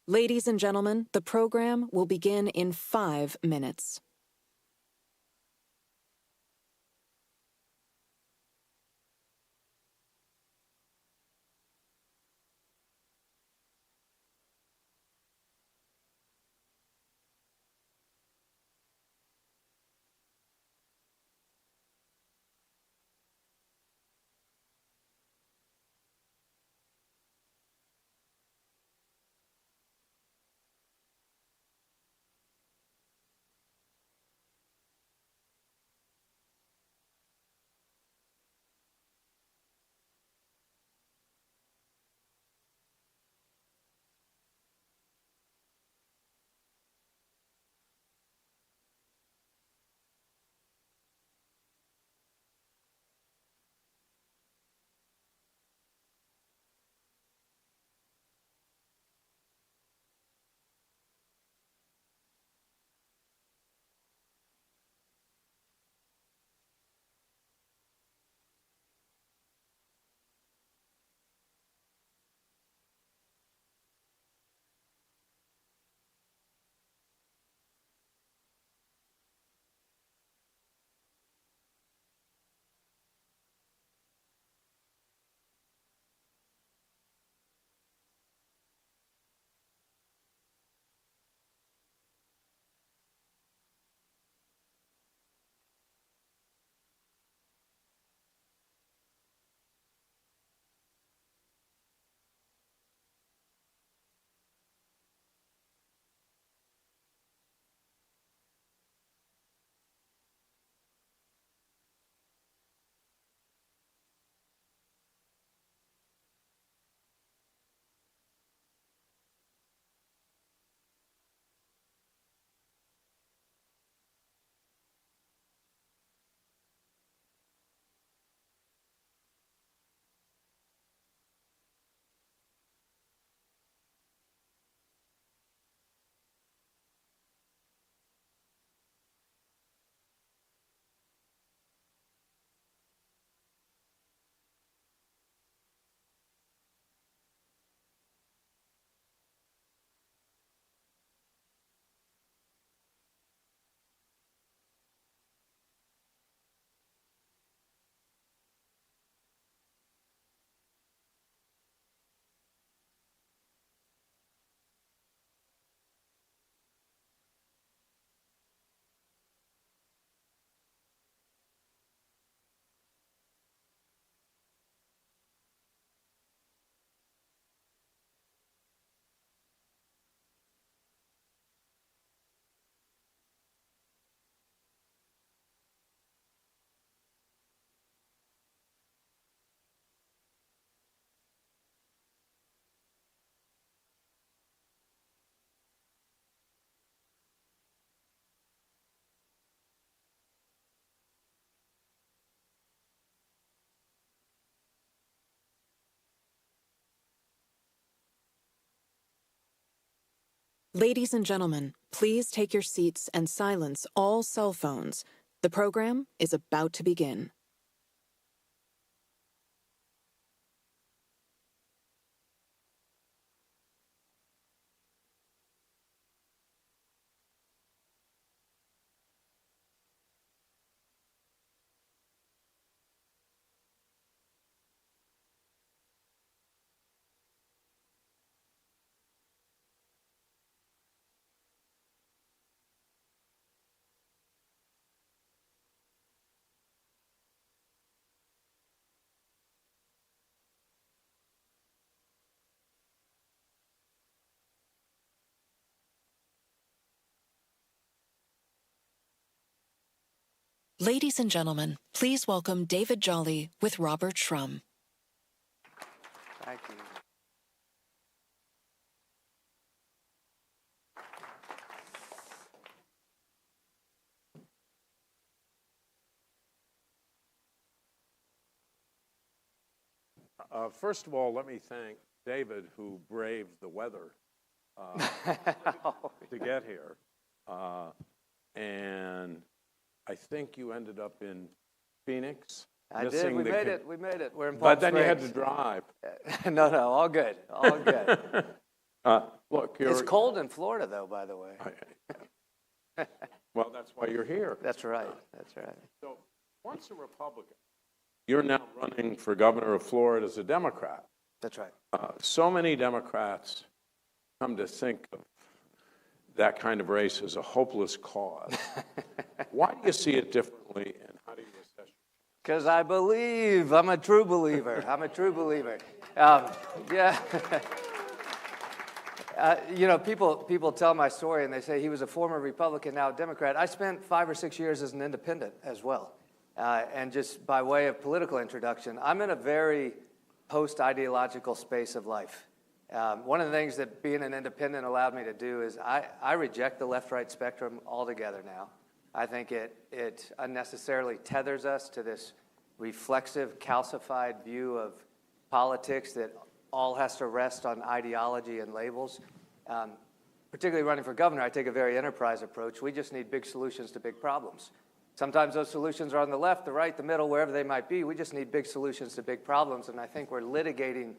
Ladies and gentlemen, the program will begin in 5 minutes. Ladies and gentlemen, please take your seats and silence all cell phones. The program is about to begin. Ladies and gentlemen, please welcome David Jolly with Robert Shrum. Thank you. First of all, let me thank David, who braved the weather to get here. And I think you ended up in Phoenix. I did. We made it. We made it. We're in Palm But then Springs. you had to drive. No, all good. All good. Look, It's cold in Florida, though, by the way. Well, that's why you're here. That's right. That's right. So once a Republican, you're now running for governor of Florida as a Democrat. That's right. So many Democrats come to think of that kind of race as a hopeless cause. Why do you see it differently, and how do you assess it? Because I believe. I'm a true believer. I'm a true believer. Yeah. You know, people tell my story, and they say he was a former Republican, now a Democrat. I spent 5 or 6 years as an independent as well. And just by way of political introduction, I'm in a very post-ideological space of life. One of the things that being an independent allowed me to do is I reject the left-right spectrum altogether now. I think it unnecessarily tethers us to this reflexive, calcified view of politics that all has to rest on ideology and labels. Particularly running for governor, I take a very enterprise approach. We just need big solutions to big problems. Sometimes those solutions are on the left, the right, the middle, wherever they might be. We just need big solutions to big problems, and I think we're litigating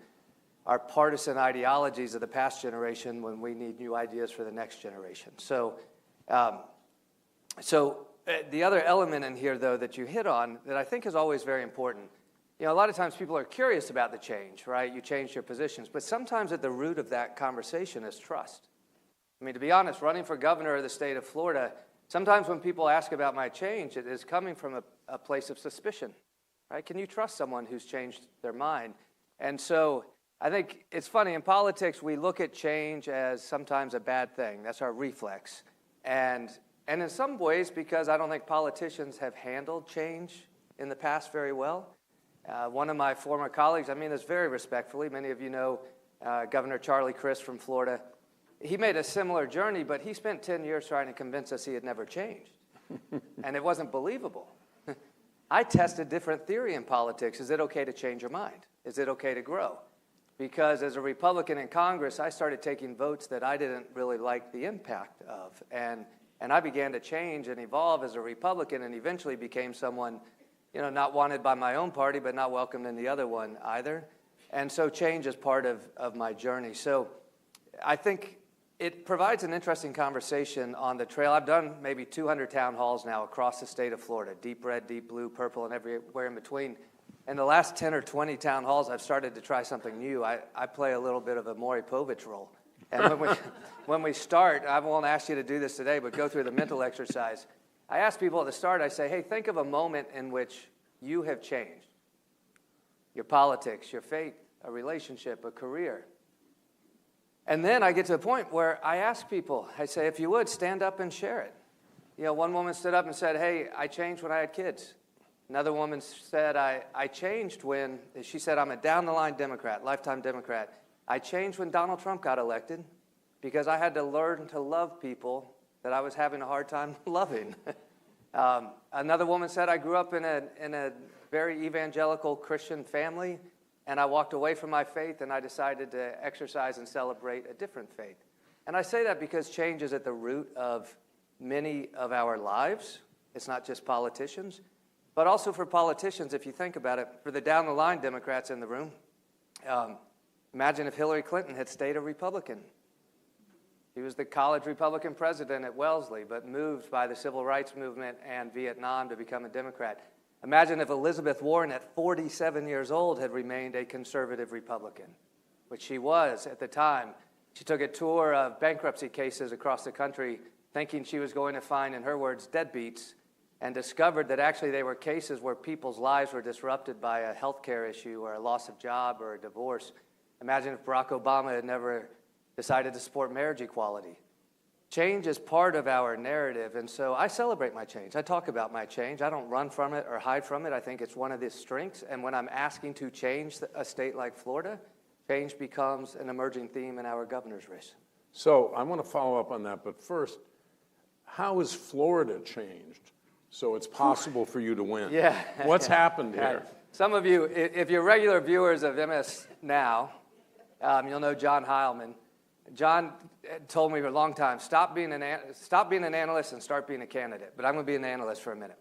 our partisan ideologies of the past generation when we need new ideas for the next generation. So the other element in here, though, that you hit on that I think is always very important, you know, a lot of times people are curious about the change, right? You change your positions, but sometimes at the root of that conversation is trust. I mean, to be honest, running for governor of the state of Florida, sometimes when people ask about my change, it is coming from a place of suspicion, right? Can you trust someone who's changed their mind? And so I think it's funny, in politics, we look at change as sometimes a bad thing. That's our reflex. And in some ways, because I don't think politicians have handled change in the past very well. One of my former colleagues, I mean this very respectfully, many of you know Governor Charlie Crist from Florida. He made a similar journey, but he spent 10 years trying to convince us he had never changed. And it wasn't believable. I tested different theory in politics. Is it okay to change your mind? Is it okay to grow? Because as a Republican in Congress, I started taking votes that I didn't really like the impact of. And I began to change and evolve as a Republican and eventually became someone, you know, not wanted by my own party, but not welcomed in the other one either. And so change is part of my journey. So I think it provides an interesting conversation on the trail. I've done maybe 200 town halls now across the state of Florida, deep red, deep blue, purple, and everywhere in between. In the last 10 or 20 town halls, I've started to try something new. I play a little bit of a Maury Povich role. And when we start, I won't ask you to do this today, but go through the mental exercise. I ask people at the start, I say, hey, think of a moment in which you have changed. Your politics, your faith, a relationship, a career. And then I get to a point where I ask people, I say, if you would, stand up and share it. You know, one woman stood up and said, hey, I changed when I had kids. Another woman said, I changed when, she said, I'm a down-the-line Democrat, lifetime Democrat. I changed when Donald Trump got elected because I had to learn to love people that I was having a hard time loving. Another woman said, I grew up in a very evangelical Christian family, and I walked away from my faith, and I decided to exercise and celebrate a different faith. And I say that because change is at the root of many of our lives. It's not just politicians. But also for politicians, if you think about it, for the down-the-line Democrats in the room, imagine if Hillary Clinton had stayed a Republican. He was the college Republican president at Wellesley, but moved by the civil rights movement and Vietnam to become a Democrat. Imagine if Elizabeth Warren at 47 years old had remained a conservative Republican, which she was at the time. She took a tour of bankruptcy cases across the country, thinking she was going to find, in her words, deadbeats, and discovered that actually they were cases where people's lives were disrupted by a health care issue or a loss of job or a divorce. Imagine if Barack Obama had never decided to support marriage equality. Change is part of our narrative, and so I celebrate my change. I talk about my change. I don't run from it or hide from it. I think it's one of the strengths, and when I'm asking to change a state like Florida, change becomes an emerging theme in our governor's race. So I want to follow up on that, but first, how has Florida changed so it's possible for you to win? Yeah. What's happened here? Some of you, if you're regular viewers of MS Now, you'll know John Heilman. John told me for a long time, stop being an analyst and start being a candidate. But I'm going to be an analyst for a minute.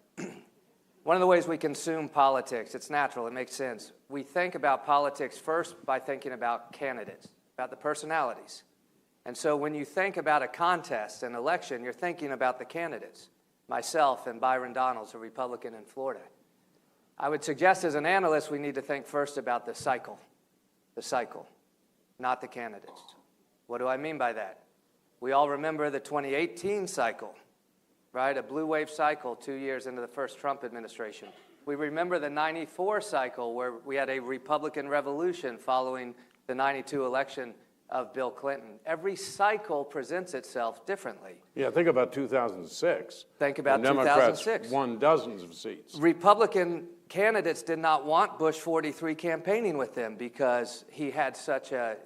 One of the ways we consume politics, it's natural, it makes sense. We think about politics first by thinking about candidates, about the personalities. And so when you think about a contest, an election, you're thinking about the candidates, myself and Byron Donalds, a Republican in Florida. I would suggest as an analyst, we need to think first about the cycle, not the candidates. What do I mean by that? We all remember the 2018 cycle, right? A blue wave cycle 2 years into the first Trump administration. We remember the 94 cycle where we had a Republican revolution following the 92 election of Bill Clinton. Every cycle presents itself differently. Yeah, think about 2006. Think about the Democrats 2006. won dozens of seats. Republican candidates did not want Bush 43 campaigning with them because he had such a,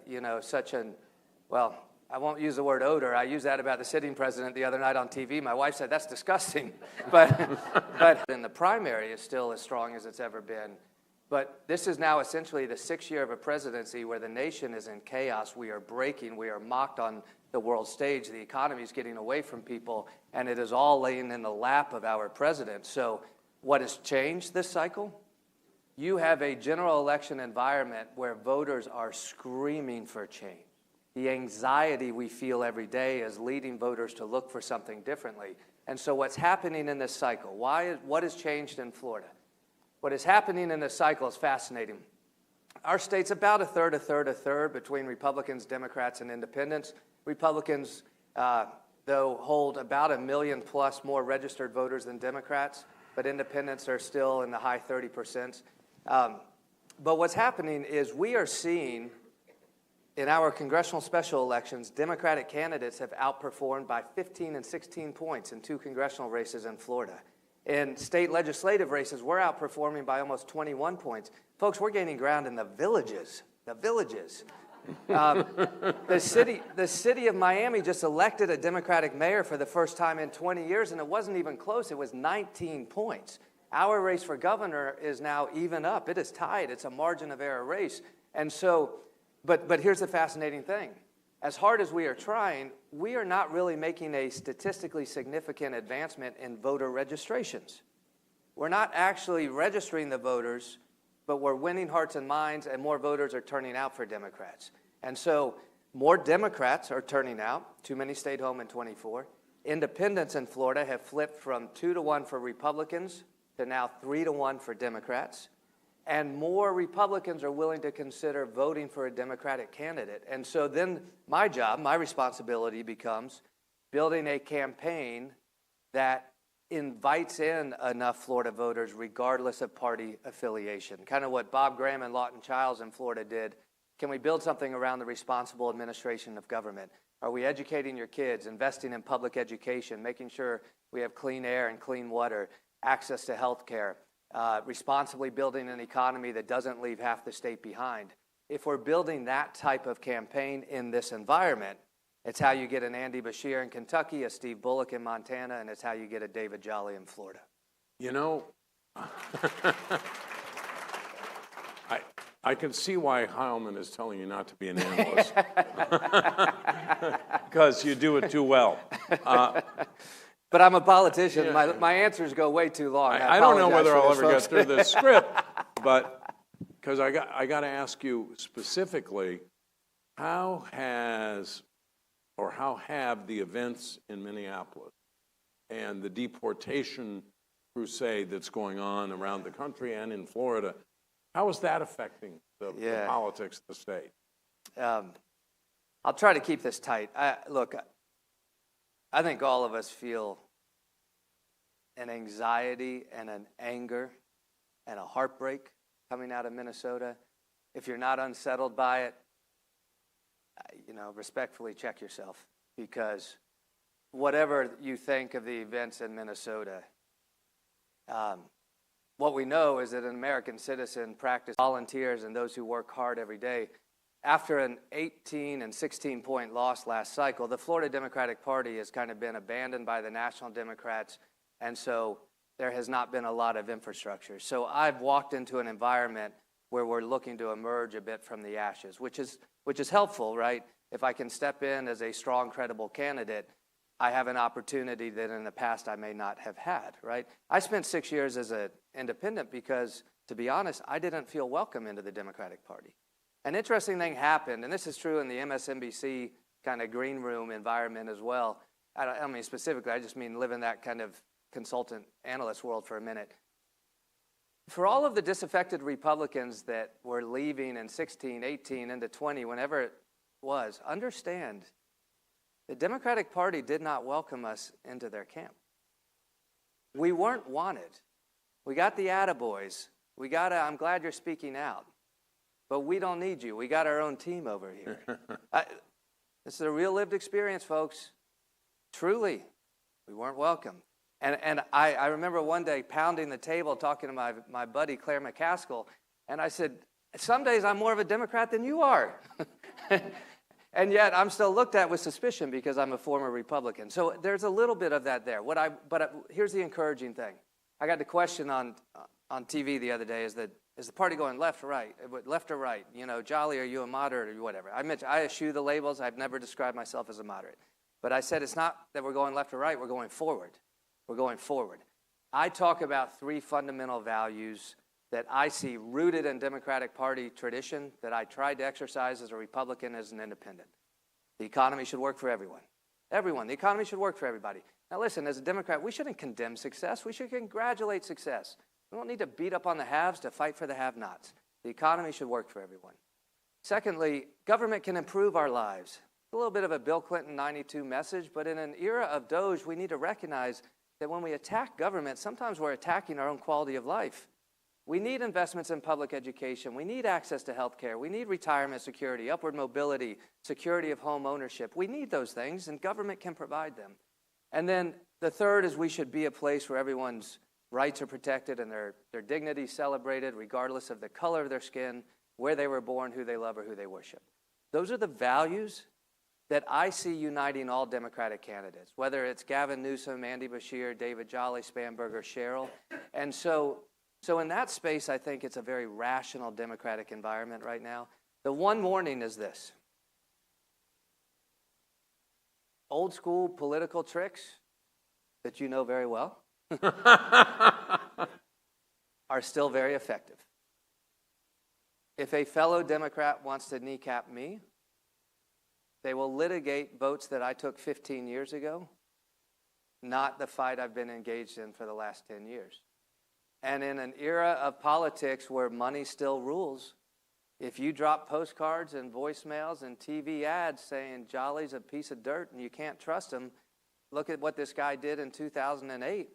well, I won't use the word odor. I used that about the sitting president the other night on TV. My wife said, that's disgusting. But in the primary is still as strong as it's ever been. But this is now essentially the 6th year of a presidency where the nation is in chaos. We are breaking. We are mocked on the world stage. The economy is getting away from people, and it is all laying in the lap of our president. So what has changed this cycle? You have a general election environment where voters are screaming for change. The anxiety we feel every day is leading voters to look for something differently. And so what's happening in this cycle? What has changed in Florida? What is happening in this cycle is fascinating. Our state's about a third between Republicans, Democrats, and independents. Republicans, though, hold about 1 million plus more registered voters than Democrats, but independents are still in the high 30%. But what's happening is we are seeing in our congressional special elections, Democratic candidates have outperformed by 15 and 16 points in 2 congressional races in Florida. In state legislative races, we're outperforming by almost 21 points. Folks, we're gaining ground in the villages. The city of Miami just elected a Democratic mayor for the first time in 20 years, and it wasn't even close. It was 19 points. Our race for governor is now even up. It is tied. It's a margin of error race. And so, but here's the fascinating thing. As hard as we are trying, we are not really making a statistically significant advancement in voter registrations. We're not actually registering the voters, but we're winning hearts and minds, and more voters are turning out for Democrats. And so more Democrats are turning out. Too many stayed home in 24. Independents in Florida have flipped from 2-1 for Republicans to now 3-1 for Democrats. And more Republicans are willing to consider voting for a Democratic candidate. And so then my job, my responsibility becomes building a campaign that invites in enough Florida voters regardless of party affiliation. Kind of what Bob Graham and Lawton Childs in Florida did. Can we build something around the responsible administration of government? Are we educating your kids, investing in public education, making sure we have clean air and clean water, access to health care? Responsibly building an economy that doesn't leave half the state behind. If we're building that type of campaign in this environment, it's how you get an Andy Beshear in Kentucky, a Steve Bullock in Montana, and it's how you get a David Jolly in Florida. You know, I can see why Heilman is telling you not to be an analyst. Because you do it too well. But I'm a politician. Yeah. My answers go way too long. I don't know whether I'll ever get through this script, but because I got to ask you specifically, how have the events in Minneapolis and the deportation crusade that's going on around the country and in Florida, how is that affecting the politics of the state? I'll try to keep this tight. Look, I think all of us feel an anxiety and an anger and a heartbreak coming out of Minnesota. If you're not unsettled by it, respectfully check yourself, because whatever you think of the events in Minnesota, what we know is that an American citizen practice volunteers and those who work hard every day. After an 18 and 16 point loss last cycle, the Florida Democratic Party has kind of been abandoned by the National Democrats, and so there has not been a lot of infrastructure. So I've walked into an environment where we're looking to emerge a bit from the ashes, which is helpful, right? If I can step in as a strong, credible candidate, I have an opportunity that in the past I may not have had, right? I spent 6 years as an independent because, to be honest, I didn't feel welcome into the Democratic Party. An interesting thing happened, and this is true in the MSNBC kind of green room environment as well. I don't mean specifically, I just mean live in that kind of consultant analyst world for a minute. For all of the disaffected Republicans that were leaving in 16, 18, into 20, whenever it was, understand the Democratic Party did not welcome us into their camp. We weren't wanted. We got the attaboys. I'm glad you're speaking out. But we don't need you. We got our own team over here. This is a real lived experience, folks. Truly, we weren't welcome. And I remember one day pounding the table talking to my buddy Claire McCaskill, and I said, some days I'm more of a Democrat than you are. And yet I'm still looked at with suspicion because I'm a former Republican. So there's a little bit of that there. Here's the encouraging thing. I got the question on TV the other day, is the party going left or right? Left or right? You know, Jolly, are you a moderate or whatever? I eschew the labels. I've never described myself as a moderate. But I said it's not that we're going left or right. We're going forward. We're going forward. I talk about three fundamental values that I see rooted in Democratic Party tradition that I tried to exercise as a Republican, as an independent. The economy should work for everyone. Everyone. The economy should work for everybody. Now listen, as a Democrat, we shouldn't condemn success. We should congratulate success. We don't need to beat up on the haves to fight for the have-nots. The economy should work for everyone. Secondly, government can improve our lives. It's a little bit of a Bill Clinton 92 message, but in an era of DOGE, we need to recognize that when we attack government, sometimes we're attacking our own quality of life. We need investments in public education. We need access to health care. We need retirement security, upward mobility, security of home ownership. We need those things, and government can provide them. And then the third is we should be a place where everyone's rights are protected and their dignity celebrated, regardless of the color of their skin, where they were born, who they love, or who they worship. Those are the values that I see uniting all Democratic candidates, whether it's Gavin Newsom, Andy Beshear, David Jolly, Spanberger, Sherrill. And so in that space, I think it's a very rational Democratic environment right now. The one warning is this. Old school political tricks that you know very well are still very effective. If a fellow Democrat wants to kneecap me, they will litigate votes that I took 15 years ago, not the fight I've been engaged in for the last 10 years. And in an era of politics where money still rules, if you drop postcards and voicemails and TV ads saying Jolly's a piece of dirt and you can't trust him, look at what this guy did in 2008,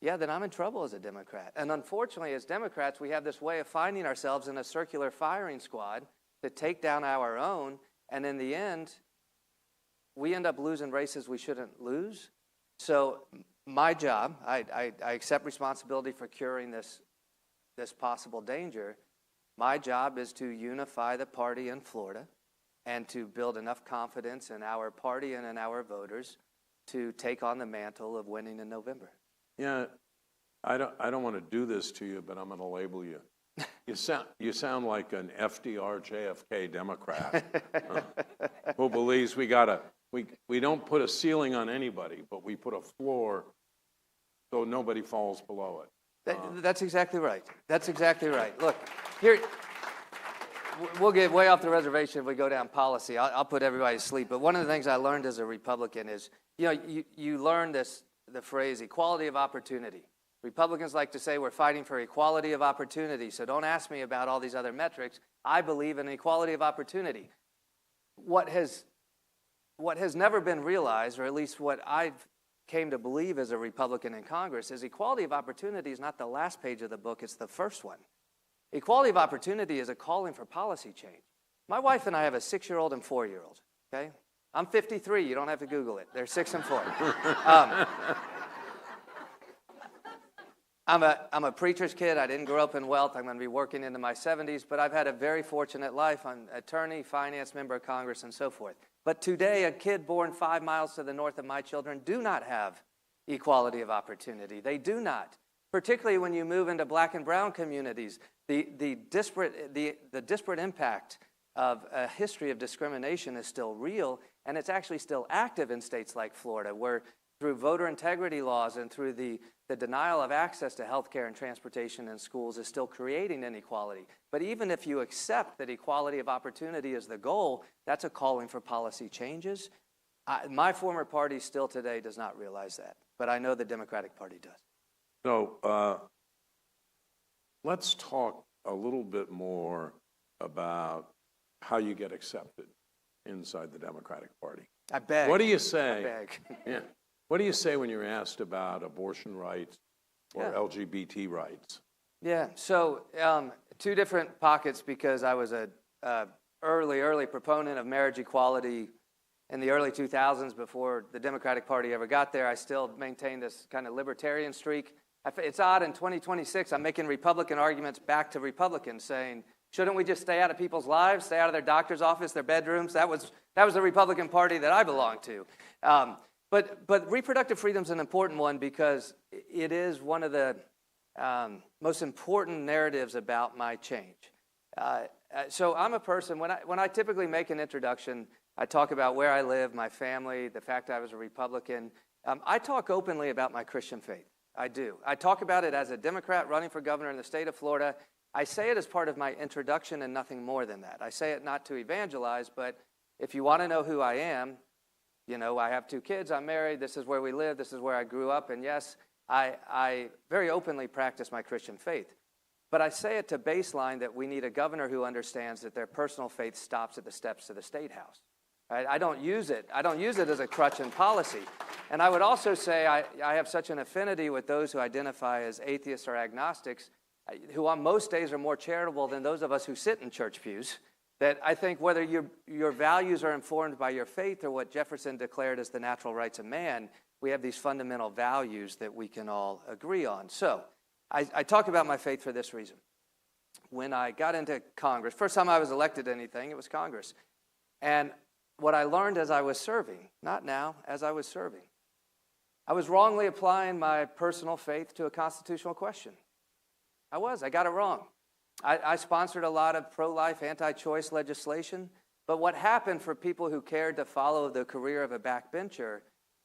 yeah, then I'm in trouble as a Democrat. And unfortunately, as Democrats, we have this way of finding ourselves in a circular firing squad to take down our own, and in the end, we end up losing races we shouldn't lose. So my job, I accept responsibility for curing this possible danger. My job is to unify the party in Florida and to build enough confidence in our party and in our voters to take on the mantle of winning in November. Yeah, I don't want to do this to you, but I'm going to label you. You sound like an FDR JFK Democrat who believes we don't put a ceiling on anybody, but we put a floor so nobody falls below it. That's exactly right. That's exactly right. Look, here, we'll get way off the reservation if we go down policy. I'll put everybody to sleep. But one of the things I learned as a Republican is, you learn the phrase equality of opportunity. Republicans like to say we're fighting for equality of opportunity, so don't ask me about all these other metrics. I believe in equality of opportunity. What has never been realized, or at least what I've came to believe as a Republican in Congress, is equality of opportunity is not the last page of the book, it's the first one. Equality of opportunity is a calling for policy change. My wife and I have a 6-year-old and 4-year-old, okay? I'm 53, you don't have to Google it. They're 6 and 4. I'm a preacher's kid. I didn't grow up in wealth. I'm going to be working into my 70s, but I've had a very fortunate life. I'm an attorney, finance member of Congress, and so forth. But today, a kid born 5 miles to the north of my children do not have equality of opportunity. They do not. Particularly when you move into black and brown communities, the disparate impact of a history of discrimination is still real, and it's actually still active in states like Florida, where through voter integrity laws and through the denial of access to health care and transportation and schools is still creating inequality. But even if you accept that equality of opportunity is the goal, that's a calling for policy changes. My former party still today does not realize that, but I know the Democratic Party does. So let's talk a little bit more about how you get accepted inside the Democratic Party. I beg. What do you say? I beg. Yeah. What do you say when you're asked about abortion rights or Yeah. LGBT rights? Yeah, so two different pockets, because I was a early proponent of marriage equality in the early 2000s before the Democratic Party ever got there. I still maintain this kind of libertarian streak. It's odd, in 2026, I'm making Republican arguments back to Republicans saying, shouldn't we just stay out of people's lives, stay out of their doctor's office, their bedrooms? That was the Republican Party that I belonged to. But reproductive freedom is an important one because it is one of the most important narratives about my change. So I'm a person, when I typically make an introduction, I talk about where I live, my family, the fact I was a Republican. I talk openly about my Christian faith. I do. I talk about it as a Democrat running for governor in the state of Florida. I say it as part of my introduction and nothing more than that. I say it not to evangelize, but if you want to know who I am, you know, I have 2 kids, I'm married, this is where we live, this is where I grew up, and yes, I very openly practice my Christian faith. But I say it to baseline that we need a governor who understands that their personal faith stops at the steps to the State House. Right? I don't use it as a crutch in policy. And I would also say I have such an affinity with those who identify as atheists or agnostics, who on most days are more charitable than those of us who sit in church pews, that I think whether your values are informed by your faith or what Jefferson declared as the natural rights of man, we have these fundamental values that we can all agree on. So I talk about my faith for this reason. When I got into Congress, first time I was elected to anything, it was Congress. And what I learned as I was serving, not now, as I was serving, I was wrongly applying my personal faith to a constitutional question. I got it wrong. I sponsored a lot of pro-life, anti-choice legislation, but what happened for people who cared to follow the career of a backbencher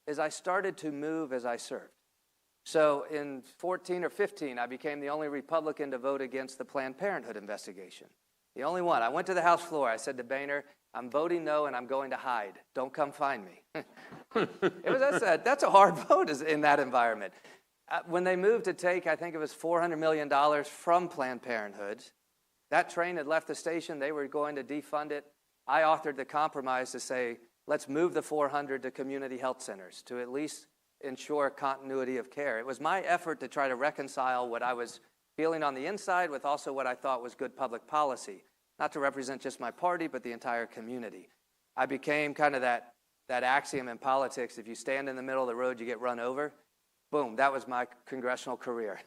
is I started to move as I served. So in 14 or 15, I became the only Republican to vote against the Planned Parenthood investigation. The only one. I went to the House floor. I said to Boehner, I'm voting no and I'm going to hide. Don't come find me. That's a hard vote in that environment. When they moved to take, I think it was $400 million from Planned Parenthood, that train had left the station. They were going to defund it. I authored the compromise to say, let's move the 400 to community health centers to at least ensure continuity of care. It was my effort to try to reconcile what I was feeling on the inside with also what I thought was good public policy, not to represent just my party, but the entire community. I became kind of that axiom in politics, if you stand in the middle of the road, you get run over. Boom, that was my congressional career.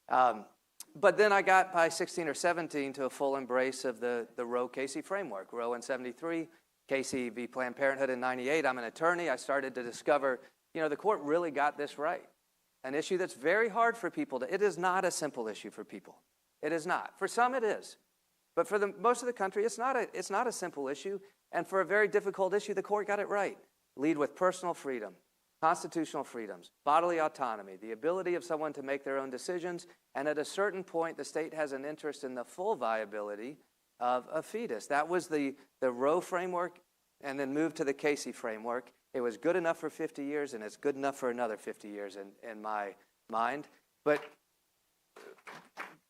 But then I got by 16 or 17 to a full embrace of the Roe-Casey framework. Roe in 73, Casey v. Planned Parenthood in 98. I'm an attorney. I started to discover, the court really got this right. An issue that's very hard for people to, it is not a simple issue for people. It is not. For some it is. But for most of the country, it's not a simple issue. And for a very difficult issue, the court got it right. Lead with personal freedom, constitutional freedoms, bodily autonomy, the ability of someone to make their own decisions, and at a certain point, the state has an interest in the full viability of a fetus. That was the Roe framework, and then moved to the Casey framework. It was good enough for 50 years, and it's good enough for another 50 years in my mind. But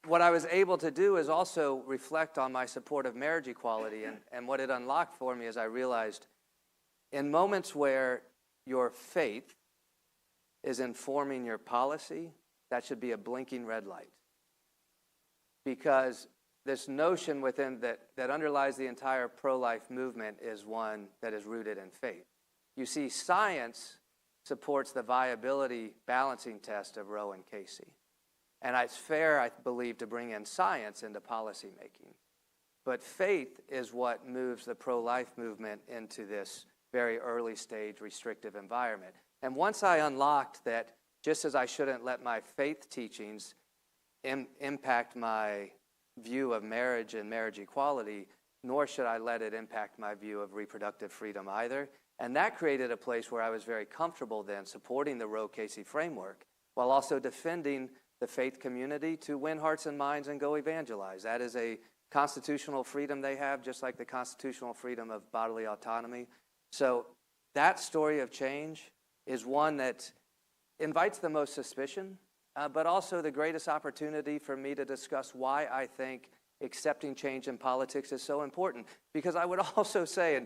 what I was able to do is also reflect on my support of marriage equality, and what it unlocked for me is I realized in moments where your faith is informing your policy, that should be a blinking red light. Because this notion within that underlies the entire pro-life movement is one that is rooted in faith. You see, science supports the viability balancing test of Roe and Casey. And it's fair, I believe, to bring in science into policy making. But faith is what moves the pro-life movement into this very early stage restrictive environment. And once I unlocked that, just as I shouldn't let my faith teachings impact my view of marriage and marriage equality, nor should I let it impact my view of reproductive freedom either. And that created a place where I was very comfortable then supporting the Roe Casey framework while also defending the faith community to win hearts and minds and go evangelize. That is a constitutional freedom they have, just like the constitutional freedom of bodily autonomy. So that story of change is one that invites the most suspicion, but also the greatest opportunity for me to discuss why I think accepting change in politics is so important. Because I would also say, and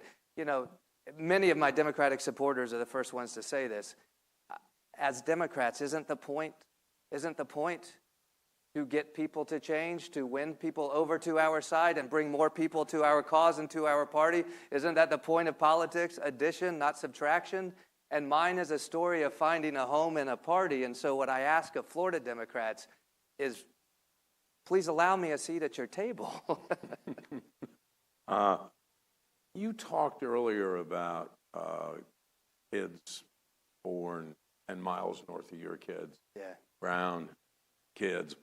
many of my Democratic supporters are the first ones to say this, as Democrats, isn't the point to get people to change, to win people over to our side and bring more people to our cause and to our party? Isn't that the point of politics? Addition, not subtraction. And mine is a story of finding a home in a party. And so what I ask of Florida Democrats is, please allow me a seat at your table. You talked earlier about kids born and miles north of your kids. Yeah. Brown kids,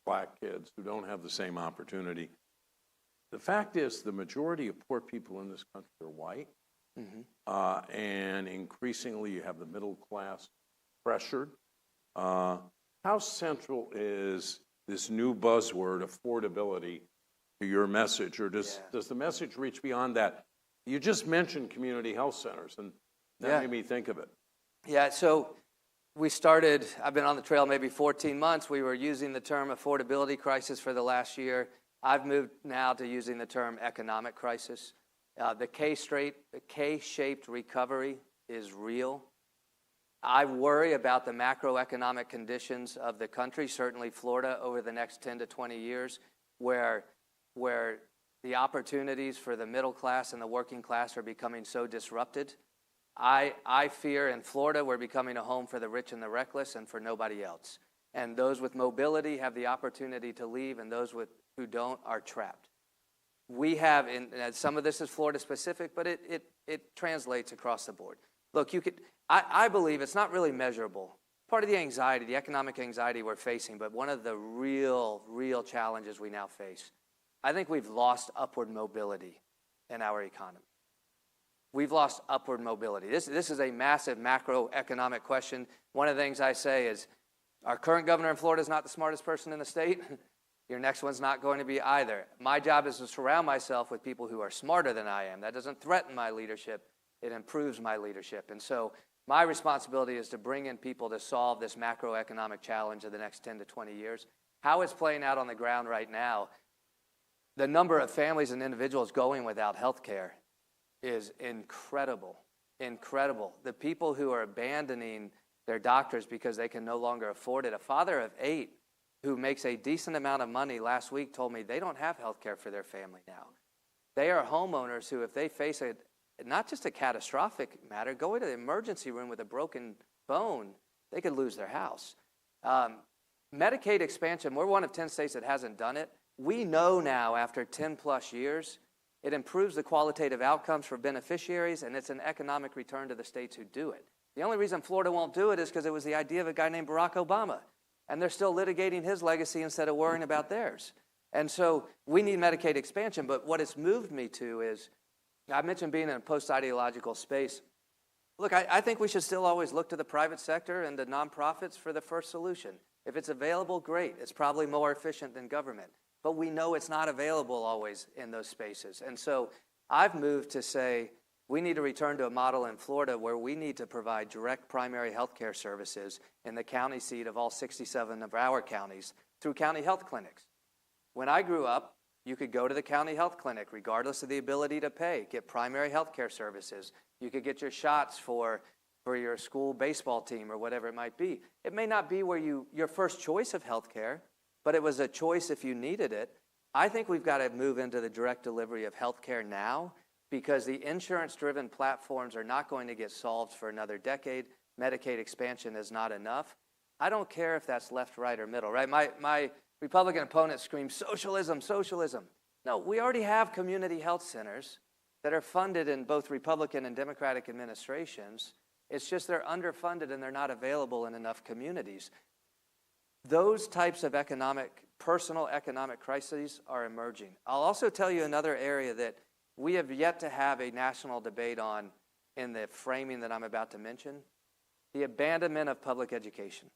black kids who don't have the same opportunity. The fact is, the majority of poor people in this country are white, and increasingly you have the middle class pressured. How central is this new buzzword, affordability, to your message, or does the message reach beyond that? You just mentioned community health centers, and that made me think of it. Yeah, so we started, I've been on the trail maybe 14 months. We were using the term affordability crisis for the last year. I've moved now to using the term economic crisis. The K-shaped recovery is real. I worry about the macroeconomic conditions of the country, certainly Florida, over the next 10 to 20 years, where the opportunities for the middle class and the working class are becoming so disrupted. I fear in Florida we're becoming a home for the rich and the reckless and for nobody else. And those with mobility have the opportunity to leave, and those who don't are trapped. We have, and some of this is Florida specific, but it translates across the board. Look, I believe it's not really measurable. Part of the anxiety, the economic anxiety we're facing, but one of the real challenges we now face, I think we've lost upward mobility in our economy. We've lost upward mobility. This is a massive macroeconomic question. One of the things I say is, our current governor in Florida is not the smartest person in the state. Your next one's not going to be either. My job is to surround myself with people who are smarter than I am. That doesn't threaten my leadership. It improves my leadership. And so my responsibility is to bring in people to solve this macroeconomic challenge of the next 10 to 20 years. How it's playing out on the ground right now, the number of families and individuals going without health care is incredible, incredible. The people who are abandoning their doctors because they can no longer afford it. A father of 8 who makes a decent amount of money last week told me they don't have health care for their family now. They are homeowners who, if they face not just a catastrophic matter, go into the emergency room with a broken bone, they could lose their house. Medicaid expansion, we're one of 10 states that hasn't done it. We know now, after 10 plus years, it improves the qualitative outcomes for beneficiaries, and it's an economic return to the states who do it. The only reason Florida won't do it is because it was the idea of a guy named Barack Obama, and they're still litigating his legacy instead of worrying about theirs. And so we need Medicaid expansion, but what it's moved me to is, I mentioned being in a post-ideological space. Look, I think we should still always look to the private sector and the nonprofits for the first solution. If it's available, great. It's probably more efficient than government. But we know it's not available always in those spaces. And so I've moved to say we need to return to a model in Florida where we need to provide direct primary health care services in the county seat of all 67 of our counties through county health clinics. When I grew up, you could go to the county health clinic regardless of the ability to pay, get primary health care services. You could get your shots for your school baseball team or whatever it might be. It may not be where your first choice of health care, but it was a choice if you needed it. I think we've got to move into the direct delivery of health care now, because the insurance-driven platforms are not going to get solved for another decade. Medicaid expansion is not enough. I don't care if that's left, right, or middle, right? My Republican opponents scream, socialism, socialism. No, we already have community health centers that are funded in both Republican and Democratic administrations. It's just they're underfunded and they're not available in enough communities. Those types of personal economic crises are emerging. I'll also tell you another area that we have yet to have a national debate on in the framing that I'm about to mention, the abandonment of public education.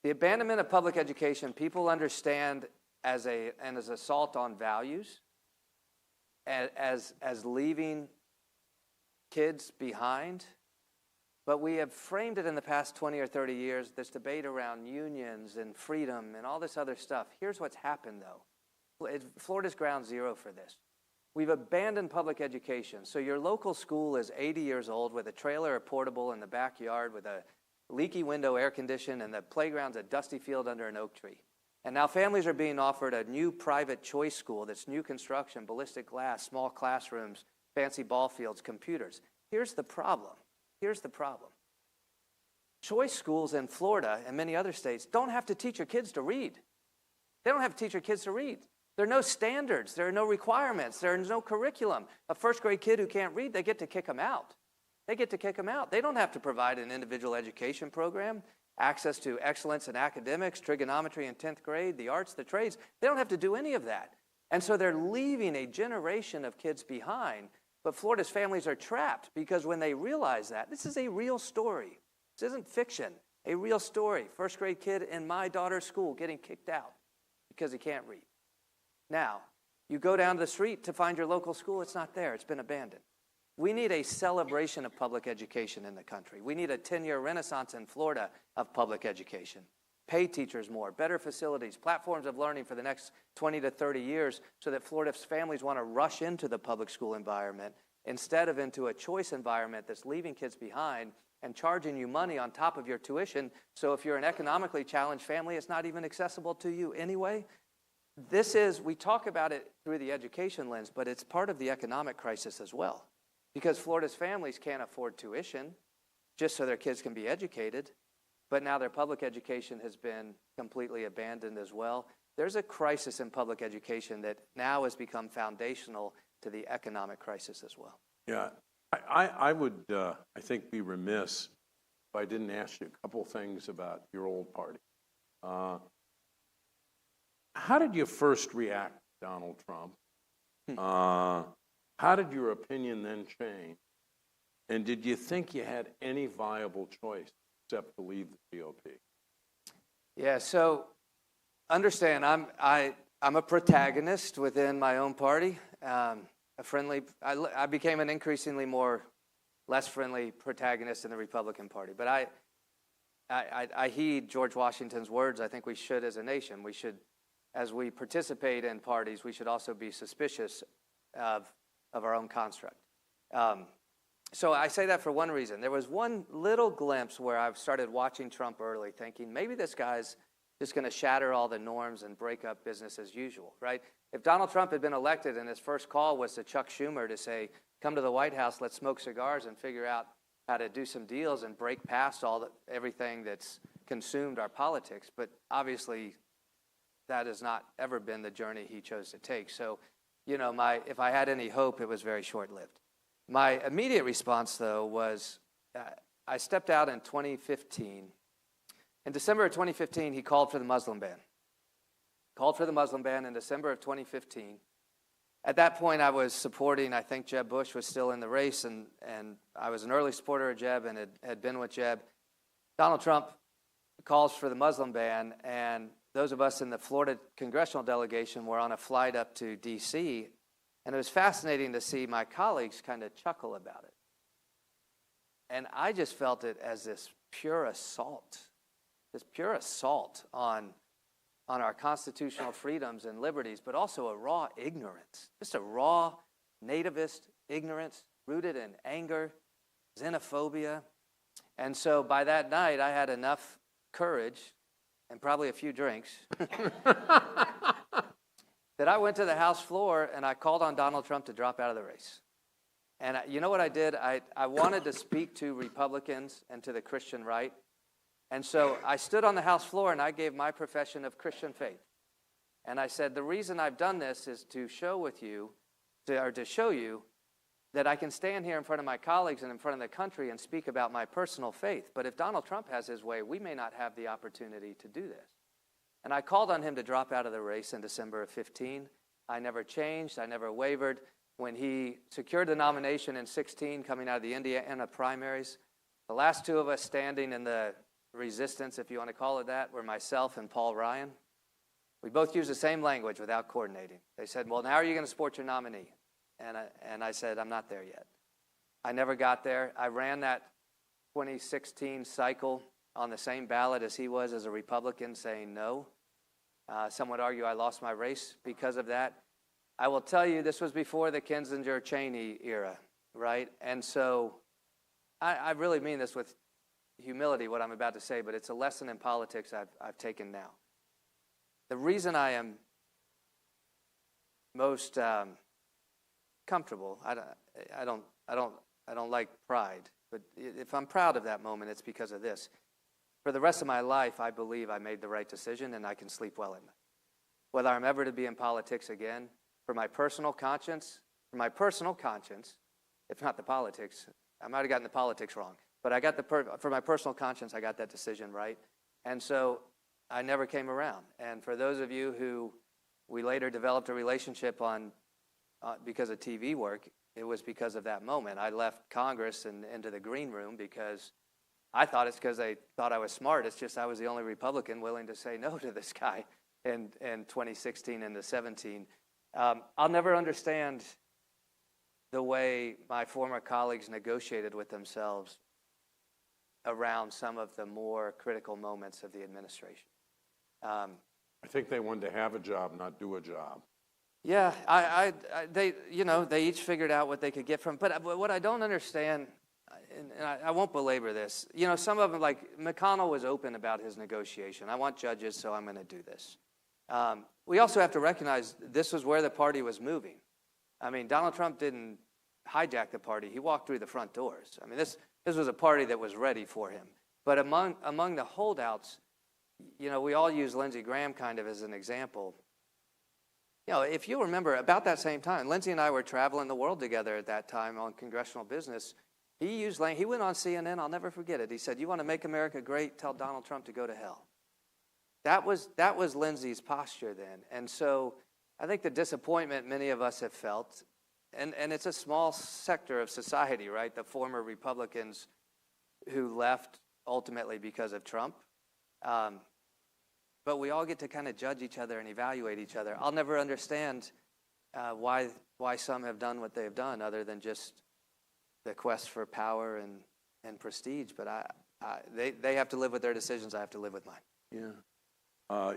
The abandonment of public education, people understand as an assault on values, as leaving kids behind. But we have framed it in the past 20 or 30 years, this debate around unions and freedom and all this other stuff. Here's what's happened, though. Florida's ground zero for this. We've abandoned public education. So your local school is 80 years old with a trailer or portable in the backyard with a leaky window air conditioned, and the playground's a dusty field under an oak tree. And now families are being offered a new private choice school that's new construction, ballistic glass, small classrooms, fancy ball fields, computers. Here's the problem. Here's the problem. Choice schools in Florida and many other states don't have to teach your kids to read. They don't have to teach your kids to read. There are no standards. There are no requirements. There is no curriculum. A first grade kid who can't read, they get to kick them out. They get to kick them out. They don't have to provide an individual education program, access to excellence in academics, trigonometry in 10th grade, the arts, the trades. They don't have to do any of that. And so they're leaving a generation of kids behind. But Florida's families are trapped because when they realize that, this is a real story. This isn't fiction, a real story. First grade kid in my daughter's school getting kicked out because he can't read. Now, you go down the street to find your local school, it's not there, it's been abandoned. We need a celebration of public education in the country. We need a 10-year renaissance in Florida of public education. Pay teachers more, better facilities, platforms of learning for the next 20 to 30 years so that Florida's families want to rush into the public school environment instead of into a choice environment that's leaving kids behind and charging you money on top of your tuition. So if you're an economically challenged family, it's not even accessible to you anyway. We talk about it through the education lens, but it's part of the economic crisis as well. Because Florida's families can't afford tuition just so their kids can be educated, but now their public education has been completely abandoned as well. There's a crisis in public education that now has become foundational to the economic crisis as well. Yeah, I would, I think, be remiss if I didn't ask you a couple things about your old party. How did you first react to Donald Trump? How did your opinion then change? And did you think you had any viable choice except to leave the GOP? Yeah, so understand, I'm a protagonist within my own party. I became an increasingly less friendly protagonist in the Republican Party. But I heed George Washington's words. I think we should, as a nation, as we participate in parties, we should also be suspicious of our own construct. So I say that for one reason. There was one little glimpse where I started watching Trump early, thinking maybe this guy's just going to shatter all the norms and break up business as usual, right? If Donald Trump had been elected and his first call was to Chuck Schumer to say, come to the White House, let's smoke cigars and figure out how to do some deals and break past everything that's consumed our politics. But obviously, that has not ever been the journey he chose to take. So, if I had any hope, it was very short-lived. My immediate response, though, was I stepped out in 2015. In December of 2015, he called for the Muslim ban. Called for the Muslim ban in December of 2015. At that point, I was supporting, I think Jeb Bush was still in the race, and I was an early supporter of Jeb and had been with Jeb. Donald Trump calls for the Muslim ban, and those of us in the Florida congressional delegation were on a flight up to D.C., and it was fascinating to see my colleagues kind of chuckle about it. And I just felt it as this pure assault on our constitutional freedoms and liberties, but also a raw ignorance, just a raw nativist ignorance rooted in anger, xenophobia. And so by that night, I had enough courage and probably a few drinks that I went to the House floor and I called on Donald Trump to drop out of the race. And you know what I did? I wanted to speak to Republicans and to the Christian right. And so I stood on the House floor and I gave my profession of Christian faith. And I said, the reason I've done this is to show you that I can stand here in front of my colleagues and in front of the country and speak about my personal faith. But if Donald Trump has his way, we may not have the opportunity to do this. And I called on him to drop out of the race in December of 15. I never changed. I never wavered. when he secured the nomination in 16 coming out of the Indiana primaries. The last two of us standing in the resistance, if you want to call it that, were myself and Paul Ryan. We both used the same language without coordinating. They said, well, now are you going to support your nominee? And I said, I'm not there yet. I never got there. I ran that 2016 cycle on the same ballot as he was as a Republican, saying no. Some would argue I lost my race because of that. I will tell you, this was before the Kinzinger-Cheney era, right? And so I really mean this with humility, what I'm about to say, but it's a lesson in politics I've taken now. The reason I am most comfortable, I don't like pride, but if I'm proud of that moment, it's because of this. For the rest of my life, I believe I made the right decision and I can sleep well at night. Whether I'm ever to be in politics again, for my personal conscience, if not the politics, I might have gotten the politics wrong, but I got for my personal conscience, I got that decision right. And so I never came around. And for those of you who we later developed a relationship on because of TV work, it was because of that moment. I left Congress and into the green room because I thought it's because they thought I was smart. It's just I was the only Republican willing to say no to this guy in 2016 and 2017. I'll never understand the way my former colleagues negotiated with themselves around some of the more critical moments of the administration. I think they wanted to have a job, not do a job. Yeah, they each figured out what they could get from. But what I don't understand, and I won't belabor this. Some of them, like McConnell, was open about his negotiation. I want judges, so I'm going to do this. We also have to recognize this was where the party was moving. I mean, Donald Trump didn't hijack the party. He walked through the front doors. I mean, this was a party that was ready for him. But among the holdouts, we all use Lindsey Graham kind of as an example. If you remember, about that same time, Lindsey and I were traveling the world together at that time on congressional business. He went on CNN, I'll never forget it. He said, you want to make America great, tell Donald Trump to go to hell. That was Lindsey's posture then. And so I think the disappointment many of us have felt, and it's a small sector of society, right? The former Republicans who left ultimately because of Trump. But we all get to kind of judge each other and evaluate each other. I'll never understand why some have done what they've done other than just the quest for power and prestige. But they have to live with their decisions. I have to live with mine. Yeah.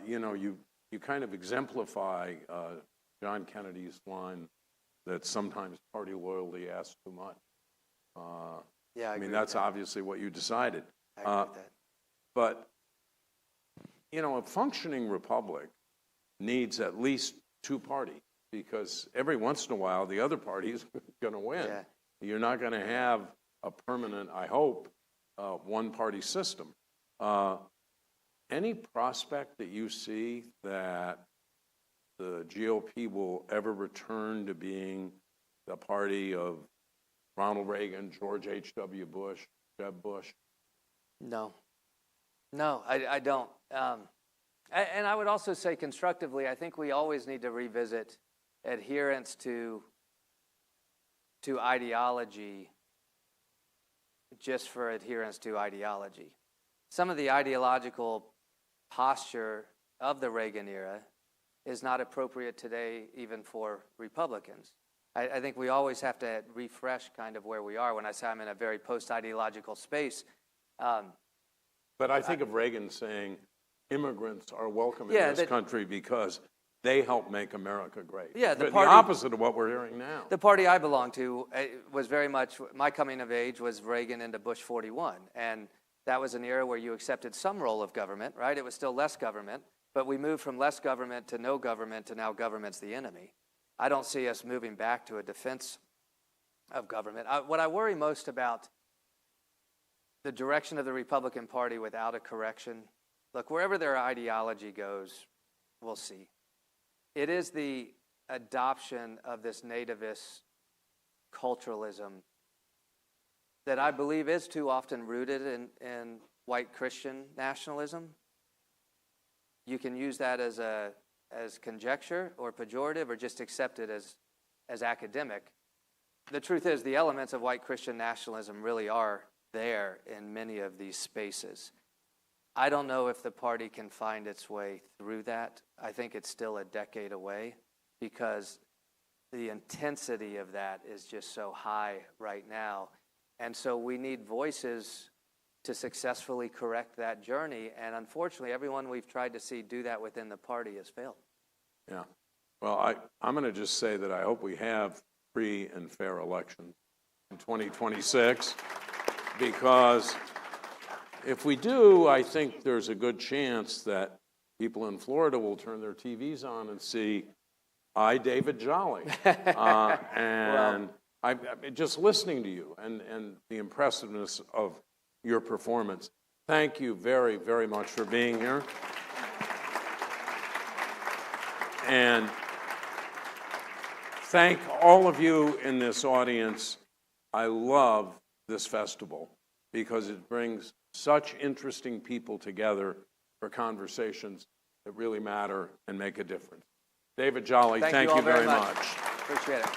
You kind of exemplify John Kennedy's line that sometimes party loyalty asks too much. Yeah, I mean, that's obviously what you decided. I agree with that. But, a functioning republic needs at least two parties because every once in a while the other party is going to win. Yeah. You're not going to have a permanent, I hope, one-party system. Any prospect that you see that the GOP will ever return to being the party of Ronald Reagan, George H.W. Bush, Jeb Bush? No, I don't. And I would also say constructively, I think we always need to revisit adherence to ideology just for adherence to ideology. Some of the ideological posture of the Reagan era is not appropriate today even for Republicans. I think we always have to refresh kind of where we are. When I say I'm in a very post-ideological space. But I think of Reagan saying immigrants are welcome in this country because they help make America great. Yeah, the opposite of what we're hearing now. The party I belong to was very much, my coming of age was Reagan into Bush 41. And that was an era where you accepted some role of government, right? It was still less government, but we moved from less government to no government to now government's the enemy. I don't see us moving back to a defense of government. What I worry most about the direction of the Republican Party without a correction, look, wherever their ideology goes, we'll see. It is the adoption of this nativist culturalism that I believe is too often rooted in white Christian nationalism. You can use that as conjecture or pejorative or just accept it as academic. The truth is, the elements of white Christian nationalism really are there in many of these spaces. I don't know if the party can find its way through that. I think it's still a decade away because the intensity of that is just so high right now. And so we need voices to successfully correct that journey. And unfortunately, everyone we've tried to see do that within the party has failed. Yeah. Well, I'm going to just say that I hope we have free and fair elections in 2026, because if we do, I think there's a good chance that people in Florida will turn their TVs on and see David Jolly. And I'm just listening to you and the impressiveness of your performance. Thank you very, very much for being here. And thank all of you in this audience. I love this festival because it brings such interesting people together for conversations that really matter and make a difference. David Jolly, thank you very much. Appreciate it.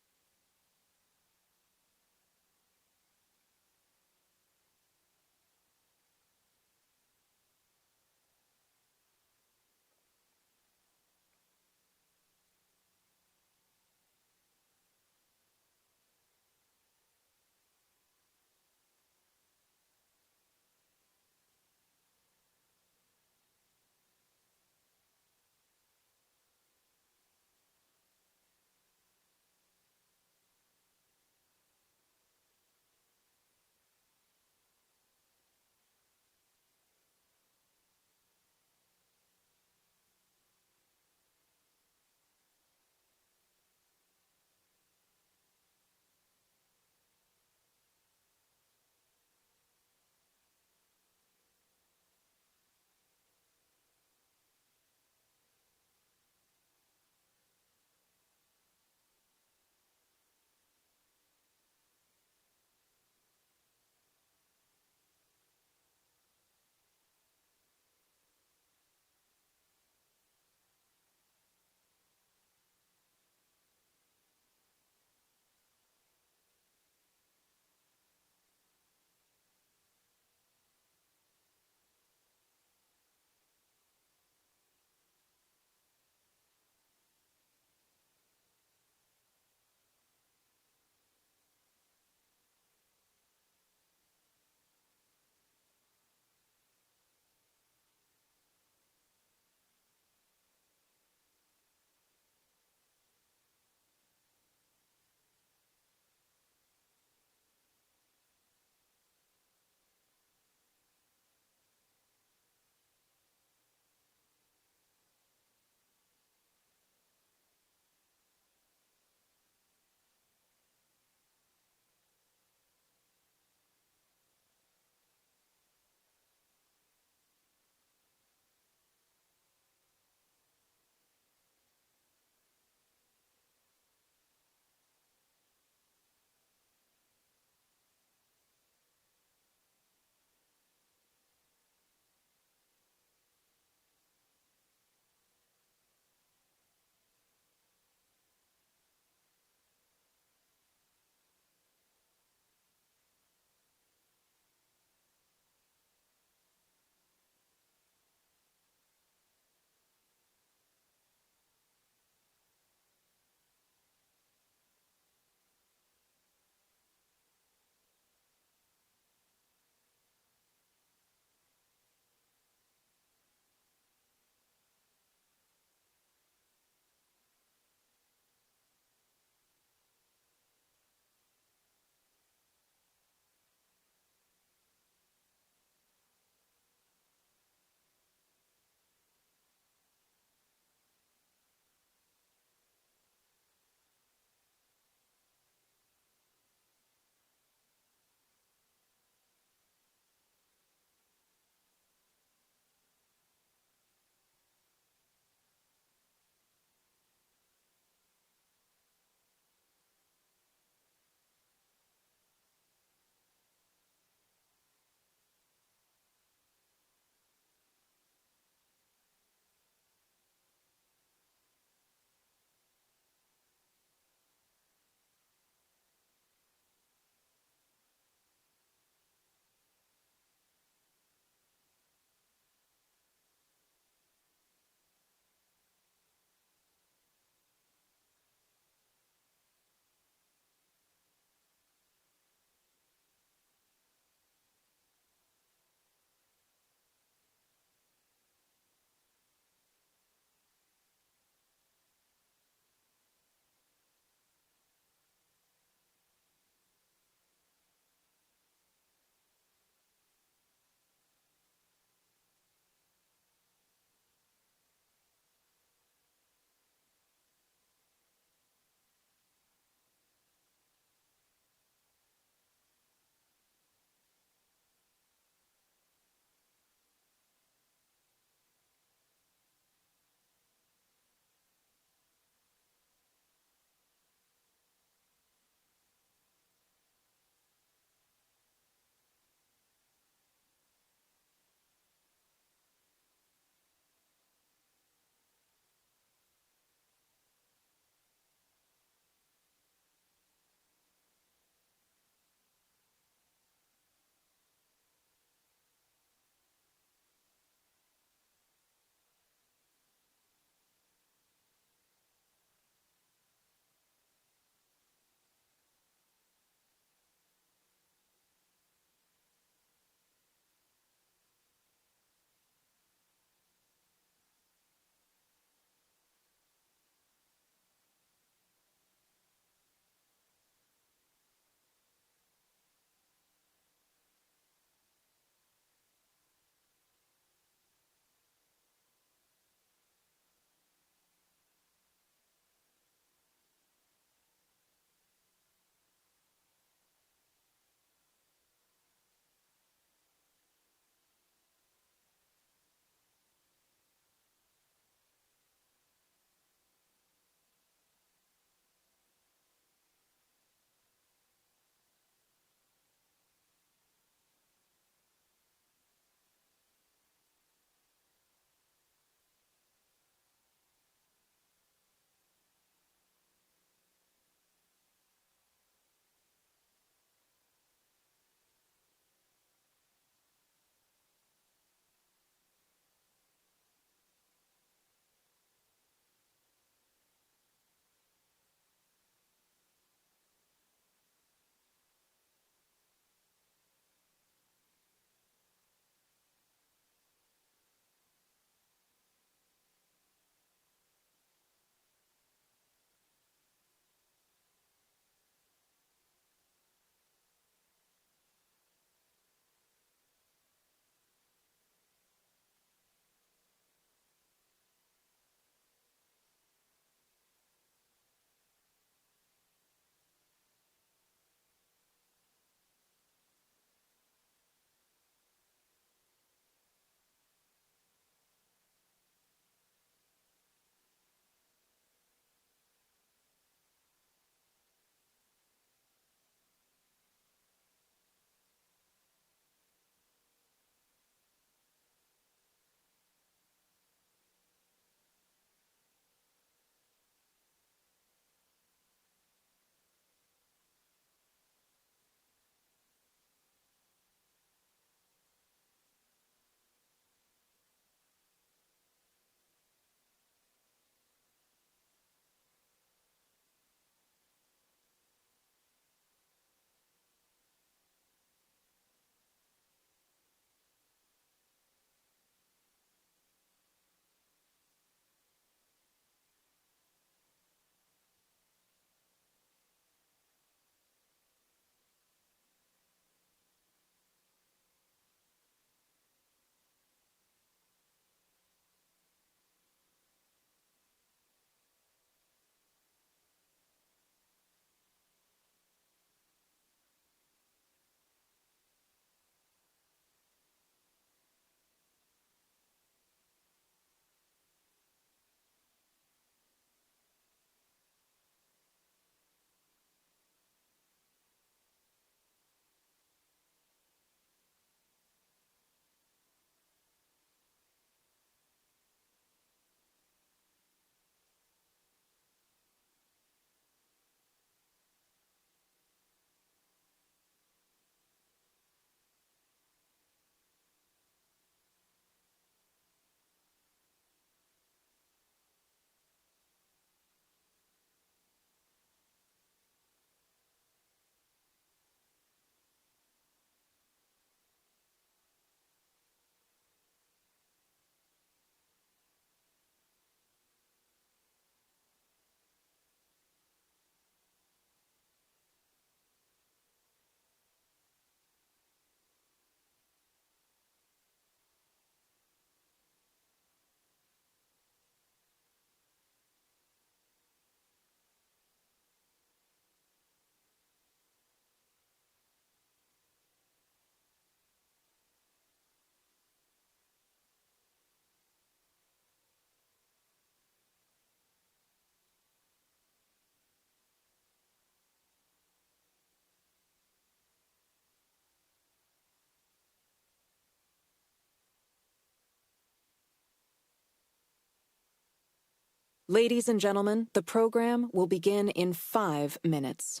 Ladies and gentlemen, the program will begin in 5 minutes.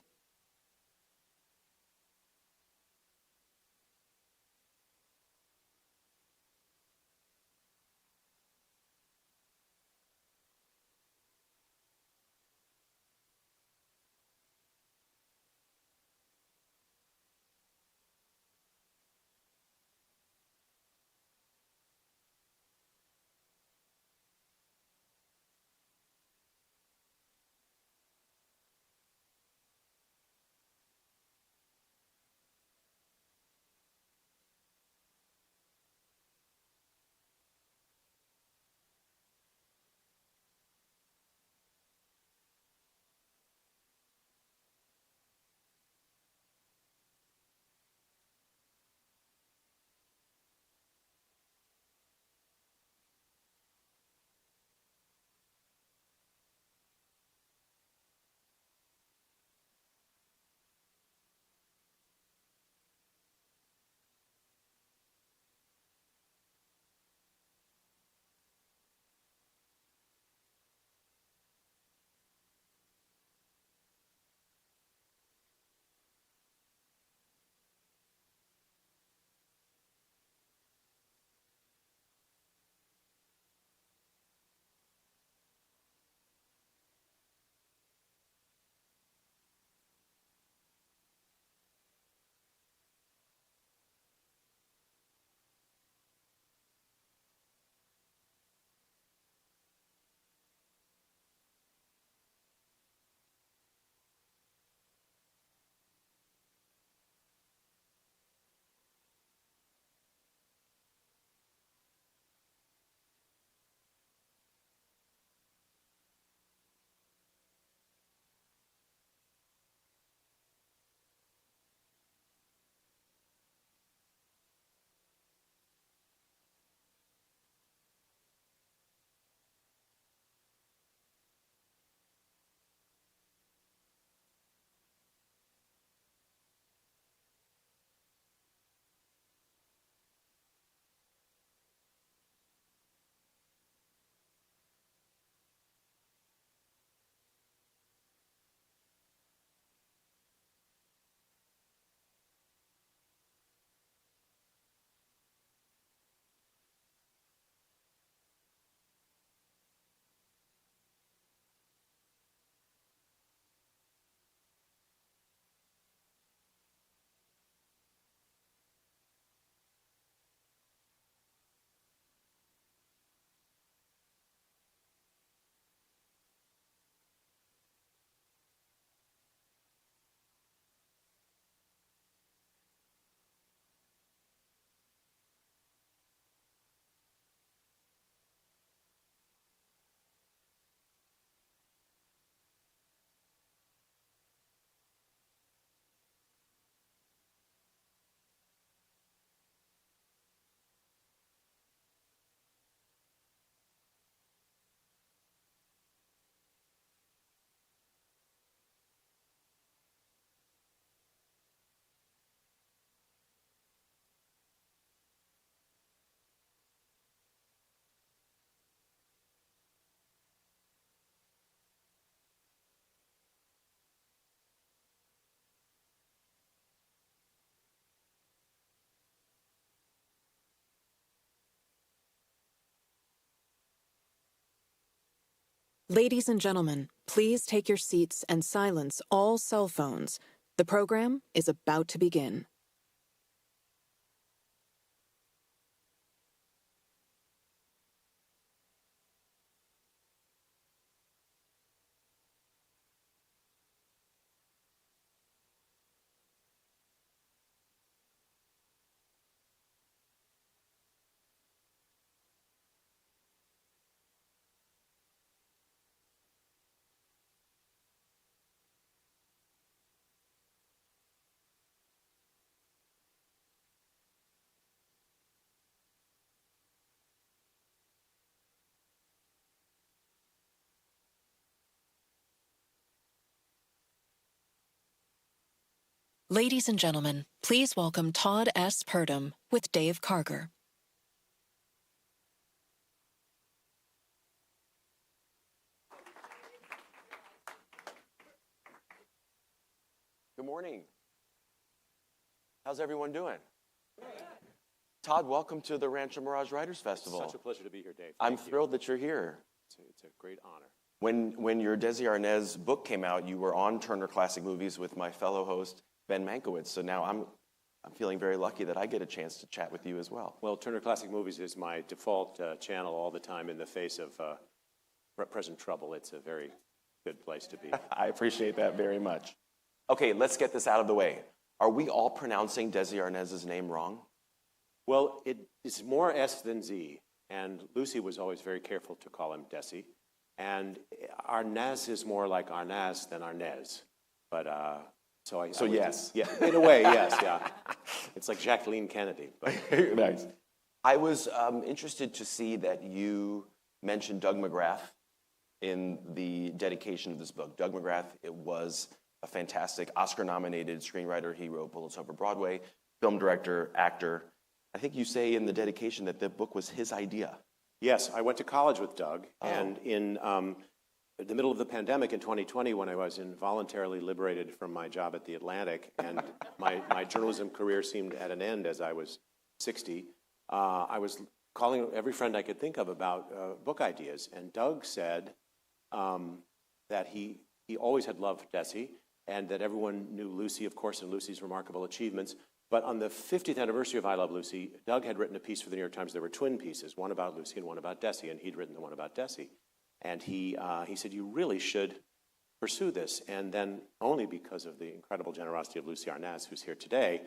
Ladies and gentlemen, please take your seats and silence all cell phones. The program is about to begin. Ladies and gentlemen, please welcome Todd S. Purdom with Dave Karger. morning. How's everyone doing? Todd, welcome to the Rancho Mirage Writers Festival. It's such a pleasure to be here, Dave. I'm thrilled that you're here. It's a great honor. When your Desi Arnaz book came out, you were on Turner Classic Movies with my fellow host, Ben Mankiewicz. So now I'm feeling very lucky that I get a chance to chat with you as well. Well, Turner Classic Movies is my default channel all the time in the face of present trouble. It's a very good place to be. I appreciate that very much. Okay, let's get this out of the way. Are we all pronouncing Desi Arnaz's name wrong? Well, it's more S than Z, and Lucy was always very careful to call him Desi. And Arnaz is more like Arnaz than Arnez. But So yes. Yeah, in a way, yes, yeah. It's like Jacqueline Kennedy. But. Nice. I was interested to see that you mentioned Doug McGrath in the dedication of this book. Doug McGrath, it was a fantastic Oscar-nominated screenwriter. He wrote Bullets Over Broadway, film director, actor. I think you say in the dedication that the book was his idea. Yes, I went to college with Doug, and in the middle of the pandemic in 2020, when I was involuntarily liberated from my job at The Atlantic, and my journalism career seemed at an end as I was 60, I was calling every friend I could think of about book ideas, and Doug said that he always had loved Desi, and that everyone knew Lucy, of course, and Lucy's remarkable achievements. But on the 50th anniversary of I Love Lucy, Doug had written a piece for the New York Times. There were twin pieces, one about Lucy and one about Desi, and he'd written the one about Desi. And he said, you really should pursue this. And then only because of the incredible generosity of Lucy Arnaz, who's here today,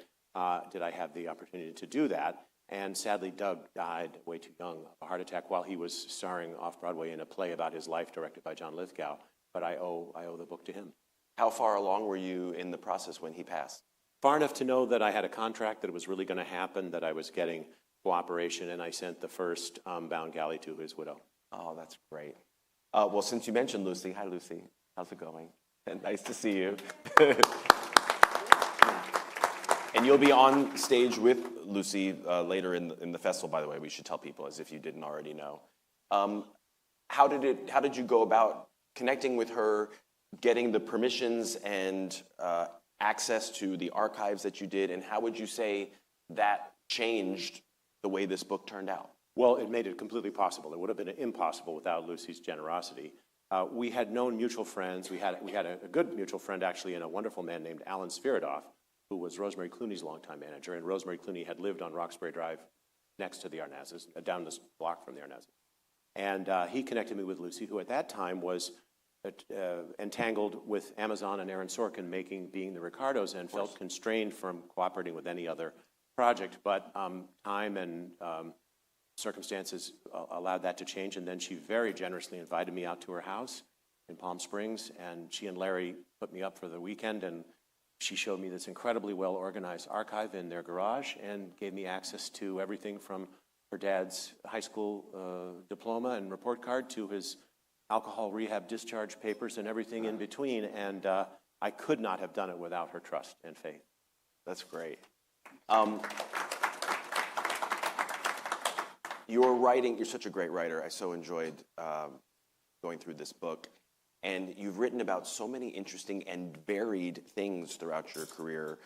did I have the opportunity to do that. And sadly, Doug died way too young of a heart attack while he was starring off-Broadway in a play about his life directed by John Lithgow. But I owe the book to him. How far along were you in the process when he passed? Far enough to know that I had a contract, that it was really going to happen, that I was getting cooperation, and I sent the first bound galley to his widow. Oh, that's great. Well, since you mentioned Lucy, hi Lucy, how's it going? Nice to see you. And you'll be on stage with Lucy later in the festival, by the way. We should tell people as if you didn't already know. How did you go about connecting with her, getting the permissions and access to the archives that you did, and how would you say that changed the way this book turned out? Well, it made it completely possible. It would have been impossible without Lucy's generosity. We had known mutual friends. We had a good mutual friend, actually, and a wonderful man named Alan Sviridoff, who was Rosemary Clooney's longtime manager, and Rosemary Clooney had lived on Roxbury Drive next to the Arnazes, down this block from the Arnazes. And he connected me with Lucy, who at that time was entangled with Amazon and Aaron Sorkin being the Ricardos, and felt constrained from cooperating with any other project. But time and circumstances allowed that to change, and then she very generously invited me out to her house in Palm Springs, and she and Larry put me up for the weekend, and she showed me this incredibly well-organized archive in their garage and gave me access to everything from her dad's high school diploma and report card to his alcohol rehab discharge papers and everything in between, and I could not have done it without her trust and faith. That's great. Your writing, you're such a great writer. I so enjoyed going through this book. And you've written about so many interesting and varied things throughout your career.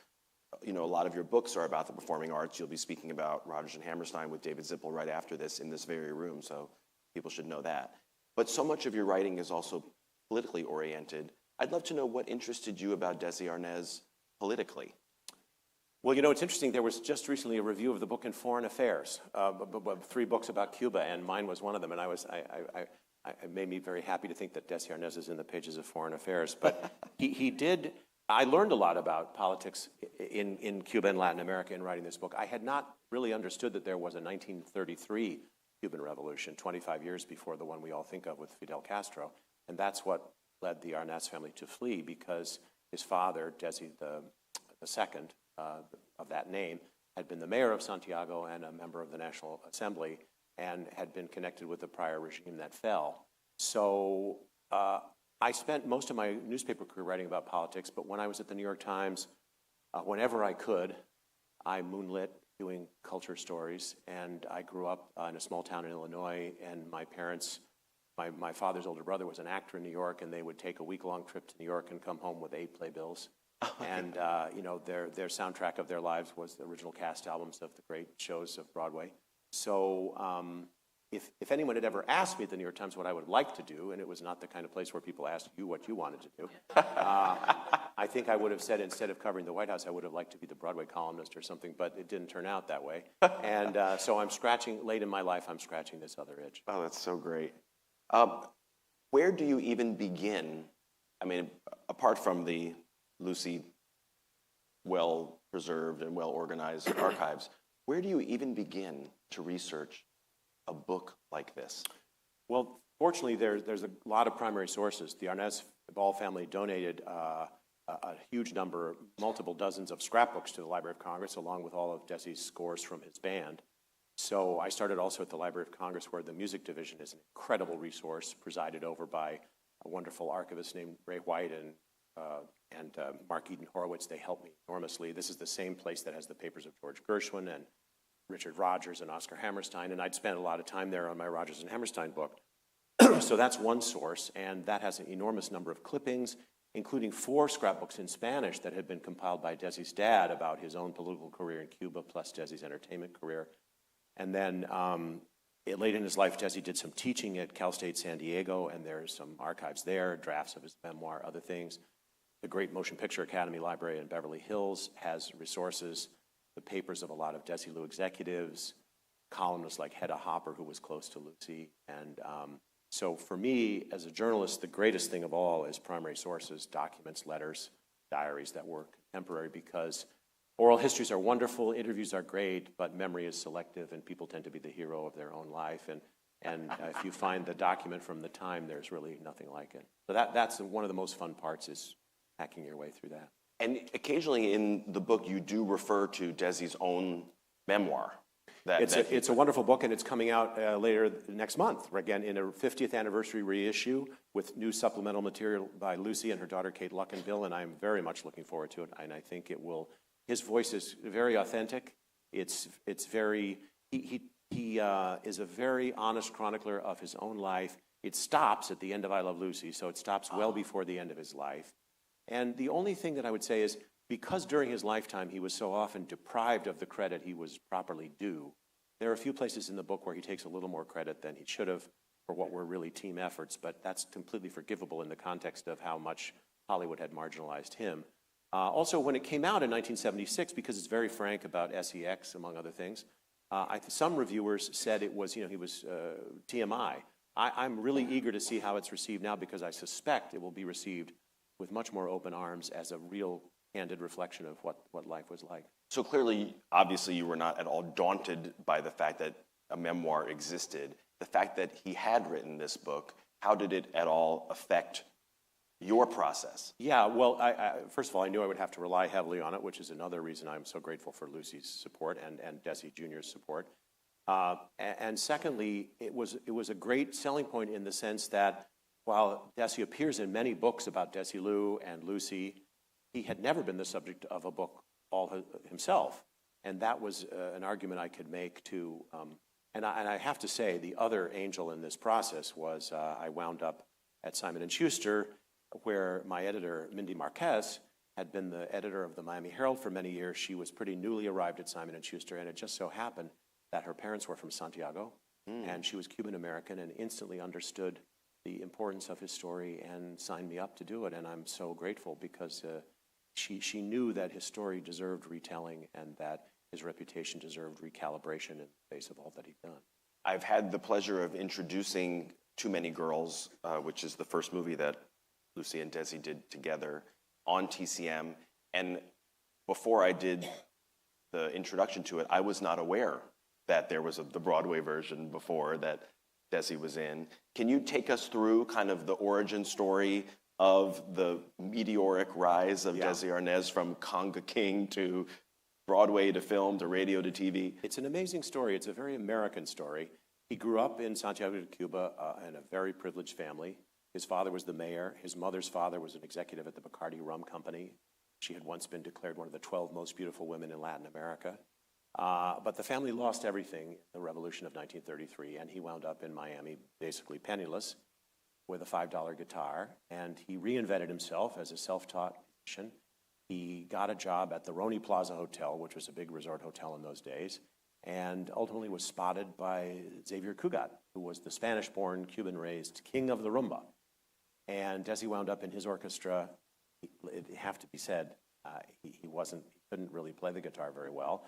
You know, a lot of your books are about the performing arts. You'll be speaking about Rodgers and Hammerstein with David Zippel right after this in this very room, so people should know that. But so much of your writing is also politically oriented. I'd love to know what interested you about Desi Arnaz politically. Well, you know, it's interesting. There was just recently a review of the book in Foreign Affairs, 3 books about Cuba, and mine was one of them. And it made me very happy to think that Desi Arnaz is in the pages of Foreign Affairs. But I learned a lot about politics in Cuba and Latin America in writing this book. I had not really understood that there was a 1933 Cuban Revolution, 25 years before the one we all think of with Fidel Castro. And that's what led the Arnaz family to flee, because his father, Desi the second, of that name, had been the mayor of Santiago and a member of the National Assembly, and had been connected with the prior regime that fell. So I spent most of my newspaper career writing about politics, but when I was at the New York Times, whenever I could, I moonlit doing culture stories. And I grew up in a small town in Illinois, and my parents, my father's older brother was an actor in New York, and they would take a week-long trip to New York and come home with 8 playbills. And, their soundtrack of their lives was the original cast albums of the great shows of Broadway. So if anyone had ever asked me at the New York Times what I would like to do, and it was not the kind of place where people ask you what you wanted to do, I think I would have said, instead of covering the White House, I would have liked to be the Broadway columnist or something, but it didn't turn out that way. And so late in my life, I'm scratching this other itch. Oh, that's so great. Where do you even begin? I mean, apart from the Lucy well-preserved and well-organized archives, where do you even begin to research a book like this? Well, fortunately, there's a lot of primary sources. The Arnaz-Ball family donated a huge number, multiple dozens of scrapbooks to the Library of Congress, along with all of Desi's scores from his band. So I started also at the Library of Congress, where the music division is an incredible resource, presided over by a wonderful archivist named Ray White and Mark Eden Horowitz. They helped me enormously. This is the same place that has the papers of George Gershwin and Richard Rodgers and Oscar Hammerstein, and I'd spent a lot of time there on my Rodgers and Hammerstein book. So that's one source, and that has an enormous number of clippings, including 4 scrapbooks in Spanish that had been compiled by Desi's dad about his own political career in Cuba, plus Desi's entertainment career. And then late in his life, Desi did some teaching at Cal State San Diego, and there's some archives there, drafts of his memoir, other things. The Great Motion Picture Academy Library in Beverly Hills has resources, the papers of a lot of Desilu executives, columnists like Hedda Hopper, who was close to Lucy. And so for me, as a journalist, the greatest thing of all is primary sources, documents, letters, diaries that were contemporary, because oral histories are wonderful, interviews are great, but memory is selective, and people tend to be the hero of their own life. And if you find the document from the time, there's really nothing like it. So that's one of the most fun parts, is hacking your way through that. And occasionally in the book, you do refer to Desi's own memoir. It's a wonderful book, and it's coming out later next month, again, in a 50th anniversary reissue with new supplemental material by Lucy and her daughter, Kate Luckenbill, and I'm very much looking forward to it, and I think it will. His voice is very authentic. It's very, he is a very honest chronicler of his own life. It stops at the end of I Love Lucy, so it stops well before the end of his life. And the only thing that I would say is, because during his lifetime he was so often deprived of the credit he was properly due, there are a few places in the book where he takes a little more credit than he should have for what were really team efforts, but that's completely forgivable in the context of how much Hollywood had marginalized him. Also, when it came out in 1976, because it's very frank about SEX, among other things, some reviewers said it was, he was TMI. I'm really eager to see how it's received now, because I suspect it will be received with much more open arms as a real candid reflection of what life was like. So clearly, obviously, you were not at all daunted by the fact that a memoir existed. The fact that he had written this book, how did it at all affect your process? Yeah, well, first of all, I knew I would have to rely heavily on it, which is another reason I'm so grateful for Lucy's support and Desi Jr.'s support. And secondly, it was a great selling point in the sense that while Desi appears in many books about Desilu and Lucy, he had never been the subject of a book all himself. And that was an argument I could make to, and I have to say, the other angel in this process was I wound up at Simon & Schuster, where my editor, Mindy Marquez, had been the editor of the Miami Herald for many years. She was pretty newly arrived at Simon & Schuster, and it just so happened that her parents were from Santiago, and she was Cuban-American, and instantly understood the importance of his story and signed me up to do it. And I'm so grateful, because she knew that his story deserved retelling and that his reputation deserved recalibration in the face of all that he'd done. I've had the pleasure of introducing Too Many Girls, which is the first movie that Lucy and Desi did together, on TCM. And before I did the introduction to it, I was not aware that there was the Broadway version before that Desi was in. Can you take us through kind of the origin story of the meteoric rise of Desi Arnaz from Conga King to Broadway to film to radio to TV? It's an amazing story. It's a very American story. He grew up in Santiago de Cuba in a very privileged family. His father was the mayor. His mother's father was an executive at the Bacardi Rum Company. She had once been declared one of the 12 most beautiful women in Latin America. But the family lost everything in the Revolution of 1933, and he wound up in Miami basically penniless with a $5 guitar, and he reinvented himself as a self-taught musician. He got a job at the Roni Plaza Hotel, which was a big resort hotel in those days, and ultimately was spotted by Xavier Cugat, who was the Spanish-born, Cuban-raised king of the rumba. And Desi wound up in his orchestra. It have to be said, he couldn't really play the guitar very well.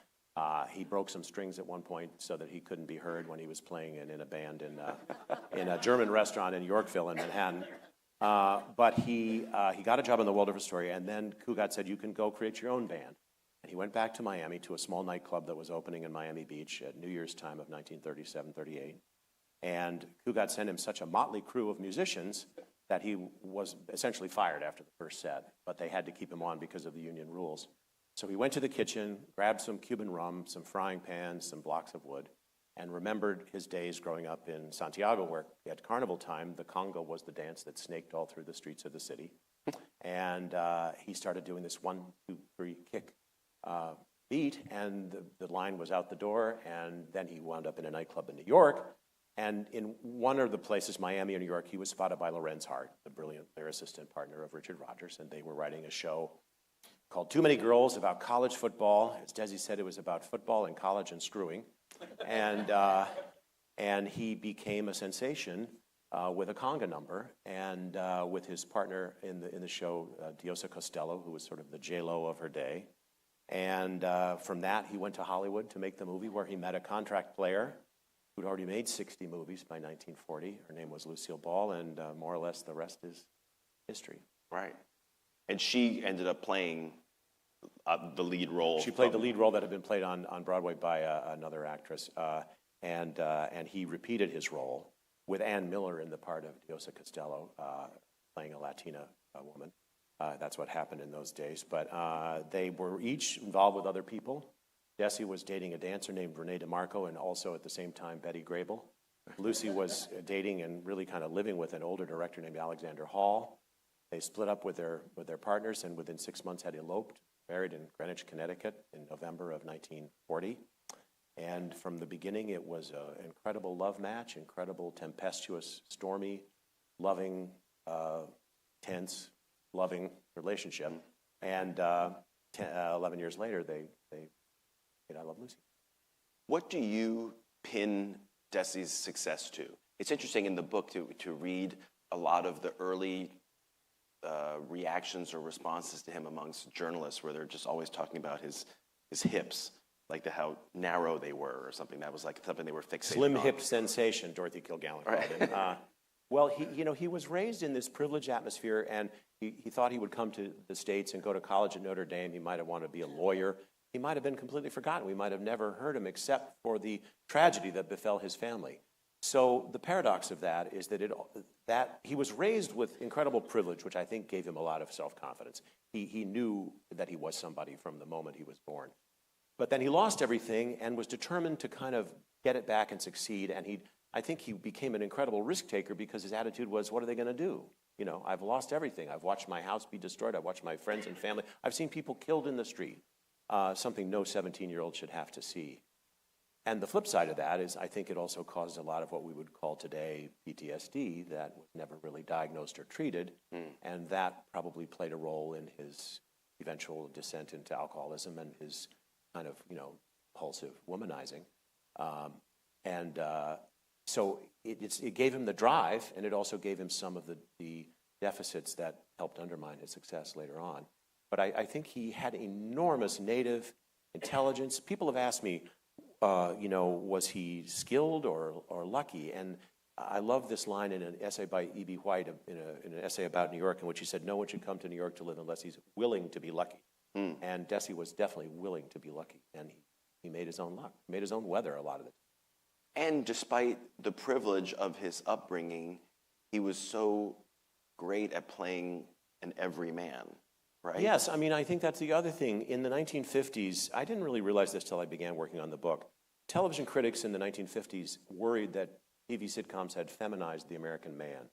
He broke some strings at one point so that he couldn't be heard when he was playing in a band in a German restaurant in Yorkville in Manhattan. But he got a job in the Waldorf Astoria, and then Cugat said, you can go create your own band. And he went back to Miami to a small nightclub that was opening in Miami Beach at New Year's time of 1937-38. And Cugat sent him such a motley crew of musicians that he was essentially fired after the first set, but they had to keep him on because of the union rules. So he went to the kitchen, grabbed some Cuban rum, some frying pans, some blocks of wood, and remembered his days growing up in Santiago, where at carnival time, the conga was the dance that snaked all through the streets of the city. And he started doing this 1, 2, 3 kick beat, and the line was out the door, and then he wound up in a nightclub in New York. And in one of the places, Miami or New York, he was spotted by Lorenz Hart, the brilliant lyricist and partner of Richard Rodgers, and they were writing a show called Too Many Girls about college football. As Desi said, it was about football and college and screwing. And he became a sensation with a conga number, and with his partner in the show, Diosa Costello, who was sort of the J-Lo of her day. And from that, he went to Hollywood to make the movie, where he met a contract player who'd already made 60 movies by 1940. Her name was Lucille Ball, and more or less the rest is history. Right. And she ended up playing the lead role. She played the lead role that had been played on Broadway by another actress, and he repeated his role with Ann Miller in the part of Diosa Costello, playing a Latina woman. That's what happened in those days. But they were each involved with other people. Desi was dating a dancer named Renee DeMarco, and also at the same time Betty Grable. Lucy was dating and really kind of living with an older director named Alexander Hall. They split up with their partners, and within 6 months had eloped, married in Greenwich, Connecticut in November of 1940. And from the beginning, it was an incredible love match, incredible, tempestuous, stormy, loving, tense, loving relationship. And 11 years later, they made I Love Lucy. What do you pin Desi's success to? It's interesting in the book to read a lot of the early reactions or responses to him amongst journalists, where they're just always talking about his hips, like how narrow they were or something. That was like something they were fixated on. Slim-hipped sensation, Dorothy Kilgallen called him. Well, he was raised in this privileged atmosphere, and he thought he would come to the States and go to college at Notre Dame. He might have wanted to be a lawyer. He might have been completely forgotten. We might have never heard him except for the tragedy that befell his family. So the paradox of that is that he was raised with incredible privilege, which I think gave him a lot of self-confidence. He knew that he was somebody from the moment he was born. But then he lost everything and was determined to kind of get it back and succeed. And I think he became an incredible risk taker, because his attitude was, what are they going to do? You know, I've lost everything. I've watched my house be destroyed. I've watched my friends and family. I've seen people killed in the street, something no 17-year-old should have to see. And the flip side of that is, I think it also caused a lot of what we would call today PTSD that was never really diagnosed or treated, and that probably played a role in his eventual descent into alcoholism and his kind of, impulsive womanizing. So it gave him the drive, and it also gave him some of the deficits that helped undermine his success later on. But I think he had enormous native intelligence. People have asked me, was he skilled or lucky? And I love this line in an essay by E.B. White, in an essay about New York, in which he said, no one should come to New York to live unless he's willing to be lucky. And Desi was definitely willing to be lucky, and he made his own luck, made his own weather a lot of it. And despite the privilege of his upbringing, he was so great at playing an everyman, right? Yes, I think that's the other thing. In the 1950s, I didn't really realize this till I began working on the book. Television critics in the 1950s worried that TV sitcoms had feminized the American man.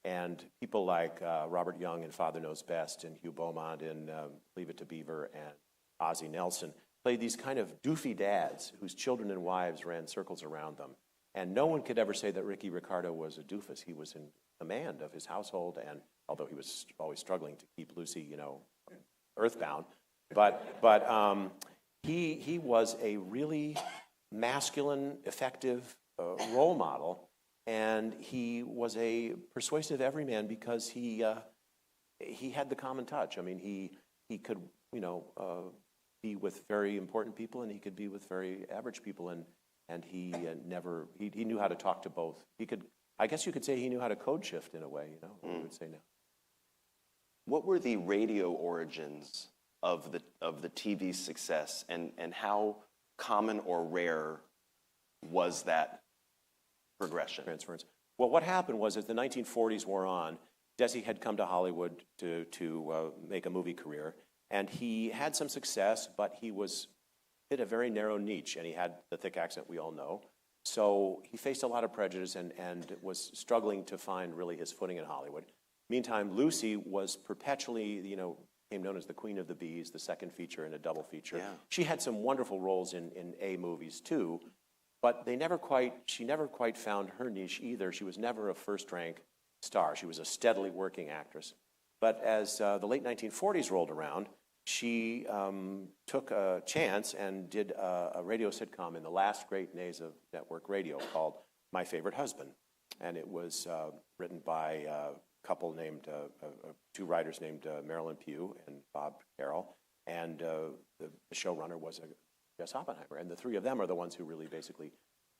And people like Robert Young in Father Knows Best, and Hugh Beaumont in Leave It to Beaver, and Ozzie Nelson played these kind of doofy dads whose children and wives ran circles around them. And no one could ever say that Ricky Ricardo was a doofus. He was in command of his household, and although he was always struggling to keep Lucy, Earthbound. But he was a really masculine, effective role model, and he was a persuasive everyman because he had the common touch. I mean, he could, be with very important people, and he could be with very average people, and he knew how to talk to both. I guess you could say he knew how to code shift in a way, we would say now. What were the radio origins of the TV success, and how common or rare was that progression? Transference. Well, what happened was, as the 1940s wore on, Desi had come to Hollywood to make a movie career, and he had some success, but he hit a very narrow niche, and he had the thick accent we all know. So he faced a lot of prejudice and was struggling to find really his footing in Hollywood. Meantime, Lucy was perpetually, became known as the Queen of the Bees, the second feature and a double feature. Yeah. She had some wonderful roles in A movies too, but she never quite found her niche either. She was never a first-rank star. She was a steadily working actress. But as the late 1940s rolled around, she took a chance and did a radio sitcom in the last great days of network radio called My Favorite Husband. And it was written by couple named, two writers named Marilyn Pugh and Bob Carroll, and the showrunner was Jess Oppenheimer, and the three of them are the ones who really basically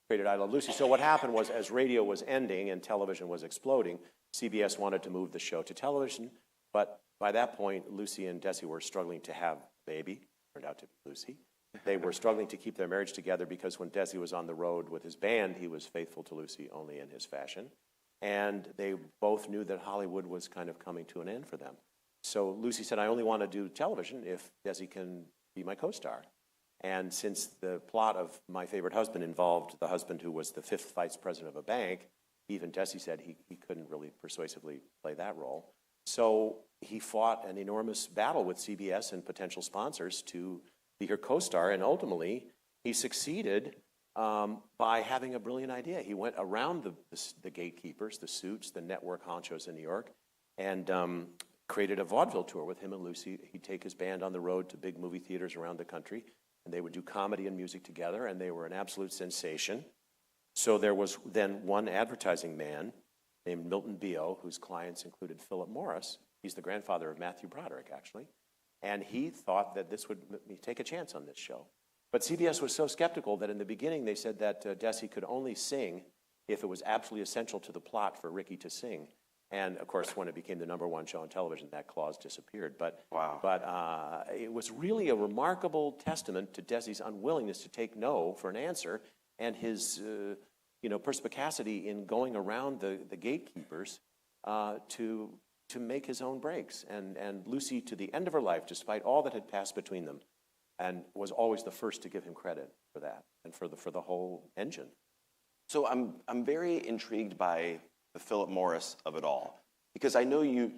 created I Love Lucy. So what happened was, as radio was ending and television was exploding, CBS wanted to move the show to television, but by that point, Lucy and Desi were struggling to have a baby. Turned out to be Lucy. They were struggling to keep their marriage together because when Desi was on the road with his band, he was faithful to Lucy only in his fashion. And they both knew that Hollywood was kind of coming to an end for them. So Lucy said, I only want to do television if Desi can be my co-star. And since the plot of My Favorite Husband involved the husband who was the fifth vice president of a bank, even Desi said he couldn't really persuasively play that role. So he fought an enormous battle with CBS and potential sponsors to be her co-star, and ultimately he succeeded by having a brilliant idea. He went around the gatekeepers, the suits, the network honchos in New York, and created a vaudeville tour with him and Lucy. He'd take his band on the road to big movie theaters around the country, and they would do comedy and music together, and they were an absolute sensation. So there was then one advertising man named Milton Beale, whose clients included Philip Morris. He's the grandfather of Matthew Broderick, actually. And he thought that this would take a chance on this show. But CBS was so skeptical that in the beginning they said that Desi could only sing if it was absolutely essential to the plot for Ricky to sing. And, of course, when it became the #1 show on television, that clause disappeared. But it was really a remarkable testament to Desi's unwillingness to take no for an answer and his perspicacity in going around the gatekeepers to make his own breaks. And Lucy, to the end of her life, despite all that had passed between them, and was always the first to give him credit for that and for the whole engine. So I'm very intrigued by the Philip Morris of it all, because I know you,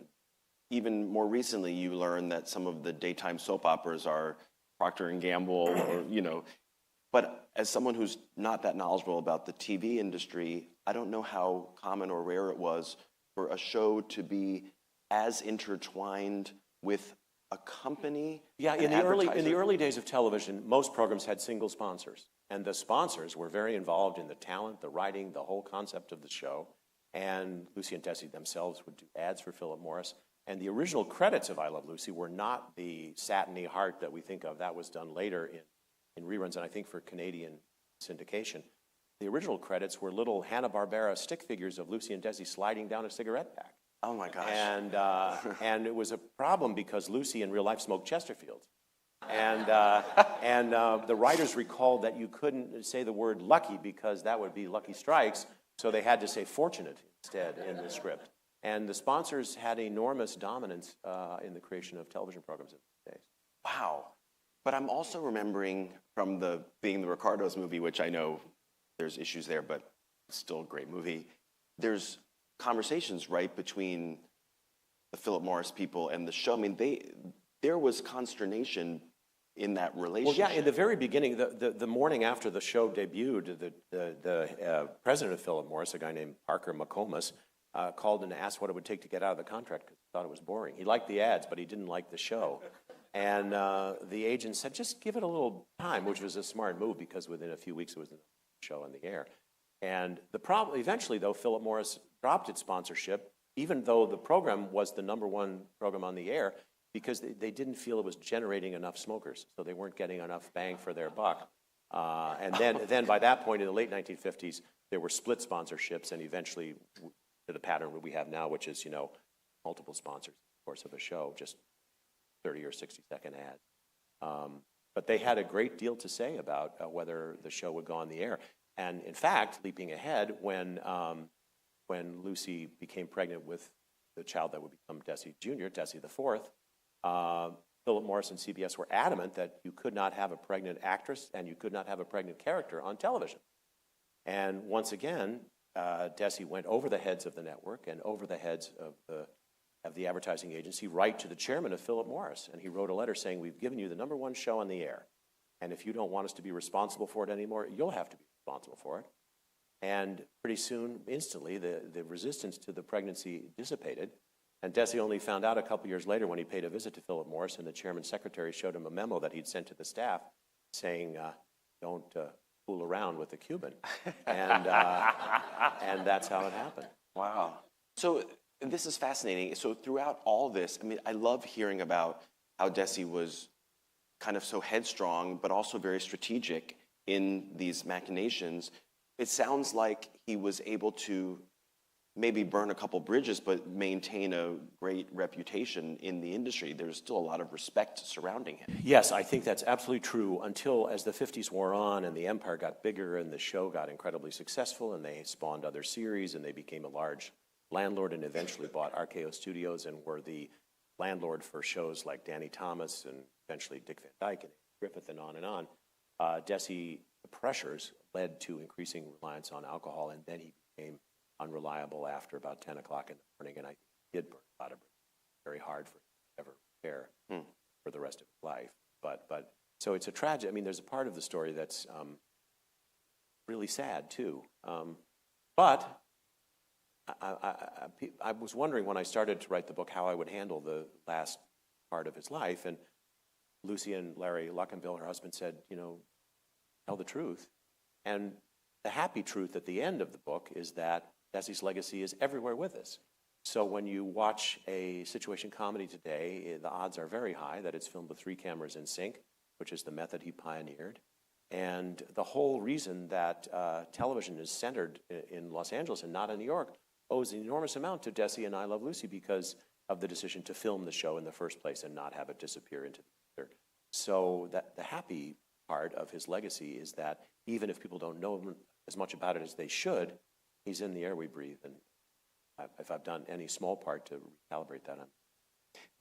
even more recently, you learned that some of the daytime soap operas are Procter & Gamble, or, but as someone who's not that knowledgeable about the TV industry, I don't know how common or rare it was for a show to be as intertwined with a company. Yeah, in the early days of television, most programs had single sponsors, and the sponsors were very involved in the talent, the writing, the whole concept of the show. And Lucy and Desi themselves would do ads for Philip Morris. And the original credits of I Love Lucy were not the satiny heart that we think of. That was done later in reruns, and I think for Canadian syndication. The original credits were little Hanna-Barbera stick figures of Lucy and Desi sliding down a cigarette pack. Oh my gosh. And it was a problem because Lucy in real life smoked Chesterfields. And the writers recalled that you couldn't say the word lucky because that would be Lucky Strikes, so they had to say fortunate instead in the script. And the sponsors had enormous dominance in the creation of television programs in those days. Wow. But I'm also remembering from being the Ricardos movie, which I know there's issues there, but it's still a great movie. There's conversations right between the Philip Morris people and the show. I mean, there was consternation in that relationship. Well, yeah, in the very beginning, the morning after the show debuted, the president of Philip Morris, a guy named Parker McComas, called and asked what it would take to get out of the contract because he thought it was boring. He liked the ads, but he didn't like the show. And the agent said, just give it a little time, which was a smart move because within a few weeks it was the show on the air. And the problem, eventually though, Philip Morris dropped its sponsorship, even though the program was the #1 program on the air, because they didn't feel it was generating enough smokers. So they weren't getting enough bang for their buck. And then by that point in the late 1950s, there were split sponsorships and eventually to the pattern we have now, which is, multiple sponsors in the course of a show, just 30 or 60-second ads. But they had a great deal to say about whether the show would go on the air. And in fact, leaping ahead, when Lucy became pregnant with the child that would become Desi Jr., Desi the Fourth, Philip Morris and CBS were adamant that you could not have a pregnant actress and you could not have a pregnant character on television. And once again, Desi went over the heads of the network and over the heads of the advertising agency, right to the chairman of Philip Morris. And he wrote a letter saying, we've given you the #1 show on the air. And if you don't want us to be responsible for it anymore, you'll have to be responsible for it. And pretty soon, instantly, the resistance to the pregnancy dissipated. And Desi only found out a couple years later when he paid a visit to Philip Morris, and the chairman's secretary showed him a memo that he'd sent to the staff saying, don't fool around with the Cuban. And that's how it happened. Wow. So this is fascinating. So throughout all this, I mean, I love hearing about how Desi was kind of so headstrong, but also very strategic in these machinations. It sounds like he was able to maybe burn a couple bridges, but maintain a great reputation in the industry. There's still a lot of respect surrounding him. Yes, I think that's absolutely true until as the 50s wore on and the empire got bigger and the show got incredibly successful and they spawned other series and they became a large landlord and eventually bought RKO Studios and were the landlord for shows like Danny Thomas and eventually Dick Van Dyke and Griffith and on. Desi, the pressures led to increasing reliance on alcohol, and then he became unreliable after about 10 o'clock in the morning, and I did burn a lot of bridges. Very hard for him to ever repair for the rest of his life. But so it's a tragedy. I mean, there's a part of the story that's really sad too. But I was wondering when I started to write the book how I would handle the last part of his life, and Lucy and Larry Luckenbill, her husband, said, tell the truth. And the happy truth at the end of the book is that Desi's legacy is everywhere with us. So when you watch a situation comedy today, the odds are very high that it's filmed with 3 cameras in sync, which is the method he pioneered. And the whole reason that television is centered in Los Angeles and not in New York owes an enormous amount to Desi and I Love Lucy because of the decision to film the show in the first place and not have it disappear into the ether. So that the happy part of his legacy is that even if people don't know as much about it as they should, he's in the air we breathe. And if I've done any small part to recalibrate that,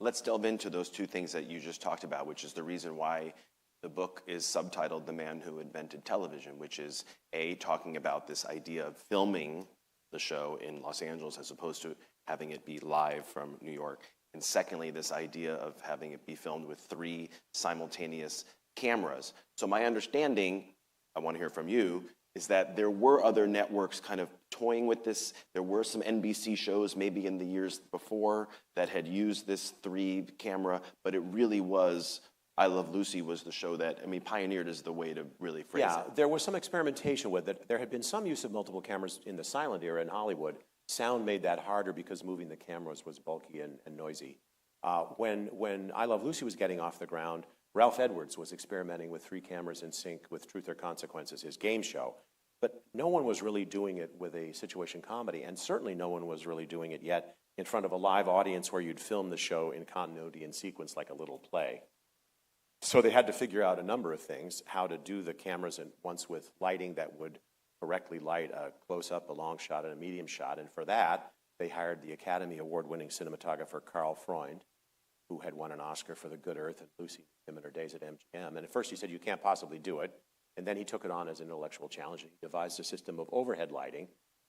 Let's delve into those 2 things that you just talked about, which is the reason why the book is subtitled The Man Who Invented Television, which is talking about this idea of filming the show in Los Angeles as opposed to having it be live from New York. And secondly, this idea of having it be filmed with 3 simultaneous cameras. So my understanding, I want to hear from you, is that there were other networks kind of toying with this. There were some NBC shows maybe in the years before that had used this 3-camera, but it really was, I Love Lucy was the show that, pioneered is the way to really phrase it. Yeah, there was some experimentation with it. There had been some use of multiple cameras in the silent era in Hollywood. Sound made that harder because moving the cameras was bulky and noisy. When I Love Lucy was getting off the ground, Ralph Edwards was experimenting with 3 cameras in sync with Truth or Consequences, his game show. But no one was really doing it with a situation comedy, and certainly no one was really doing it yet in front of a live audience where you'd film the show in continuity and sequence like a little play. So they had to figure out a number of things, how to do the cameras and once with lighting that would correctly light a close-up, a long shot, and a medium shot. And for that, they hired the Academy Award-winning cinematographer Carl Freund, who had won an Oscar for The Good Earth, and Lucy knew him in her days at MGM. And at first he said, you can't possibly do it. And then he took it on as an intellectual challenge. He devised a system of overhead lighting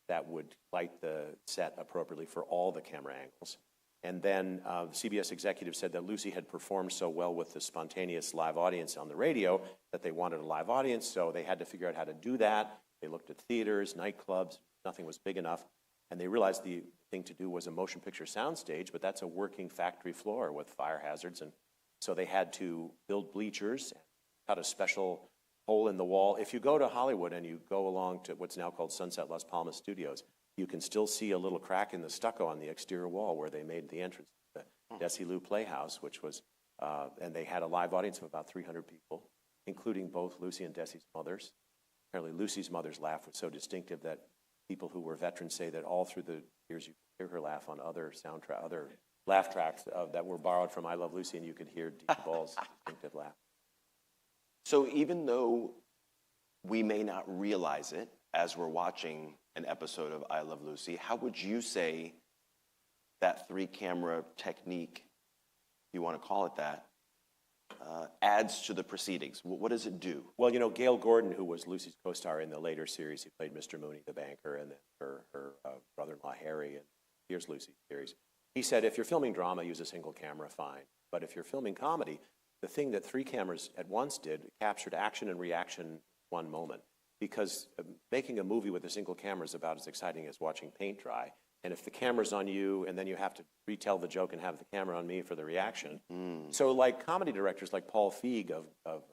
that would light the set appropriately for all the camera angles. And then the CBS executive said that Lucy had performed so well with the spontaneous live audience on the radio that they wanted a live audience, so they had to figure out how to do that. They looked at theaters, nightclubs, nothing was big enough. And they realized the thing to do was a motion picture soundstage, but that's a working factory floor with fire hazards and So they had to build bleachers, cut a special hole in the wall. If you go to Hollywood and you go along to what's now called Sunset Las Palmas Studios, you can still see a little crack in the stucco on the exterior wall where they made the entrance to the Desilu Playhouse, which was, and they had a live audience of about 300 people, including both Lucy and Desi's mothers. Apparently Lucy's mother's laugh was so distinctive that people who were veterans say that all through the years you could hear her laugh on other laugh tracks that were borrowed from I Love Lucy, and you could hear Dee Ball's distinctive laugh. So even though we may not realize it as we're watching an episode of I Love Lucy, how would you say that 3-camera technique, if you want to call it that, adds to the proceedings? What does it do? Well, you know, Gail Gordon, who was Lucy's co-star in the later series, who played Mr. Mooney, the banker, and then her brother-in-law Harry, and Here's Lucy's series, he said, if you're filming drama, use a single camera, fine. But if you're filming comedy, the thing that 3 cameras at once did captured action and reaction in one moment. Because making a movie with a single camera is about as exciting as watching paint dry. And if the camera's on you, and then you have to retell the joke and have the camera on me for the reaction. So like comedy directors like Paul Feig of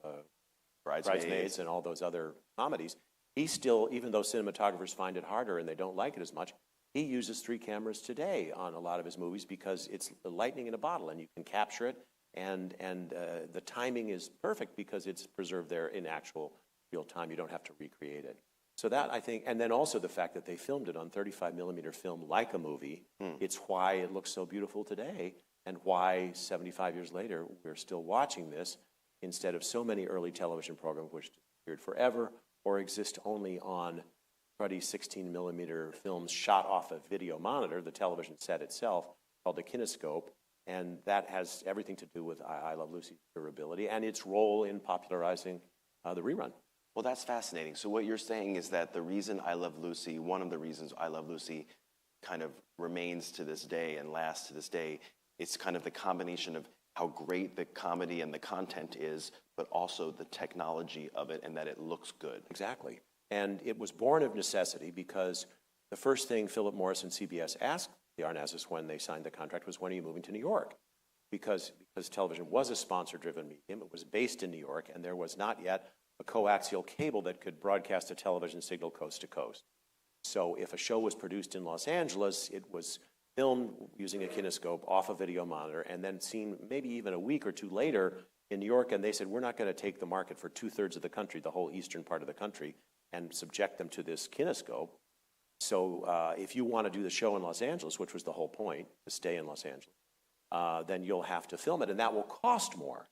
Bridesmaids and all those other comedies, he still, even though cinematographers find it harder and they don't like it as much, he uses 3 cameras today on a lot of his movies because it's lightning in a bottle and you can capture it, and the timing is perfect because it's preserved there in actual real time. You don't have to recreate it. So that, I think, and then also the fact that they filmed it on 35 millimeter film like a movie, it's why it looks so beautiful today and why 75 years later we're still watching this instead of so many early television programs which disappeared forever or exist only on cruddy 16 millimeter films shot off a video monitor, the television set itself, called a kinescope, and that has everything to do with I Love Lucy's durability and its role in popularizing the rerun. Well, that's fascinating. So what you're saying is that the reason I Love Lucy, one of the reasons I Love Lucy kind of remains to this day and lasts to this day, it's kind of the combination of how great the comedy and the content is, but also the technology of it and that it looks good. Exactly. And it was born of necessity because the first thing Philip Morris and CBS asked the Arnazes when they signed the contract was, when are you moving to New York? Because television was a sponsor-driven medium. It was based in New York, and there was not yet a coaxial cable that could broadcast a television signal coast to coast. So if a show was produced in Los Angeles, it was filmed using a kinescope off a video monitor and then seen maybe even a week or two later in New York, and they said, we're not going to take the market for 2/3 of the country, the whole eastern part of the country, and subject them to this kinescope. So if you want to do the show in Los Angeles, which was the whole point, to stay in Los Angeles, then you'll have to film it, and that will cost more.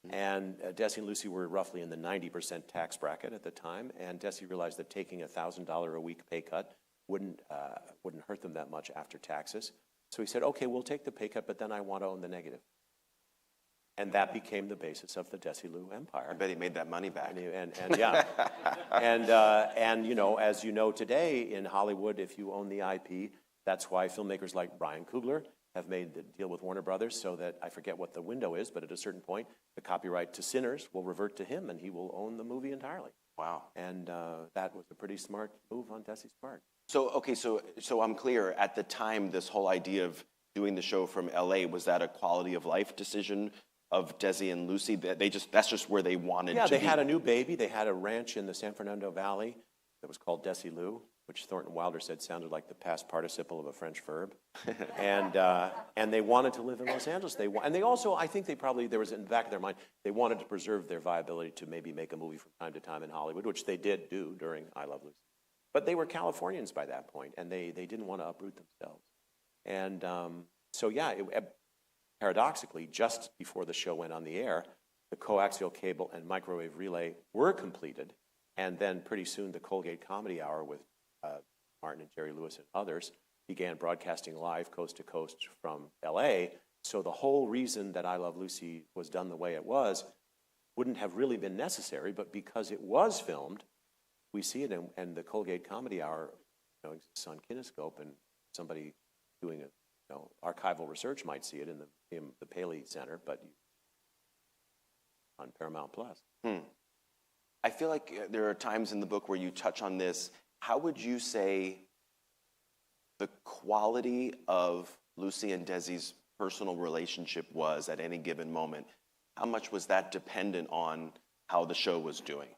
And Desi and Lucy were roughly in the 90% tax bracket at the time, and Desi realized that taking a $1,000 a week pay cut wouldn't hurt them that much after taxes. So he said, okay, we'll take the pay cut, but then I want to own the negative. And that became the basis of the Desilu empire. I bet he made that money back. And yeah, and you know, as you know today in Hollywood, if you own the IP, that's why filmmakers like Ryan Coogler have made the deal with Warner Brothers so that, I forget what the window is, but at a certain point, the copyright to Sinners will revert to him and he will own the movie entirely. Wow. And that was a pretty smart move on Desi's part. So, okay, so I'm clear. At the time, this whole idea of doing the show from LA, was that a quality of life decision of Desi and Lucy? That's just where they wanted to be? Yeah, they had a new baby. They had a ranch in the San Fernando Valley that was called Desilu, which Thornton Wilder said sounded like the past participle of a French verb. And they wanted to live in Los Angeles. And they also, I think there was in the back of their mind, they wanted to preserve their viability to maybe make a movie from time to time in Hollywood, which they did do during I Love Lucy. But they were Californians by that point, and they didn't want to uproot themselves. And so, yeah, paradoxically, just before the show went on the air, the coaxial cable and microwave relay were completed. And then pretty soon the Colgate Comedy Hour with Martin and Jerry Lewis and others began broadcasting live coast to coast from LA. So the whole reason that I Love Lucy was done the way it was wouldn't have really been necessary, but because it was filmed, we see it, and the Colgate Comedy Hour exists on Kinescope, and somebody doing archival research might see it in the Paley Center, but on Paramount Plus. I feel like there are times in the book where you touch on this. How would you say the quality of Lucy and Desi's personal relationship was at any given moment? how much was that dependent on how the show was doing?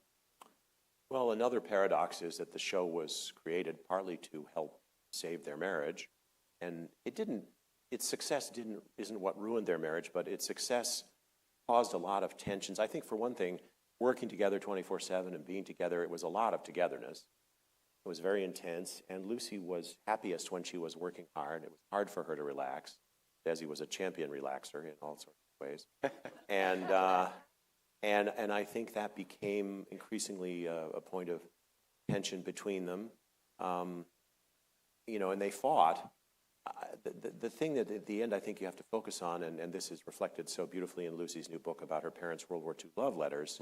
Well, another paradox is that the show was created partly to help save their marriage, and its success isn't what ruined their marriage, but its success caused a lot of tensions. I think, for one thing, working together 24/7 and being together, it was a lot of togetherness. It was very intense, and Lucy was happiest when she was working hard. It was hard for her to relax. Desi was a champion relaxer in all sorts of ways. And I think that became increasingly a point of tension between them. You know, and they fought. The thing that at the end I think you have to focus on, and this is reflected so beautifully in Lucy's new book about her parents' World War II love letters,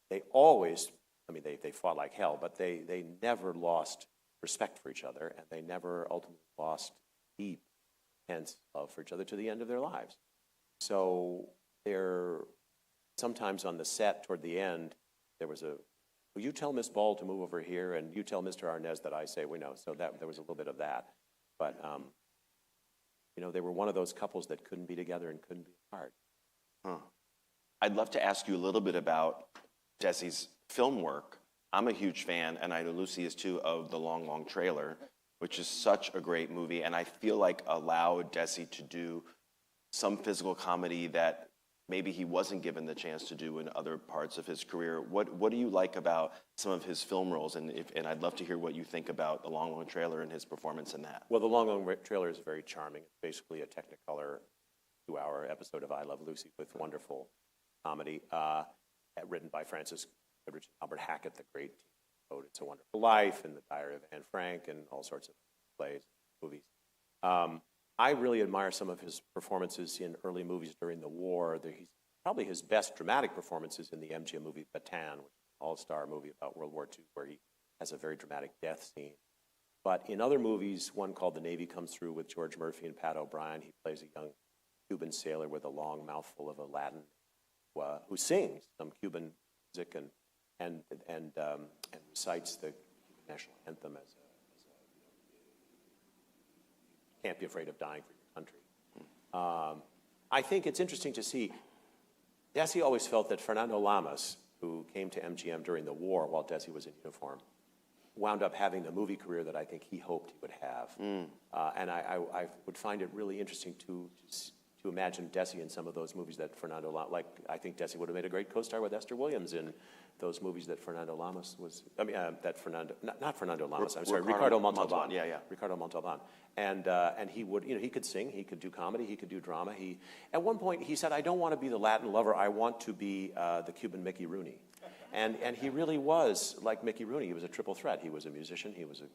they always, I mean, they fought like hell, but they never lost respect for each other, and they never ultimately lost deep, intense love for each other to the end of their lives. So sometimes on the set toward the end, there was well, you tell Miss Ball to move over here, and you tell Mr. Arnez that I say we know. So there was a little bit of that. But, you know, they were one of those couples that couldn't be together and couldn't be apart. I'd love to ask you a little bit about Desi's film work. I'm a huge fan, and I know Lucy is too, of The Long, Long Trailer, which is such a great movie, and I feel like allowed Desi to do some physical comedy that maybe he wasn't given the chance to do in other parts of his career. What do you like about some of his film roles? And I'd love to hear what you think about The Long, Long Trailer and his performance in that. Well, The Long, Long Trailer is very charming. It's basically a Technicolor 2-hour episode of I Love Lucy with wonderful comedy, written by Francis Goodrich and Albert Hackett, the great team. It's a Wonderful Life and The Diary of Anne Frank and all sorts of plays, movies. I really admire some of his performances in early movies during the war. Probably his best dramatic performances in the MGM movie Bataan, which is an all-star movie about World War II, where he has a very dramatic death scene. But in other movies, one called The Navy Comes Through with George Murphy and Pat O'Brien, he plays a young Cuban sailor with a long mouthful of a Latin who sings some Cuban music and recites the national anthem as can't be afraid of dying for your country. I think it's interesting to see, Desi always felt that Fernando Lamas, who came to MGM during the war while Desi was in uniform, wound up having the movie career that I think he hoped he would have. And I would find it really interesting to imagine Desi in some of those movies that Fernando Lamas, like I think Desi would have made a great co-star with Esther Williams in those movies that Fernando Lamas was, not Fernando Lamas, I'm sorry, Ricardo Montalban. Yeah. Ricardo Montalban. And he would, he could sing, he could do comedy, he could do drama. At one point he said, I don't want to be the Latin lover, I want to be the Cuban Mickey Rooney. And he really was like Mickey Rooney. He was a triple threat. He was a musician, he was a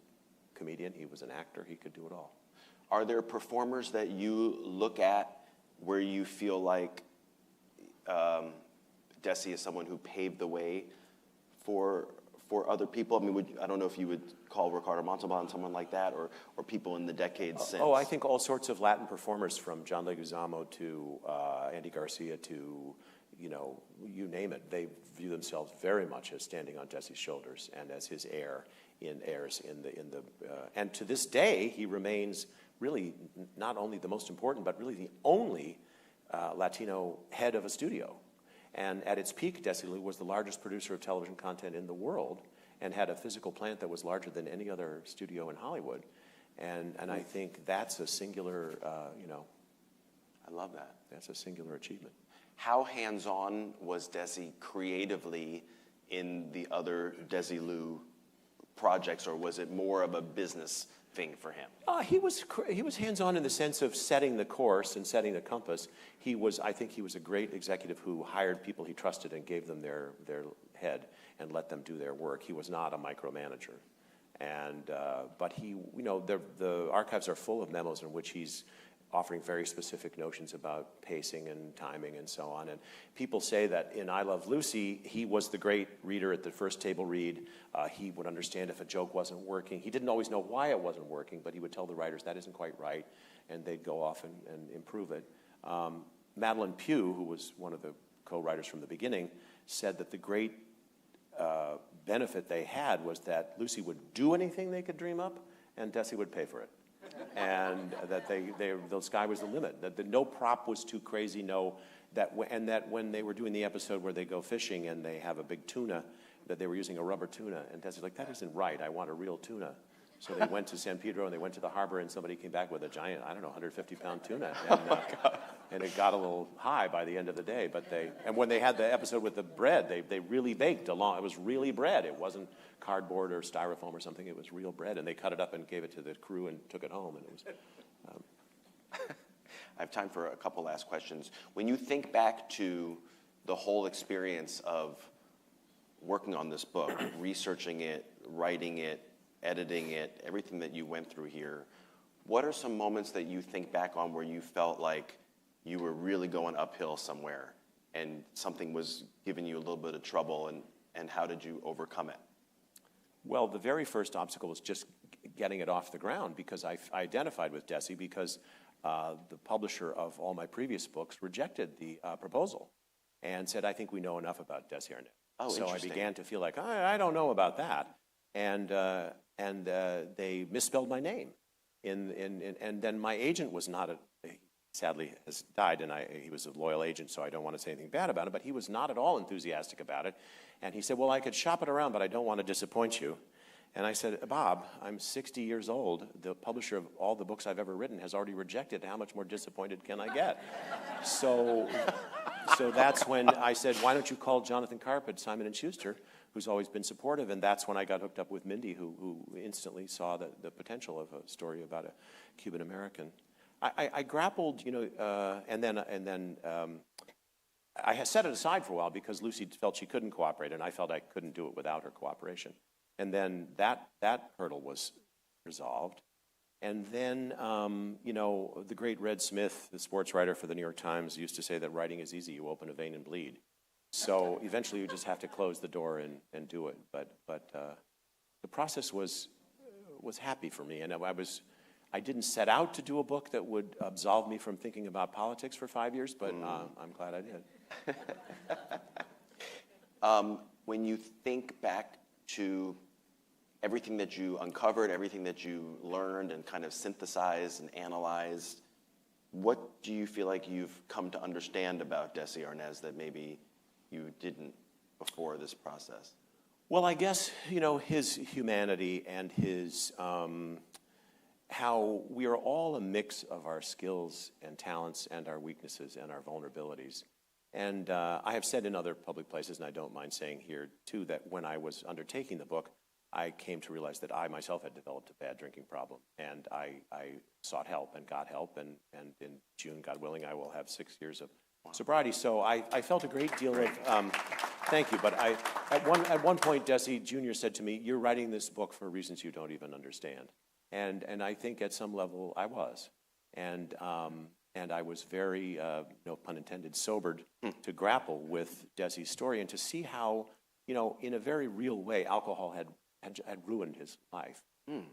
comedian, he was an actor, he could do it all. Are there performers that you look at where you feel like Desi is someone who paved the way for other people? I mean, I don't know if you would call Ricardo Montalban someone like that, or people in the decades since. I think all sorts of Latin performers, from John Leguizamo to Andy Garcia to, you name it, they view themselves very much as standing on Desi's shoulders and as his heirs and to this day he remains really not only the most important, but really the only Latino head of a studio. And at its peak, Desi Lu was the largest producer of television content in the world and had a physical plant that was larger than any other studio in Hollywood. And I think that's a singular, I love that. That's a singular achievement. How hands-on was Desi creatively in the other Desi Lu projects, or was it more of a business thing for him? He was hands-on in the sense of setting the course and setting the compass. I think he was a great executive who hired people he trusted and gave them their head and let them do their work. He was not a micromanager. But the archives are full of memos in which he's offering very specific notions about pacing and timing and so on. And people say that in I Love Lucy, he was the great reader at the first table read. He would understand if a joke wasn't working. He didn't always know why it wasn't working, but he would tell the writers that isn't quite right, and they'd go off and improve it. Madeline Pugh, who was one of the co-writers from the beginning, said that the great benefit they had was that Lucy would do anything they could dream up, and Desi would pay for it. And that the sky was the limit, that no prop was too crazy, no that when they were doing the episode where they go fishing and they have a big tuna, that they were using a rubber tuna. And Desi's like, that isn't right. I want a real tuna. So they went to San Pedro and they went to the harbor and somebody came back with a giant, I don't know, 150-pound tuna. And, and it got a little high by the end of the day. And when they had the episode with the bread, they really baked along. It was really bread. It wasn't cardboard or styrofoam or something. It was real bread. And they cut it up and gave it to the crew and took it home. And it was. I have time for a couple last questions. When you think back to the whole experience of working on this book, researching it, writing it, editing it, everything that you went through here, what are some moments that you think back on where you felt like you were really going uphill somewhere and something was giving you a little bit of trouble, and how did you overcome it? Well, the very first obstacle was just getting it off the ground, because I identified with Desi because the publisher of all my previous books rejected the proposal and said, I think we know enough about Desi Arnaz. Oh, so I began to feel like, I don't know about that. And they misspelled my name. And then my agent was not, sadly has died, and he was a loyal agent, so I don't want to say anything bad about him, but he was not at all enthusiastic about it. And he said, well, I could shop it around, but I don't want to disappoint you. And I said, Bob, I'm 60 years old. The publisher of all the books I've ever written has already rejected. How much more disappointed can I get? So that's when I said, why don't you call Jonathan Karp at Simon & Schuster, who's always been supportive, and that's when I got hooked up with Mindy, who instantly saw the potential of a story about a Cuban American. I grappled, and then I had set it aside for a while because Lucy felt she couldn't cooperate, and I felt I couldn't do it without her cooperation. And then that hurdle was resolved. And then, the great Red Smith, the sports writer for the New York Times, used to say that writing is easy. You open a vein and bleed. So eventually you just have to close the door and do it. But the process was happy for me. And I didn't set out to do a book that would absolve me from thinking about politics for 5 years, but I'm glad I did. When you think back to everything that you uncovered, everything that you learned and kind of synthesized and analyzed, what do you feel like you've come to understand about Desi Arnaz that maybe you didn't before this process? Well, I guess, his humanity and his, how we are all a mix of our skills and talents and our weaknesses and our vulnerabilities. And I have said in other public places, and I don't mind saying here too, that when I was undertaking the book, I came to realize that I myself had developed a bad drinking problem, and I sought help and got help, and in June, God willing, I will have 6 years of sobriety. So I felt a great deal of, thank you, but at one point, Desi Jr. said to me, you're writing this book for reasons you don't even understand. And I think at some level I was. And I was very, no pun intended, sobered to grapple with Desi's story and to see how, in a very real way, alcohol had ruined his life.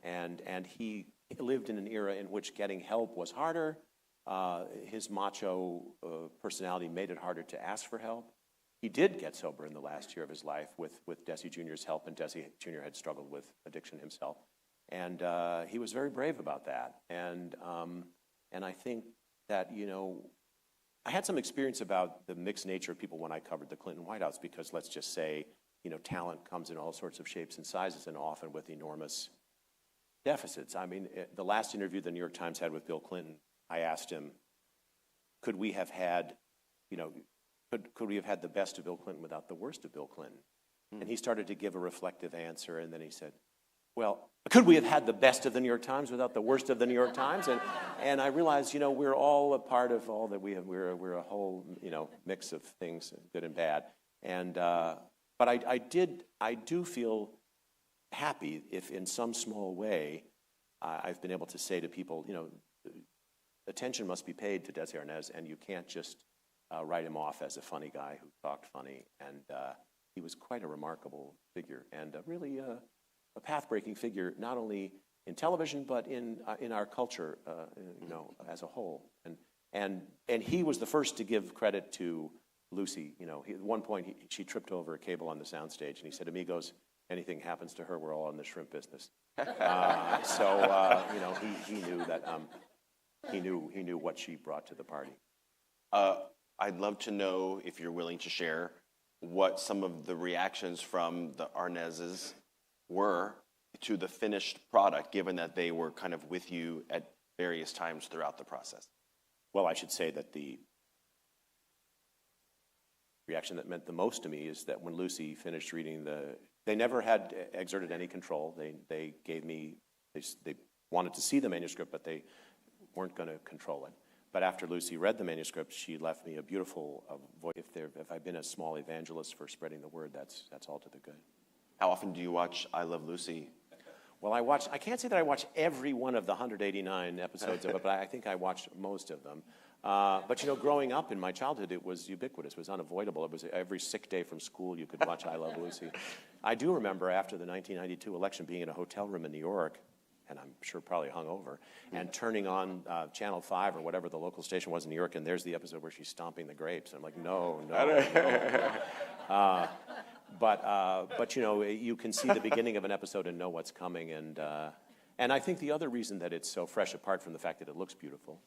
And he lived in an era in which getting help was harder. His macho personality made it harder to ask for help. He did get sober in the last year of his life with Desi Jr.'s help, and Desi Jr. had struggled with addiction himself. And he was very brave about that. And I think that, I had some experience about the mixed nature of people when I covered the Clinton White House, because let's just say, talent comes in all sorts of shapes and sizes and often with enormous deficits. I mean, the last interview the New York Times had with Bill Clinton, I asked him, could we have had, could we have had the best of Bill Clinton without the worst of Bill Clinton? And he started to give a reflective answer, and then he said, well, could we have had the best of the New York Times without the worst of the New York Times? And I realized, we're all a part of all that we have. We're a whole, mix of things, good and bad. And but I do feel happy if, in some small way, I've been able to say to people, attention must be paid to Desi Arnaz, and you can't just write him off as a funny guy who talked funny. And he was quite a remarkable figure, and really a path-breaking figure, not only in television but in our culture, as a whole. And he was the first to give credit to Lucy. At one point she tripped over a cable on the soundstage, and he said, "Amigos, anything happens to her, we're all in the shrimp business." He knew that he knew what she brought to the party. I'd love to know, if you're willing to share, what some of the reactions from the Arnazes were to the finished product, given that they were kind of with you at various times throughout the process. Well, I should say that the reaction that meant the most to me is that when Lucy finished reading they never had exerted any control. They gave me, they wanted to see the manuscript, but they weren't going to control it. But after Lucy read the manuscript, she left me a beautiful voice. If I've been a small evangelist for spreading the word, that's all to the good. How often do you watch I Love Lucy? Well, I can't say that I watch every one of the 189 episodes of it, but I think I watched most of them. But, you know, growing up in my childhood, it was ubiquitous. It was unavoidable. It was every sick day from school you could watch I Love Lucy. I do remember after the 1992 election being in a hotel room in New York, and I'm sure probably hungover, and turning on Channel 5 or whatever the local station was in New York, and there's the episode where she's stomping the grapes. I'm like, no. But you know, you can see the beginning of an episode and know what's coming, and I think the other reason that it's so fresh, apart from the fact that it looks beautiful,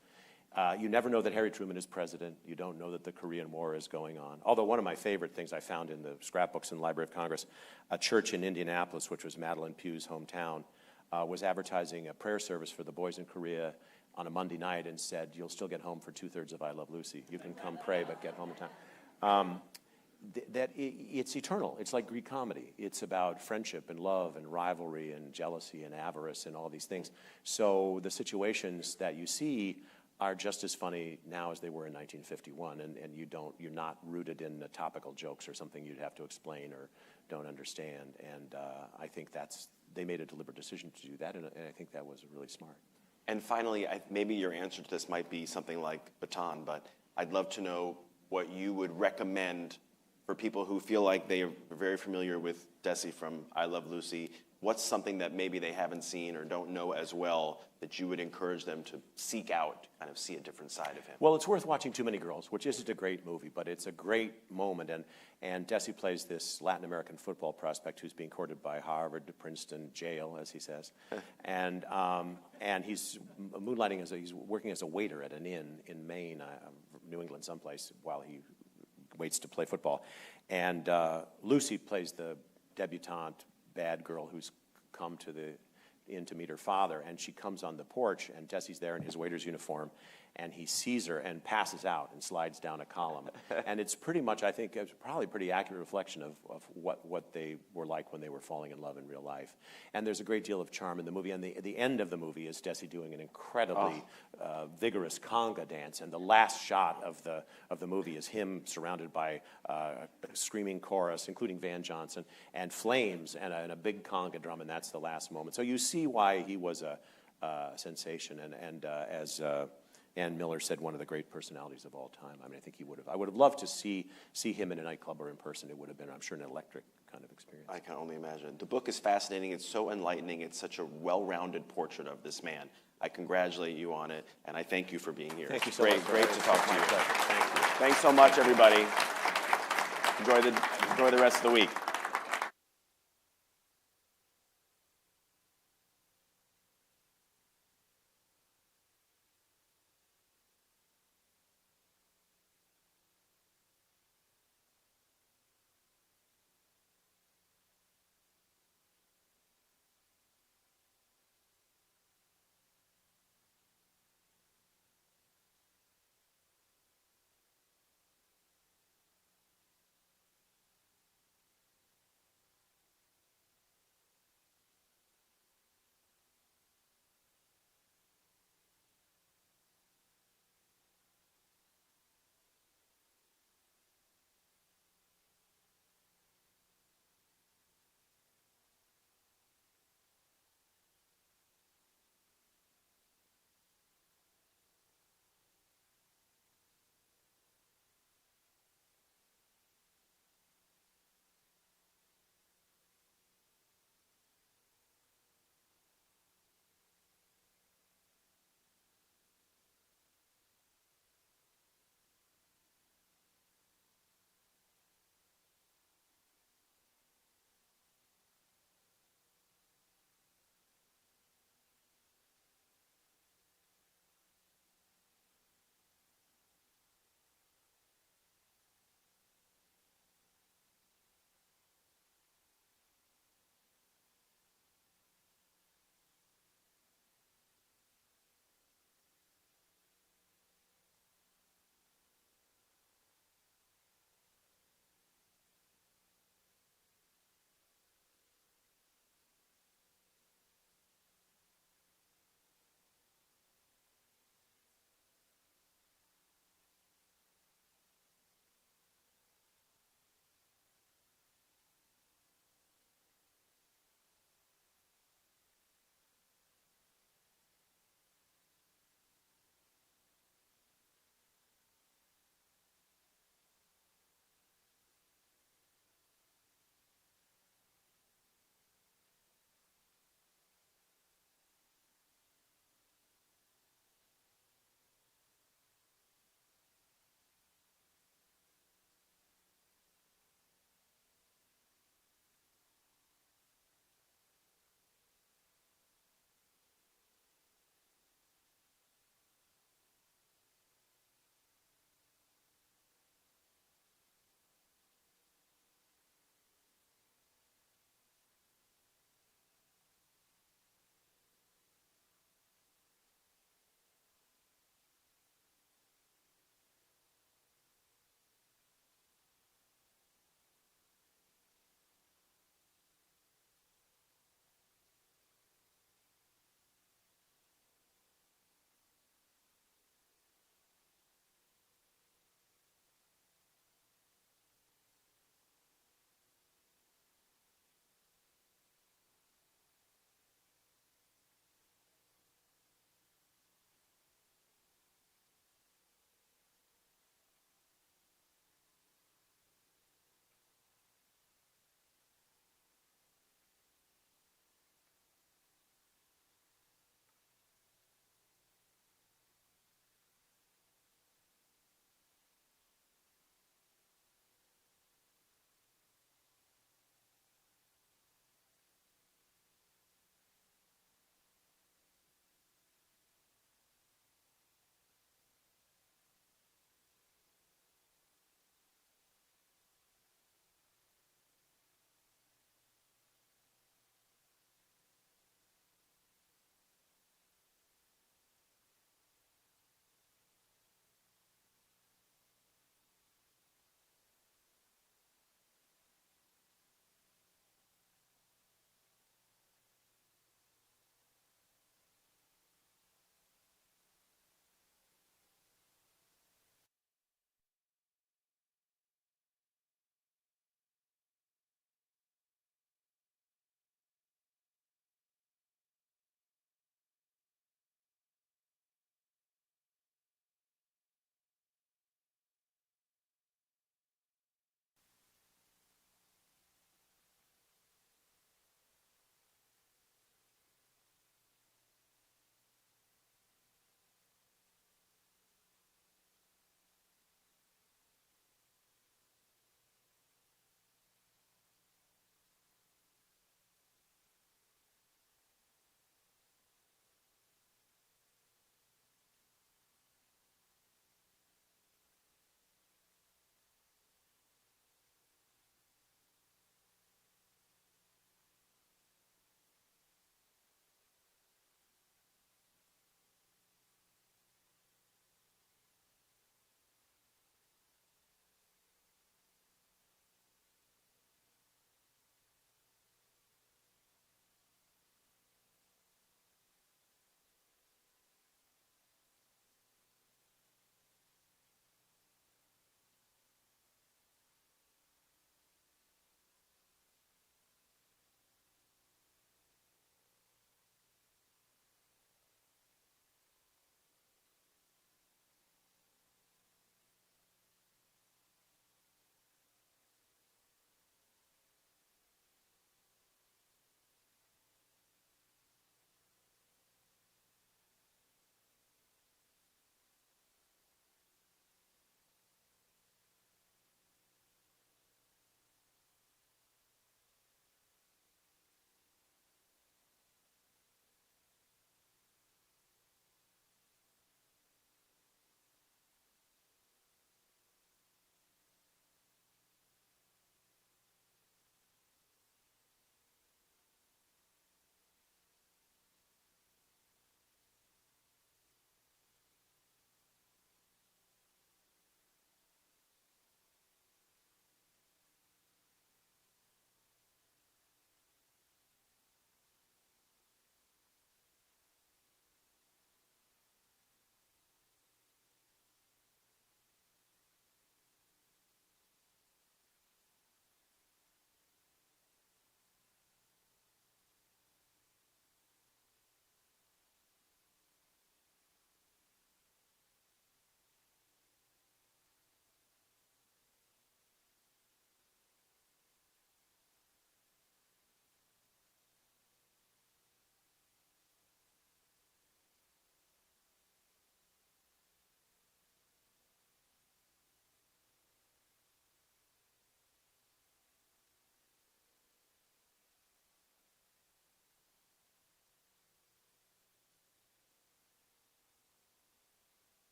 you never know that Harry Truman is president. You don't know that the Korean War is going on. Although one of my favorite things I found in the scrapbooks in the Library of Congress, a church in Indianapolis, which was Madeline Pugh's hometown, was advertising a prayer service for the boys in Korea on a Monday night and said, you'll still get home for 2/3 of I Love Lucy. You can come pray, but get home in time. It's eternal. It's like Greek comedy. It's about friendship and love and rivalry and jealousy and avarice and all these things. So the situations that you see are just as funny now as they were in 1951, and you're not rooted in the topical jokes or something you'd have to explain or don't understand. And I think they made a deliberate decision to do that, and I think that was really smart. And finally, maybe your answer to this might be something like Baton, but I'd love to know what you would recommend for people who feel like they are very familiar with Desi from I Love Lucy. What's something that maybe they haven't seen or don't know as well that you would encourage them to seek out, kind of see a different side of him? Well, it's worth watching Too Many Girls, which isn't a great movie, but it's a great moment. And Desi plays this Latin American football prospect who's being courted by Harvard to Princeton jail, as he says. and he's moonlighting he's working as a waiter at an inn in Maine, New England someplace, while he waits to play football. And Lucy plays the debutante bad girl who's come to the inn to meet her father, and she comes on the porch, and Jesse's there in his waiter's uniform, and he sees her and passes out and slides down a column. And it's pretty much, I think, it's probably a pretty accurate reflection of what they were like when they were falling in love in real life. And there's a great deal of charm in the movie, and the end of the movie is Desi doing an incredibly vigorous conga dance, and the last shot of the movie is him surrounded by a screaming chorus, including Van Johnson, and flames, and a big conga drum, and that's the last moment. So you see why he was a sensation, and as Ann Miller said, one of the great personalities of all time. I mean, I think I would have loved to see him in a nightclub or in person. It would have been, I'm sure, an electric kind of experience. I can only imagine. The book is fascinating. It's so enlightening. It's such a well-rounded portrait of this man. I congratulate you on it, and I thank you for being here. Thank you so much. Great to talk to you. Thank you. Thanks so much, everybody. Enjoy the rest of the week.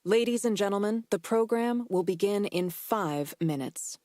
Ladies and gentlemen, the program will begin in 5 minutes.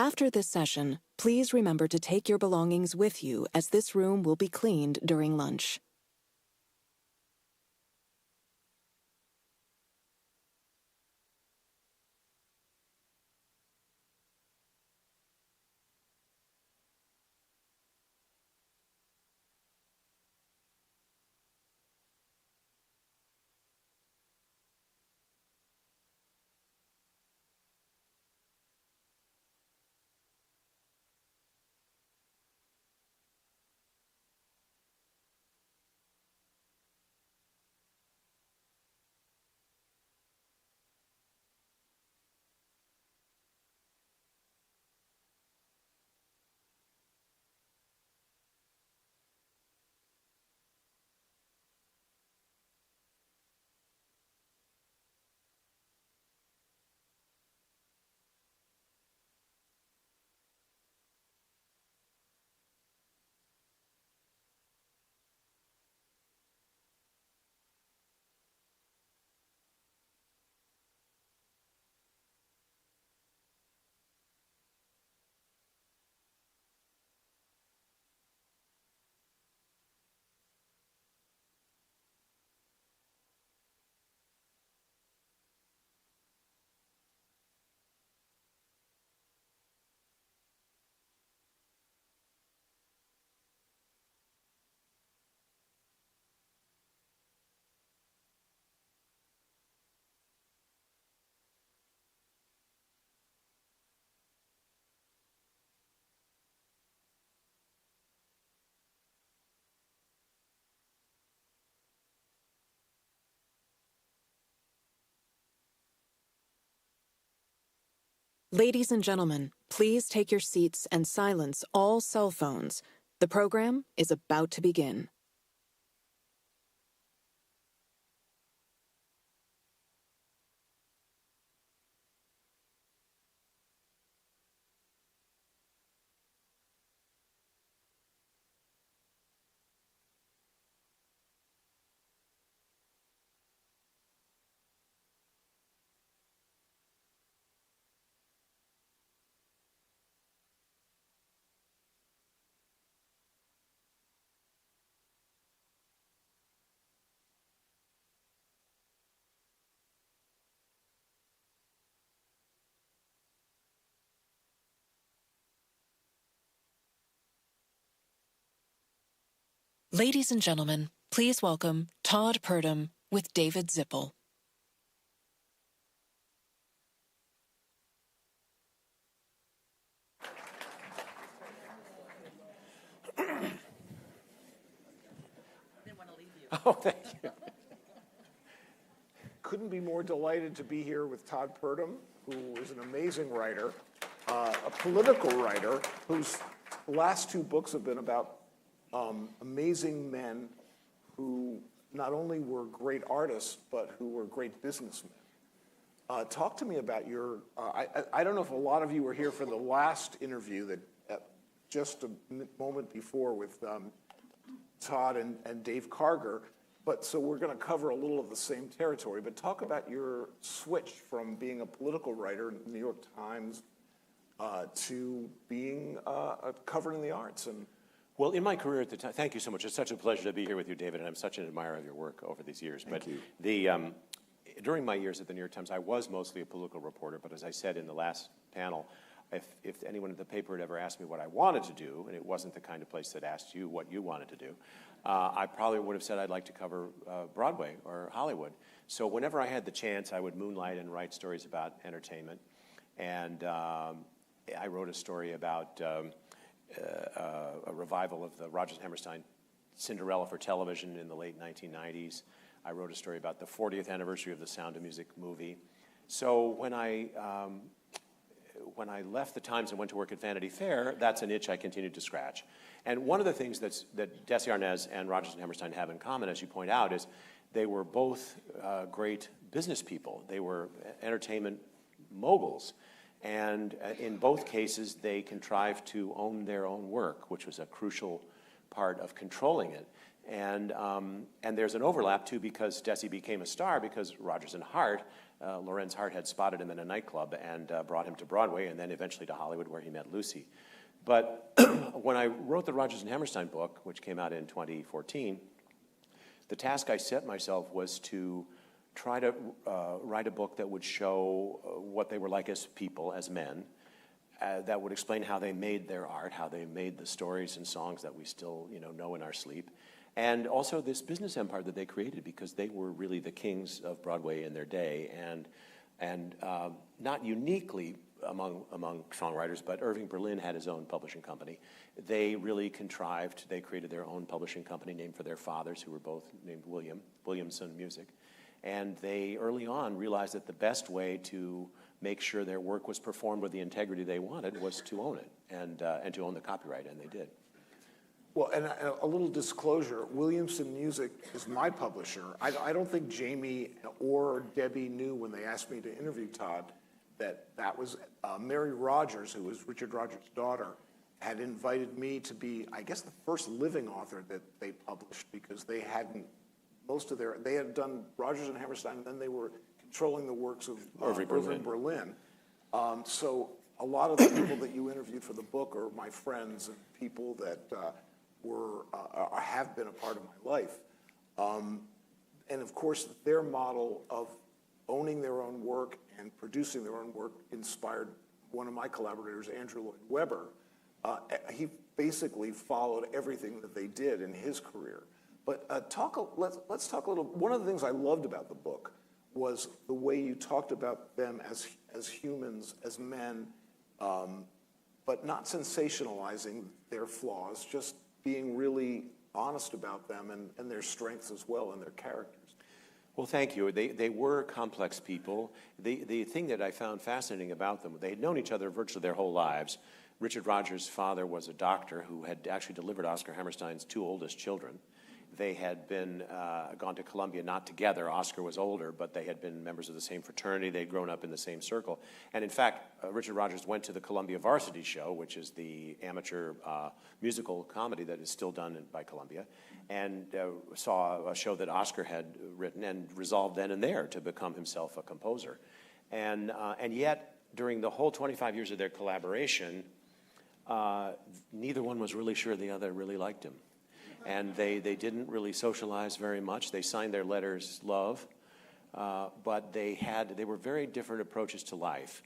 After this session, please remember to take your belongings with you as this room will be cleaned during lunch. Ladies and gentlemen, please take your seats and silence all cell phones. The program is about to begin. Ladies and gentlemen, please welcome Todd Purdom with David Zippel. Oh, thank you. Couldn't be more delighted to be here with Todd Purdom, who is an amazing writer, a political writer whose last two books have been about amazing men who not only were great artists, but who were great businessmen. Talk to me about your, I don't know if a lot of you were here for the last interview that just a moment before with Todd and Dave Karger, but so we're going to cover a little of the same territory, but talk about your switch from being a political writer in the New York Times to being covered in the arts. And well, in my career at the time, thank you so much. It's such a pleasure to be here with you, David, and I'm such an admirer of your work over these years. Thank you. During my years at the New York Times, I was mostly a political reporter, but as I said in the last panel, if anyone at the paper had ever asked me what I wanted to do, and it wasn't the kind of place that asked you what you wanted to do, I probably would have said I'd like to cover Broadway or Hollywood. So whenever I had the chance, I would moonlight and write stories about entertainment. And I wrote a story about a revival of the Rodgers and Hammerstein Cinderella for television in the late 1990s. I wrote a story about the 40th anniversary of the Sound of Music movie. So when I left the Times and went to work at Vanity Fair, that's an itch I continued to scratch. And one of the things that Desi Arnaz and Rodgers and Hammerstein have in common, as you point out, is they were both great business people. They were entertainment moguls. And in both cases, they contrived to own their own work, which was a crucial part of controlling it. And there's an overlap, too, because Desi became a star because Rodgers and Hart, Lorenz Hart had spotted him in a nightclub and brought him to Broadway and then eventually to Hollywood where he met Lucy. But when I wrote the Rodgers and Hammerstein book, which came out in 2014, the task I set myself was to try to write a book that would show what they were like as people, as men, that would explain how they made their art, how they made the stories and songs that we still know in our sleep. And also this business empire that they created, because they were really the kings of Broadway in their day, and not uniquely among songwriters, but Irving Berlin had his own publishing company. They really contrived, they created their own publishing company named for their fathers, who were both named Williamson Music. And they early on realized that the best way to make sure their work was performed with the integrity they wanted was to own it, and to own the copyright, and they did. well, and a little disclosure, Williamson Music is my publisher. I don't think Jamie or Debbie knew when they asked me to interview Todd that was Mary Rodgers, who was Richard Rodgers' daughter, had invited me to be, I guess, the first living author that they published, because they hadn't, they had done Rodgers and Hammerstein, and then they were controlling the works of Irving Berlin. So a lot of the people that you interviewed for the book are my friends and people that have been a part of my life. And of course, their model of owning their own work and producing their own work inspired one of my collaborators, Andrew Lloyd Webber. He basically followed everything that they did in his career. But let's talk a little. One of the things I loved about the book was the way you talked about them as humans, as men, but not sensationalizing their flaws, just being really honest about them and their strengths as well and their characters. Well, thank you. They were complex people. The thing that I found fascinating about them, they had known each other virtually their whole lives. Richard Rodgers' father was a doctor who had actually delivered Oscar Hammerstein's two oldest children. They had gone to Columbia, not together. Oscar was older, but they had been members of the same fraternity. They'd grown up in the same circle. And in fact, Richard Rodgers went to the Columbia Varsity Show, which is the amateur musical comedy that is still done by Columbia, and saw a show that Oscar had written and resolved then and there to become himself a composer. And yet, during the whole 25 years of their collaboration, neither one was really sure the other really liked him. And they didn't really socialize very much. They signed their letters love, but they were very different approaches to life.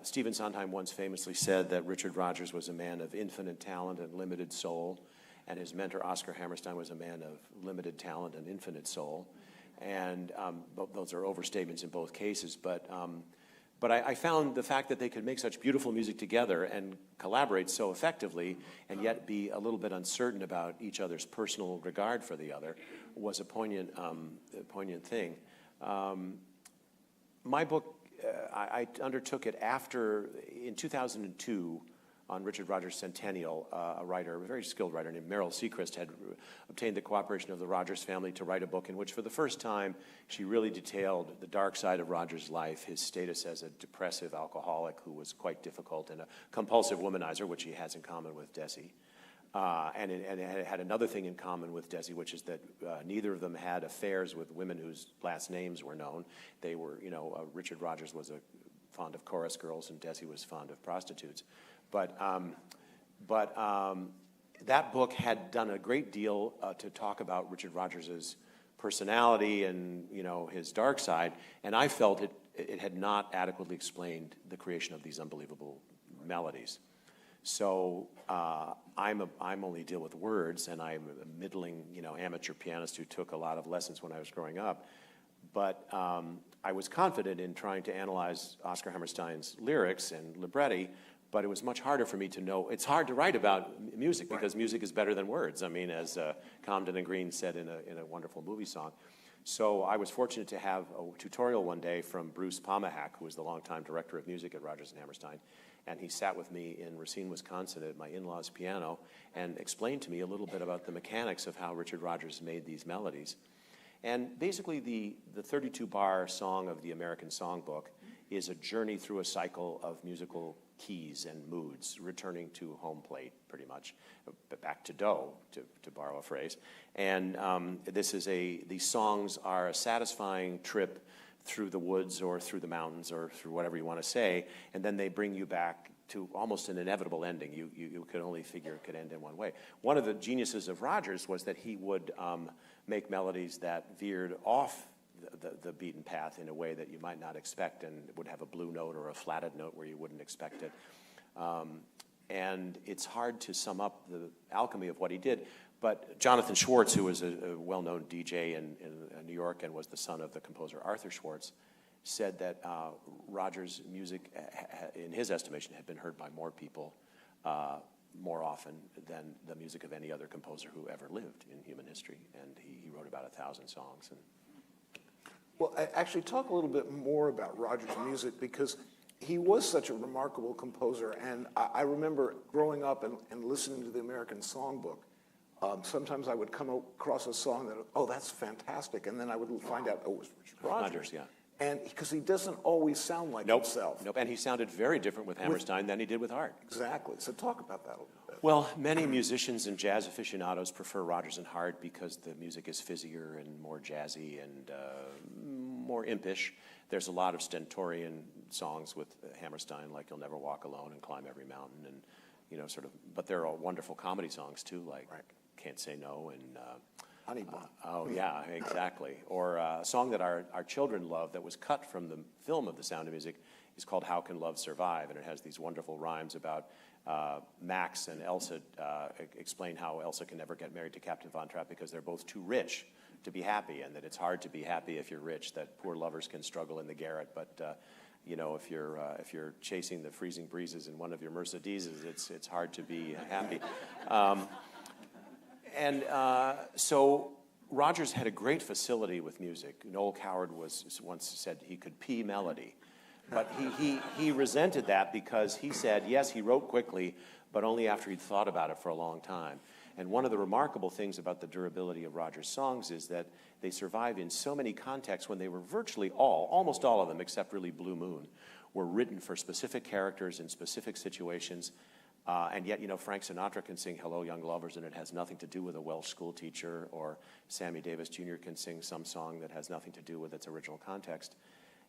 Stephen Sondheim once famously said that Richard Rodgers was a man of infinite talent and limited soul, and his mentor Oscar Hammerstein was a man of limited talent and infinite soul. And those are overstatements in both cases, but But I found the fact that they could make such beautiful music together and collaborate so effectively and yet be a little bit uncertain about each other's personal regard for the other was a poignant thing. My book, I undertook it in 2002, on Richard Rodgers' centennial, a very skilled writer named Meryl Seacrest had obtained the cooperation of the Rodgers family to write a book in which, for the first time, she really detailed the dark side of Rodgers' life, his status as a depressive alcoholic who was quite difficult, and a compulsive womanizer, which he has in common with Desi. And it had another thing in common with Desi, which is that neither of them had affairs with women whose last names were known. They were, Richard Rodgers was fond of chorus girls, and Desi was fond of prostitutes. But that book had done a great deal to talk about Richard Rodgers' personality and his dark side, and I felt it had not adequately explained the creation of these unbelievable melodies. So I'm only deal with words, and I'm a middling amateur pianist who took a lot of lessons when I was growing up. But I was confident in trying to analyze Oscar Hammerstein's lyrics and libretti. But it was much harder for me to know. It's hard to write about music because music is better than words. I mean, as Comden and Green said in a wonderful movie song. So I was fortunate to have a tutorial one day from Bruce Pomahak, who was the longtime director of music at Rodgers and Hammerstein. And he sat with me in Racine, Wisconsin at my in-laws' piano and explained to me a little bit about the mechanics of how Richard Rodgers made these melodies. And basically the 32-bar song of the American Songbook is a journey through a cycle of musical keys and moods, returning to home plate, pretty much, back to do, to borrow a phrase. And these songs are a satisfying trip through the woods or through the mountains or through whatever you want to say, and then they bring you back to almost an inevitable ending. You could only figure it could end in one way. One of the geniuses of Rodgers was that he would make melodies that veered off the beaten path in a way that you might not expect, and would have a blue note or a flatted note where you wouldn't expect it. And it's hard to sum up the alchemy of what he did, but Jonathan Schwartz, who was a well-known DJ in New York and was the son of the composer Arthur Schwartz, said that Rodgers' music, in his estimation, had been heard by more people more often than the music of any other composer who ever lived in human history. And he wrote about 1,000 songs. Well, actually, talk a little bit more about Rodgers' music, because he was such a remarkable composer. And I remember growing up and listening to the American Songbook. Sometimes I would come across a song that, oh, that's fantastic. And then I would find out, oh, it was Richard Rodgers. Yeah. And because he doesn't always sound like himself. Nope, and he sounded very different with Hammerstein than he did with Hart. Exactly. So talk about that a little bit. Well, many musicians and jazz aficionados prefer Rodgers and Hart because the music is fizzier and more jazzy and more impish. There's a lot of stentorian songs with Hammerstein, like You'll Never Walk Alone and Climb Every Mountain, and but there are wonderful comedy songs too, like Can't Say No and Honey Bun. Oh, yeah, exactly. Or a song that our children love that was cut from the film of The Sound of Music is called How Can Love Survive? And it has these wonderful rhymes about Max and Elsa explain how Elsa can never get married to Captain Von Trapp because they're both too rich to be happy, and that it's hard to be happy if you're rich, that poor lovers can struggle in the garret, but if you're chasing the freezing breezes in one of your Mercedeses, it's hard to be happy. So Rodgers had a great facility with music. Noel Coward once said he could pee melody. But he resented that because he said, yes, he wrote quickly, but only after he'd thought about it for a long time. And one of the remarkable things about the durability of Rodgers' songs is that they survive in so many contexts when they were almost all of them, except really Blue Moon, were written for specific characters in specific situations. And yet, Frank Sinatra can sing Hello, Young Lovers, and it has nothing to do with a Welsh school teacher, or Sammy Davis Jr. can sing some song that has nothing to do with its original context.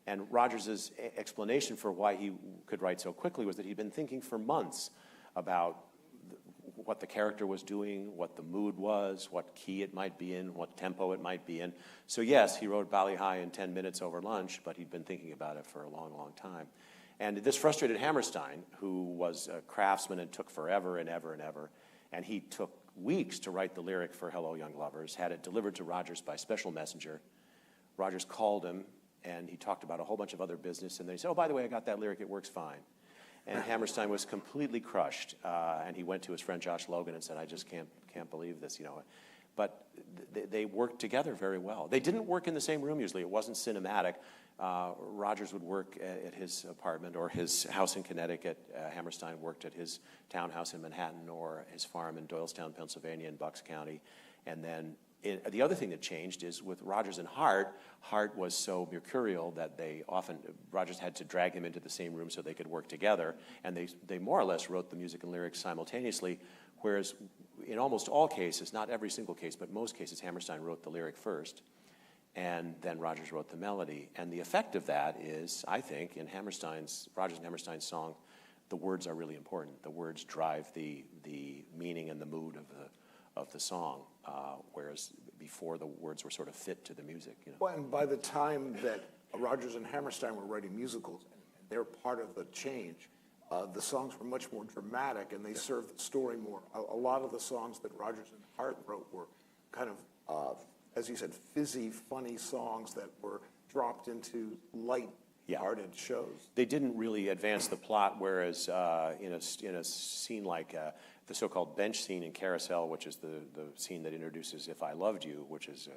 And Rodgers' explanation for why he could write so quickly was that he'd been thinking for months about what the character was doing, what the mood was, what key it might be in, what tempo it might be in. So yes, he wrote Bali High in 10 minutes over lunch, but he'd been thinking about it for a long, long time. And this frustrated Hammerstein, who was a craftsman and took forever and ever and ever. And he took weeks to write the lyric for Hello, Young Lovers, had it delivered to Rodgers by special messenger. Rodgers called him and he talked about a whole bunch of other business, and then he said, oh, by the way, I got that lyric, it works fine. And Hammerstein was completely crushed, and he went to his friend Josh Logan and said, I just can't believe this, you know. But they worked together very well. They didn't work in the same room usually. It wasn't cinematic. Rodgers would work at his apartment or his house in Connecticut. Hammerstein worked at his townhouse in Manhattan or his farm in Doylestown, Pennsylvania, in Bucks County. And then the other thing that changed is with Rodgers and Hart, Hart was so mercurial that Rodgers had to drag him into the same room so they could work together. And they more or less wrote the music and lyrics simultaneously, whereas in almost all cases, not every single case, but most cases, Hammerstein wrote the lyric first, and then Rodgers wrote the melody. And the effect of that is, I think, in Rodgers and Hammerstein's song, the words are really important. The words drive the meaning and the mood of the song, whereas before the words were sort of fit to the music. You know? Well, and by the time that Rodgers and Hammerstein were writing musicals, and they're part of the change, the songs were much more dramatic, and they served the story more. A lot of the songs that Rodgers and Hart wrote were kind of, as you said, fizzy, funny songs that were dropped into light-hearted shows. They didn't really advance the plot, whereas in a scene like the so-called bench scene in Carousel, which is the scene that introduces If I Loved You, which is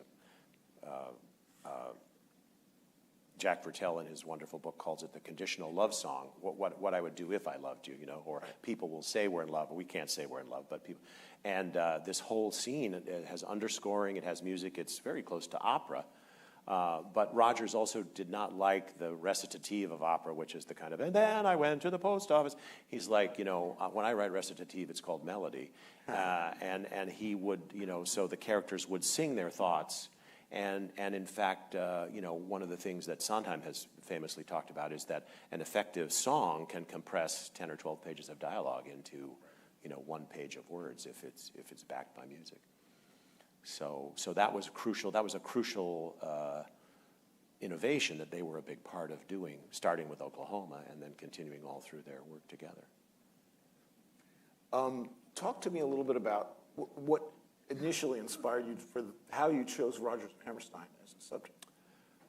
Jack Vertel in his wonderful book calls it the conditional love song, what I would do if I loved you, you know, or people will say we're in love, or we can't say we're in love, but people, and this whole scene, it has underscoring, it has music, it's very close to opera, but Rodgers also did not like the recitative of opera, which is the kind of, and then I went to the post office. He's like, you know, when I write recitative, it's called melody, and he would, you know, so the characters would sing their thoughts. And in fact, you know, one of the things that Sondheim has famously talked about is that an effective song can compress 10 or 12 pages of dialogue into, you know, 1 page of words if it's backed by music. So that was crucial. That was a crucial innovation that they were a big part of doing, starting with Oklahoma and then continuing all through their work together. Talk to me a little bit about what initially inspired you for how you chose Rodgers and Hammerstein as a subject?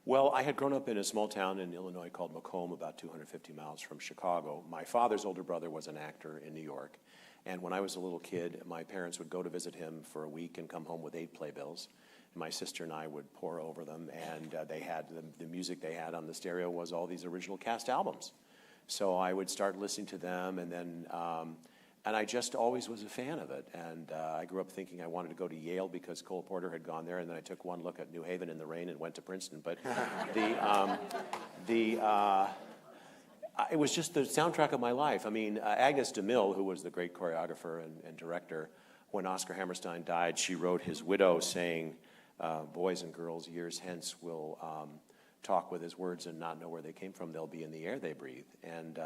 Well, I had grown up in a small town in Illinois called Macomb, about 250 miles from Chicago. My father's older brother was an actor in New York, and when I was a little kid, my parents would go to visit him for a week and come home with 8 playbills. And my sister and I would pore over them, and they had the music they had on the stereo was all these original cast albums. So I would start listening to them, and then and I just always was a fan of it. And I grew up thinking I wanted to go to Yale because Cole Porter had gone there. And then I took one look at New Haven in the rain and went to Princeton. But it was just the soundtrack of my life. I mean, Agnes DeMille, who was the great choreographer and director, when Oscar Hammerstein died, she wrote his widow saying, boys and girls years hence will talk with his words and not know where they came from. They'll be in the air they breathe. And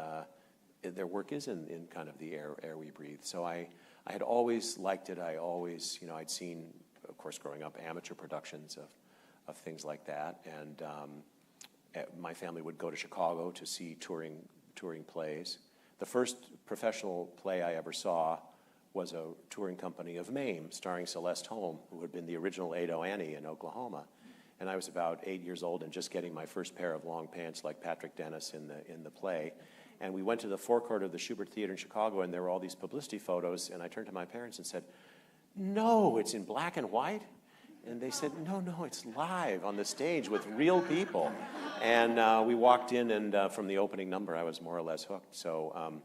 their work is in kind of the air we breathe. So I had always liked it. I always, you know, I'd seen, of course, growing up, amateur productions of things like that. And my family would go to Chicago to see touring plays. The first professional play I ever saw was a touring company of Mame, starring Celeste Holm, who had been the original Ado Annie in Oklahoma. And I was about 8 years old and just getting my first pair of long pants like Patrick Dennis in the play. And we went to the forecourt of the Schubert Theater in Chicago, and there were all these publicity photos, and I turned to my parents and said, no, it's in black and white? And they said, no, it's live on the stage with real people. And we walked in, and from the opening number, I was more or less hooked. So,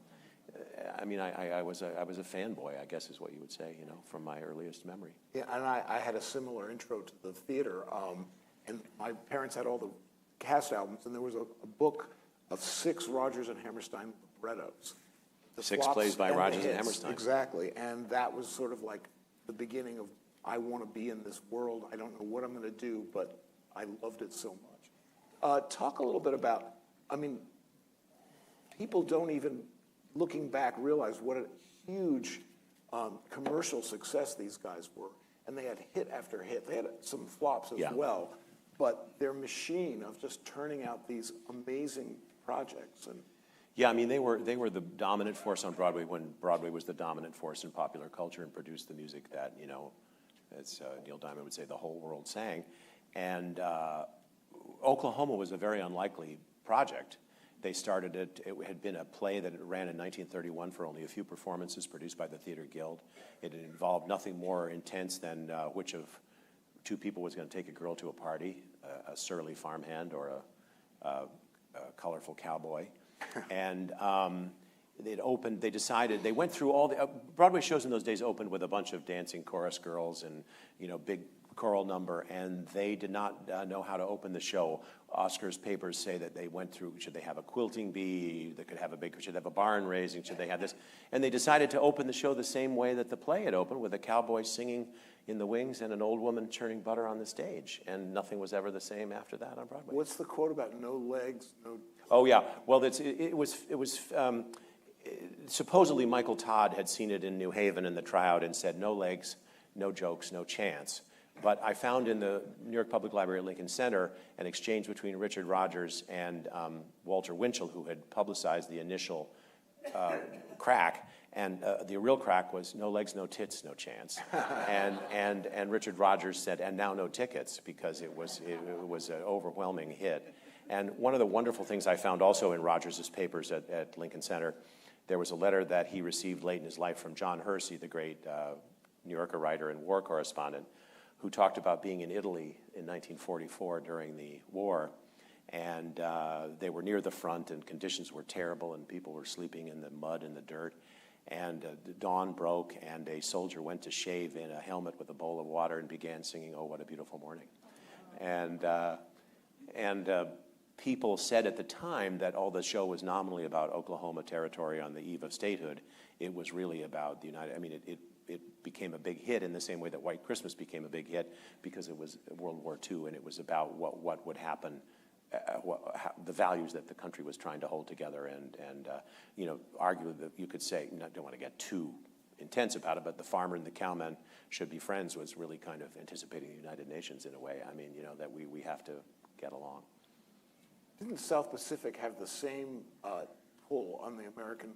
I mean, I was a fanboy, I guess is what you would say, you know, from my earliest memory. Yeah, and I had a similar intro to the theater, and my parents had all the cast albums, and there was a book of 6 Rodgers and Hammerstein librettos. 6 plays by Rodgers and Hammerstein. Exactly, and that was sort of like the beginning of, I want to be in this world. I don't know what I'm going to do, but I loved it so much. Talk a little bit about, I mean, people don't even, looking back, realize what a huge commercial success these guys were. And they had hit after hit. They had some flops as well, but their machine of just turning out these amazing projects. And yeah, I mean, they were the dominant force on Broadway when Broadway was the dominant force in popular culture and produced the music that, you know, as Neil Diamond would say, the whole world sang. And Oklahoma was a very unlikely project. They started it, it had been a play that ran in 1931 for only a few performances produced by the Theater Guild. It involved nothing more intense than which of two people was going to take a girl to a party, a surly farmhand or a colorful cowboy. And it opened, they decided, they went through all the, Broadway shows in those days opened with a bunch of dancing chorus girls and, you know, big choral number, and they did not know how to open the show. Oscar's papers say that they went through, should they have a quilting bee that could have a big, should they have a barn raising, should they have this? And they decided to open the show the same way that the play had opened, with a cowboy singing in the wings and an old woman churning butter on the stage. And nothing was ever the same after that on Broadway. What's the quote about no legs, no... Oh, yeah. Well, it was supposedly Michael Todd had seen it in New Haven in the tryout and said, no legs, no jokes, no chance. But I found in the New York Public Library at Lincoln Center an exchange between Richard Rodgers and Walter Winchell, who had publicized the initial crack. And the real crack was no legs, no tits, no chance. and Richard Rodgers said, and now no tickets, because it was an overwhelming hit. And one of the wonderful things I found also in Rodgers' papers at Lincoln Center, there was a letter that he received late in his life from John Hersey, the great New Yorker writer and war correspondent, who talked about being in Italy in 1944 during the war. And they were near the front, and conditions were terrible, and people were sleeping in the mud and the dirt. And the dawn broke, and a soldier went to shave in a helmet with a bowl of water and began singing, "Oh, What a Beautiful Morning." And people said at the time that all the show was nominally about Oklahoma Territory on the eve of statehood. It was really about the United, I mean, it became a big hit in the same way that White Christmas became a big hit, because it was World War II, and it was about what would happen, the values that the country was trying to hold together, and you know, arguably that you could say, I don't want to get too intense about it, but the farmer and the cowman should be friends was really kind of anticipating the United Nations in a way. I mean, you know, that we have to get along. Didn't South Pacific have the same pull on the American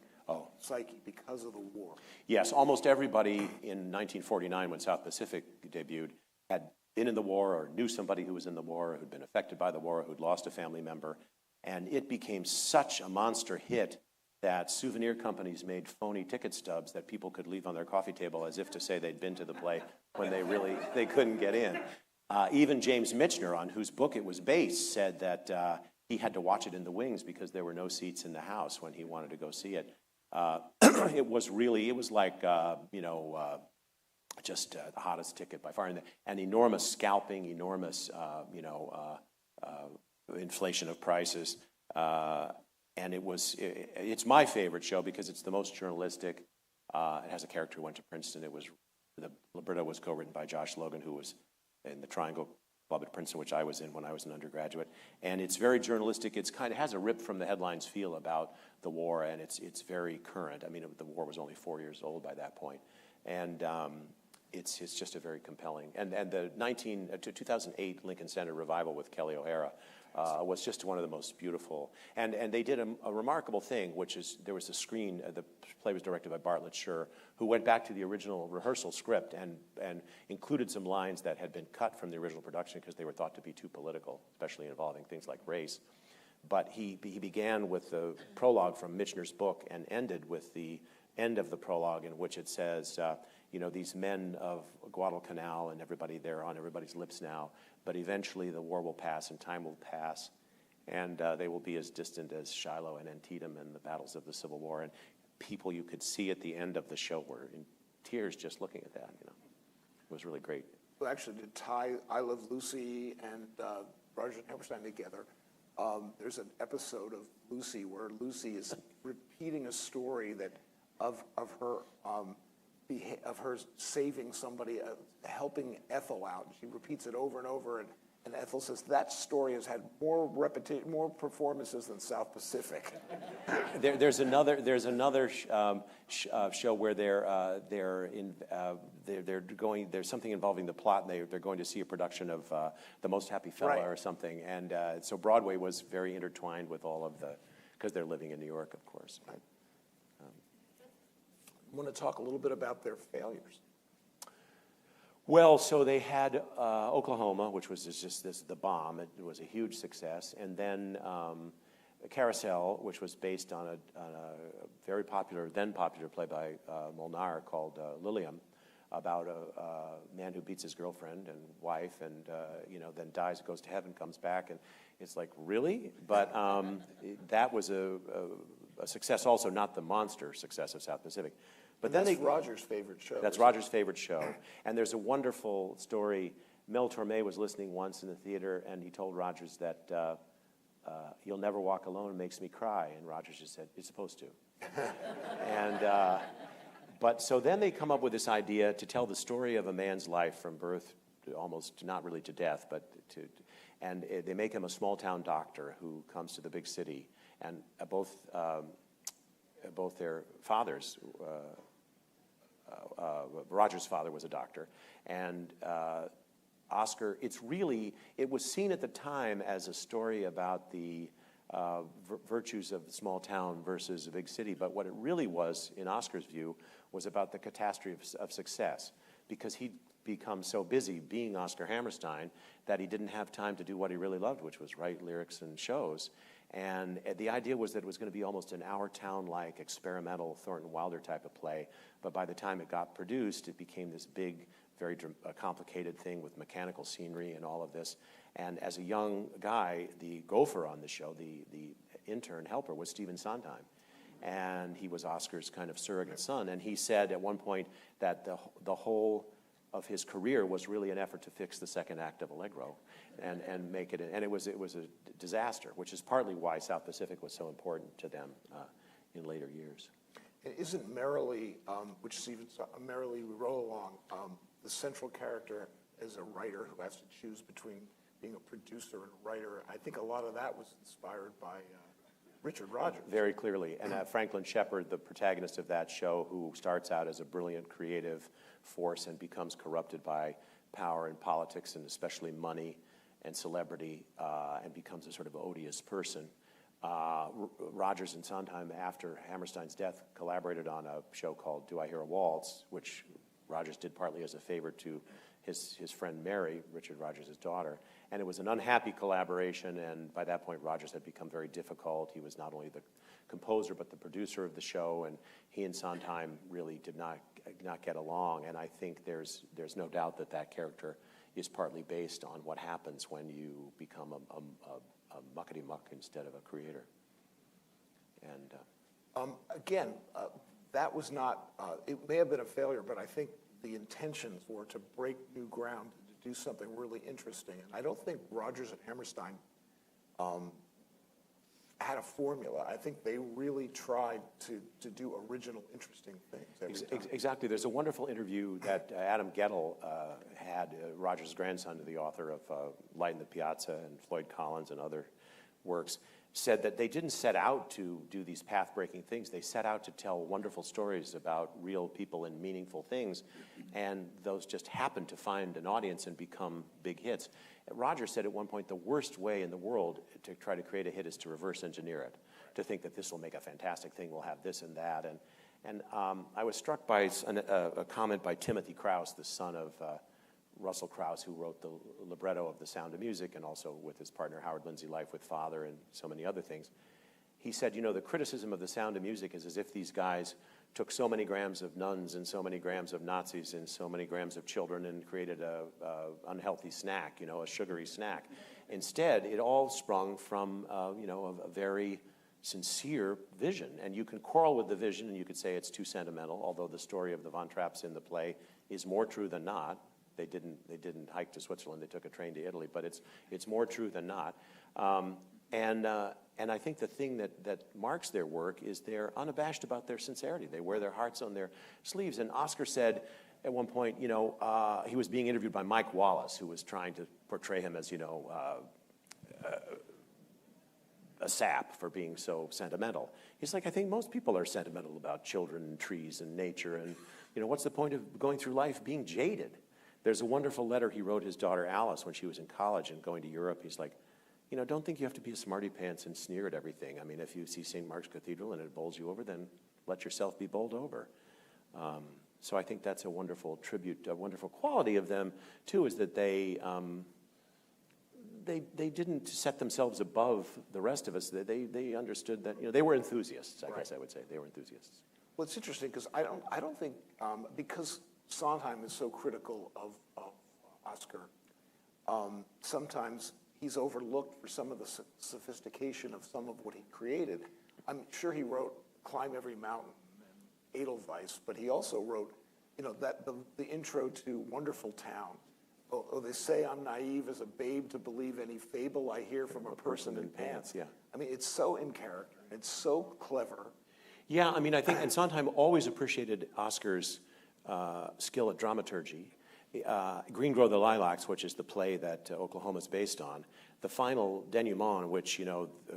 psyche because of the war? Yes, almost everybody in 1949, when South Pacific debuted, had been in the war or knew somebody who was in the war, who'd been affected by the war, who'd lost a family member. And it became such a monster hit that souvenir companies made phony ticket stubs that people could leave on their coffee table as if to say they'd been to the play when they couldn't get in. Even James Michener, on whose book it was based, said that he had to watch it in the wings because there were no seats in the house when he wanted to go see it. It was like, just the hottest ticket by far. And enormous scalping, enormous, inflation of prices. And it's my favorite show because it's the most journalistic. It has a character who went to Princeton. The libretto was co-written by Josh Logan, who was in the Triangle Club at Princeton, which I was in when I was an undergraduate. And it's very journalistic. It has a rip from the headlines feel about the war, and it's very current. I mean, the war was only 4 years old by that point. And it's just a very compelling. And the 2008 Lincoln Center revival with Kelly O'Hara was just one of the most beautiful. And they did a remarkable thing, which is there was a screen, the play was directed by Bartlett Sher, who went back to the original rehearsal script and included some lines that had been cut from the original production because they were thought to be too political, especially involving things like race. But he began with the prologue from Michener's book and ended with the end of the prologue, in which it says, these men of Guadalcanal, and everybody, they're on everybody's lips now, but eventually the war will pass and time will pass, and they will be as distant as Shiloh and Antietam and the battles of the Civil War. And people you could see at the end of the show were in tears just looking at that. It was really great. Who actually did tie I Love Lucy and Rodgers and Hammerstein together. There's an episode of Lucy where Lucy is repeating a story of her saving somebody, helping Ethel out. She repeats it over and over, and Ethel says that story has had more performances than South Pacific. There's another show where there's something involving the plot, and they're going to see a production of The Most Happy Fella, right, or something, and so Broadway was very intertwined with all of because they're living in New York, of course. But, I want to talk a little bit about their failures. Well, so they had Oklahoma, which was just the bomb. It was a huge success. And then Carousel, which was based on a very then popular play by Molnar called Lilium, about a man who beats his girlfriend and wife and, then dies, goes to heaven, comes back. And it's like, really? But that was a success also, not the monster success of South Pacific. But then that's Rodgers' favorite show. That's Rodgers' favorite show. And there's a wonderful story. Mel Torme was listening once in the theater, and he told Rodgers that "You'll Never Walk Alone makes me cry." And Rodgers just said, "It's supposed to." But so then they come up with this idea to tell the story of a man's life from birth to almost, not really to death, but and they make him a small-town doctor who comes to the big city. And both their fathers, Rodgers' father was a doctor, and Oscar, it was seen at the time as a story about the virtues of the small town versus a big city, but what it really was, in Oscar's view, was about the catastrophe of success, because he'd become so busy being Oscar Hammerstein that he didn't have time to do what he really loved, which was write lyrics and shows. And the idea was that it was going to be almost an Our Town-like experimental Thornton Wilder type of play, but by the time it got produced, it became this big, very complicated thing with mechanical scenery and all of this. And as a young guy, the gopher on the show, the intern helper, was Stephen Sondheim. And he was Oscar's kind of surrogate son. And he said at one point that the whole of his career was really an effort to fix the second act of Allegro and make it, and it was a disaster, which is partly why South Pacific was so important to them in later years. And isn't Merrily, which Stephen Merrily We Roll Along, the central character as a writer who has to choose between being a producer and a writer? I think a lot of that was inspired by Richard Rodgers. Very clearly. And Franklin Shepard, the protagonist of that show, who starts out as a brilliant creative force and becomes corrupted by power and politics, and especially money and celebrity, and becomes a sort of odious person. Rodgers and Sondheim, after Hammerstein's death, collaborated on a show called Do I Hear a Waltz, which Rodgers did partly as a favor to his friend Mary, Richard Rodgers' daughter. And it was an unhappy collaboration, and by that point Rodgers had become very difficult. He was not only the composer but the producer of the show, and he and Sondheim really did not get along. And I think there's no doubt that character is partly based on what happens when you become a muckety-muck instead of a creator. And again, that was not, it may have been a failure, but I think the intentions were to break new ground, to do something really interesting. And I don't think Rodgers and Hammerstein had a formula. I think they really tried to do original, interesting things every time. Exactly. There's a wonderful interview that Adam Gettle had, Rodgers' grandson, the author of Light in the Piazza and Floyd Collins and other works, said that they didn't set out to do these path-breaking things. They set out to tell wonderful stories about real people and meaningful things, and those just happened to find an audience and become big hits. Rodgers said at one point, the worst way in the world to try to create a hit is to reverse engineer it, to think that this will make a fantastic thing, we'll have this and that. And I was struck by a comment by Timothy Krause, the son of Russell Krause, who wrote the libretto of The Sound of Music, and also with his partner Howard Lindsay Life with Father and so many other things. He said, the criticism of The Sound of Music is as if these guys took so many grams of nuns and so many grams of Nazis and so many grams of children and created a unhealthy snack, a sugary snack. Instead, it all sprung from, a very sincere vision. And you can quarrel with the vision, and you could say it's too sentimental, although the story of the Von Trapps in the play is more true than not. They didn't hike to Switzerland. They took a train to Italy, but it's more true than not. And I think the thing that marks their work is they're unabashed about their sincerity. They wear their hearts on their sleeves. And Oscar said at one point, he was being interviewed by Mike Wallace, who was trying to portray him as, a sap for being so sentimental. He's like, I think most people are sentimental about children and trees and nature. And, what's the point of going through life being jaded? There's a wonderful letter he wrote his daughter Alice when she was in college and going to Europe. He's like, don't think you have to be a smarty pants and sneer at everything. I mean, if you see St. Mark's Cathedral and it bowls you over, then let yourself be bowled over. So I think that's a wonderful tribute, a wonderful quality of them, too, is that they didn't set themselves above the rest of us. They understood that, they were enthusiasts, I guess I would say. They were enthusiasts. Well, it's interesting because I don't think, because Sondheim is so critical of Oscar, sometimes he's overlooked for some of the sophistication of some of what he created. I'm sure he wrote Climb Every Mountain and Edelweiss, but he also wrote, that the intro to Wonderful Town. Oh, they say I'm naive as a babe to believe any fable I hear from a person in pants. Yeah. I mean, it's so in character. It's so clever. Yeah, I mean, I think, and Sondheim always appreciated Oscar's skill at dramaturgy. Green Grow the Lilacs, which is the play that Oklahoma is based on, the final denouement in which,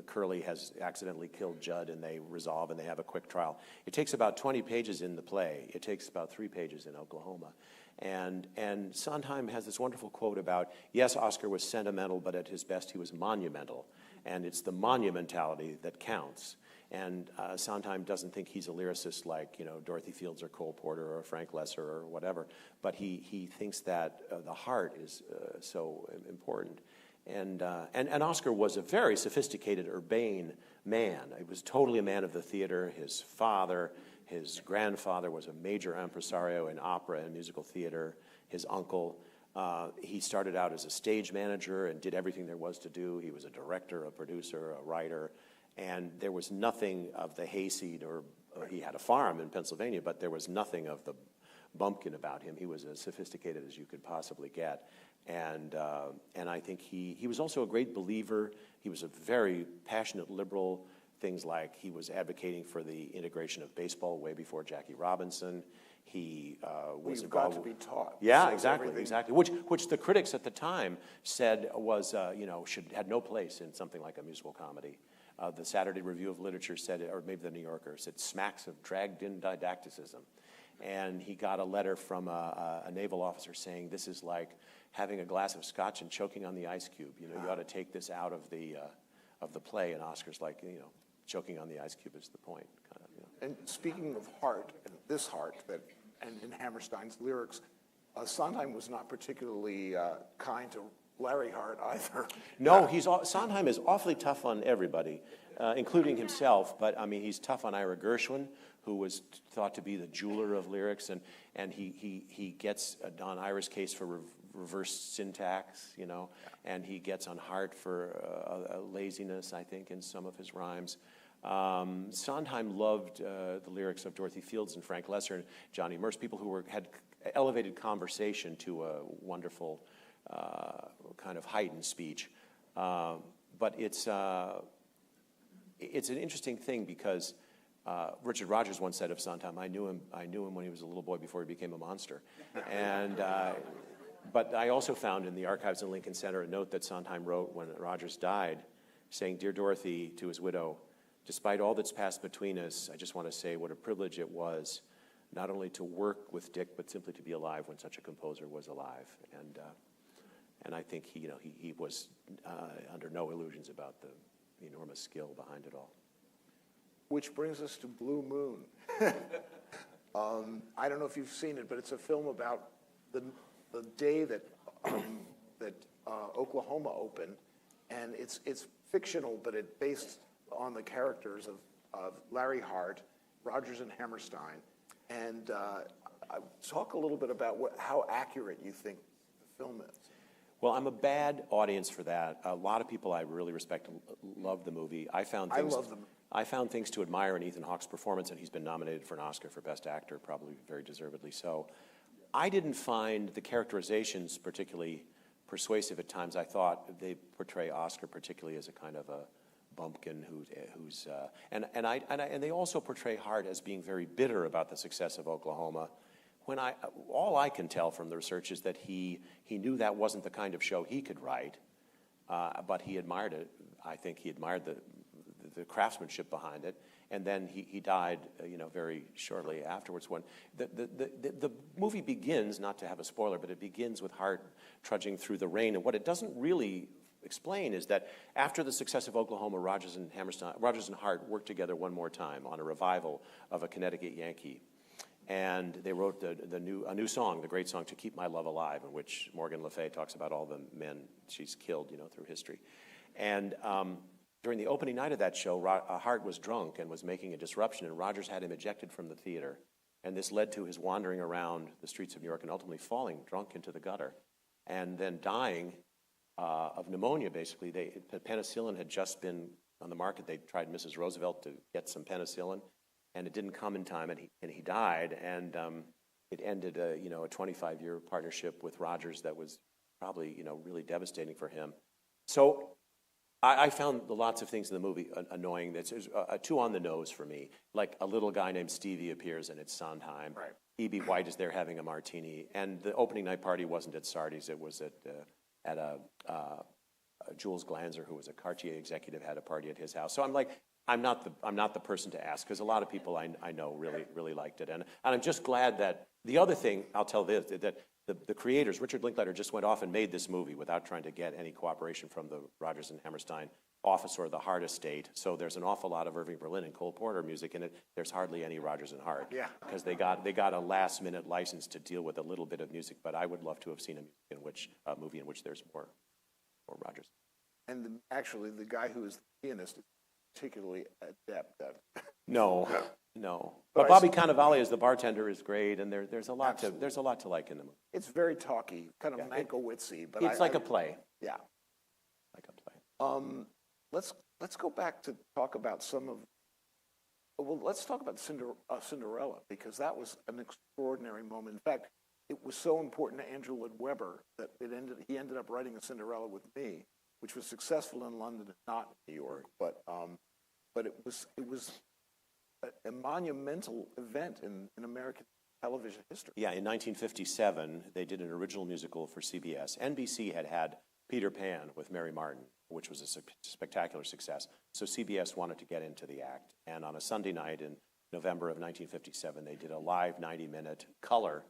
Curly has accidentally killed Judd and they resolve and they have a quick trial. It takes about 20 pages in the play. It takes about 3 pages in Oklahoma. And Sondheim has this wonderful quote about, yes, Oscar was sentimental, but at his best he was monumental. And it's the monumentality that counts. And Sondheim doesn't think he's a lyricist like, Dorothy Fields or Cole Porter or Frank Lesser or whatever, but he thinks that the heart is so important. And Oscar was a very sophisticated, urbane man. He was totally a man of the theater. His father, his grandfather was a major impresario in opera and musical theater. His uncle, he started out as a stage manager and did everything there was to do. He was a director, a producer, a writer. And there was nothing of the hayseed, or he had a farm in Pennsylvania, but there was nothing of the bumpkin about him. He was as sophisticated as you could possibly get. And I think he was also a great believer. He was a very passionate liberal. Things like he was advocating for the integration of baseball way before Jackie Robinson. He was You've got to be taught. Yeah, exactly. Which the critics at the time said was had no place in something like a musical comedy. The Saturday Review of Literature said, or maybe the New Yorker said, smacks of dragged-in didacticism. And he got a letter from a naval officer saying, this is like having a glass of scotch and choking on the ice cube. You ought to take this out of the play. And Oscar's like, choking on the ice cube is the point. Kind of, And speaking of heart, and this heart, and in Hammerstein's lyrics, Sondheim was not particularly kind to Larry Hart either. No, Sondheim is awfully tough on everybody, including himself. But I mean, he's tough on Ira Gershwin, who was thought to be the jeweler of lyrics, and he gets on Ira's case for reverse syntax, and he gets on Hart for laziness, I think, in some of his rhymes. Sondheim loved the lyrics of Dorothy Fields and Frank Lesser and Johnny Merce, people who had elevated conversation to a wonderful kind of heightened speech. But it's an interesting thing because Richard Rodgers once said of Sondheim, I knew him when he was a little boy before he became a monster. And but I also found in the archives in Lincoln Center a note that Sondheim wrote when Rodgers died, saying, "Dear Dorothy," to his widow, "despite all that's passed between us, I just want to say what a privilege it was not only to work with Dick, but simply to be alive when such a composer was alive." And I think he was under no illusions about the enormous skill behind it all. Which brings us to Blue Moon. I don't know if you've seen it, but it's a film about the day that Oklahoma opened, and it's fictional, but it's based on the characters of Larry Hart, Rodgers, and Hammerstein. And talk a little bit about how accurate you think the film is. Well, I'm a bad audience for that. A lot of people I really respect love the movie. I found things to admire in Ethan Hawke's performance, and he's been nominated for an Oscar for Best Actor, probably very deservedly so. I didn't find the characterizations particularly persuasive at times. I thought they portray Oscar particularly as a kind of a bumpkin and they also portray Hart as being very bitter about the success of Oklahoma. When all I can tell from the research is that he knew that wasn't the kind of show he could write, but he admired it. I think he admired the craftsmanship behind it, and then he died, very shortly afterwards. When the movie begins, not to have a spoiler, but it begins with Hart trudging through the rain, and what it doesn't really explain is that after the success of Oklahoma, Rodgers and Hart worked together one more time on a revival of a Connecticut Yankee. And they wrote a new song, the great song "To Keep My Love Alive," in which Morgan Le Fay talks about all the men she's killed, through history. And during the opening night of that show, Hart was drunk and was making a disruption, and Rodgers had him ejected from the theater. And this led to his wandering around the streets of New York and ultimately falling drunk into the gutter, and then dying of pneumonia. Basically, penicillin had just been on the market. They tried Mrs. Roosevelt to get some penicillin, and it didn't come in time, and he died. And it ended a 25-year partnership with Rodgers that was probably really devastating for him. So I found lots of things in the movie annoying. That's too on the nose for me. Like a little guy named Stevie appears and it's Sondheim. Right. E.B. White is there having a martini, and the opening night party wasn't at Sardi's. It was at Jules Glanzer, who was a Cartier executive, had a party at his house. So I'm like, I'm not the person to ask, because a lot of people I know really liked it, and I'm just glad that the other thing I'll tell this that. The creators, Richard Linklater, just went off and made this movie without trying to get any cooperation from the Rodgers and Hammerstein office or the Hart estate. So there's an awful lot of Irving Berlin and Cole Porter music in it. There's hardly any Rodgers and Hart. Yeah. Because they got a last-minute license to deal with a little bit of music, but I would love to have seen a movie in which there's more Rodgers. And actually, the guy who is the pianist is particularly adept at. No. But Bobby Cannavale as the bartender is great, and there's a lot to like in the movie. It's very talky, kind of Mankiewicz-y, but it's like a play. Yeah, like a play. Let's go back to talk about some of. Well, let's talk about Cinderella, because that was an extraordinary moment. In fact, it was so important to Andrew Lloyd Webber that he ended up writing a Cinderella with me, which was successful in London and not in New York. But it was a monumental event in American television history. Yeah, in 1957, they did an original musical for CBS. NBC had Peter Pan with Mary Martin, which was a spectacular success. So CBS wanted to get into the act. And on a Sunday night in November of 1957, they did a live 90-minute color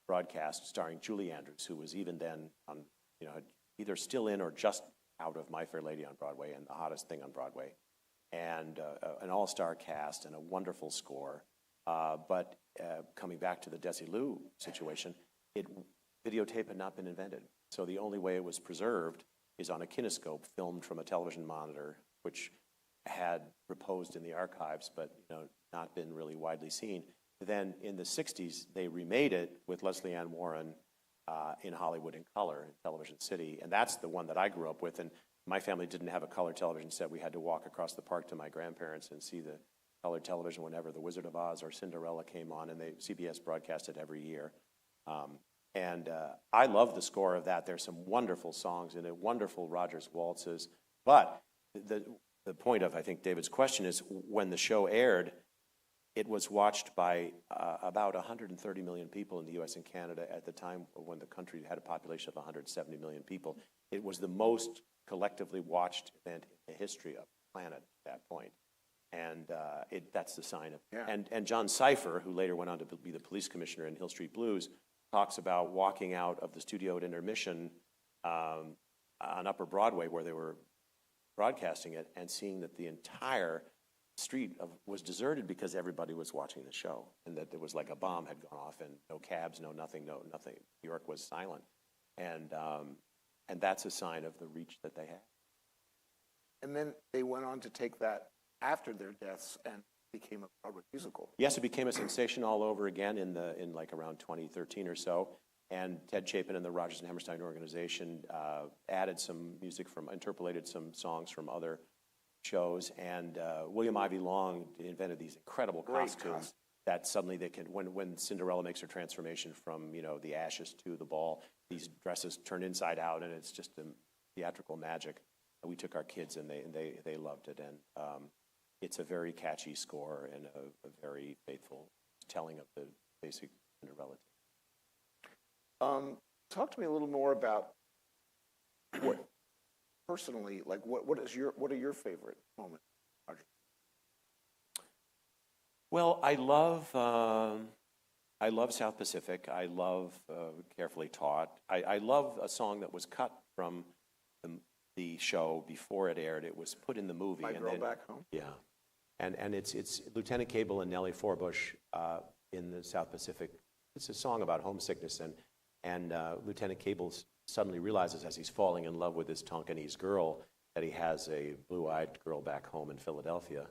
broadcast starring Julie Andrews, who was even then on, either still in or just out of My Fair Lady on Broadway and the hottest thing on Broadway. And an all-star cast and a wonderful score. But coming back to the Desilu situation, videotape had not been invented. So the only way it was preserved is on a kinescope filmed from a television monitor, which had reposed in the archives, but not been really widely seen. Then in the 60s, they remade it with Leslie Ann Warren in Hollywood in color in Television City. And that's the one that I grew up with. And my family didn't have a color television set. We had to walk across the park to my grandparents and see the colored television whenever The Wizard of Oz or Cinderella came on, and CBS broadcast it every year. I love the score of that. There's some wonderful songs in it, wonderful Rodgers waltzes. But the point of, I think, David's question is, when the show aired, it was watched by about 130 million people in the U.S. and Canada at the time when the country had a population of 170 million people. It was the most collectively watched event in the history of the planet at that point. And that's the sign of it. Yeah. And John Cipher, who later went on to be the police commissioner in Hill Street Blues, talks about walking out of the studio at intermission on Upper Broadway, where they were broadcasting it, and seeing that the entire street was deserted because everybody was watching the show, and that there was like a bomb had gone off, and no cabs, no nothing. New York was silent. And that's a sign of the reach that they had. And then they went on to take that after their deaths and became a Broadway musical. Yes, it became a sensation all over again in like around 2013 or so. And Ted Chapin and the Rodgers and Hammerstein organization added some music interpolated some songs from other shows. And William Ivey Long invented these incredible costumes that suddenly they can, when Cinderella makes her transformation from, the ashes to the ball, these dresses turn inside out, and it's just a theatrical magic. We took our kids, and they loved it. And it's a very catchy score and a very faithful telling of the basic Cinderella. Talk to me a little more about what personally, like what are your favorite moments, Roger? Well, I love South Pacific. I love Carefully Taught. I love a song that was cut from the show before it aired. It was put in the movie. My Girl Back Home? Yeah. And it's Lieutenant Cable and Nellie Forbush in the South Pacific. It's a song about homesickness, and Lieutenant Cable suddenly realizes as he's falling in love with this Tonkinese girl that he has a blue-eyed girl back home in Philadelphia.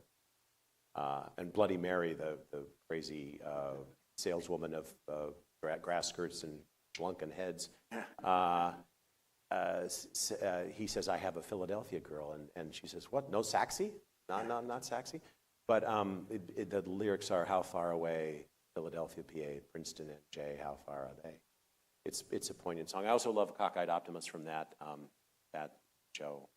And Bloody Mary, the crazy saleswoman of grass skirts and shlunken heads, he says, I have a Philadelphia girl. And she says, what, no Saxy? No, not Saxy? But the lyrics are, how far away, Philadelphia, PA, Princeton, NJ, how far are they? It's a poignant song. I also love Cockeyed Optimist from that show.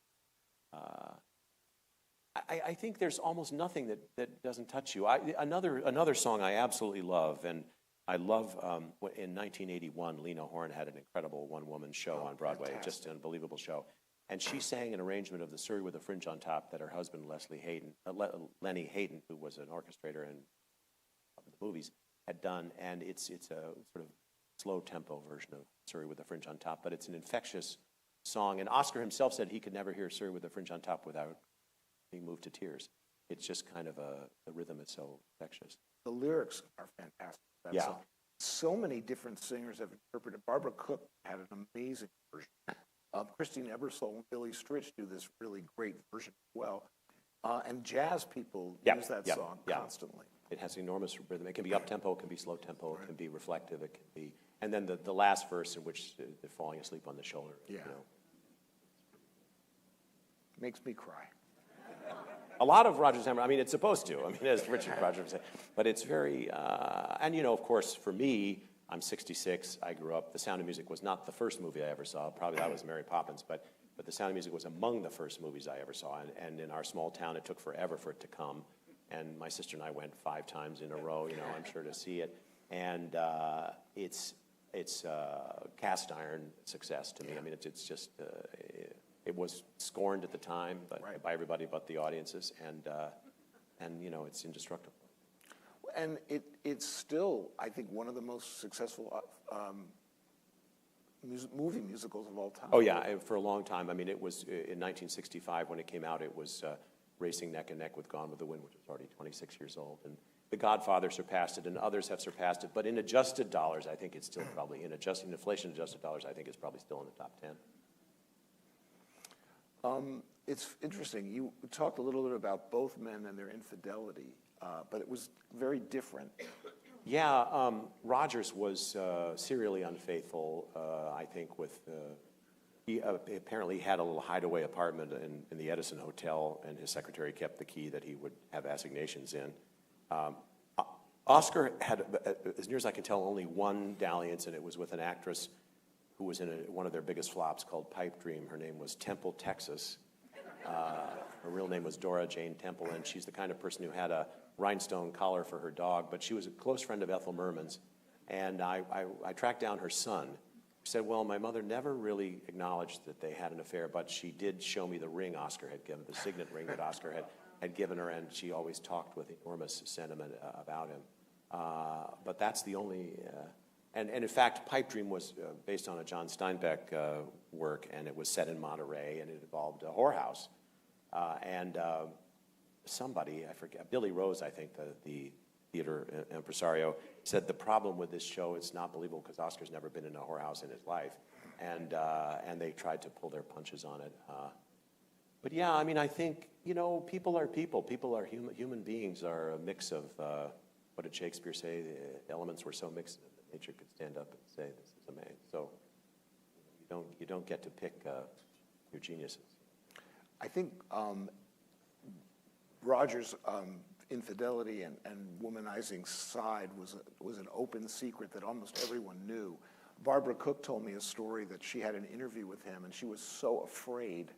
I think there's almost nothing that doesn't touch you. Another song I absolutely love, and I love in 1981, Lena Horne had an incredible one-woman show on Broadway, fantastic. Just an unbelievable show. And she sang an arrangement of the Surrey with a Fringe on Top that her husband, Lenny Hayden, who was an orchestrator in the movies, had done. And it's a sort of slow-tempo version of Surrey with a Fringe on Top, but it's an infectious song. And Oscar himself said he could never hear Surrey with a Fringe on Top without being moved to tears. It's just kind of the rhythm is so infectious. The lyrics are fantastic. Yeah. Song. So many different singers have interpreted. Barbara Cook had an amazing version. Christine Ebersole and Billy Stritch do this really great version as well. And jazz people use that song constantly. It has enormous rhythm. It can be up-tempo, it can be slow-tempo, it can be reflective, it can be... And then the last verse in which they're falling asleep on the shoulder. Yeah. You know. Makes me cry. A lot of Rodgers Hammerstein, I mean, it's supposed to. I mean, as Richard Rodgers said. But it's very... and, you know, of course, for me, I'm 66. I grew up... The Sound of Music was not the first movie I ever saw. Probably that was Mary Poppins. But The Sound of Music was among the first movies I ever saw. And in our small town, it took forever for it to come. And my sister and I went 5 times in a row, you know, I'm sure, to see it. And it's cast iron success to me. I mean, it's just... it was scorned at the time by everybody but the audiences. And you know, it's indestructible. And it's still, I think, one of the most successful movie musicals of all time. Oh, yeah, for a long time. I mean, it was in 1965 when it came out, it was racing neck and neck with Gone with the Wind, which was already 26 years old. And The Godfather surpassed it, and others have surpassed it. But in adjusted dollars, I think it's still probably, in inflation-adjusted dollars, I think it's probably still in the top 10. It's interesting. You talked a little bit about both men and their infidelity, but it was very different. Yeah, Rodgers was serially unfaithful, I think, with... he apparently had a little hideaway apartment in the Edison Hotel, and his secretary kept the key that he would have assignations in. Oscar had, as near as I can tell, only one dalliance, and it was with an actress who was in one of their biggest flops called Pipe Dream. Her name was Temple, Texas. Her real name was Dora Jane Temple, and she's the kind of person who had a rhinestone collar for her dog, but she was a close friend of Ethel Merman's. And I tracked down her son. She said, well, my mother never really acknowledged that they had an affair, but she did show me the ring Oscar had given, the signet ring that Oscar had given her, and she always talked with enormous sentiment about him. But that's the only... And in fact, Pipe Dream was based on a John Steinbeck work, and it was set in Monterey, and it involved a whorehouse. And somebody, I forget, Billy Rose, I think, the theater impresario, said the problem with this show is not believable because Oscar's never been in a whorehouse in his life. And they tried to pull their punches on it. But yeah, I mean, I think, you know, people are people. People are human beings are a mix of, what did Shakespeare say? The elements were so mixed that nature could stand up and say, this is amazing. So you don't get to pick your geniuses. I think Rodgers' infidelity and womanizing side was an open secret that almost everyone knew. Barbara Cook told me a story that she had an interview with him, and she was so afraid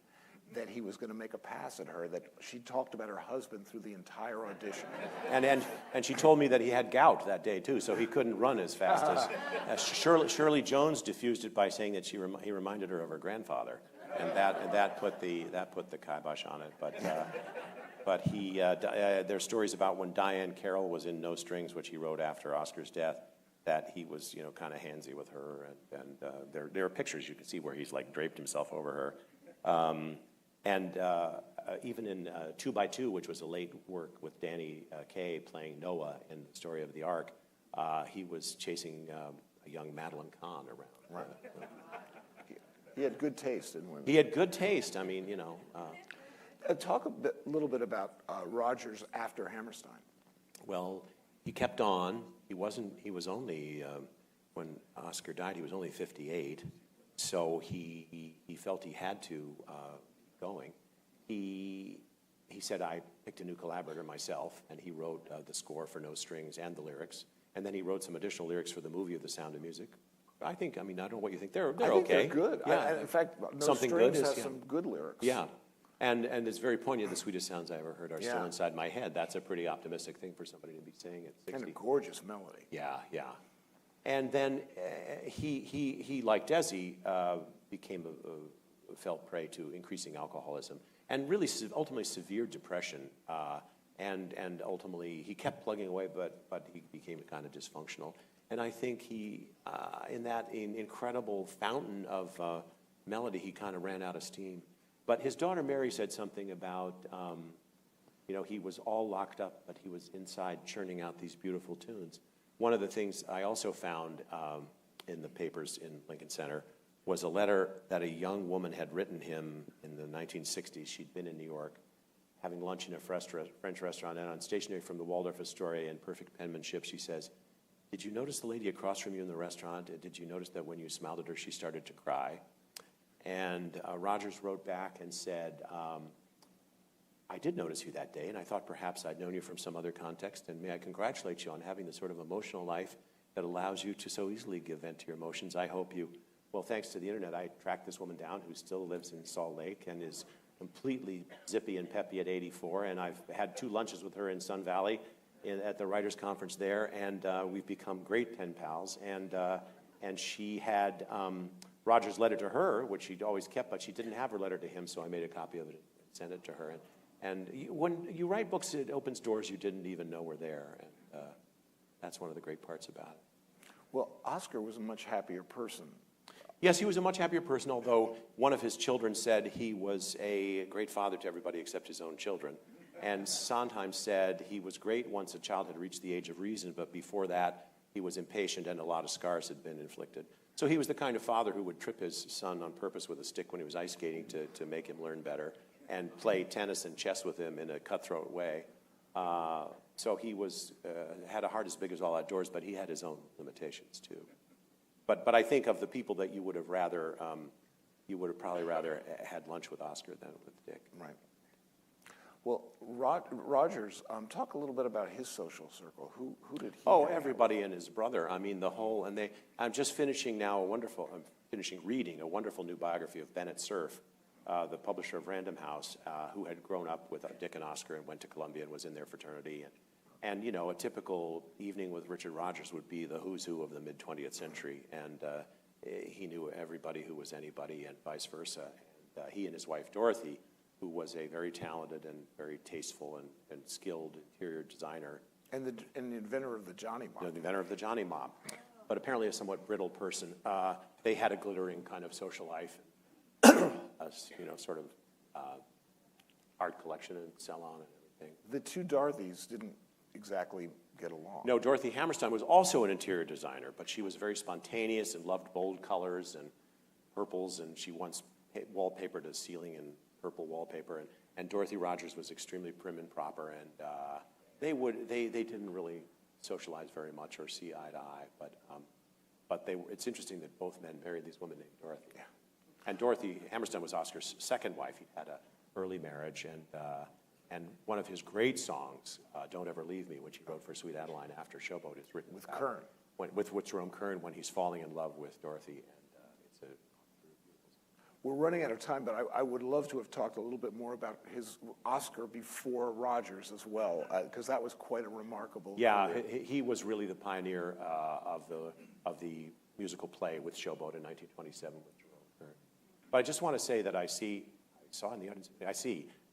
that he was going to make a pass at her that she talked about her husband through the entire audition. And she told me that he had gout that day too, so he couldn't run as fast as Shirley Jones diffused it by saying that he reminded her of her grandfather, and that put the kibosh on it. But there's stories about when Diane Carroll was in No Strings, which he wrote after Oscar's death, that he was, you know, kind of handsy with her, and there are pictures you can see where he's like draped himself over her. Even in 2 by 2, which was a late work with Danny Kaye playing Noah in the story of the Ark, he was chasing a young Madeline Kahn around. Right. He had good taste in women. He had good taste. I mean, Talk a little bit about Rodgers after Hammerstein. Well, he kept on. He was only, when Oscar died, he was only 58. So he felt he had to keep going. He said, I picked a new collaborator myself, and he wrote the score for No Strings and the lyrics. And then he wrote some additional lyrics for the movie of The Sound of Music. I don't know what you think. They're I think okay. they're good. Yeah. In fact, No Something Strings good has is, some good lyrics. Yeah. And it's very poignant. The sweetest sounds I ever heard are still Yeah. inside my head. That's a pretty optimistic thing for somebody to be saying at 60. And a gorgeous melody. Yeah, yeah. And then he like Desi, became fell prey to increasing alcoholism and really ultimately severe depression. And ultimately he kept plugging away, but he became kind of dysfunctional. And I think he, in that incredible fountain of melody, he kind of ran out of steam. But his daughter Mary said something about, he was all locked up, but he was inside churning out these beautiful tunes. One of the things I also found in the papers in Lincoln Center was a letter that a young woman had written him in the 1960s. She'd been in New York, having lunch in a French restaurant, and on stationery from the Waldorf Astoria in perfect penmanship, she says, "Did you notice the lady across from you in the restaurant? Did you notice that when you smiled at her, she started to cry?" And Rodgers wrote back and said, "I did notice you that day, and I thought perhaps I'd known you from some other context, and may I congratulate you on having the sort of emotional life that allows you to so easily give vent to your emotions. I hope you..." Well, thanks to the internet, I tracked this woman down who still lives in Salt Lake and is completely zippy and peppy at 84, and I've had 2 lunches with her in Sun Valley at the writers' conference there, and we've become great pen pals, and she had Rodgers' letter to her, which she'd always kept, but she didn't have her letter to him, so I made a copy of it and sent it to her. And when you write books, it opens doors you didn't even know were there, and that's one of the great parts about it. Well, Oscar was a much happier person. Yes, he was a much happier person, although one of his children said he was a great father to everybody except his own children. And Sondheim said he was great once a child had reached the age of reason, but before that, he was impatient and a lot of scars had been inflicted. So he was the kind of father who would trip his son on purpose with a stick when he was ice skating to make him learn better and play tennis and chess with him in a cutthroat way. So he had a heart as big as all outdoors, but he had his own limitations too. But I think of the people that you would have probably rather had lunch with Oscar than with Dick. Right. Well, Rodgers, talk a little bit about his social circle. Who did he? Oh, everybody and his brother. I mean, I'm just finishing now reading a wonderful new biography of Bennett Cerf, the publisher of Random House, who had grown up with Dick and Oscar and went to Columbia and was in their fraternity. And a typical evening with Richard Rodgers would be the who's who of the mid-20th century. And he knew everybody who was anybody and vice versa. And he and his wife, Dorothy, who was a very talented and very tasteful and skilled interior designer. And the inventor of the Johnny Mop. The inventor of the Johnny Mop, but apparently a somewhat brittle person. They had a glittering kind of social life, sort of art collection and salon and everything. The 2 Dorothys didn't exactly get along. No, Dorothy Hammerstein was also an interior designer, but she was very spontaneous and loved bold colors and purples, and she once wallpapered a ceiling in purple wallpaper, and Dorothy Rodgers was extremely prim and proper, and they didn't really socialize very much or see eye to eye, but it's interesting that both men married these women named Dorothy. Yeah. And Dorothy Hammerstein was Oscar's second wife. He had an early marriage, and one of his great songs, "Don't Ever Leave Me," which he wrote for Sweet Adeline after Showboat, is written with Kern. With Jerome Kern when he's falling in love with Dorothy, and We're running out of time, but I would love to have talked a little bit more about his Oscar before Rodgers as well, because that was quite a remarkable career. he was really the pioneer of the musical play with Showboat in 1927 with Jerome Kern. But I just want to say that I see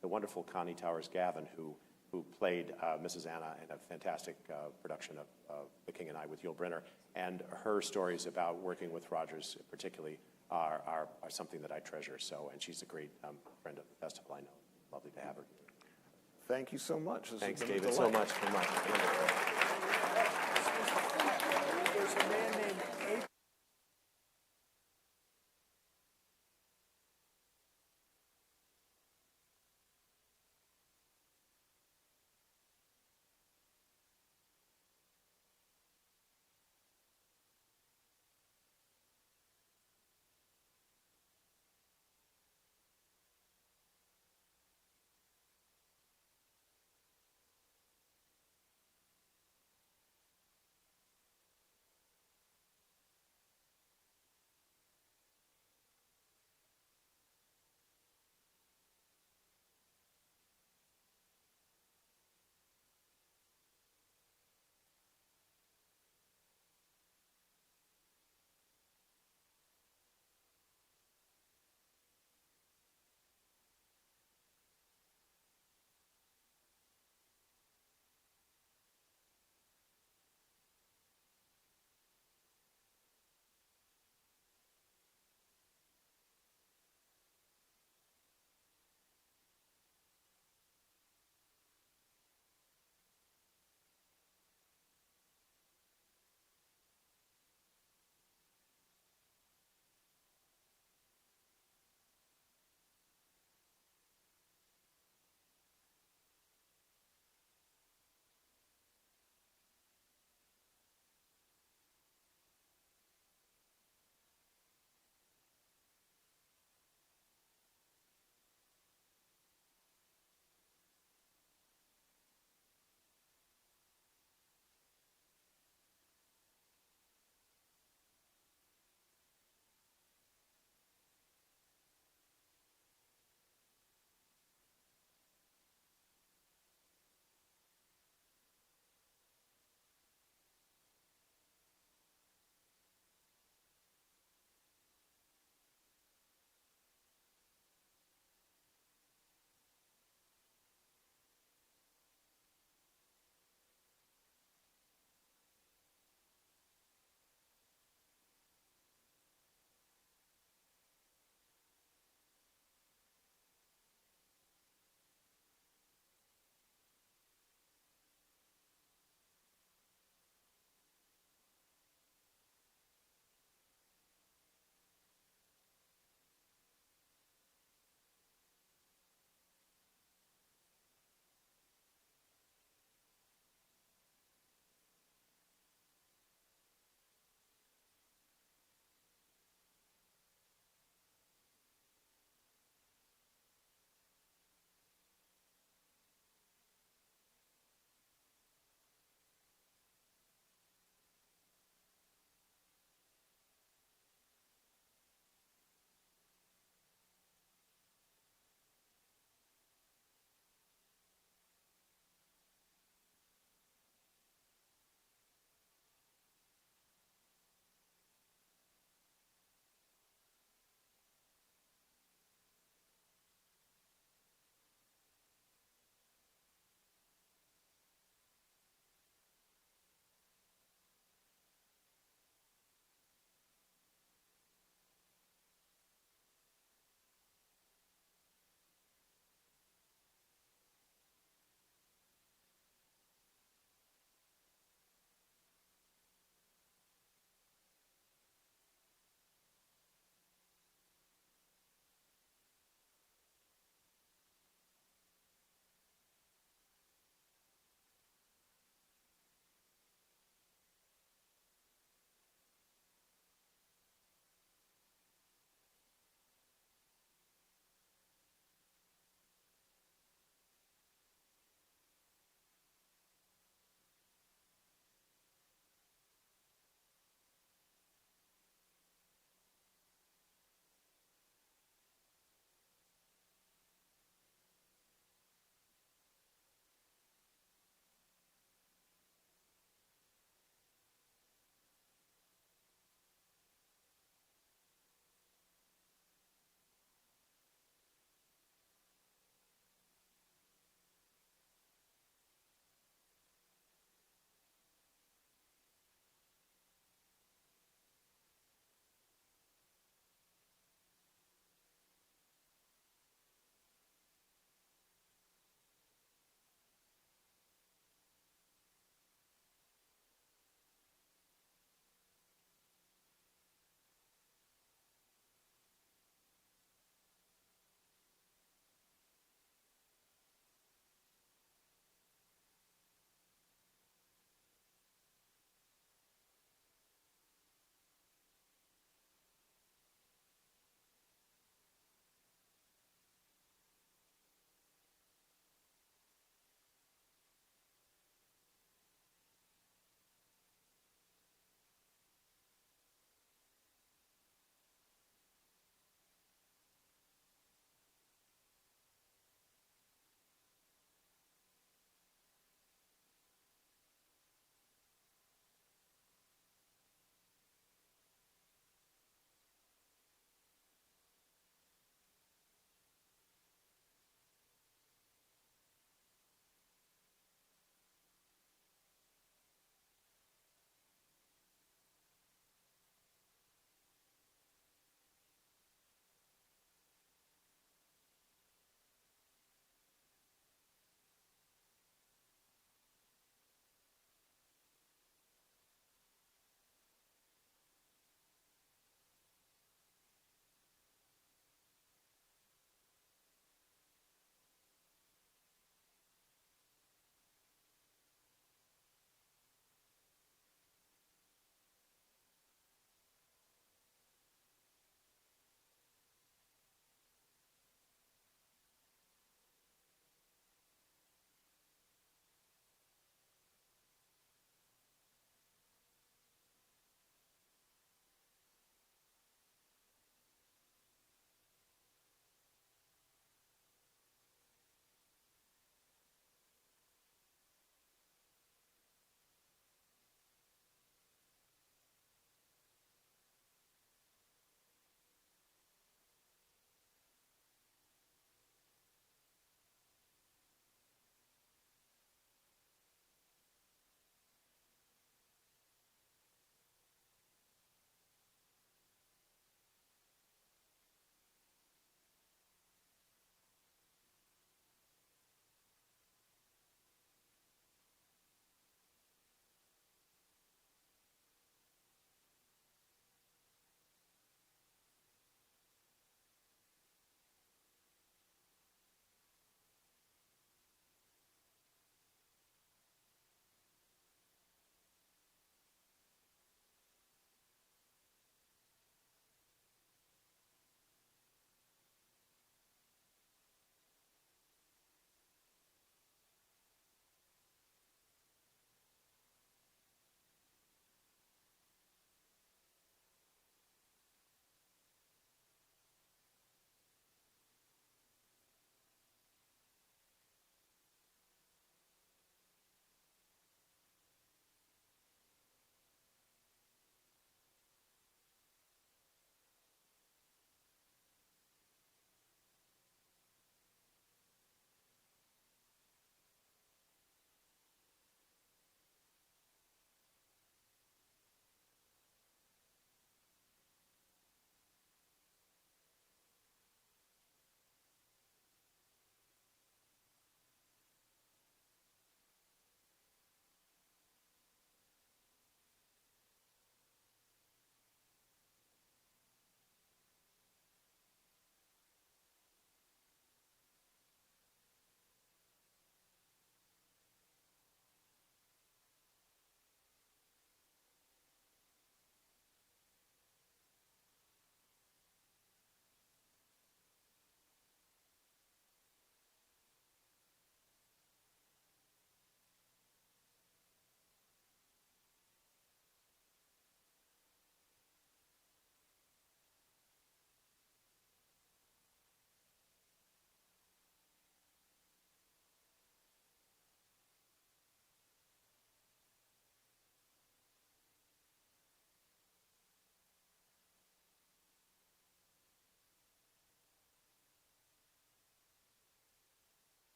the wonderful Connie Towers Gavin, who played Mrs. Anna in a fantastic production of The King and I with Yul Brynner, and her stories about working with Rodgers particularly are something that I treasure. So, and she's a great friend of the festival. I know. Lovely to have her. Thank you so much. Thanks, David, so much for my. a man named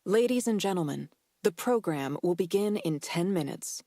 Ladies and gentlemen, the program will begin in 10 minutes.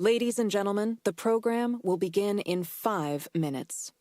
Ladies and gentlemen, the program will begin in 5 minutes.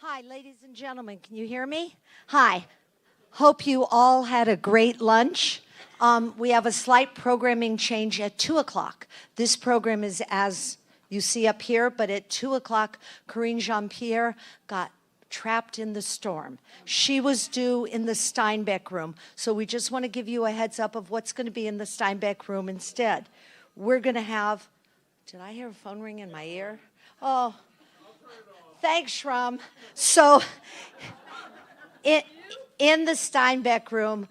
Hi, ladies and gentlemen. Can you hear me? Hi. Hope you all had a great lunch. We have a slight programming change at 2 o'clock. This program is as you see up here, but at 2 o'clock, Corinne Jean-Pierre got trapped in the storm. She was due in the Steinbeck room, so we just want to give you a heads up of what's going to be in the Steinbeck room instead. We're going to have, did I hear a phone ring in my ear? Oh, thanks, Shrum. So in the Steinbeck room,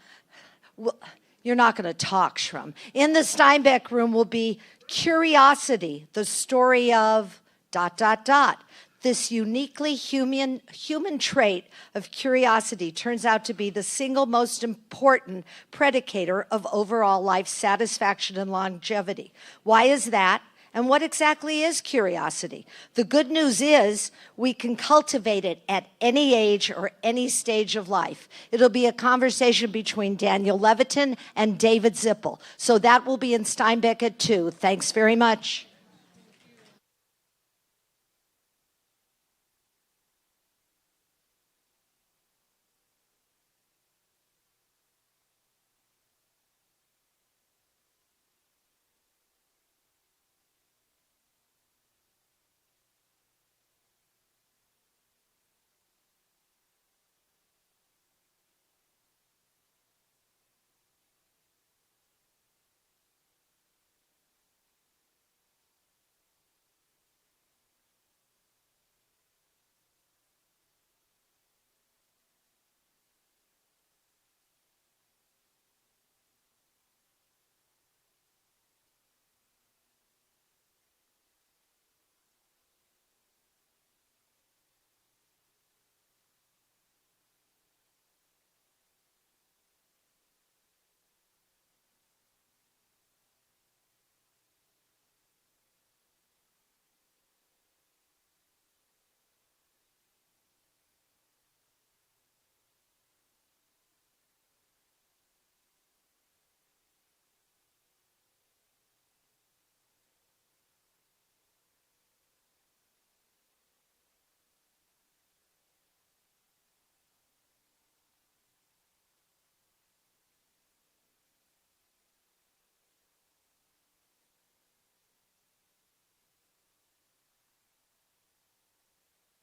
you're not going to talk, Shrum. In the Steinbeck room will be Curiosity, the story of ... This uniquely human trait of curiosity turns out to be the single most important predicator of overall life satisfaction and longevity. Why is that? And what exactly is curiosity? The good news is we can cultivate it at any age or any stage of life. It'll be a conversation between Daniel Levitin and David Zippel. So that will be in Steinbeck at 2. Thanks very much.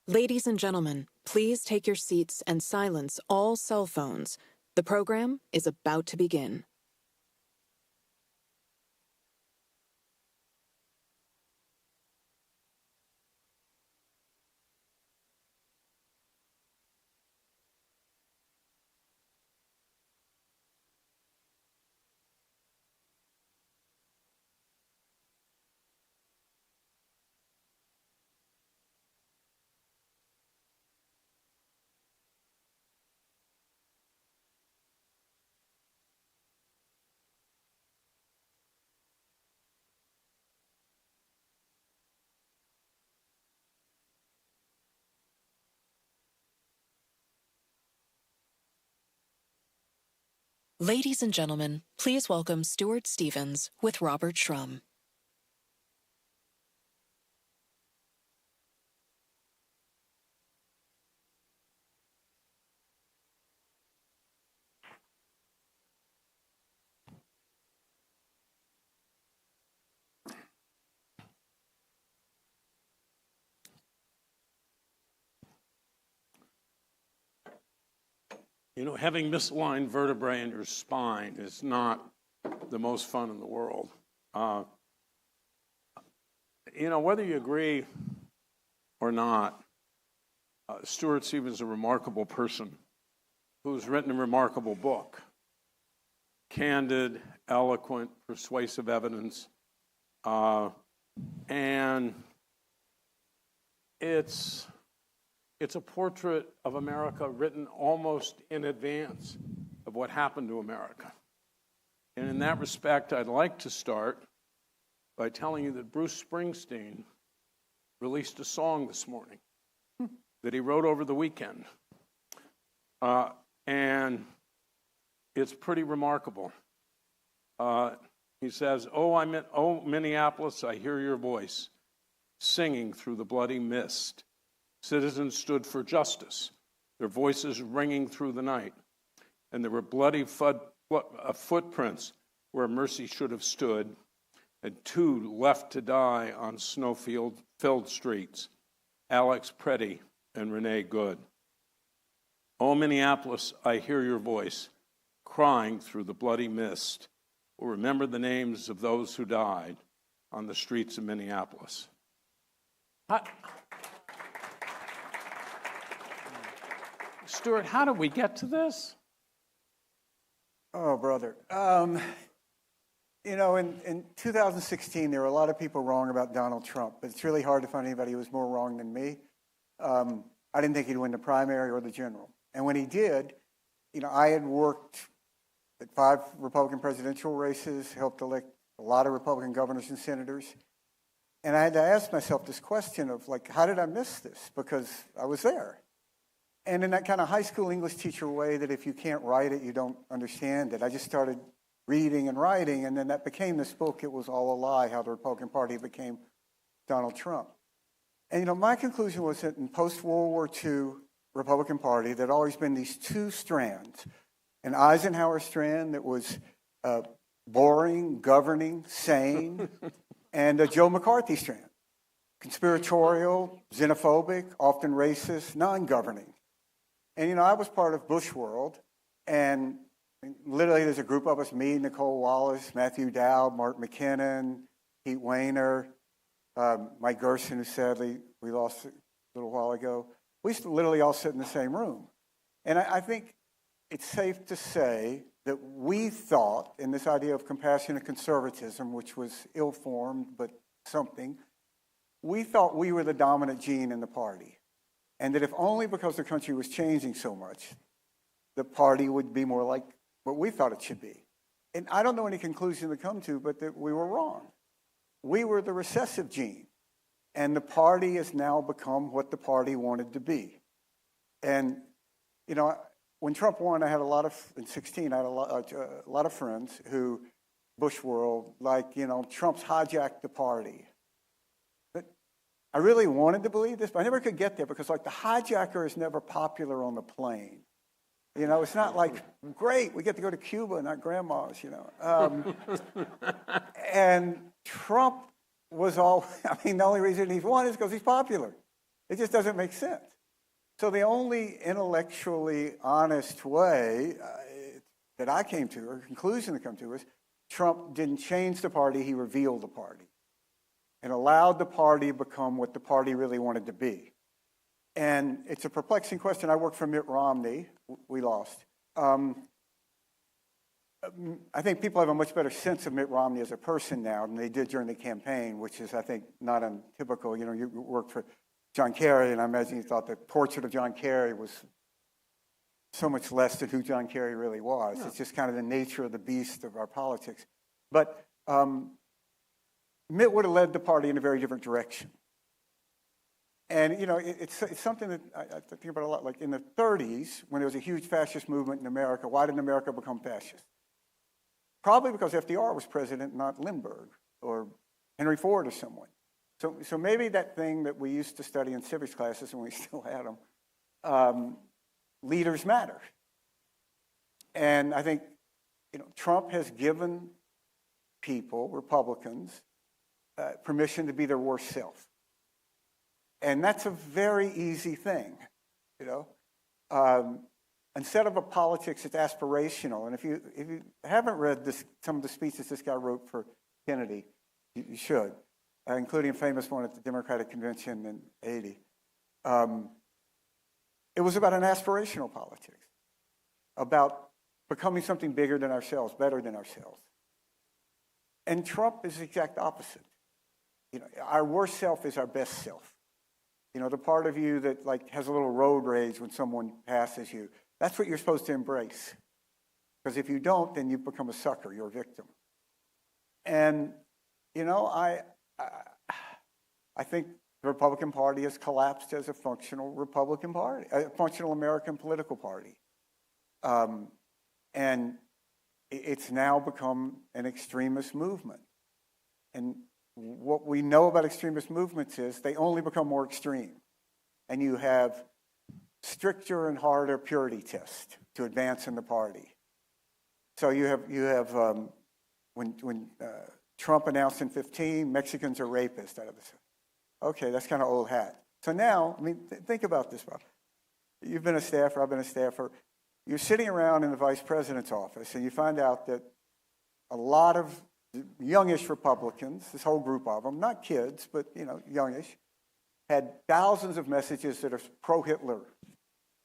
Ladies and gentlemen, please take your seats and silence all cell phones. The program is about to begin. Ladies and gentlemen, please welcome Stuart Stevens with Robert Shrum. You know, having misaligned vertebrae in your spine is not the most fun in the world. You know, whether you agree or not, Stuart Stevens is a remarkable person who's written a remarkable book. Candid, eloquent, persuasive evidence. And it's a portrait of America written almost in advance of what happened to America. And in that respect, I'd like to start by telling you that Bruce Springsteen released a song this morning that he wrote over the weekend. And it's pretty remarkable. He says, oh, Minneapolis, I hear your voice singing through the bloody mist. Citizens stood for justice, their voices ringing through the night. And there were bloody footprints where mercy should have stood, and 2 left to die on snow-filled streets, Alex Preddy and Renee Good. Oh, Minneapolis, I hear your voice, crying through the bloody mist. We'll remember the names of those who died on the streets of Minneapolis. Stuart, how did we get to this? Oh, brother. You know, in 2016, there were a lot of people wrong about Donald Trump, but it's really hard to find anybody who was more wrong than me. I didn't think he'd win the primary or the general. And when he did, you know, I had worked at 5 Republican presidential races, helped elect a lot of Republican governors and senators. And I had to ask myself this question of, like, how did I miss this? Because I was there. And in that kind of high school English teacher way that if you can't write it, you don't understand it, I just started reading and writing, and then that became this book, It Was All a Lie, How the Republican Party Became Donald Trump. And, you know, my conclusion was that in post-World War II Republican Party, there'd always been these 2 strands. An Eisenhower strand that was boring, governing, sane, and a Joe McCarthy strand. Conspiratorial, xenophobic, often racist, non-governing. And, you know, I was part of Bush World, and literally there's a group of us, me, Nicole Wallace, Matthew Dowd, Mark McKinnon, Pete Wehner, Mike Gerson, who sadly we lost a little while ago. We used to literally all sit in the same room. And I think it's safe to say that we thought, in this idea of compassionate conservatism, which was ill-formed but something, we thought we were the dominant gene in the party. And that if only because the country was changing so much, the party would be more like what we thought it should be. And I don't know any conclusion to come to, but that we were wrong. We were the recessive gene. And the party has now become what the party wanted to be. And, you know, when Trump won, I had a lot of, in 16, I had a lot of friends who, Bush world, like, you know, Trump's hijacked the party. But I really wanted to believe this, but I never could get there because, like, the hijacker is never popular on the plane. You know, it's not like, great, we get to go to Cuba, not grandma's, you know. And Trump was all, I mean, the only reason he's won is because he's popular. It just doesn't make sense. So the only intellectually honest way that I came to, or conclusion to come to, is Trump didn't change the party, he revealed the party and allowed the party to become what the party really wanted to be. And it's a perplexing question. I worked for Mitt Romney. We lost. I think people have a much better sense of Mitt Romney as a person now than they did during the campaign, which is, I think, not untypical. You know, you worked for John Kerry, and I imagine you thought the portrait of John Kerry was so much less than who John Kerry really was. Yeah. It's just kind of the nature of the beast of our politics. But Mitt would have led the party in a very different direction. And, you know, it's something that I think about a lot. Like in the 30s, when there was a huge fascist movement in America, why didn't America become fascist? Probably because FDR was president, not Lindbergh or Henry Ford or someone. So maybe that thing that we used to study in civics classes, and we still had them, leaders matter. And I think, you know, Trump has given people, Republicans, permission to be their worst self. And that's a very easy thing, you know. instead of a politics, it's aspirational. And if you haven't read some of the speeches this guy wrote for Kennedy, you should, including a famous one at the Democratic Convention in '80. It was about an aspirational politics, about becoming something bigger than ourselves, better than ourselves. And Trump is the exact opposite. Our worst self is our best self. The part of you that has a little road rage when someone passes you, that's what you're supposed to embrace. Because if you don't, then you become a sucker, you're a victim. And, I think the Republican Party has collapsed as a functional Republican Party, a functional American political party. And it's now become an extremist movement. And what we know about extremist movements is they only become more extreme. And you have stricter and harder purity tests to advance in the party. So you have when Trump announced in 2015, Mexicans are rapists out of this. Okay, that's kind of old hat. So now, think about this, Bob. You've been a staffer, I've been a staffer. You're sitting around in the vice president's office, and you find out that a lot of youngish Republicans, this whole group of them, not kids, but youngish, had thousands of messages that are pro-Hitler,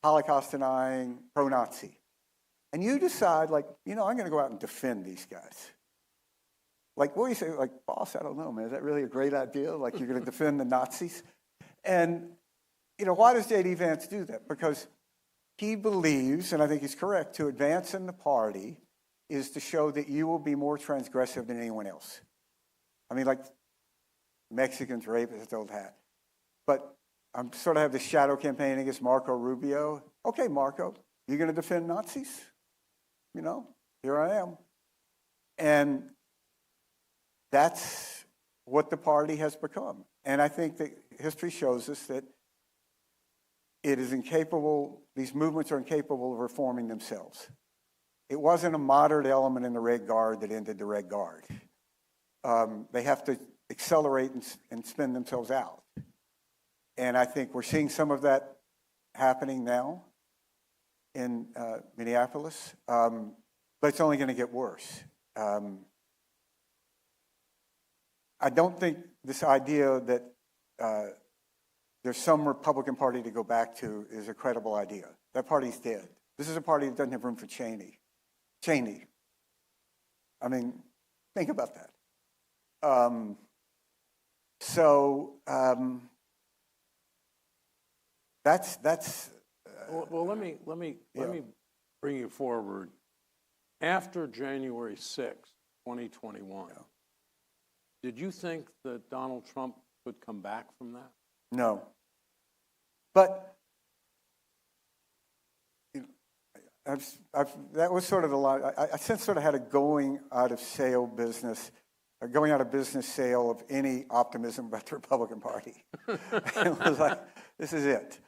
Holocaust-denying, pro-Nazi. And you decide, I'm going to go out and defend these guys. What do you say? Boss, I don't know, man. Is that really a great idea? You're going to defend the Nazis? And, why does J.D. Vance do that? Because he believes, and I think he's correct, to advance in the party is to show that you will be more transgressive than anyone else. Mexicans, rapists, old hat. But I'm sort of have this shadow campaign against Marco Rubio. Okay, Marco, you're going to defend Nazis? Here I am. And that's what the party has become. And I think that history shows us that it is incapable, these movements are incapable of reforming themselves. It wasn't a moderate element in the Red Guard that ended the Red Guard. They have to accelerate and spin themselves out. And I think we're seeing some of that happening now in Minneapolis, but it's only going to get worse. I don't think this idea that there's some Republican Party to go back to is a credible idea. That party's dead. This is a party that doesn't have room for Cheney. Think about that. That's. Well, let me bring you forward. After January 6, 2021, did you think that Donald Trump could come back from that? No. But that was sort of the line. I since sort of had a going out of business sale of any optimism about the Republican Party. It was like, this is it.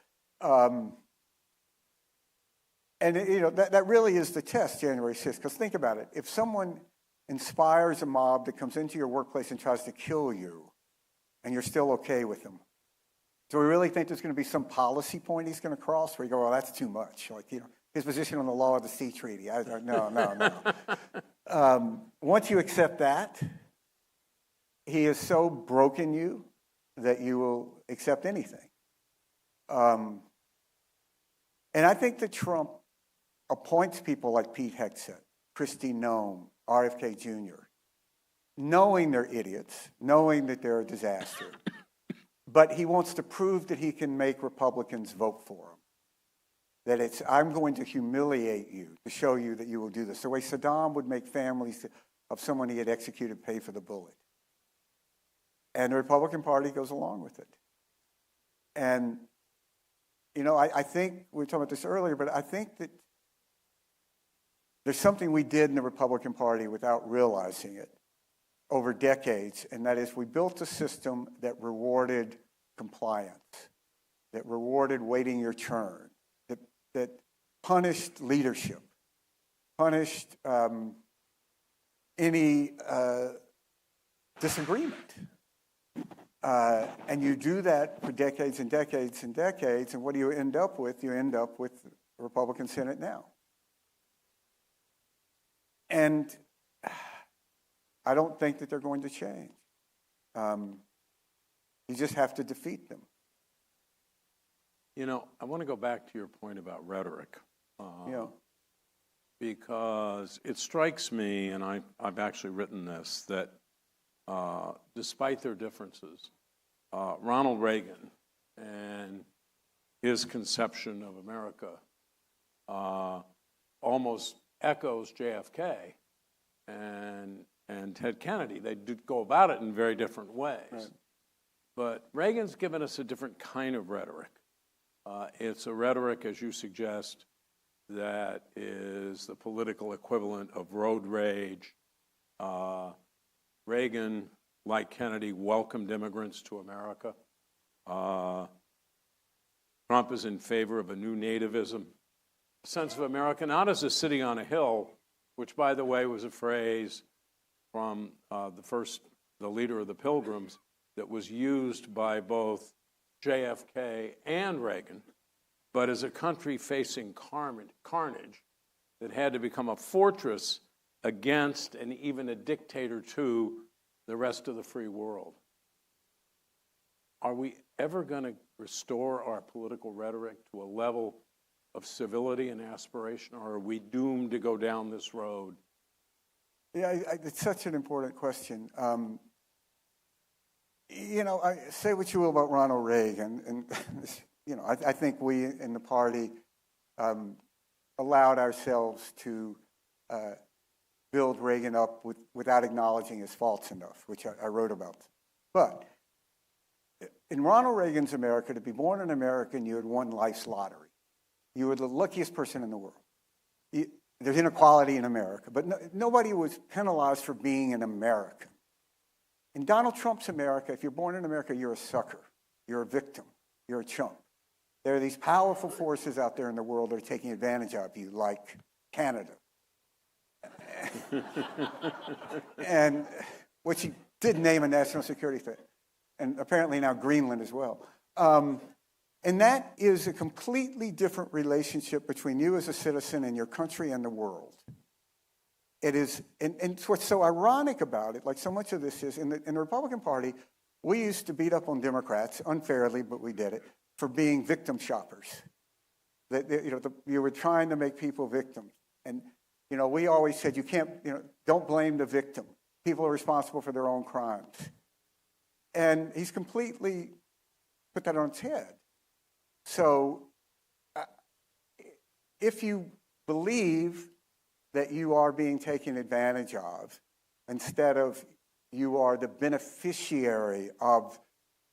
That really is the test, January 6th, because think about it. If someone inspires a mob that comes into your workplace and tries to kill you, and you're still okay with them, do we really think there's going to be some policy point he's going to cross where you go, well, that's too much? His position on the law of the sea treaty. No. Once you accept that, he has so broken you that you will accept anything. And I think that Trump appoints people like Pete Hegseth, Kristi Noem, RFK Jr., knowing they're idiots, knowing that they're a disaster. But he wants to prove that he can make Republicans vote for him. That I'm going to humiliate you to show you that you will do this. The way Saddam would make families of someone he had executed pay for the bullet. And the Republican Party goes along with it. And, I think, we were talking about this earlier, but I think that there's something we did in the Republican Party without realizing it over decades, and that is we built a system that rewarded compliance, that rewarded waiting your turn, that punished leadership, punished any disagreement. And you do that for decades and decades and decades, and what do you end up with? You end up with Republican Senate now. And I don't think that they're going to change. You just have to defeat them. You know, I want to go back to your point about rhetoric. Yeah. Because it strikes me, and I've actually written this, that despite their differences, Ronald Reagan and his conception of America almost echoes JFK and Ted Kennedy. They did go about it in very different ways. Right. But Reagan's given us a different kind of rhetoric. It's a rhetoric, as you suggest, that is the political equivalent of road rage. Reagan, like Kennedy, welcomed immigrants to America. Trump is in favor of a new nativism, a sense of America, not as a city on a hill, which, by the way, was a phrase from the leader of the Pilgrims that was used by both JFK and Reagan, but as a country facing carnage that had to become a fortress against and even a dictator to the rest of the free world. Are we ever going to restore our political rhetoric to a level of civility and aspiration, or are we doomed to go down this road? Yeah, it's such an important question. You know, I say what you will about Ronald Reagan, and you know, I think we in the party allowed ourselves to build Reagan up without acknowledging his faults enough, which I wrote about. But in Ronald Reagan's America, to be born an American, you had won life's lottery. You were the luckiest person in the world. There's inequality in America, but nobody was penalized for being an American. In Donald Trump's America, if you're born in America, you're a sucker. You're a victim. You're a chump. There are these powerful forces out there in the world that are taking advantage of you, like Canada. And which he did name a national security threat. And apparently now Greenland as well. And that is a completely different relationship between you as a citizen and your country and the world. It is, and what's so ironic about it, like so much of this is, in the Republican Party, we used to beat up on Democrats, unfairly, but we did it, for being victim shoppers. You were trying to make people victims. And, you know, we always said, you can't, you know, don't blame the victim. People are responsible for their own crimes. And he's completely put that on its head. So if you believe that you are being taken advantage of, instead of you are the beneficiary of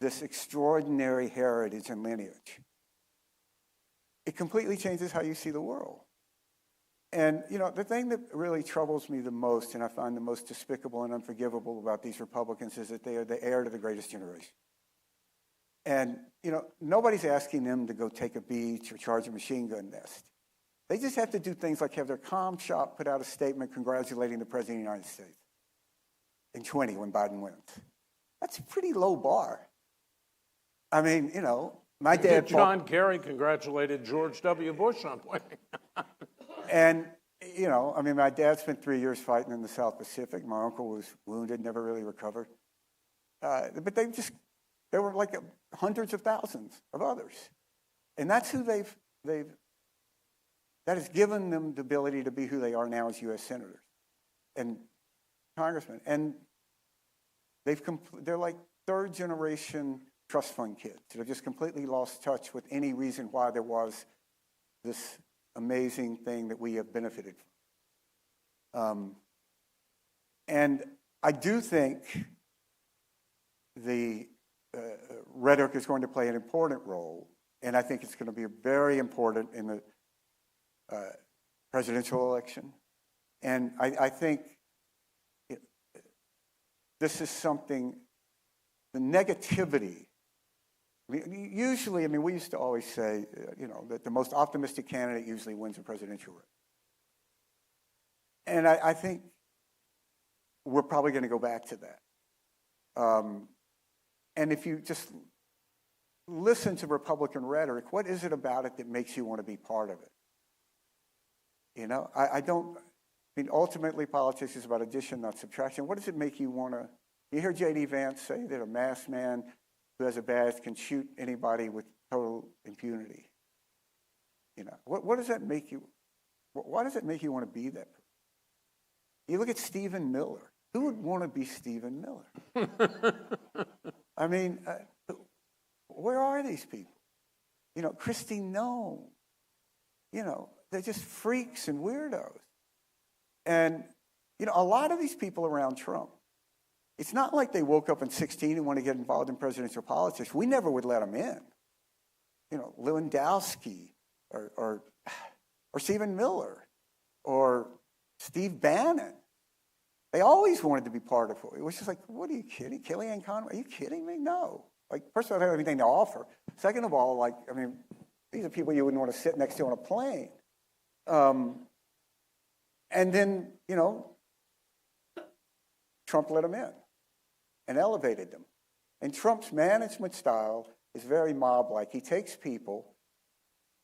this extraordinary heritage and lineage, it completely changes how you see the world. And, you know, the thing that really troubles me the most, and I find the most despicable and unforgivable about these Republicans, is that they are the heir to the greatest generation. And, you know, nobody's asking them to go take a beach or charge a machine gun nest. They just have to do things like have their comm shop put out a statement congratulating the President of the United States in 20 when Biden wins. That's a pretty low bar. I mean, you know, my dad... John Kerry congratulated George W. Bush on winning. And, you know, I mean, my dad spent 3 years fighting in the South Pacific. My uncle was wounded, never really recovered. But there were like hundreds of thousands of others. And that's who that has given them the ability to be who they are now as U.S. senators and congressmen. And they're like third-generation trust fund kids that have just completely lost touch with any reason why there was this amazing thing that we have benefited from. And I do think the rhetoric is going to play an important role, and I think it's going to be very important in the presidential election. And I think this is something, the negativity, usually, I mean, we used to always say, you know, that the most optimistic candidate usually wins a presidential race. And I think we're probably going to go back to that. And if you just listen to Republican rhetoric, what is it about it that makes you want to be part of it? You know, I don't, I mean, ultimately politics is about addition, not subtraction. What does it make you want to, you hear J.D. Vance say that a masked man who has a badge can shoot anybody with total impunity. You know, what does that make you, why does it make you want to be that person? You look at Stephen Miller. Who would want to be Stephen Miller? I mean, where are these people? You know, Kristi Noem. You know, they're just freaks and weirdos. And, you know, a lot of these people around Trump, it's not like they woke up in 2016 and want to get involved in presidential politics. We never would let them in. You know, Lewandowski or Stephen Miller or Steve Bannon. They always wanted to be part of it. It was just like, what are you kidding? Kellyanne Conway, are you kidding me? No. Like, first of all, I don't have anything to offer. Second of all, like, I mean, these are people you wouldn't want to sit next to on a plane. And then, you know, Trump let them in and elevated them. And Trump's management style is very mob-like. He takes people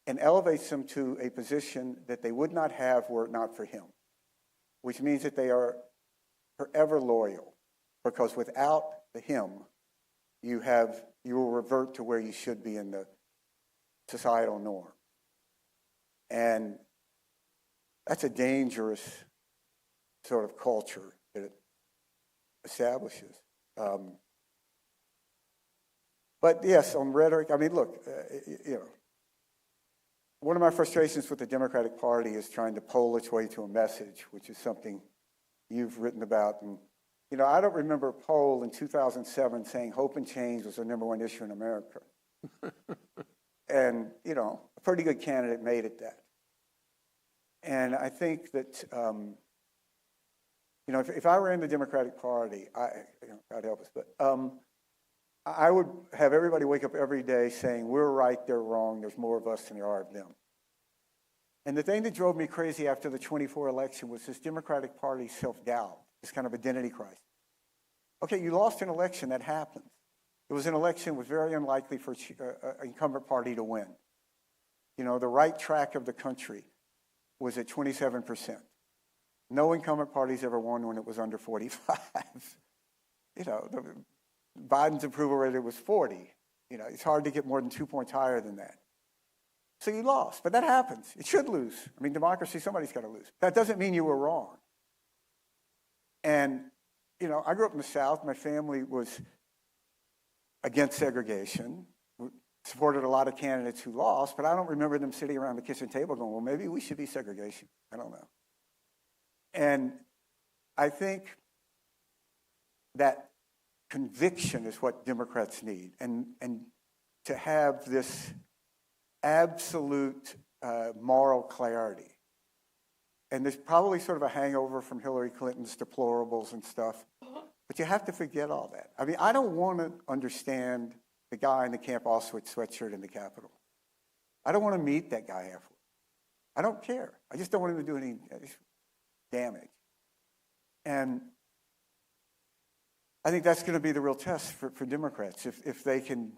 and elevates them to a position that they would not have were it not for him, which means that they are forever loyal, because without the him, you will revert to where you should be in the societal norm. And that's a dangerous sort of culture that it establishes. But yes, on rhetoric, I mean, look, you know, one of my frustrations with the Democratic Party is trying to poll its way to a message, which is something you've written about. And, you know, I don't remember a poll in 2007 saying hope and change was the #1 issue in America. And, you know, a pretty good candidate made it that. And I think that, you know, if I ran the Democratic Party, God help us, but I would have everybody wake up every day saying, we're right, they're wrong, there's more of us than there are of them. And the thing that drove me crazy after the 24 election was this Democratic Party self-doubt, this kind of identity crisis. Okay, you lost an election, that happens. It was an election that was very unlikely for an incumbent party to win. You know, the right track of the country was at 27%. No incumbent parties ever won when it was under 45. You know, Biden's approval rating was 40. You know, it's hard to get more than 2 points higher than that. So you lost, but that happens. It should lose. I mean, democracy, somebody's got to lose. That doesn't mean you were wrong. And, you know, I grew up in the South. My family was against segregation, supported a lot of candidates who lost, but I don't remember them sitting around the kitchen table going, well, maybe we should be segregation. I don't know. And I think that conviction is what Democrats need, and to have this absolute moral clarity. And there's probably sort of a hangover from Hillary Clinton's deplorables and stuff, but you have to forget all that. I mean, I don't want to understand the guy in the Camp Auschwitz sweatshirt in the Capitol. I don't want to meet that guy halfway. I don't care. I just don't want him to do any damage. And I think that's going to be the real test for Democrats, if they can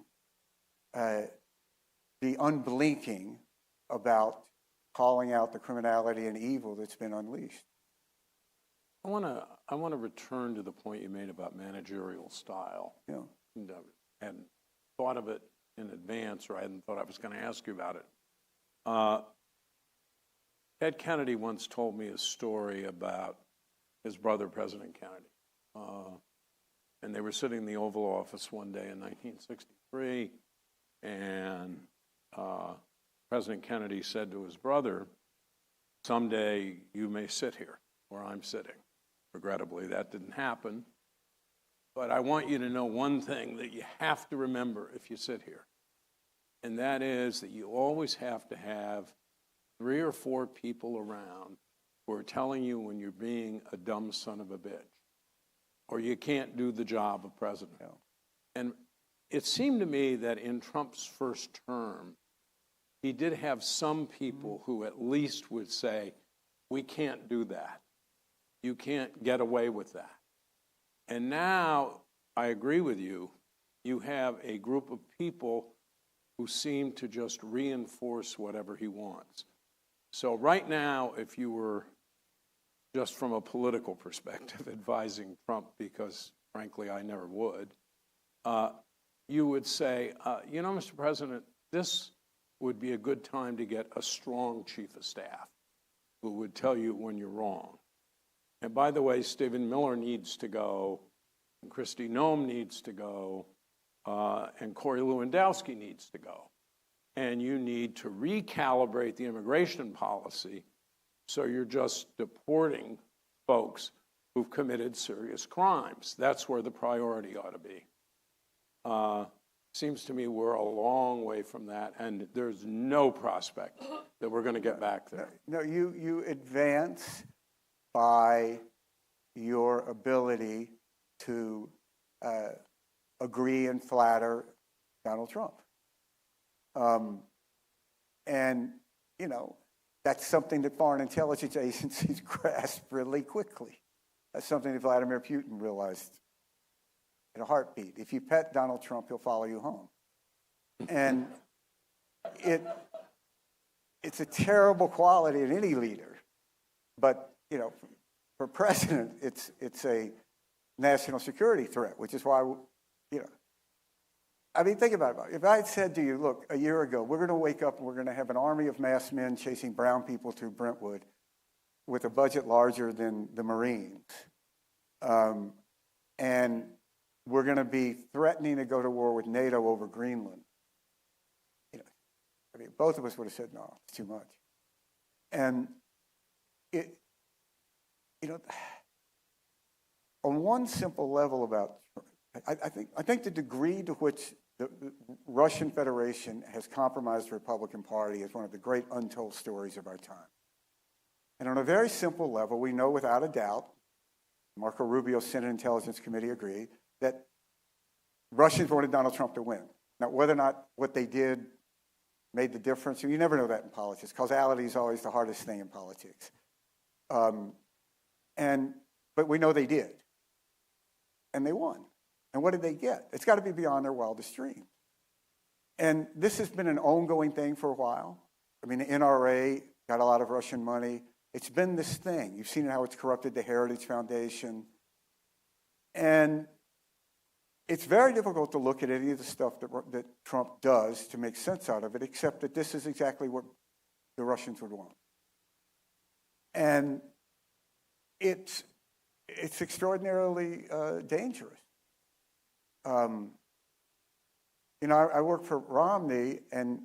be unblinking about calling out the criminality and evil that's been unleashed. I want to return to the point you made about managerial style. Yeah. And I hadn't thought of it in advance, or I hadn't thought I was going to ask you about it. Ted Kennedy once told me a story about his brother, President Kennedy. And they were sitting in the Oval Office one day in 1963, and President Kennedy said to his brother, someday you may sit here where I'm sitting. Regrettably, that didn't happen. But I want you to know one thing that you have to remember if you sit here, and that is that you always have to have 3 or 4 people around who are telling you when you're being a dumb son of a bitch, or you can't do the job of president. Yeah. And it seemed to me that in Trump's first term, he did have some people who at least would say, we can't do that. You can't get away with that. And now, I agree with you, you have a group of people who seem to just reinforce whatever he wants. So right now, if you were just from a political perspective advising Trump, because frankly I never would, you would say, you know, Mr. President, this would be a good time to get a strong chief of staff who would tell you when you're wrong. And by the way, Stephen Miller needs to go, and Kristi Noem needs to go, and Corey Lewandowski needs to go. And you need to recalibrate the immigration policy so you're just deporting folks who've committed serious crimes. That's where the priority ought to be. Seems to me we're a long way from that, and there's no prospect that we're going to get back there. No, you advance by your ability to agree and flatter Donald Trump. And, you know, that's something that foreign intelligence agencies grasp really quickly. That's something that Vladimir Putin realized in a heartbeat. If you pet Donald Trump, he'll follow you home. And it's a terrible quality in any leader. But, you know, for president, it's a national security threat, which is why, you know, I mean, think about it. If I had said to you, look, a year ago, we're going to wake up and we're going to have an army of masked men chasing brown people through Brentwood with a budget larger than the Marines, and we're going to be threatening to go to war with NATO over Greenland, you know, I mean, both of us would have said, no, it's too much. And it, you know, on one simple level about, I think the degree to which the Russian Federation has compromised the Republican Party is one of the great untold stories of our time. And on a very simple level, we know without a doubt, Marco Rubio's Senate Intelligence Committee agreed, that Russians wanted Donald Trump to win. Now, whether or not what they did made the difference, you never know that in politics. Causality is always the hardest thing in politics. But we know they did. And they won. And what did they get? It's got to be beyond their wildest dreams. And this has been an ongoing thing for a while. I mean, the NRA got a lot of Russian money. It's been this thing. You've seen how it's corrupted the Heritage Foundation. And it's very difficult to look at any of the stuff that Trump does to make sense out of it, except that this is exactly what the Russians would want. And it's extraordinarily dangerous. You know, I worked for Romney, and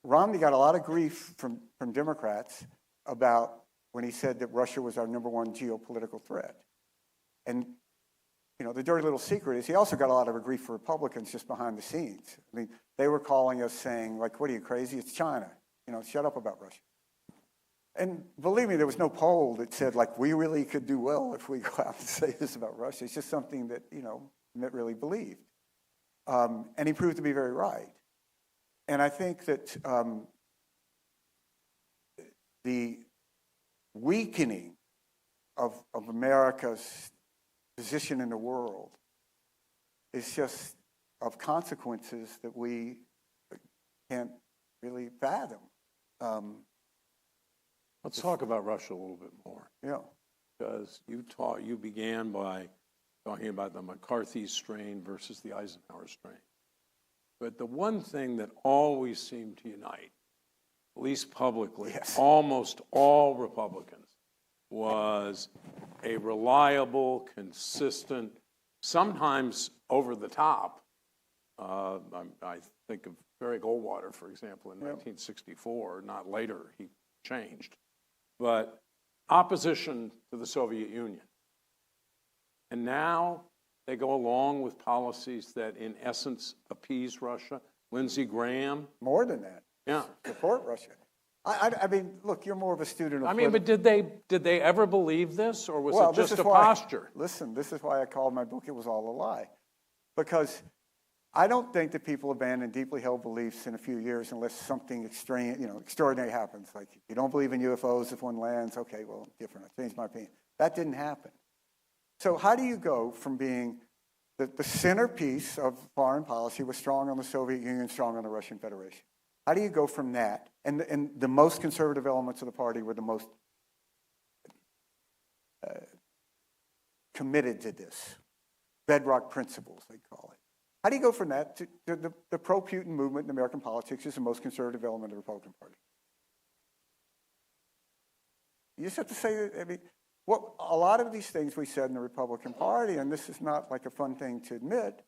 Romney got a lot of grief from Democrats about when he said that Russia was our #1 geopolitical threat. And, you know, the dirty little secret is he also got a lot of grief from Republicans just behind the scenes. I mean, they were calling us saying, like, what are you, crazy? It's China. You know, shut up about Russia. And believe me, there was no poll that said, like, we really could do well if we go out and say this about Russia. It's just something that, you know, Mitt really believed. And he proved to be very right. And I think that the weakening of America's position in the world is just of consequences that we can't really fathom. Let's talk about Russia a little bit more. Yeah. Because you began by talking about the McCarthy strain versus the Eisenhower strain. But the one thing that always seemed to unite, at least publicly, yes, almost all Republicans, was a reliable, consistent, sometimes over the top. I think of Barry Goldwater, for example, in 1964, not later, he changed. But opposition to the Soviet Union. And now they go along with policies that, in essence, appease Russia. Lindsey Graham. More than that. Yeah. Support Russia. I mean, look, you're more of a student of... I mean, but did they ever believe this, or was it just a posture? Listen, this is why I called my book, It Was All a Lie. Because I don't think that people abandon deeply held beliefs in a few years unless something extraordinary happens. Like, you don't believe in UFOs if one lands, okay, well, different. I changed my opinion. That didn't happen. So how do you go from being the centerpiece of foreign policy was strong on the Soviet Union, strong on the Russian Federation? How do you go from that? And the most conservative elements of the party were the most committed to this. Bedrock principles, they call it. How do you go from that to the pro-Putin movement in American politics is the most conservative element of the Republican Party? You just have to say, I mean, a lot of these things we said in the Republican Party, and this is not like a fun thing to admit,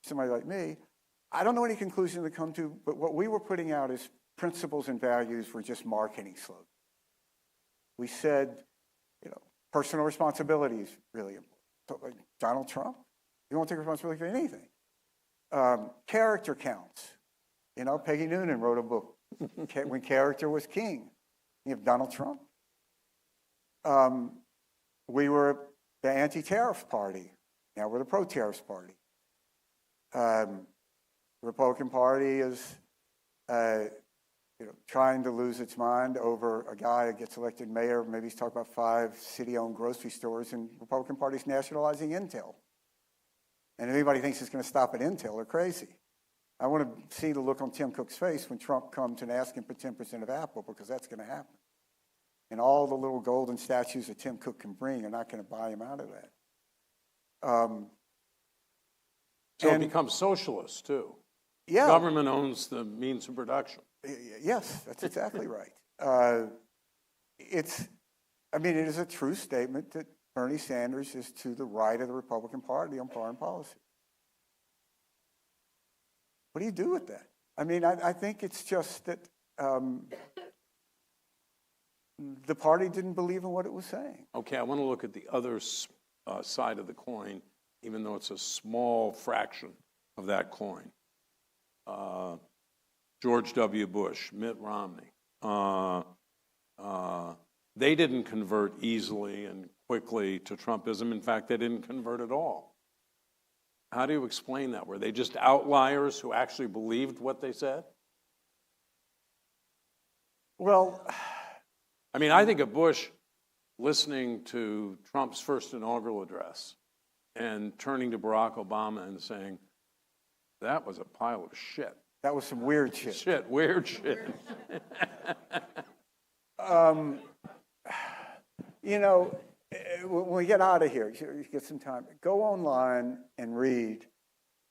somebody like me, I don't know any conclusion to come to, but what we were putting out as principles and values were just marketing slogans. We said, personal responsibility is really important. So, like Donald Trump, you won't take responsibility for anything. Character counts. Peggy Noonan wrote a book, When Character Was King. You have Donald Trump. We were the anti-tariff party. Now we're the pro-tariff party. The Republican Party is, trying to lose its mind over a guy that gets elected mayor. Maybe he's talking about 5 city-owned grocery stores, and the Republican Party's nationalizing Intel. And if anybody thinks it's going to stop at Intel, they're crazy. I want to see the look on Tim Cook's face when Trump comes and asks him for 10% of Apple, because that's going to happen. And all the little golden statues that Tim Cook can bring are not going to buy him out of that. So it becomes socialist, too. Yeah. Government owns the means of production. Yes, that's exactly right. It is a true statement that Bernie Sanders is to the right of the Republican Party on foreign policy. What do you do with that? I think it's just that the party didn't believe in what it was saying. Okay, I want to look at the other side of the coin, even though it's a small fraction of that coin. George W. Bush, Mitt Romney. They didn't convert easily and quickly to Trumpism. In fact, they didn't convert at all. How do you explain that? Were they just outliers who actually believed what they said? Well, I think of Bush listening to Trump's first inaugural address and turning to Barack Obama and saying, that was a pile of shit. That was some weird shit. Weird shit. When we get out of here, you get some time, go online and read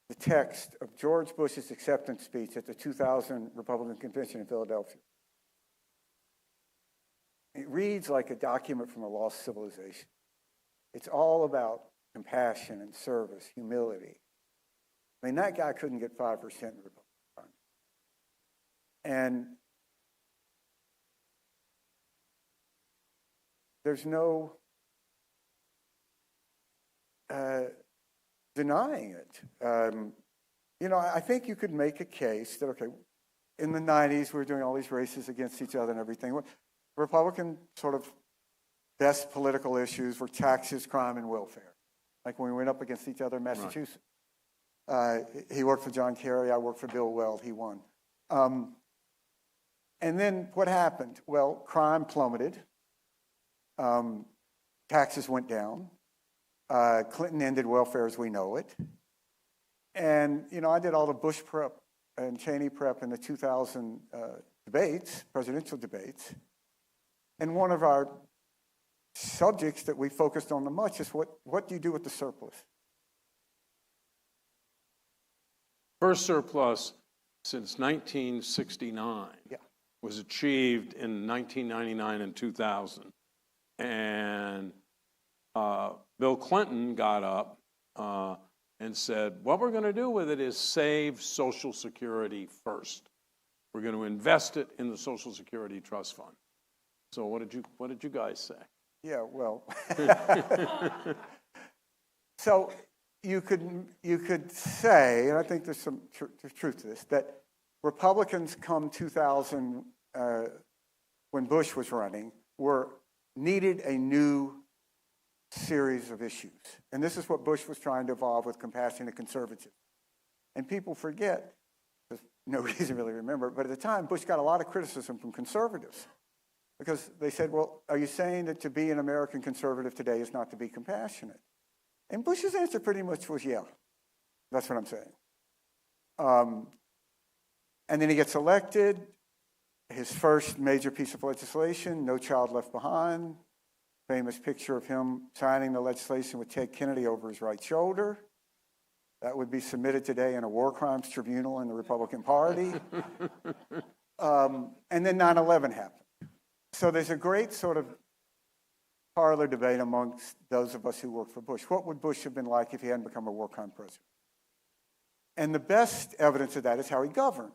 the text of George Bush's acceptance speech at the 2000 Republican Convention in Philadelphia. It reads like a document from a lost civilization. It's all about compassion and service, humility. That guy couldn't get 5% in the Republican Party. And there's no denying it. I think you could make a case that, okay, in the 90s, we were doing all these races against each other and everything. Republican sort of best political issues were taxes, crime, and welfare. Like when we went up against each other in Massachusetts. Right. He worked for John Kerry, I worked for Bill Weld, he won. And then what happened? Well, crime plummeted. Taxes went down. Clinton ended welfare as we know it. And, I did all the Bush prep and Cheney prep in the 2000 debates, presidential debates. And one of our subjects that we focused on the much is what do you do with the surplus? First surplus since 1969 was achieved in 1999 and 2000. And Bill Clinton got up and said, what we're going to do with it is save Social Security first. We're going to invest it in the Social Security Trust Fund. So what did you guys say? Yeah, well, so you could say, and I think there's some truth to this, that Republicans come 2000, when Bush was running, needed a new series of issues. And this is what Bush was trying to evolve with compassionate conservatism. And people forget, because nobody doesn't really remember, but at the time, Bush got a lot of criticism from conservatives. Because they said, well, are you saying that to be an American conservative today is not to be compassionate? And Bush's answer pretty much was, yeah, that's what I'm saying. And then he gets elected. His first major piece of legislation, No Child Left Behind, famous picture of him signing the legislation with Ted Kennedy over his right shoulder. That would be submitted today in a war crimes tribunal in the Republican Party. And then 9/11 happened. So there's a great sort of parlor debate amongst those of us who work for Bush. What would Bush have been like if he hadn't become a war crime president? And the best evidence of that is how he governed.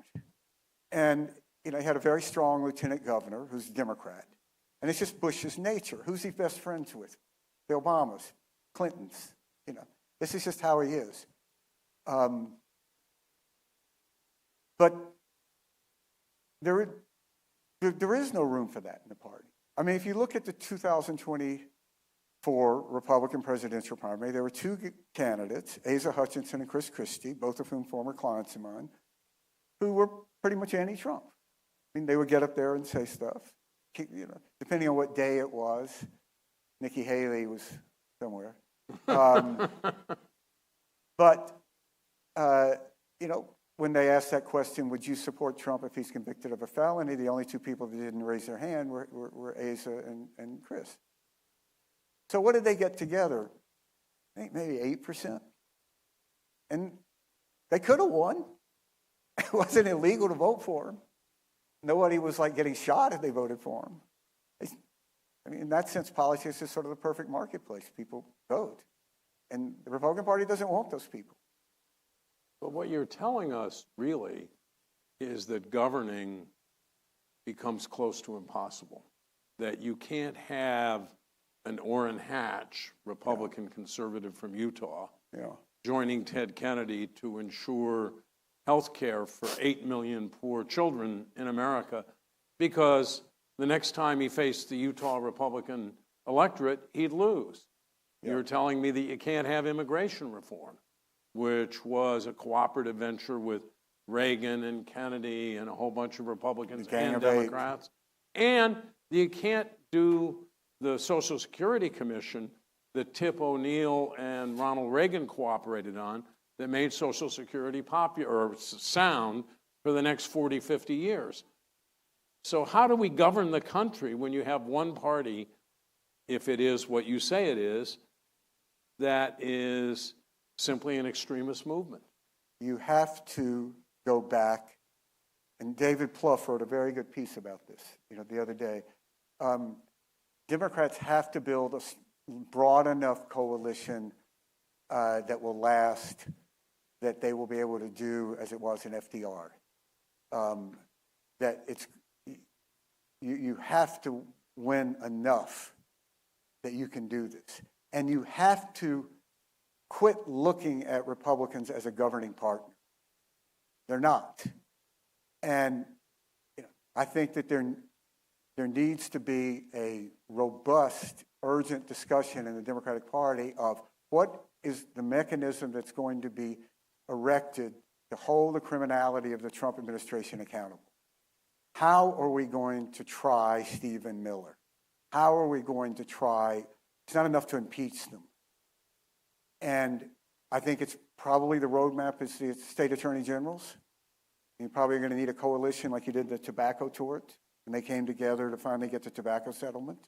And he had a very strong lieutenant governor who's a Democrat. And it's just Bush's nature. Who's he best friends with? The Obamas, Clintons. This is just how he is. But there is no room for that in the party. I mean, if you look at the 2024 Republican presidential primary, there were two candidates, Asa Hutchinson and Chris Christie, both of whom former clients of mine, who were pretty much anti-Trump. I mean, they would get up there and say stuff, depending on what day it was. Nikki Haley was somewhere. But when they asked that question, would you support Trump if he's convicted of a felony? The only two people that didn't raise their hand were Asa and Chris. So what did they get together? I think maybe 8%. And they could have won. It wasn't illegal to vote for him. Nobody was getting shot if they voted for him. I mean, in that sense, politics is sort of the perfect marketplace. People vote. And the Republican Party doesn't want those people. But what you're telling us, really, is that governing becomes close to impossible. That you can't have an Orrin Hatch, Republican conservative from Utah, joining Ted Kennedy to ensure health care for 8 million poor children in America, because the next time he faced the Utah Republican electorate, he'd lose. You're telling me that you can't have immigration reform, which was a cooperative venture with Reagan and Kennedy and a whole bunch of Republicans and Democrats. And you can't do the Social Security Commission that Tip O'Neill and Ronald Reagan cooperated on that made Social Security popular or sound for the next 40, 50 years. So how do we govern the country when you have one party, if it is what you say it is, that is simply an extremist movement? You have to go back, and David Plouffe wrote a very good piece about this, the other day. Democrats have to build a broad enough coalition that will last, that they will be able to do as it was in FDR. That you have to win enough that you can do this. And you have to quit looking at Republicans as a governing partner. They're not. And I think that there needs to be a robust, urgent discussion in the Democratic Party of what is the mechanism that's going to be erected to hold the criminality of the Trump administration accountable. How are we going to try Stephen Miller? How are we going to try? It's not enough to impeach them. And I think it's probably the roadmap is the state attorney generals. You're probably going to need a coalition like you did the tobacco tort, and they came together to finally get the tobacco settlement.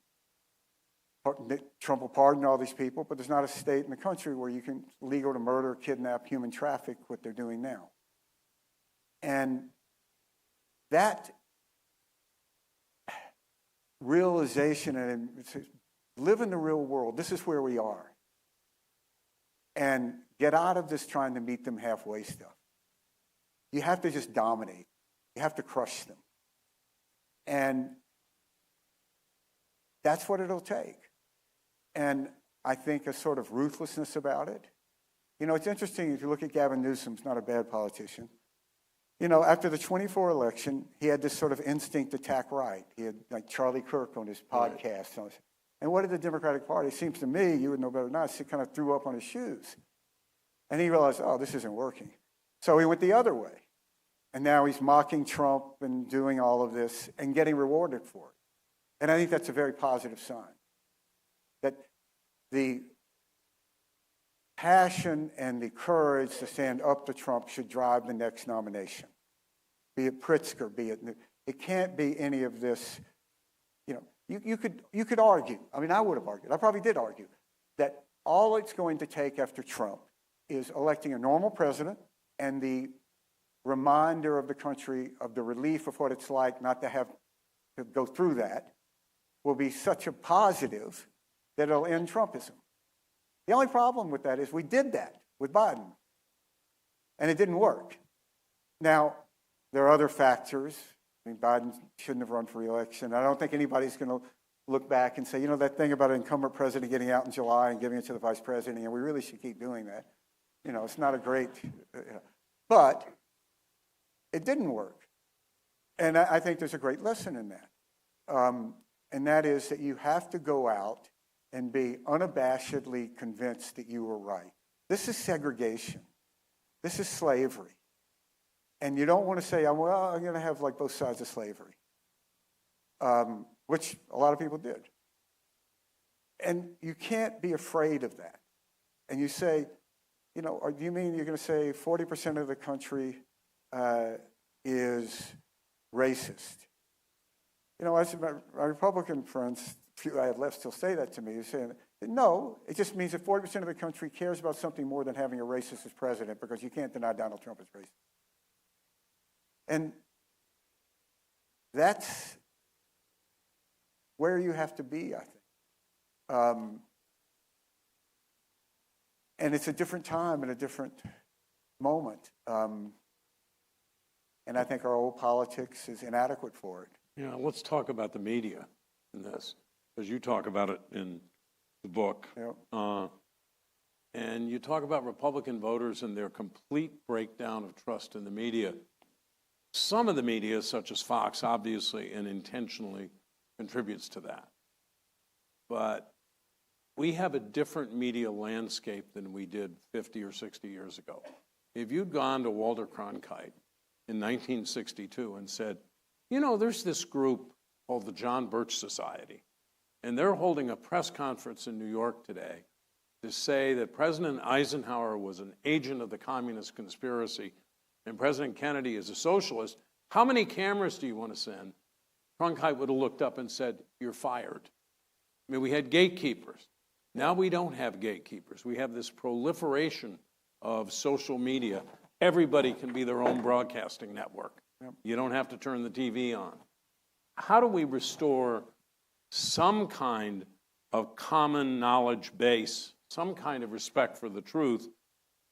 Trump will pardon all these people, but there's not a state in the country where you can legal to murder, kidnap, human traffic, what they're doing now. And that realization and live in the real world, this is where we are. And get out of this trying to meet them halfway stuff. You have to just dominate. You have to crush them. And that's what it'll take. And I think a sort of ruthlessness about it. It's interesting if you look at Gavin Newsom, he's not a bad politician. After the 24 election, he had this sort of instinct to attack right. He had like Charlie Kirk on his podcast. Right. And what did the Democratic Party? It seems to me, you would know better than us, he kind of threw up on his shoes. And he realized, oh, this isn't working. So he went the other way. And now he's mocking Trump and doing all of this and getting rewarded for it. And I think that's a very positive sign. That the passion and the courage to stand up to Trump should drive the next nomination. be it Pritzker, be it, it can't be any of this, you know, you could argue, I mean, I would have argued, I probably did argue, that all it's going to take after Trump is electing a normal president and the reminder of the country of the relief of what it's like not to have to go through that will be such a positive that it'll end Trumpism. The only problem with that is we did that with Biden, and it didn't work. Now, there are other factors. I mean, Biden shouldn't have run for re-election. I don't think anybody's going to look back and say, you know, that thing about an incumbent president getting out in July and giving it to the vice president, and we really should keep doing that. You know, it's not a great, but it didn't work. And I think there's a great lesson in that. And that is that you have to go out and be unabashedly convinced that you were right. This is segregation. This is slavery. And you don't want to say, well, I'm going to have like both sides of slavery, which a lot of people did. And you can't be afraid of that. And you say, you know, or do you mean you're going to say 40% of the country is racist? You know, as my Republican friends, few I have left, still say that to me. They're saying, no, it just means that 40% of the country cares about something more than having a racist as president, because you can't deny Donald Trump is racist. And that's where you have to be, I think. And it's a different time and a different moment. And I think our old politics is inadequate for it. Yeah, let's talk about the media in this, because you talk about it in the book. Yep. And you talk about Republican voters and their complete breakdown of trust in the media. Some of the media, such as Fox, obviously and intentionally contributes to that. But we have a different media landscape than we did 50 or 60 years ago. If you'd gone to Walter Cronkite in 1962 and said, you know, there's this group called the John Birch Society, and they're holding a press conference in New York today to say that President Eisenhower was an agent of the communist conspiracy and President Kennedy is a socialist, how many cameras do you want to send? Cronkite would have looked up and said, you're fired. I mean, we had gatekeepers. Now we don't have gatekeepers. We have this proliferation of social media. Everybody can be their own broadcasting network. Yep. You don't have to turn the TV on. How do we restore some kind of common knowledge base, some kind of respect for the truth,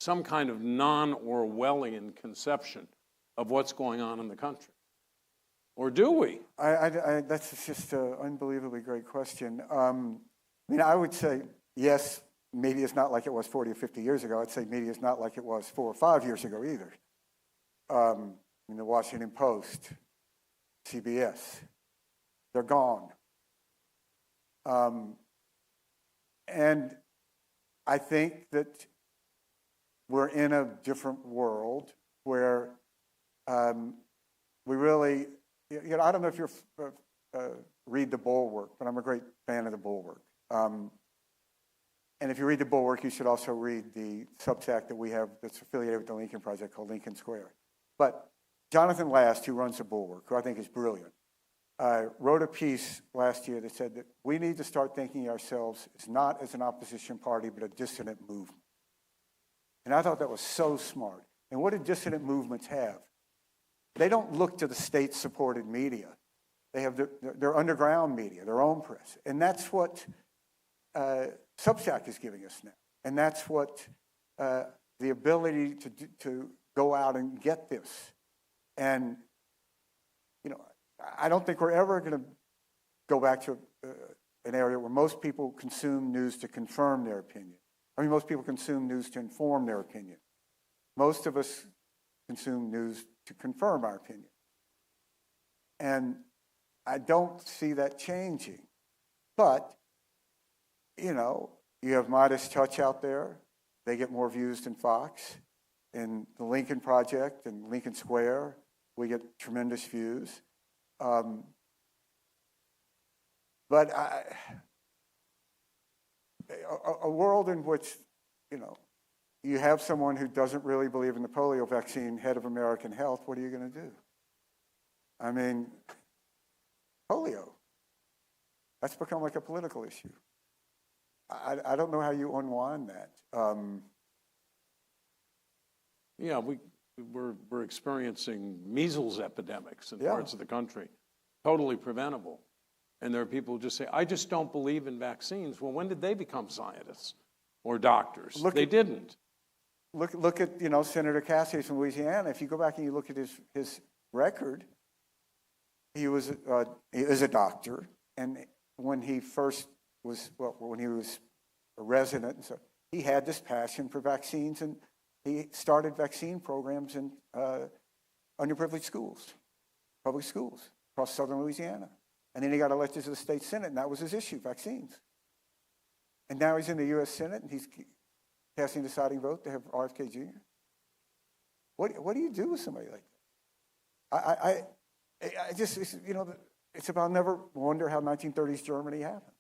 some kind of non-Orwellian conception of what's going on in the country? Or do we? That's just an unbelievably great question. I mean, I would say, yes, media is not like it was 40 or 50 years ago. I'd say media is not like it was 4 or 5 years ago either. I mean, the Washington Post, CBS, they're gone. And I think that we're in a different world where we really, you know, I don't know if you read The Bulwark, but I'm a great fan of The Bulwark. And if you read The Bulwark, you should also read the Substack that we have that's affiliated with the Lincoln Project called Lincoln Square. But Jonathan Last, who runs The Bulwark, who I think is brilliant, wrote a piece last year that said that we need to start thinking of ourselves as not as an opposition party, but a dissident movement. And I thought that was so smart. And what do dissident movements have? They don't look to the state-supported media. They have their underground media, their own press. And that's what Substack is giving us now. And that's what the ability to go out and get this. And, you know, I don't think we're ever going to go back to an area where most people consume news to confirm their opinion. I mean, most people consume news to inform their opinion. Most of us consume news to confirm our opinion. And I don't see that changing. But, you know, you have Midas Touch out there. They get more views than Fox. In the Lincoln Project and Lincoln Square, we get tremendous views. But a world in which, you know, you have someone who doesn't really believe in the polio vaccine, head of American Health, what are you going to do? I mean, polio. That's become like a political issue. I don't know how you unwind that. Yeah, we're experiencing measles epidemics in Yeah. parts of the country, totally preventable. And there are people who just say, I just don't believe in vaccines. Well, when did they become scientists or doctors? They didn't. Look at, Senator Cassidy from Louisiana. If you go back and you look at his record, he is a doctor. And when he first was, when he was a resident, and so he had this passion for vaccines, and he started vaccine programs in underprivileged schools, public schools across southern Louisiana. And then he got elected to the state Senate, and that was his issue, vaccines. And now he's in the U.S. Senate, and he's casting the deciding vote to have RFK Jr. What do you do with somebody like that? I just, it's about never wonder how 1930s Germany happened.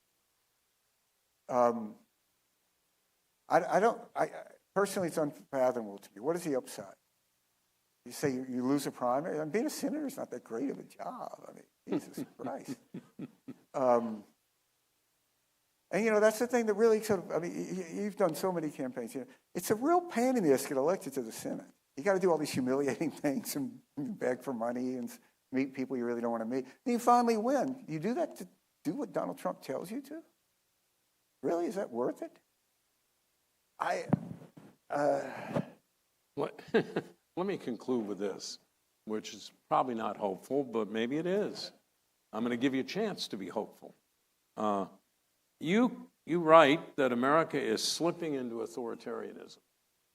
Personally, it's unfathomable to me. What is the upside? You say you lose a primary? I mean, being a senator is not that great of a job. I mean, Jesus Christ. And, that's the thing that really you've done so many campaigns. It's a real pain in the ass to get elected to the Senate. You got to do all these humiliating things and beg for money and meet people you really don't want to meet. And you finally win. You do that to do what Donald Trump tells you to? Really? Is that worth it? Let me conclude with this, which is probably not hopeful, but maybe it is. I'm going to give you a chance to be hopeful. You write that America is slipping into authoritarianism.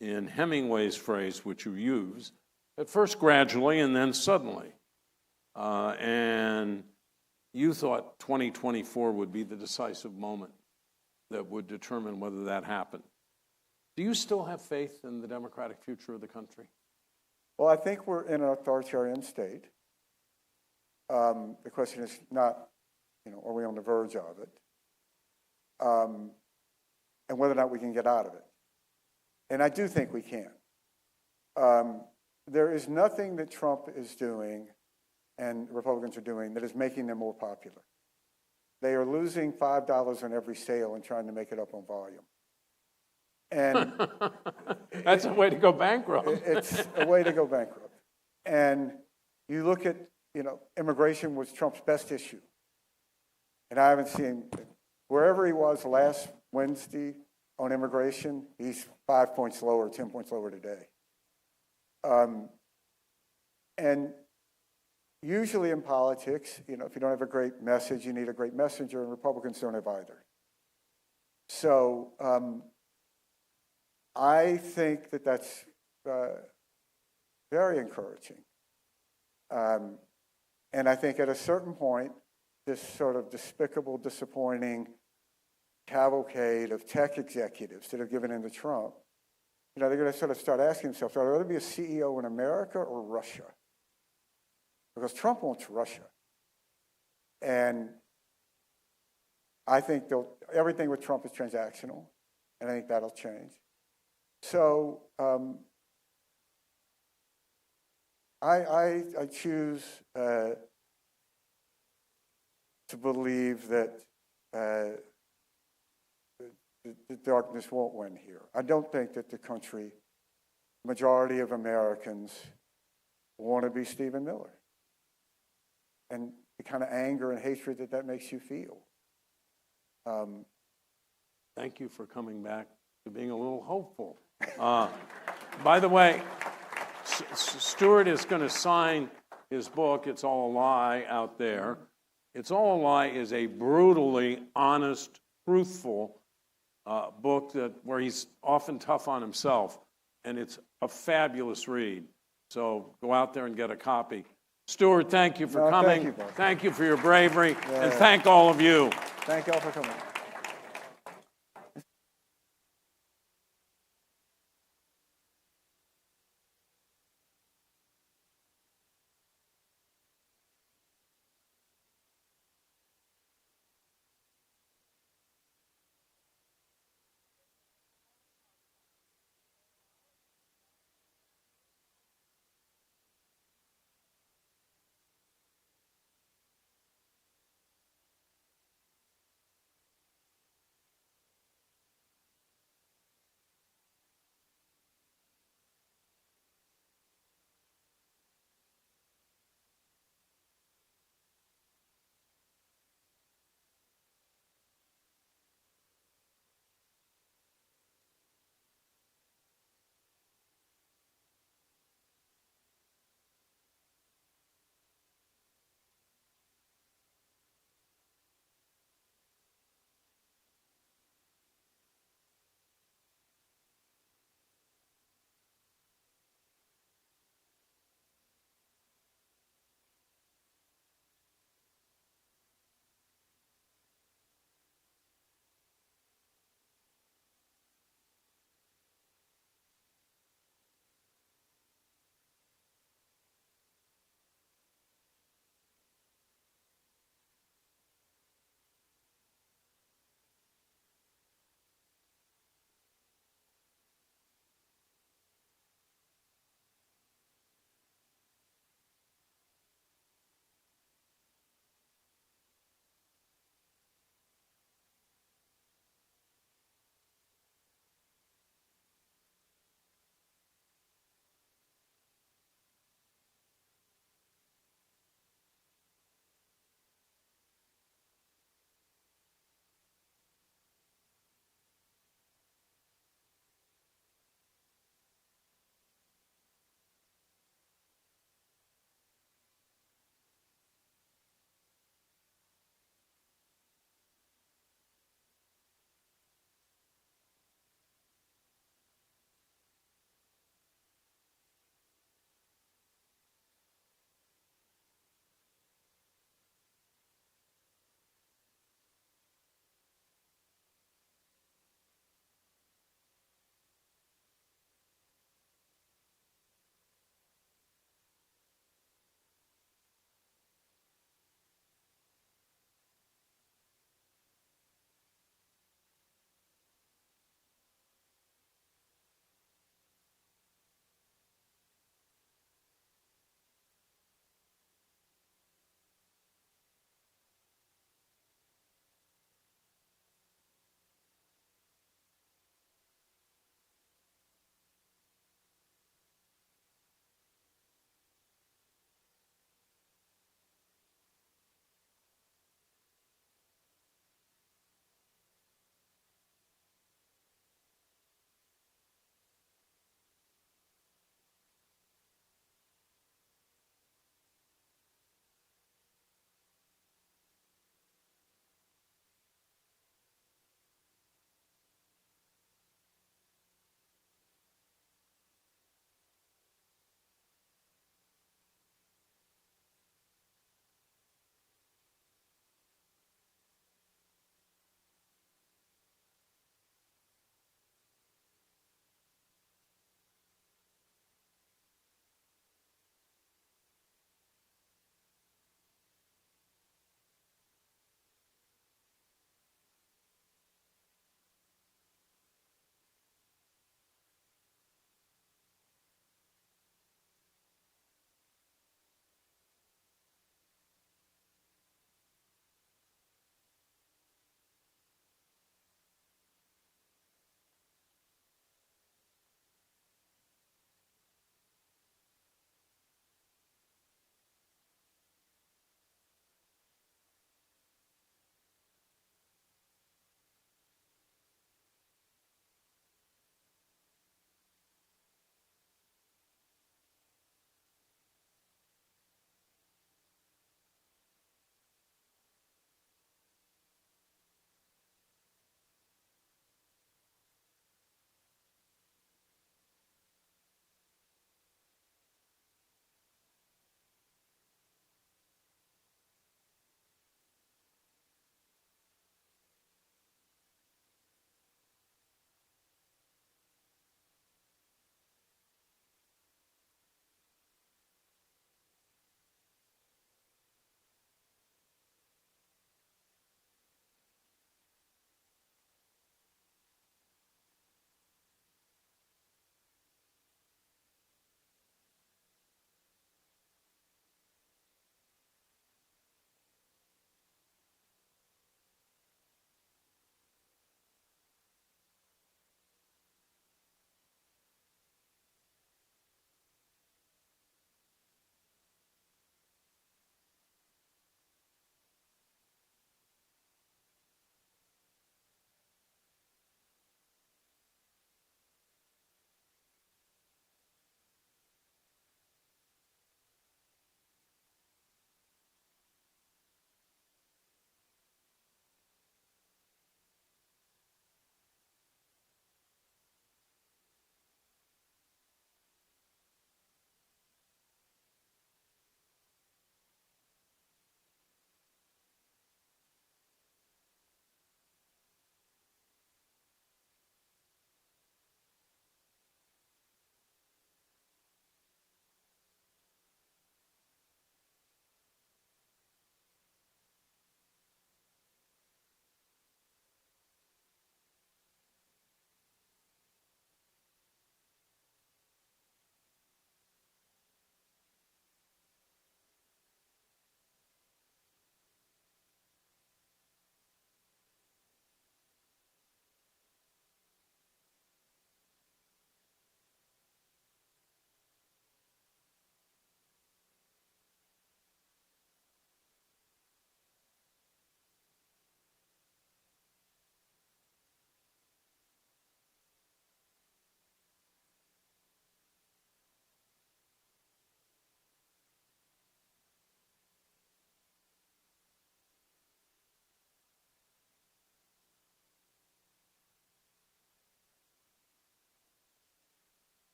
In Hemingway's phrase, which you use, at first gradually and then suddenly. And you thought 2024 would be the decisive moment that would determine whether that happened. Do you still have faith in the democratic future of the country? Well, I think we're in an authoritarian state. The question is not, are we on the verge of it? And whether or not we can get out of it. And I do think we can. There is nothing that Trump is doing and Republicans are doing that is making them more popular. They are losing $5 on every sale and trying to make it up on volume. And that's a way to go bankrupt. It's a way to go bankrupt. And you look at, immigration was Trump's best issue. And I haven't seen, wherever he was last Wednesday on immigration, he's 5 points lower, 10 points lower today. And usually in politics, if you don't have a great message, you need a great messenger, and Republicans don't have either. So I think that that's very encouraging. And I think at a certain point, this sort of despicable, disappointing cavalcade of tech executives that have given in to Trump, they're going to sort of start asking themselves, I'd rather be a CEO in America or Russia? Because Trump wants Russia. And I think everything with Trump is transactional, and I think that'll change. So I choose to believe that the darkness won't win here. I don't think that the majority of Americans want to be Stephen Miller. And the kind of anger and hatred that makes you feel. Thank you for coming back to being a little hopeful. By the way, Stuart is going to sign his book, It's All a Lie, out there. It's All a Lie is a brutally honest, truthful book where he's often tough on himself, and it's a fabulous read. So go out there and get a copy. Stuart, thank you for coming. Thank you for your bravery, and thank all of you. Thank you all for coming.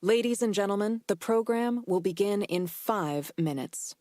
Ladies and gentlemen, the program will begin in 5 minutes.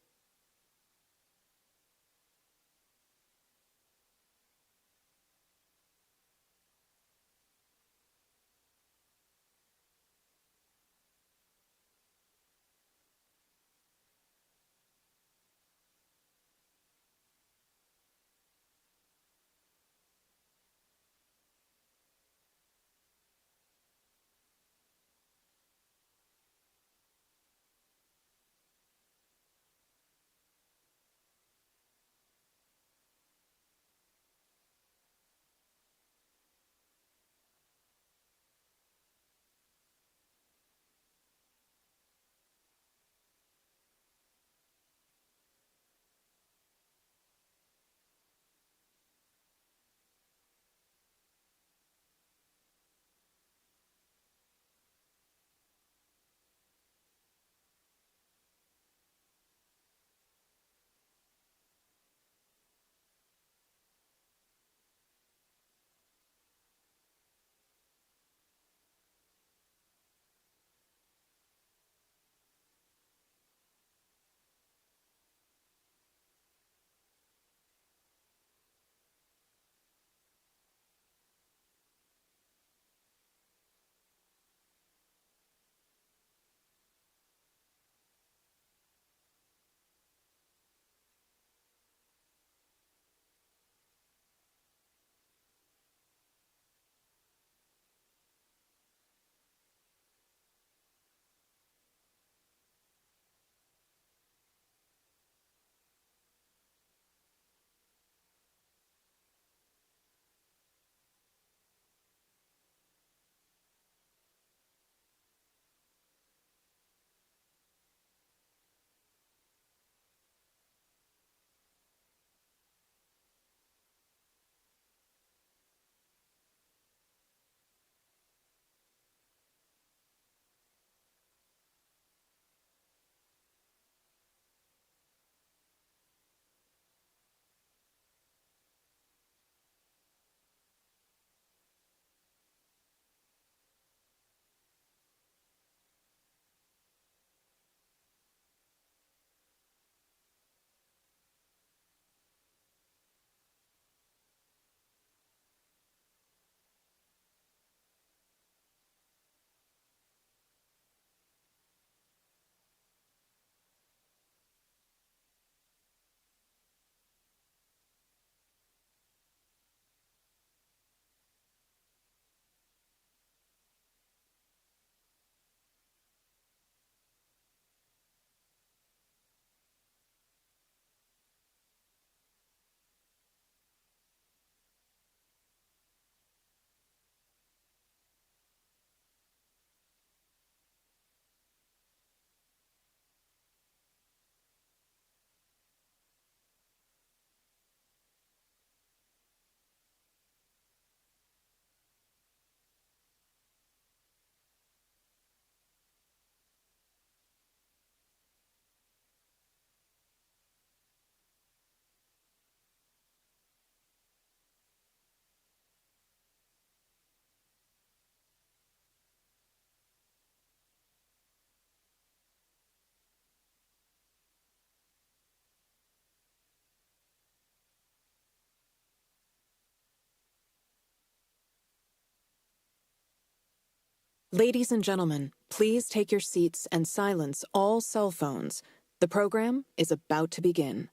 Ladies and gentlemen, please take your seats and silence all cell phones. The program is about to begin.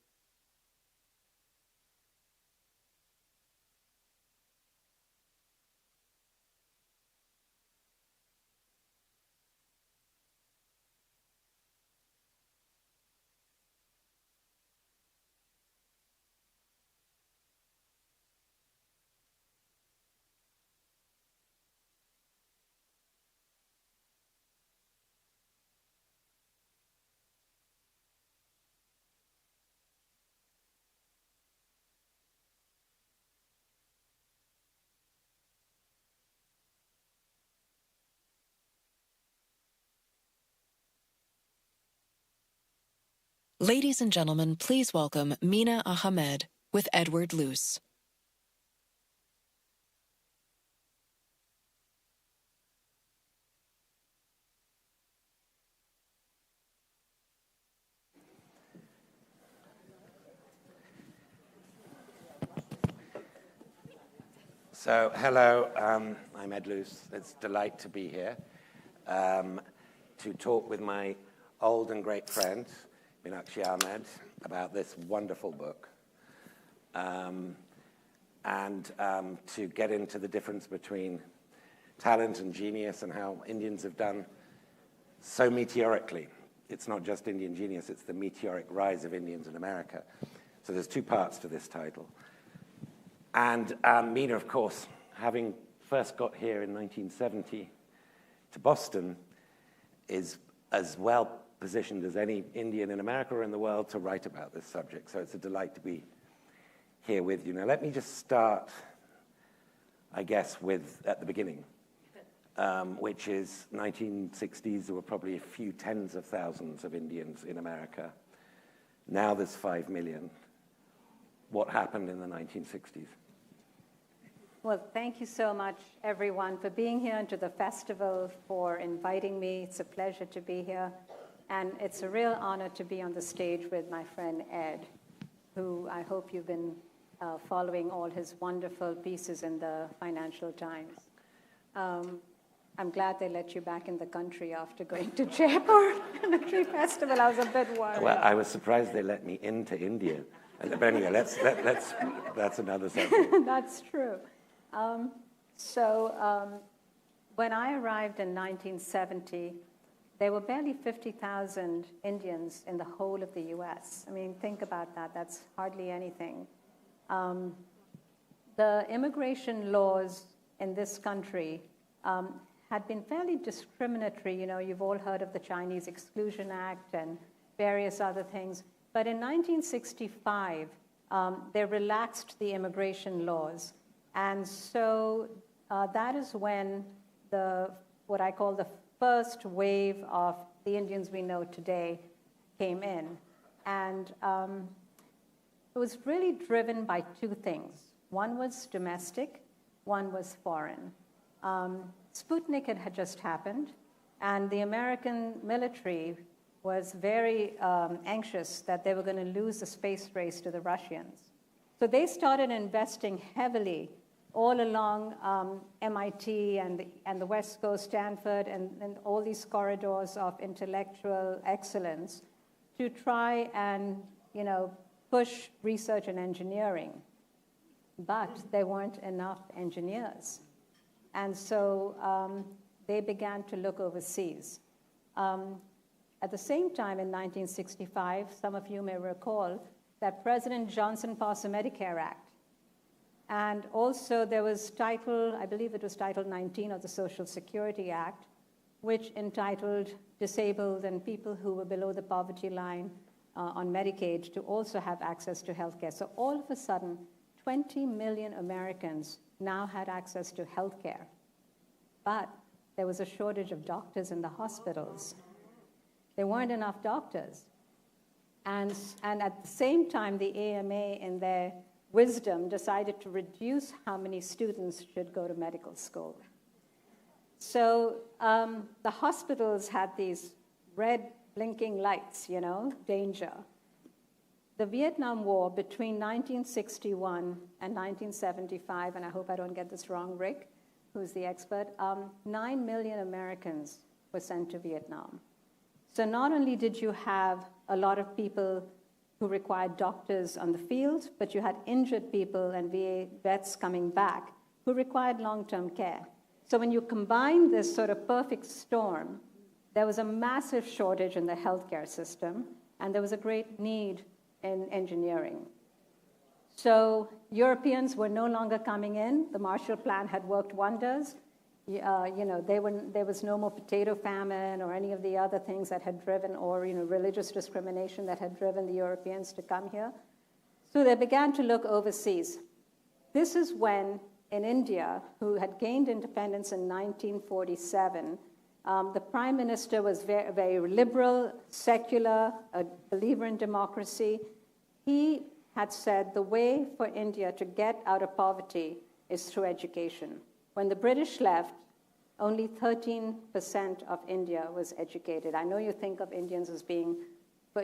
Ladies and gentlemen, please welcome Mina Ahmed with Edward Luce. So, hello, I'm Ed Luce. It's a delight to be here to talk with my old and great friend, Meenakshi Ahmed, about this wonderful book, and to get into the difference between talent and genius and how Indians have done so meteorically. It's not just Indian genius, it's the meteoric rise of Indians in America. So there's two parts to this title. And Meena, of course, having first got here in 1970 to Boston, is as well positioned as any Indian in America or in the world to write about this subject. So it's a delight to be here with you. Now, let me just start, I guess, at the beginning, which is 1960s. There were probably a few tens of thousands of Indians in America. Now there's 5 million. What happened in the 1960s? Well, thank you so much, everyone, for being here and to the festival for inviting me. It's a pleasure to be here. And it's a real honor to be on the stage with my friend Ed, who I hope you've been following all his wonderful pieces in the Financial Times. I'm glad they let you back in the country after going to Jaipur Military Festival. I was a bit worried. Well, I was surprised they let me into India. But anyway, that's another subject. That's true. When I arrived in 1970, there were barely 50,000 Indians in the whole of the US. I mean, think about that. That's hardly anything. The immigration laws in this country had been fairly discriminatory. You know, you've all heard of the Chinese Exclusion Act and various other things. But in 1965, they relaxed the immigration laws. And so that is when what I call the first wave of the Indians we know today came in. And it was really driven by two things. One was domestic, one was foreign. Sputnik had just happened, and the American military was very anxious that they were going to lose the space race to the Russians. So they started investing heavily all along MIT and the West Coast, Stanford, and all these corridors of intellectual excellence to try and, push research and engineering. But there weren't enough engineers. And so they began to look overseas. At the same time, in 1965, some of you may recall that President Johnson passed the Medicare Act. And also there was I believe it was Title 19 of the Social Security Act, which entitled disabled and people who were below the poverty line on Medicaid to also have access to health care. So all of a sudden, 20 million Americans now had access to health care. But there was a shortage of doctors in the hospitals. There weren't enough doctors. And at the same time, the AMA, in their wisdom, decided to reduce how many students should go to medical school. So the hospitals had these red blinking lights, danger. The Vietnam War between 1961 and 1975, and I hope I don't get this wrong, Rick, who's the expert, 9 million Americans were sent to Vietnam. So not only did you have a lot of people who required doctors on the field, but you had injured people and VA vets coming back who required long-term care. So when you combine this sort of perfect storm, there was a massive shortage in the healthcare system, and there was a great need in engineering. So Europeans were no longer coming in. The Marshall Plan had worked wonders. There was no more potato famine or any of the other things that had driven, or religious discrimination that had driven the Europeans to come here. So they began to look overseas. This is when, in India, who had gained independence in 1947, the prime minister was very, very liberal, secular, a believer in democracy. He had said the way for India to get out of poverty is through education. When the British left, only 13% of India was educated. I know you think of Indians as being, a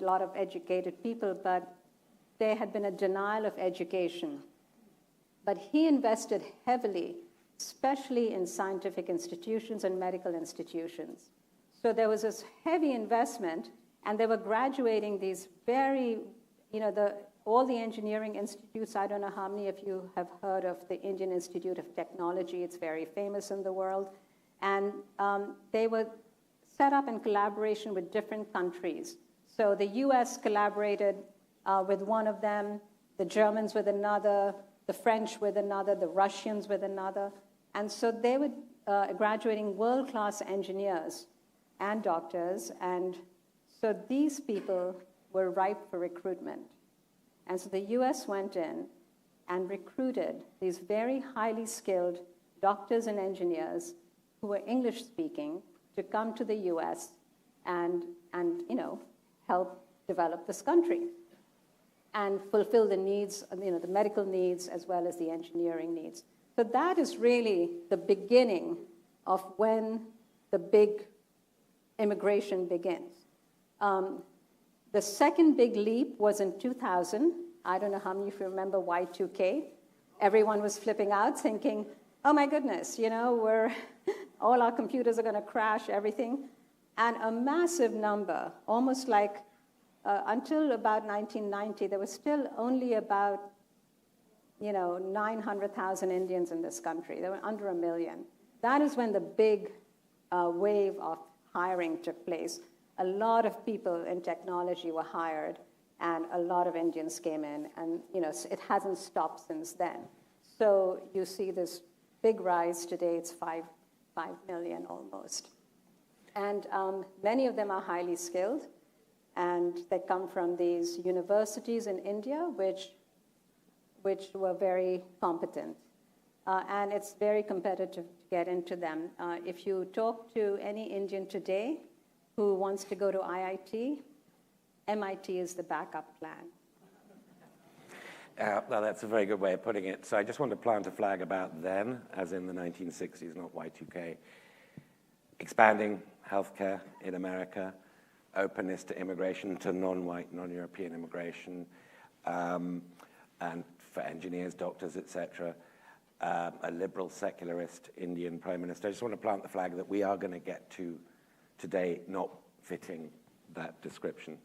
lot of educated people, but there had been a denial of education. But he invested heavily, especially in scientific institutions and medical institutions. So there was this heavy investment, and they were graduating these very, all the engineering institutes. I don't know how many of you have heard of the Indian Institute of Technology. It's very famous in the world. And they were set up in collaboration with different countries. So the US collaborated with one of them, the Germans with another, the French with another, the Russians with another. And so they were graduating world-class engineers and doctors. And so these people were ripe for recruitment. And so the US went in and recruited these very highly skilled doctors and engineers who were English-speaking to come to the US and help develop this country and fulfill the needs, the medical needs as well as the engineering needs. So that is really the beginning of when the big immigration begins. The second big leap was in 2000. I don't know how many of you remember Y2K. Everyone was flipping out thinking, oh my goodness, all our computers are going to crash, everything. And a massive number, almost like until about 1990, there was still only about 900,000 Indians in this country. There were under 1 million. That is when the big wave of hiring took place. A lot of people in technology were hired, and a lot of Indians came in, and it hasn't stopped since then. So you see this big rise today. It's 5 million almost. And many of them are highly skilled, and they come from these universities in India, which were very competent. And it's very competitive to get into them. If you talk to any Indian today who wants to go to IIT, MIT is the backup plan. Well, that's a very good way of putting it. So I just want to plant a flag about then, as in the 1960s, not Y2K. Expanding healthcare in America, openness to immigration, to non-white, non-European immigration, and for engineers, doctors, etc. A liberal, secularist Indian prime minister. I just want to plant the flag that we are going to get to today not fitting that description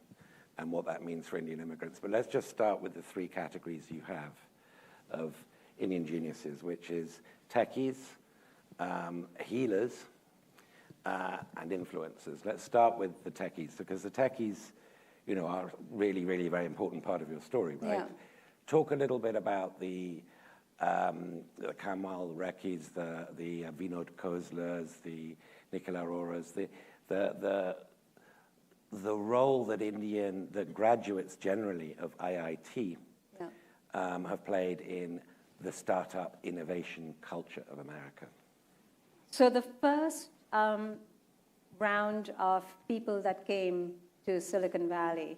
and what that means for Indian immigrants. But let's just start with the 3 categories you have of Indian geniuses, which is techies, healers, and influencers. Let's start with the techies, because the techies, are really, really very important part of your story, right? Yeah. Talk a little bit about the Kamal Rekkis, the Vinod Khoslers, the Nikhil Aroras, the role that graduates generally of IIT have played in the startup innovation culture of America. So the first round of people that came to Silicon Valley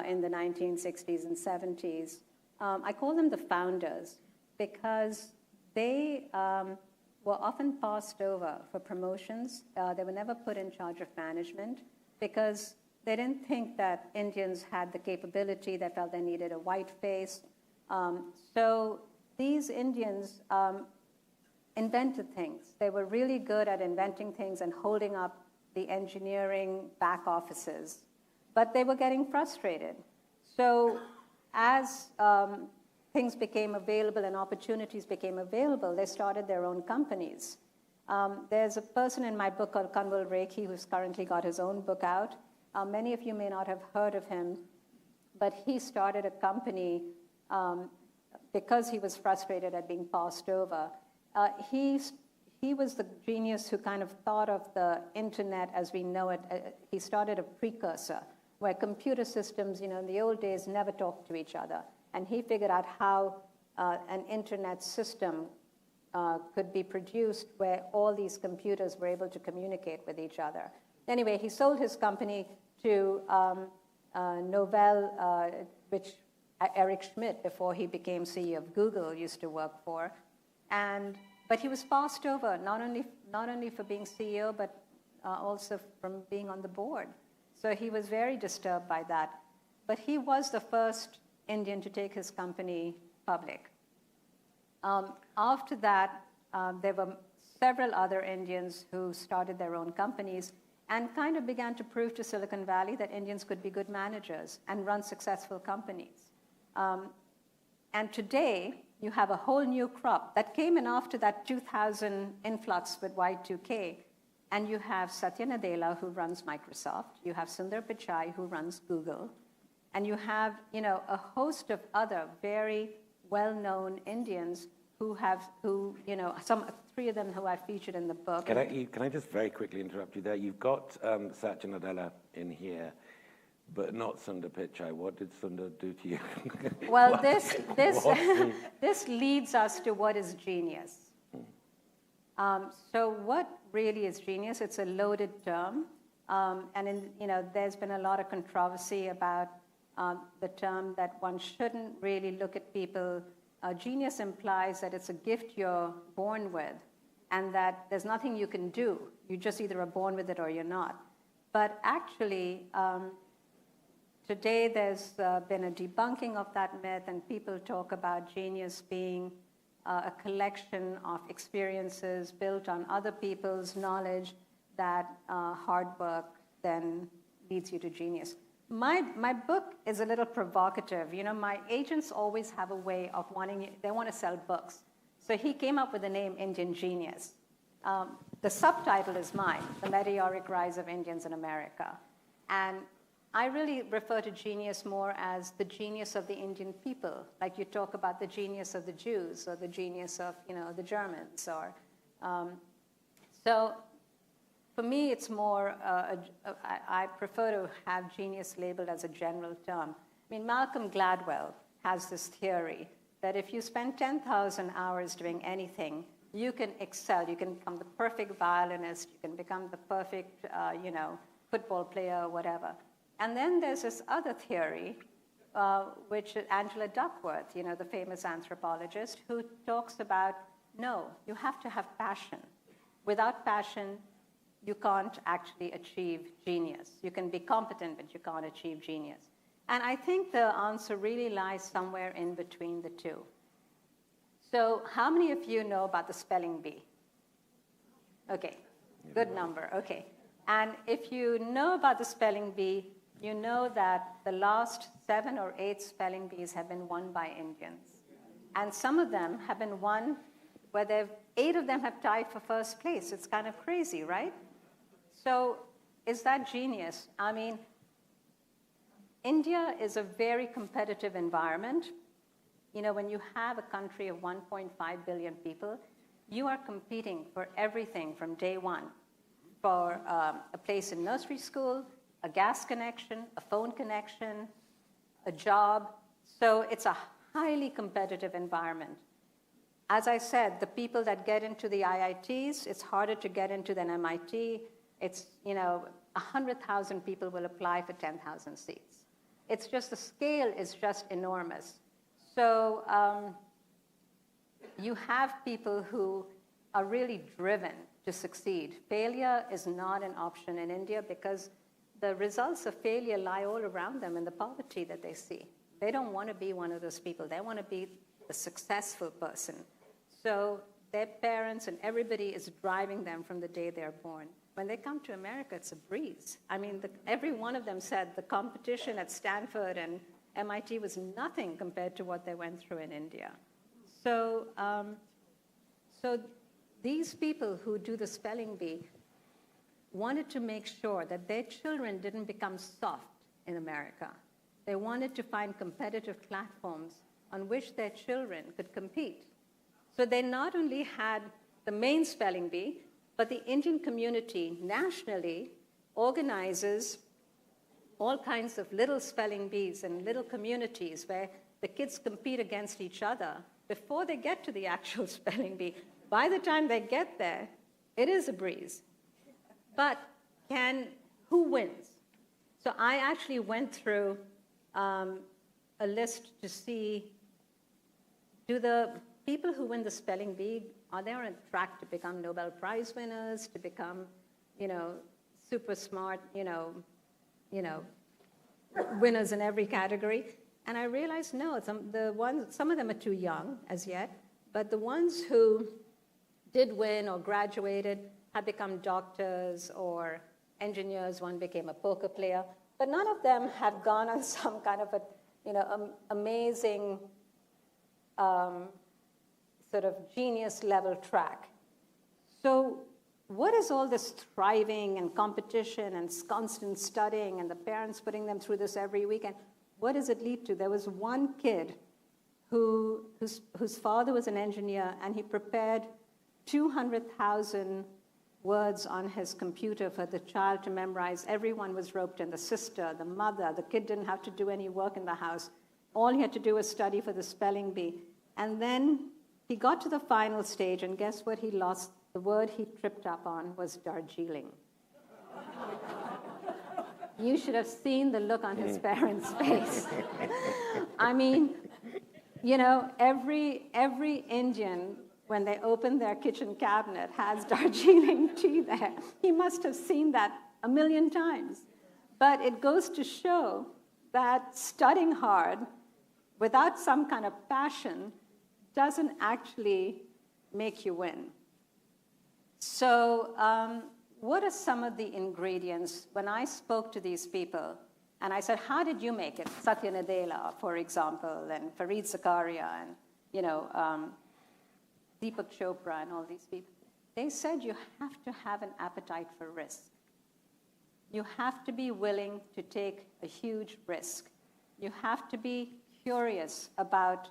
in the 1960s and 70s, I call them the founders because they were often passed over for promotions. They were never put in charge of management because they didn't think that Indians had the capability. They felt they needed a white face. So these Indians invented things. They were really good at inventing things and holding up the engineering back offices. But they were getting frustrated. So as things became available and opportunities became available, they started their own companies. There's a person in my book called Kanwal Rekhi who's currently got his own book out. Many of you may not have heard of him, but he started a company because he was frustrated at being passed over. He was the genius who kind of thought of the internet as we know it. He started a precursor where computer systems, in the old days, never talked to each other. And he figured out how an internet system could be produced where all these computers were able to communicate with each other. Anyway, he sold his company to Novell, which Eric Schmidt, before he became CEO of Google, used to work for. But he was passed over, not only for being CEO, but also from being on the board. So he was very disturbed by that. But he was the first Indian to take his company public. After that, there were several other Indians who started their own companies and kind of began to prove to Silicon Valley that Indians could be good managers and run successful companies. And today, you have a whole new crop that came in after that 2000 influx with Y2K. And you have Satya Nadella, who runs Microsoft. You have Sundar Pichai, who runs Google. And you have, a host of other very well-known Indians who, three of them who I featured in the book. Can I just very quickly interrupt you there? You've got Satya Nadella in here, but not Sundar Pichai. What did Sundar do to you? Well, this leads us to what is genius. So what really is genius? It's a loaded term. There's been a lot of controversy about the term that one shouldn't really look at people. Genius implies that it's a gift you're born with and that there's nothing you can do. You just either are born with it or you're not. But actually, today there's been a debunking of that myth, and people talk about genius being a collection of experiences built on other people's knowledge that hard work then leads you to genius. My book is a little provocative. My agents always have a way of they want to sell books. So he came up with the name Indian Genius. The subtitle is mine, The Meteoric Rise of Indians in America. And I really refer to genius more as the genius of the Indian people. Like you talk about the genius of the Jews or the genius of, the Germans. So for me, it's more, I prefer to have genius labeled as a general term. I mean, Malcolm Gladwell has this theory that if you spend 10,000 hours doing anything, you can excel. You can become the perfect violinist. You can become the perfect, football player or whatever. And then there's this other theory, which Angela Duckworth, the famous anthropologist, who talks about, no, you have to have passion. Without passion, you can't actually achieve genius. You can be competent, but you can't achieve genius. And I think the answer really lies somewhere in between the two. So how many of you know about the spelling bee? Okay, good number, okay. And if you know about the spelling bee, you know that the last 7 or 8 spelling bees have been won by Indians. And some of them have been won where 8 of them have tied for first place. It's kind of crazy, right? So is that genius? I mean, India is a very competitive environment. When you have a country of 1.5 billion people, you are competing for everything from day one. For a place in nursery school, a gas connection, a phone connection, a job. So it's a highly competitive environment. As I said, the people that get into the IITs, it's harder to get into than MIT. It's, 100,000 people will apply for 10,000 seats. It's just, the scale is just enormous. So you have people who are really driven to succeed. Failure is not an option in India because the results of failure lie all around them in the poverty that they see. They don't want to be one of those people. They want to be the successful person. So their parents and everybody is driving them from the day they're born. When they come to America, it's a breeze. I mean, every one of them said the competition at Stanford and MIT was nothing compared to what they went through in India. So, these people who do the spelling bee wanted to make sure that their children didn't become soft in America. They wanted to find competitive platforms on which their children could compete. So they not only had the main spelling bee, but the Indian community nationally organizes all kinds of little spelling bees and little communities where the kids compete against each other before they get to the actual spelling bee. By the time they get there, it is a breeze. But who wins? So I actually went through a list to see, do the people who win the spelling bee, are they on a track to become Nobel Prize winners, to become, super smart, winners in every category? And I realized, no, some of them are too young as yet. But the ones who did win or graduated have become doctors or engineers. One became a poker player. But none of them have gone on some kind of amazing sort of genius level track. So what is all this thriving and competition and constant studying and the parents putting them through this every weekend? What does it lead to? There was one kid whose father was an engineer, and he prepared 200,000 words on his computer for the child to memorize. Everyone was roped in, the sister, the mother. The kid didn't have to do any work in the house. All he had to do was study for the spelling bee. And then he got to the final stage, and guess what he lost? The word he tripped up on was Darjeeling. You should have seen the look on his parents' face. I mean, you know, every Indian, when they open their kitchen cabinet, has Darjeeling tea there. He must have seen that a million times. But it goes to show that studying hard without some kind of passion doesn't actually make you win. So what are some of the ingredients? When I spoke to these people, and I said, how did you make it? Satya Nadella, for example, and Fareed Zakaria, and, you know, Deepak Chopra, and all these people. They said you have to have an appetite for risk. You have to be willing to take a huge risk. You have to be curious about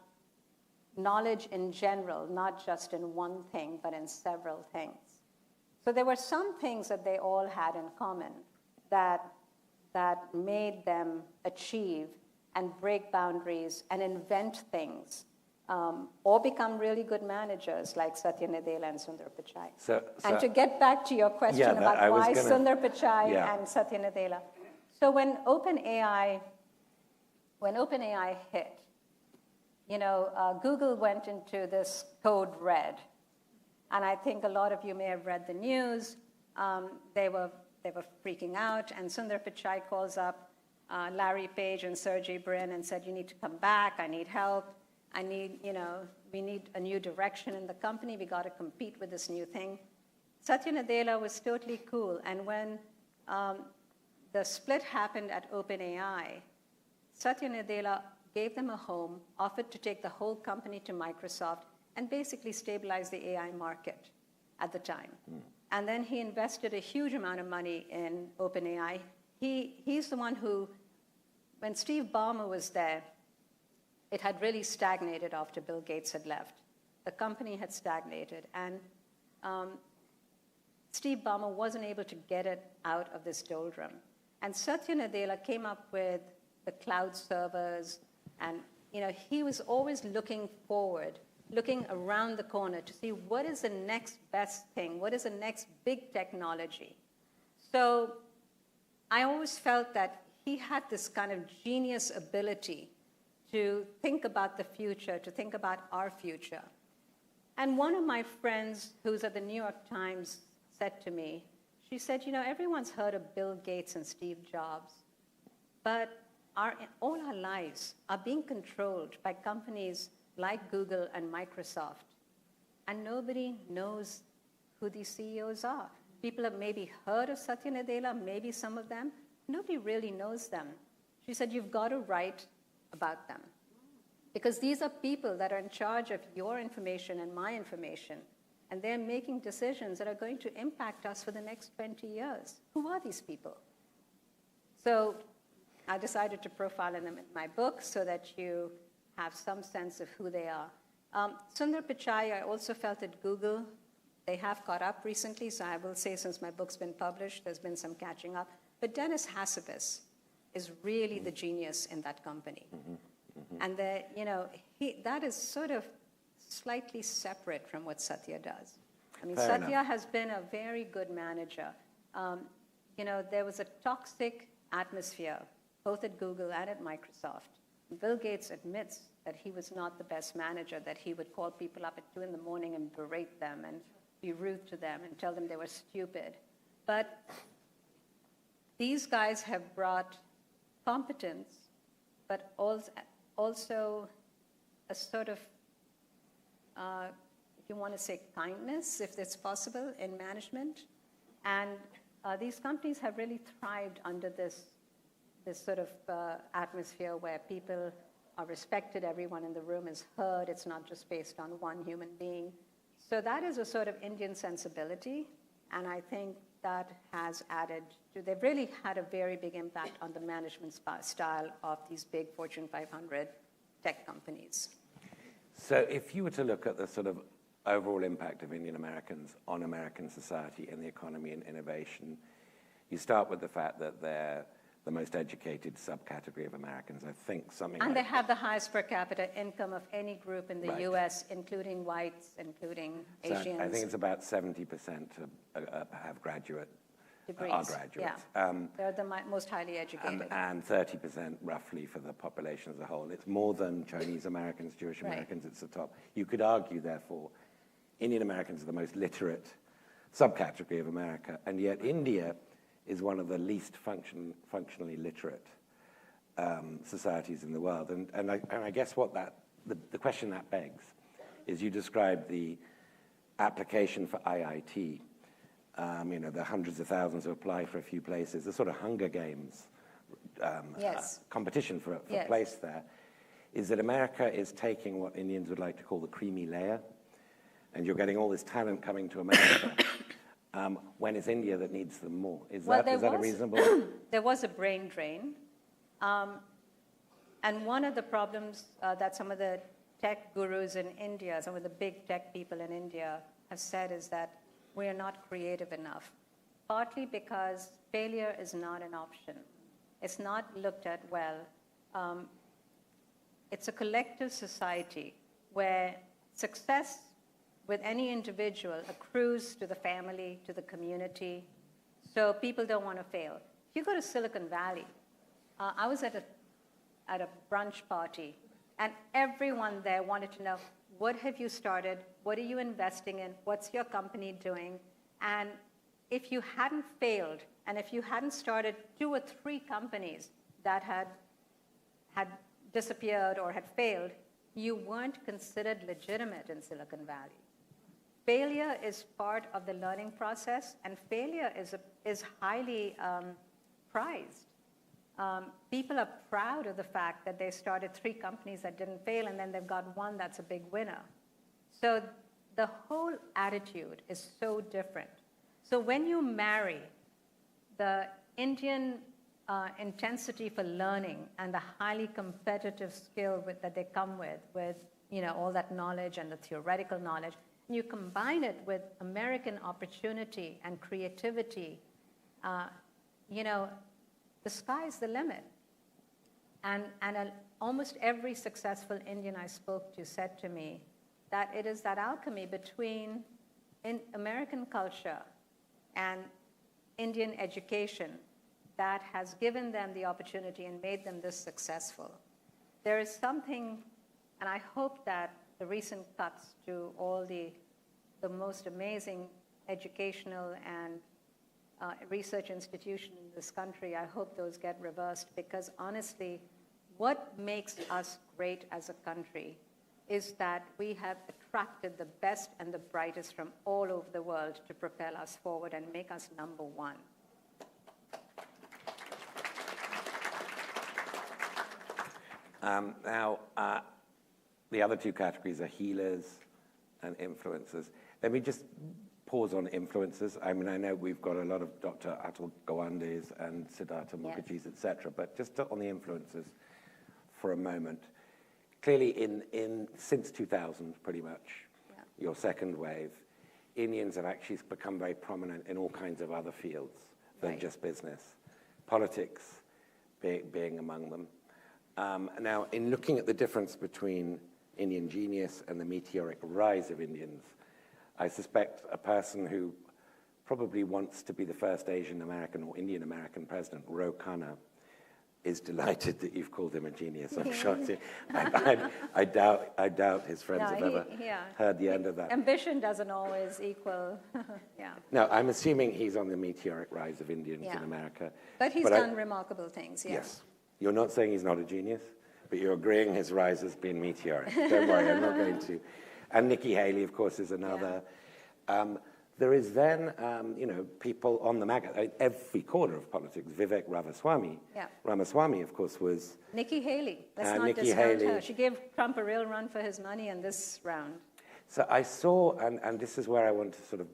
knowledge in general, not just in one thing, but in several things. So there were some things that they all had in common that made them achieve and break boundaries and invent things, or become really good managers like Satya Nadella and Sundar Pichai. And to get back to your question about why Sundar Pichai and Satya Nadella. So when OpenAI hit, you know, Google went into this code red. And I think a lot of you may have read the news. They were freaking out, and Sundar Pichai calls up Larry Page and Sergey Brin and said, you need to come back, I need help, we need a new direction in the company, we got to compete with this new thing. Satya Nadella was totally cool, and when the split happened at OpenAI, Satya Nadella gave them a home, offered to take the whole company to Microsoft, and basically stabilize the AI market at the time. And then he invested a huge amount of money in OpenAI. He's the one who, when Steve Ballmer was there, it had really stagnated after Bill Gates had left. The company had stagnated, and Steve Ballmer wasn't able to get it out of this doldrum. And Satya Nadella came up with the cloud servers, and he was always looking forward, looking around the corner to see what is the next best thing, what is the next big technology. So I always felt that he had this kind of genius ability to think about the future, to think about our future. And one of my friends who's at the New York Times said to me, she said, everyone's heard of Bill Gates and Steve Jobs, but all our lives are being controlled by companies like Google and Microsoft, and nobody knows who these CEOs are. People have maybe heard of Satya Nadella, maybe some of them. Nobody really knows them. She said, you've got to write about them, because these are people that are in charge of your information and my information, and they're making decisions that are going to impact us for the next 20 years. Who are these people? So I decided to profile them in my book so that you have some sense of who they are. Sundar Pichai, I also felt at Google, they have caught up recently, so I will say since my book's been published, there's been some catching up. But Dennis Hassabis is really the genius in that company. And that is sort of slightly separate from what Satya does. I mean, Satya has been a very good manager. There was a toxic atmosphere, both at Google and at Microsoft. Bill Gates admits that he was not the best manager, that he would call people up at 2 in the morning and berate them and be rude to them and tell them they were stupid. But these guys have brought competence, but also a sort of if you want to say kindness, if it's possible, in management. And these companies have really thrived under this sort of atmosphere where people are respected, everyone in the room is heard, it's not just based on one human being. So that is a sort of Indian sensibility, and I think that has added to, they've really had a very big impact on the management style of these big Fortune 500 tech companies. So if you were to look at the sort of overall impact of Indian Americans on American society and the economy and innovation, you start with the fact that they're the most educated subcategory of Americans. I think something And like, they have the highest per capita income of any group in the Right. US, including whites, including so Asians. I think it's about 70% have graduate, degrees. are graduates. Yeah. They're the most highly educated. And 30% roughly for the population as a whole. It's more than Chinese Americans, Jewish Right. Americans, it's the top. You could argue, therefore, Indian Americans are the most literate subcategory of America, and yet India is one of the least functionally literate societies in the world. And I guess what the question that begs is, you described the application for IIT, the hundreds of thousands who apply for a few places, the sort of Hunger Games Yes. competition for Yes. place there, is that America is taking what Indians would like to call the creamy layer, and you're getting all this talent coming to America when it's India that needs them more. Is that a reasonable? There was a brain drain. And one of the problems that some of the tech gurus in India, some of the big tech people in India have said is that we are not creative enough, partly because failure is not an option. It's not looked at well. It's a collective society where success with any individual accrues to the family, to the community, so people don't want to fail. If you go to Silicon Valley, I was at a brunch party, and everyone there wanted to know, what have you started? What are you investing in? What's your company doing? And if you hadn't failed, and if you hadn't started 2 or 3 companies that had disappeared or had failed, you weren't considered legitimate in Silicon Valley. Failure is part of the learning process, and failure is highly prized. People are proud of the fact that they started 3 companies that didn't fail, and then they've got one that's a big winner. So the whole attitude is so different. So when you marry the Indian intensity for learning and the highly competitive skill that they come with all that knowledge and the theoretical knowledge, and you combine it with American opportunity and creativity, the sky's the limit. And almost every successful Indian I spoke to said to me that it is that alchemy between American culture and Indian education that has given them the opportunity and made them this successful. There is something, and I hope that the recent cuts to all the most amazing educational and research institutions in this country, I hope those get reversed, because honestly, what makes us great as a country is that we have attracted the best and the brightest from all over the world to propel us forward and make us number one. Now, the other 2 categories are healers and influencers. Let me just pause on influencers. I mean, I know we've got a lot of Dr. Atul Gawande's and Siddhartha Mukherjee's, et cetera, but just on the influencers for a moment. Clearly, since 2000, pretty much, your second wave, Indians have actually become very prominent in all kinds of other fields than just business, politics being among them. Now, in looking at the difference between Indian genius and the meteoric rise of Indians, I suspect a person who probably wants to be the first Asian American or Indian American president, Ro Khanna, is delighted that you've called him a genius. I'm sure. I doubt his friends have ever heard the end of that. Ambition doesn't always equal, No, I'm assuming he's on the meteoric rise of Indians in America. But he's done remarkable things, Yes. You're not saying he's not a genius, but you're agreeing his rise has been meteoric. Don't worry, I'm not going to. And Nikki Haley, of course, is another. There is then, people on the MAGA, every corner of politics. Vivek Ramaswamy. Yeah. Ramaswamy, of course, was... Nikki Haley. Let's not Nikki discount Haley. her. She gave Trump a real run for his money in this round. So I saw, and this is where I want to sort of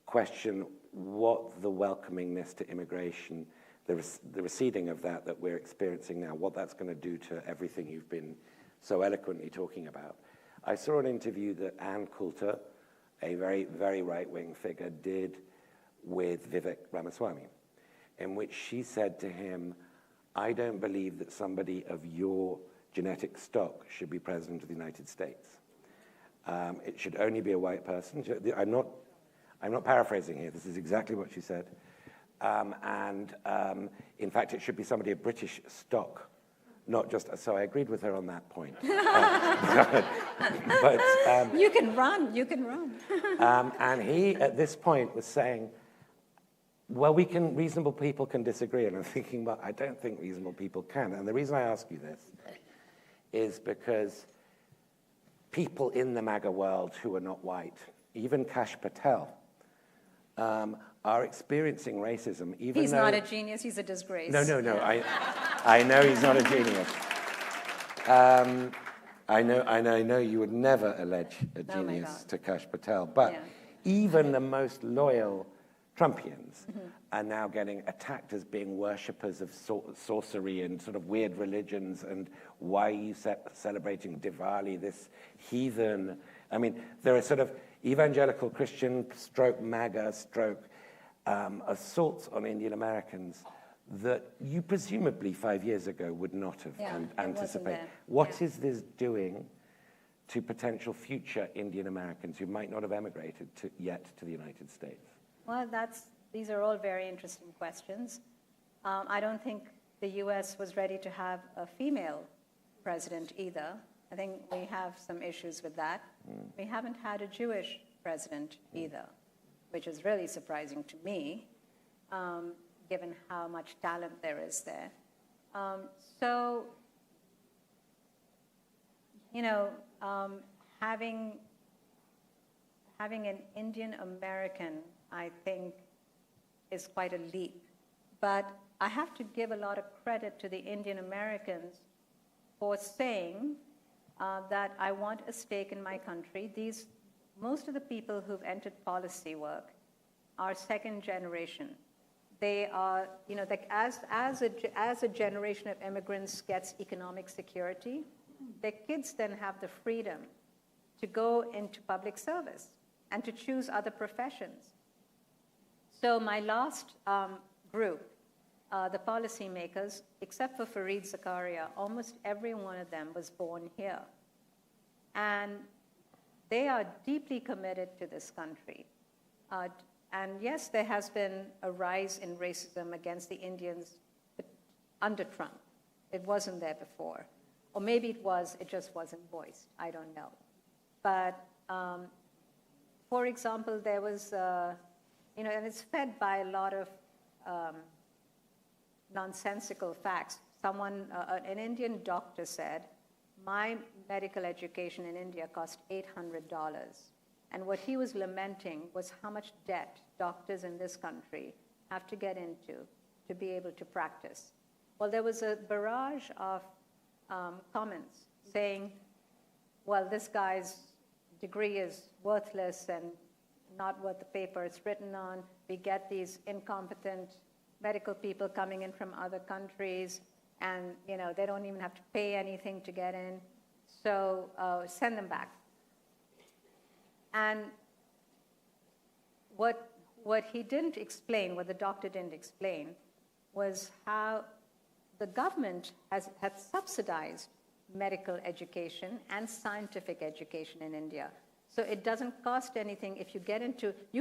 question what the welcomingness to immigration, the receding of that we're experiencing now, what that's going to do to everything you've been so eloquently talking about. I saw an interview that Ann Coulter, a very, very right-wing figure, did with Vivek Ramaswamy, in which she said to him, I don't believe that somebody of your genetic stock should be president of the United States. It should only be a white person. I'm not paraphrasing here. This is exactly what she said. In fact, it should be somebody of British stock, not just... So I agreed with her on that point. But you can run. You can run. And he, at this point, was saying, well, reasonable people can disagree. And I'm thinking, well, I don't think reasonable people can. And the reason I ask you this is because people in the MAGA world who are not white, even Kash Patel, are experiencing racism, even He's though... not a genius, he's a disgrace. No. I know he's not a genius. I know you would never allege a genius to Kash Patel, but even the most loyal Trumpians are now getting attacked as being worshippers of sorcery and sort of weird religions, and why are you celebrating Diwali, this heathen... I mean, there are sort of evangelical Christian stroke MAGA stroke assaults on Indian Americans that you presumably 5 years ago would not have anticipated. What is this doing to potential future Indian Americans who might not have emigrated yet to the United States? Well, these are all very interesting questions. I don't think the U.S. was ready to have a female president either. I think we have some issues with that. We haven't had a Jewish president either, which is really surprising to me, given how much talent there is there. Having an Indian American, I think, is quite a leap. But I have to give a lot of credit to the Indian Americans for saying that I want a stake in my country. Most of the people who've entered policy work are second generation. They are, as a generation of immigrants gets economic security, their kids then have the freedom to go into public service and to choose other professions. So my last group, the policymakers, except for Fareed Zakaria, almost every one of them was born here. And they are deeply committed to this country. And yes, there has been a rise in racism against the Indians under Trump. It wasn't there before. Or maybe it was, it just wasn't voiced. I don't know. But for example, there was, and it's fed by a lot of nonsensical facts. An Indian doctor said, my medical education in India cost $800. And what he was lamenting was how much debt doctors in this country have to get into to be able to practice. Well, there was a barrage of comments saying, well, this guy's degree is worthless and not worth the paper it's written on. We get these incompetent medical people coming in from other countries, and they don't even have to pay anything to get in. So send them back. And what he didn't explain, what the doctor didn't explain, was how the government had subsidized medical education and scientific education in India. So it doesn't cost anything if you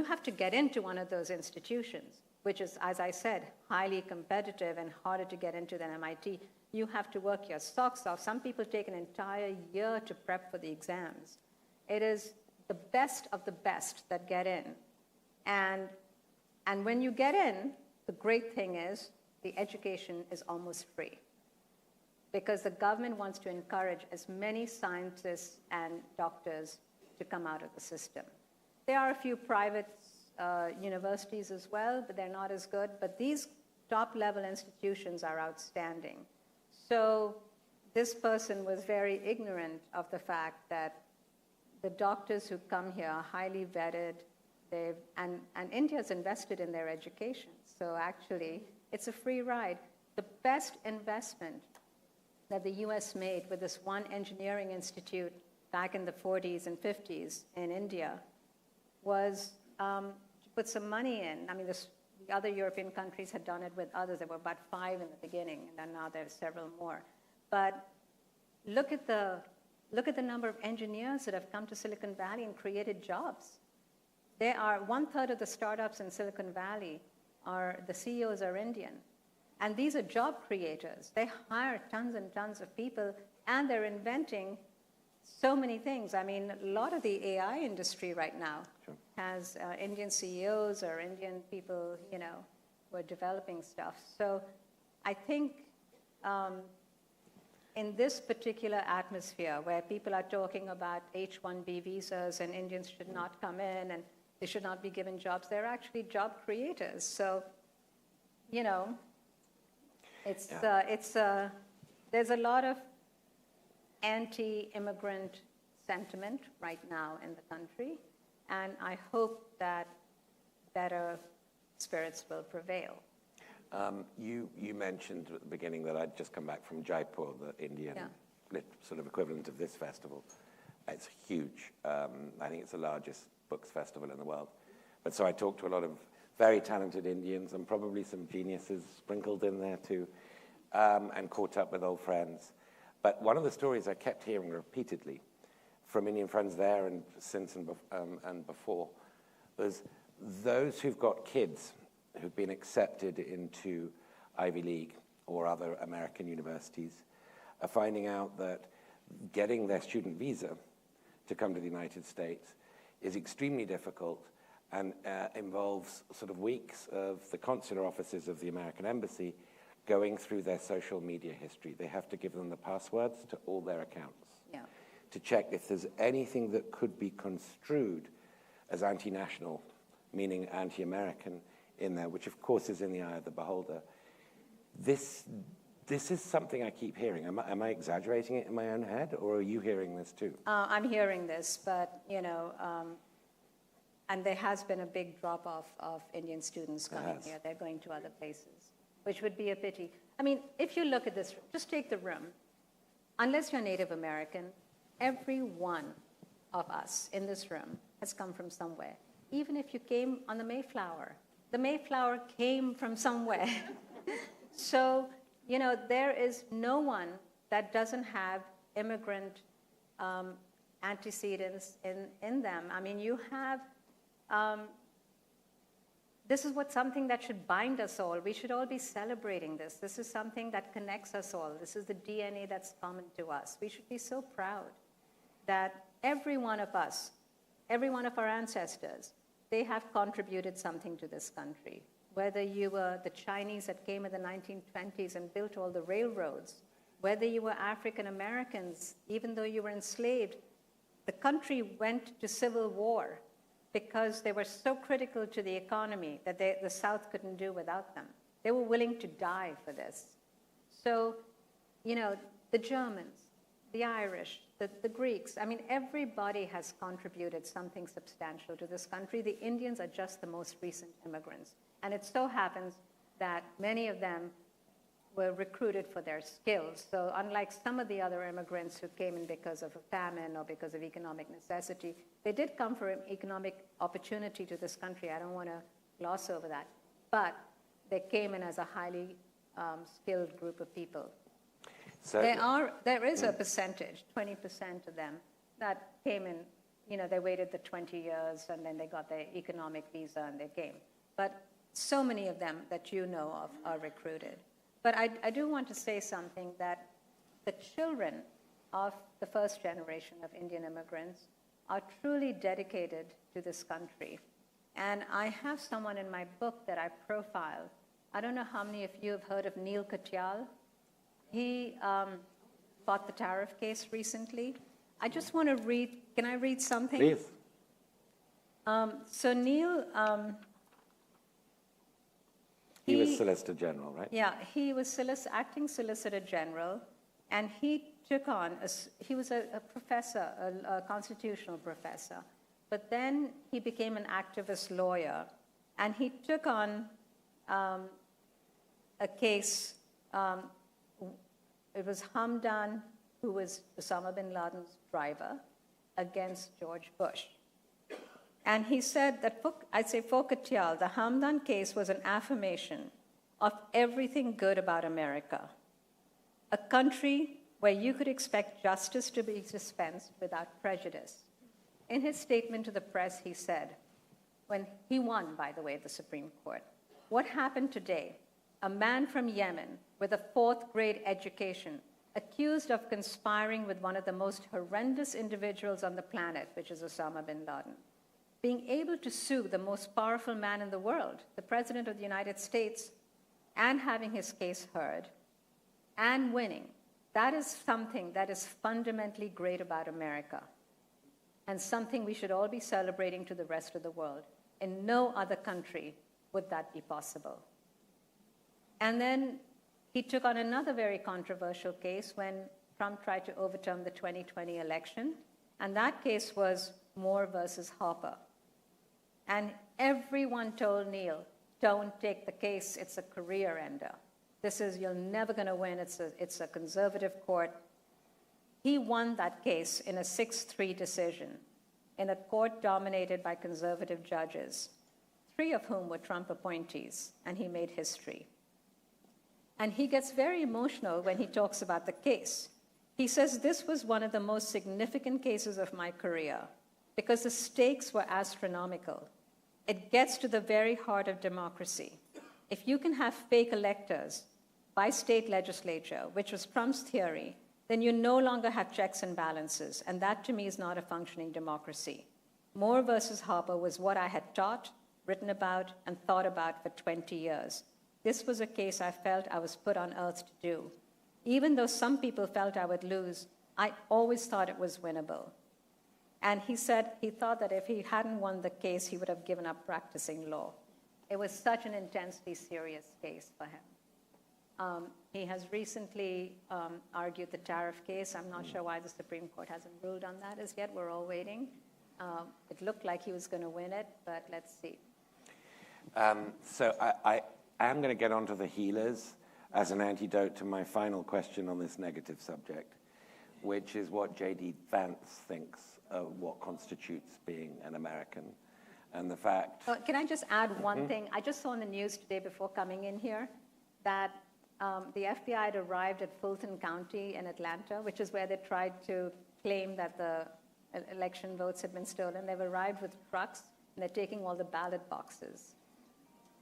have to get into one of those institutions, which is, as I said, highly competitive and harder to get into than MIT. You have to work your socks off. Some people take an entire year to prep for the exams. It is the best of the best that get in. And when you get in, the great thing is the education is almost free. because the government wants to encourage as many scientists and doctors to come out of the system. There are a few private universities as well, but they're not as good. But these top-level institutions are outstanding. So this person was very ignorant of the fact that the doctors who come here are highly vetted, and India's invested in their education. So actually, it's a free ride. The best investment that the US made with this one engineering institute back in the 40s and 50s in India was to put some money in. I mean, the other European countries had done it with others. There were about 5 in the beginning, and then now there's several more. But look at the number of engineers that have come to Silicon Valley and created jobs. There are 1/3 of the startups in Silicon Valley the CEOs are Indian. And these are job creators. They hire tons and tons of people, and they're inventing so many things. I mean, a lot of the AI industry right now has Indian CEOs or Indian people, who are developing stuff. So I think in this particular atmosphere where people are talking about H-1B visas and Indians should not come in and they should not be given jobs, they're actually job creators. So, there's a lot of anti-immigrant sentiment right now in the country, and I hope that better spirits will prevail. You mentioned at the beginning that I'd just come back from Jaipur, the Indian sort of equivalent of this festival. It's huge. I think it's the largest books festival in the world. But so I talked to a lot of very talented Indians and probably some geniuses sprinkled in there too, and caught up with old friends. But one of the stories I kept hearing repeatedly from Indian friends there and since and before was those who've got kids who've been accepted into Ivy League or other American universities are finding out that getting their student visa to come to the United States is extremely difficult and involves sort of weeks of the consular offices of the American embassy going through their social media history. They have to give them the passwords to all their accounts to check if there's anything that could be construed as anti-national, meaning anti-American, in there, which of course is in the eye of the beholder. This is something I keep hearing. Am I exaggerating it in my own head, or are you hearing this too? I'm hearing this, but and there has been a big drop-off of Indian students coming here. They're going to other places, which would be a pity. I mean, if you look at this, just take the room. Unless you're Native American, every one of us in this room has come from somewhere. Even if you came on the Mayflower came from somewhere. So, there is no one that doesn't have immigrant antecedents in them. I mean, you have, this is something that should bind us all. We should all be celebrating this. This is something that connects us all. This is the DNA that's common to us. We should be so proud that every one of us, every one of our ancestors, they have contributed something to this country. Whether you were the Chinese that came in the 1920s and built all the railroads, whether you were African Americans, even though you were enslaved, the country went to civil war because they were so critical to the economy that the South couldn't do without them. They were willing to die for this. So, the Germans, the Irish, the Greeks, I mean, everybody has contributed something substantial to this country. The Indians are just the most recent immigrants. And it so happens that many of them were recruited for their skills. So unlike some of the other immigrants who came in because of a famine or because of economic necessity, they did come for an economic opportunity to this country. I don't want to gloss over that. But they came in as a highly skilled group of people. So there is a percentage, 20% of them, that came in, they waited the 20 years and then they got their economic visa and they came. But so many of them that you know of are recruited. But I do want to say something, that the children of the first generation of Indian immigrants are truly dedicated to this country. And I have someone in my book that I profiled. I don't know how many of you have heard of Neil Katyal. he fought the tariff case recently. I just want to read, can I read something? Please. So Neil, He was Solicitor General, right? yeah, he was acting Solicitor General, and he took on, he was a professor, a constitutional professor, but then he became an activist lawyer, and he took on a case, it was Hamdan, who was Osama bin Laden's driver, against George Bush. And he said that, I'd say for Katyal, the Hamdan case was an affirmation of everything good about America, a country where you could expect justice to be dispensed without prejudice. In his statement to the press, he said, when he won, by the way, the Supreme Court, what happened today? A man from Yemen with a 4th grade education, accused of conspiring with one of the most horrendous individuals on the planet, which is Osama bin Laden, being able to sue the most powerful man in the world, the President of the United States, and having his case heard, and winning, that is something that is fundamentally great about America, and something we should all be celebrating to the rest of the world. In no other country would that be possible. And then he took on another very controversial case when Trump tried to overturn the 2020 election, and that case was Moore versus Harper. And everyone told Neil, don't take the case, it's a career ender. You're never gonna win, it's a conservative court. He won that case in a 6-3 decision in a court dominated by conservative judges, 3 of whom were Trump appointees, and he made history. And he gets very emotional when he talks about the case. He says, this was one of the most significant cases of my career because the stakes were astronomical. It gets to the very heart of democracy. If you can have fake electors by state legislature, which was Trump's theory, then you no longer have checks and balances, and that to me is not a functioning democracy. Moore versus Harper was what I had taught, written about, and thought about for 20 years. This was a case I felt I was put on earth to do. Even though some people felt I would lose, I always thought it was winnable. And he said he thought that if he hadn't won the case, he would have given up practicing law. It was such an intensely serious case for him. He has recently argued the tariff case. I'm not sure why the Supreme Court hasn't ruled on that as yet. We're all waiting. It looked like he was going to win it, but let's see. So I am going to get onto the healers as an antidote to my final question on this negative subject, which is what J.D. Vance thinks of what constitutes being an American. And the fact... Can I just add one thing? I just saw in the news today before coming in here that the FBI had arrived at Fulton County in Atlanta, which is where they tried to claim that the election votes had been stolen. They've arrived with trucks, and they're taking all the ballot boxes.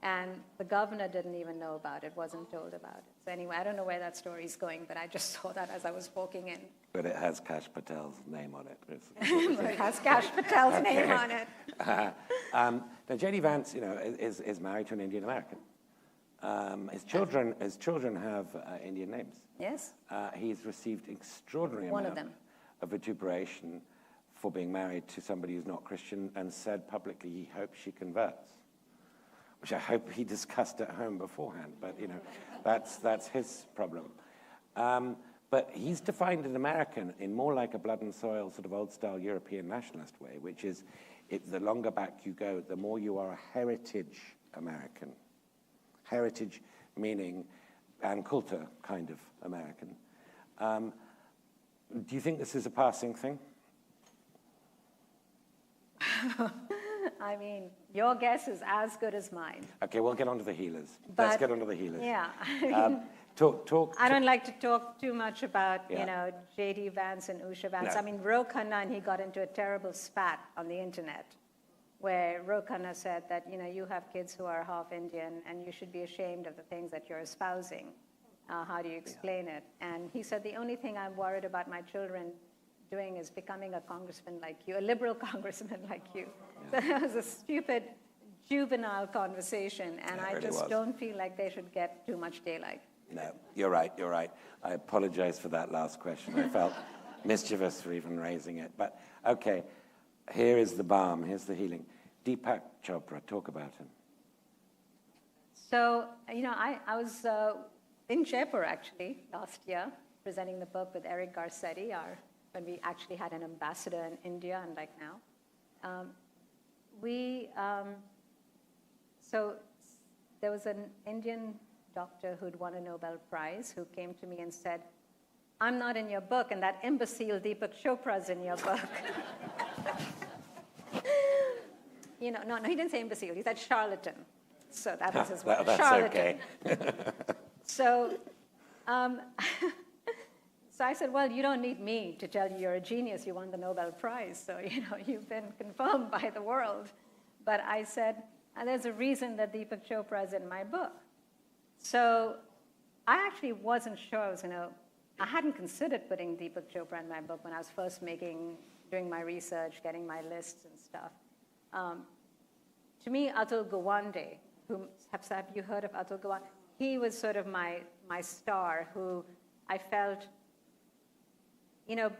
And the governor didn't even know about it, wasn't told about it. So anyway, I don't know where that story's going, but I just saw that as I was walking in. But it has Kash Patel's name on it. It has Kash Patel's name on it. Now, J.D. Vance, is married to an Indian American. His children have Indian names. Yes. He's received extraordinary amount of vituperation for being married to somebody who's not Christian, and said publicly he hopes she converts, which I hope he discussed at home beforehand. But that's his problem. But he's defined an American in more like a blood and soil sort of old-style European nationalist way, which is the longer back you go, the more you are a heritage American. Heritage meaning Ann Coulter kind of American. Do you think this is a passing thing? I mean, your guess is as good as mine. Okay, we'll get on to the healers. Let's get on to the healers. Yeah. I don't like to talk too much about, J.D. Vance and Usha Vance. No. I mean, Ro Khanna, he got into a terrible spat on the internet where Ro Khanna said that, you have kids who are half Indian and you should be ashamed of the things that you're espousing. How do you explain it? And he said, the only thing I'm worried about my children doing is becoming a congressman like you, a liberal congressman like you. Yeah. So that was a stupid, juvenile conversation, and I just don't feel like they should get too much daylight. No, you're right, you're right. I apologize for that last question. I felt mischievous for even raising it. But, okay, here is the balm, here's the healing. Deepak Chopra, talk about him. So, I was in Jaipur, actually, last year, presenting the book with Eric Garcetti, when we actually had an ambassador in India, unlike now. So there was an Indian doctor who'd won a Nobel Prize who came to me and said, "I'm not in your book, and that imbecile Deepak Chopra's in your book." No, he didn't say imbecile, he said charlatan. So that was his word, That's charlatan. okay. So, so I said, well, you don't need me to tell you you're a genius, you won the Nobel Prize, so you've been confirmed by the world. But I said, there's a reason that Deepak Chopra is in my book. So I actually wasn't sure I hadn't considered putting Deepak Chopra in my book when I was first doing my research, getting my lists and stuff. To me, Atul Gawande, have you heard of Atul Gawande? He was sort of my star, who I felt,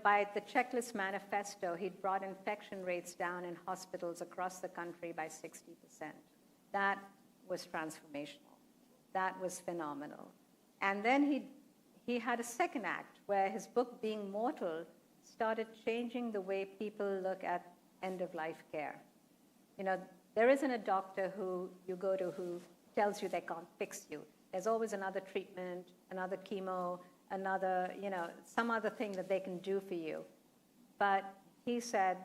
by the Checklist Manifesto, he'd brought infection rates down in hospitals across the country by 60%. That was transformational. That was phenomenal. And then he had a second act where his book, Being Mortal, started changing the way people look at end-of-life care. There isn't a doctor who you go to who tells you they can't fix you. There's always another treatment, another chemo, another, some other thing that they can do for you. But he said,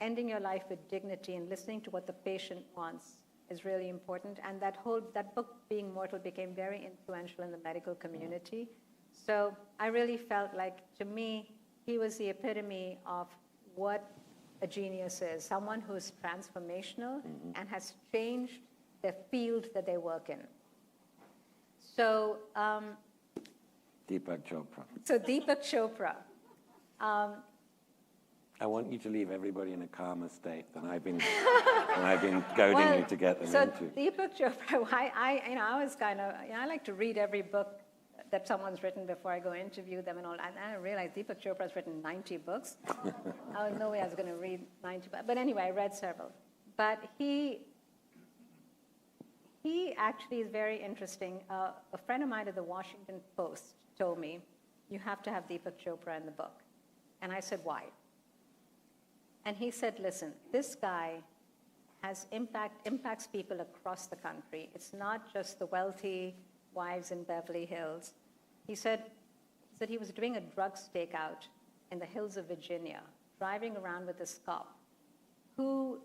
ending your life with dignity and listening to what the patient wants is really important. And that book, Being Mortal, became very influential in the medical community. So I really felt like, to me, he was the epitome of what a genius is, someone who's transformational and has changed the field that they work in. So Deepak Chopra. So Deepak Chopra. I want you to leave everybody in a calmer state than I've been goading you to get them so into. So Deepak Chopra, I was kind of, I like to read every book that someone's written before I go interview them and all. And I realized Deepak Chopra's written 90 books. I was no way I was going to read 90 books. But anyway, I read several. But he actually is very interesting. A friend of mine at the Washington Post told me, you have to have Deepak Chopra in the book. And I said, why? And he said, listen, this guy has impacts people across the country. It's not just the wealthy wives in Beverly Hills. He said he was doing a drug stakeout in the hills of Virginia, driving around with this cop who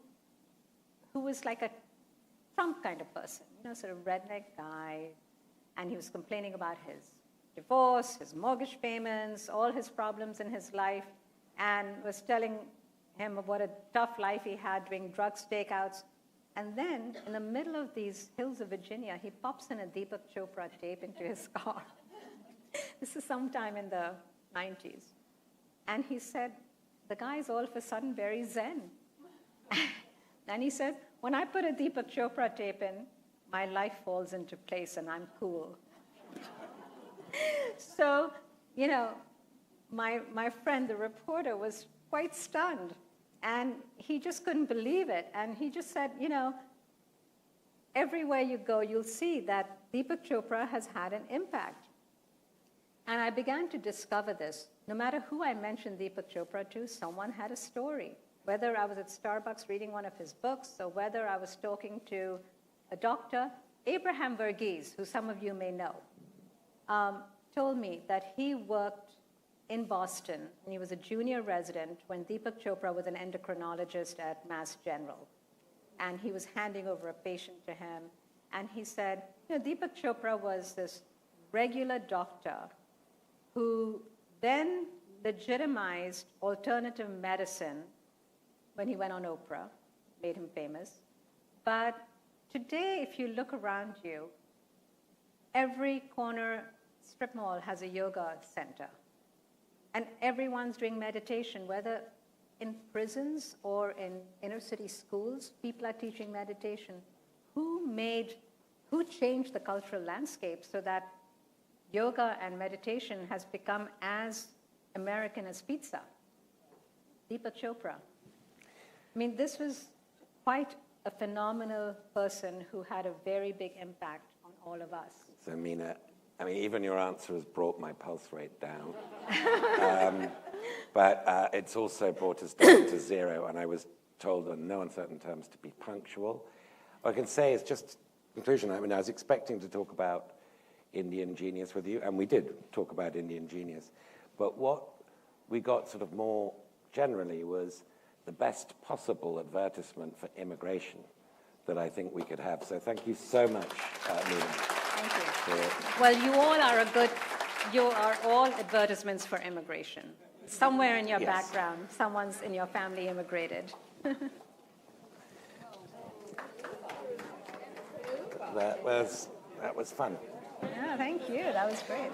was like a Trump kind of person, sort of redneck guy, and he was complaining about his divorce, his mortgage payments, all his problems in his life, and was telling him of what a tough life he had doing drug stakeouts. And then, in the middle of these hills of Virginia, he pops in a Deepak Chopra tape into his car. This is sometime in the 90s. And he said, the guy's all of a sudden very zen. And he said, when I put a Deepak Chopra tape in, my life falls into place and I'm cool. So, my friend, the reporter, was quite stunned. And he just couldn't believe it. And he just said, everywhere you go, you'll see that Deepak Chopra has had an impact. And I began to discover this. No matter who I mentioned Deepak Chopra to, someone had a story. Whether I was at Starbucks reading one of his books, or whether I was talking to a doctor, Abraham Verghese, who some of you may know, told me that he worked in Boston, and he was a junior resident when Deepak Chopra was an endocrinologist at Mass General. And he was handing over a patient to him. And he said, Deepak Chopra was this regular doctor who then legitimized alternative medicine when he went on Oprah, made him famous. But today, if you look around you, every corner strip mall has a yoga center. And everyone's doing meditation, whether in prisons or in inner city schools, people are teaching meditation. Who made who changed the cultural landscape so that yoga and meditation has become as American as pizza? Deepak Chopra. I mean, this was quite a phenomenal person who had a very big impact on all of us. So, Mina, I mean, even your answer has brought my pulse rate down. But it's also brought us down to zero, and I was told in no uncertain terms to be punctual. What I can say is just conclusion. I mean, I was expecting to talk about Indian genius with you, and we did talk about Indian genius. But what we got sort of more generally was the best possible advertisement for immigration that I think we could have. So thank you so much, Mina. Thank you. Well, you are all advertisements for immigration. Somewhere in your background, someone's in your family immigrated. That was fun. Yeah, thank you. That was great.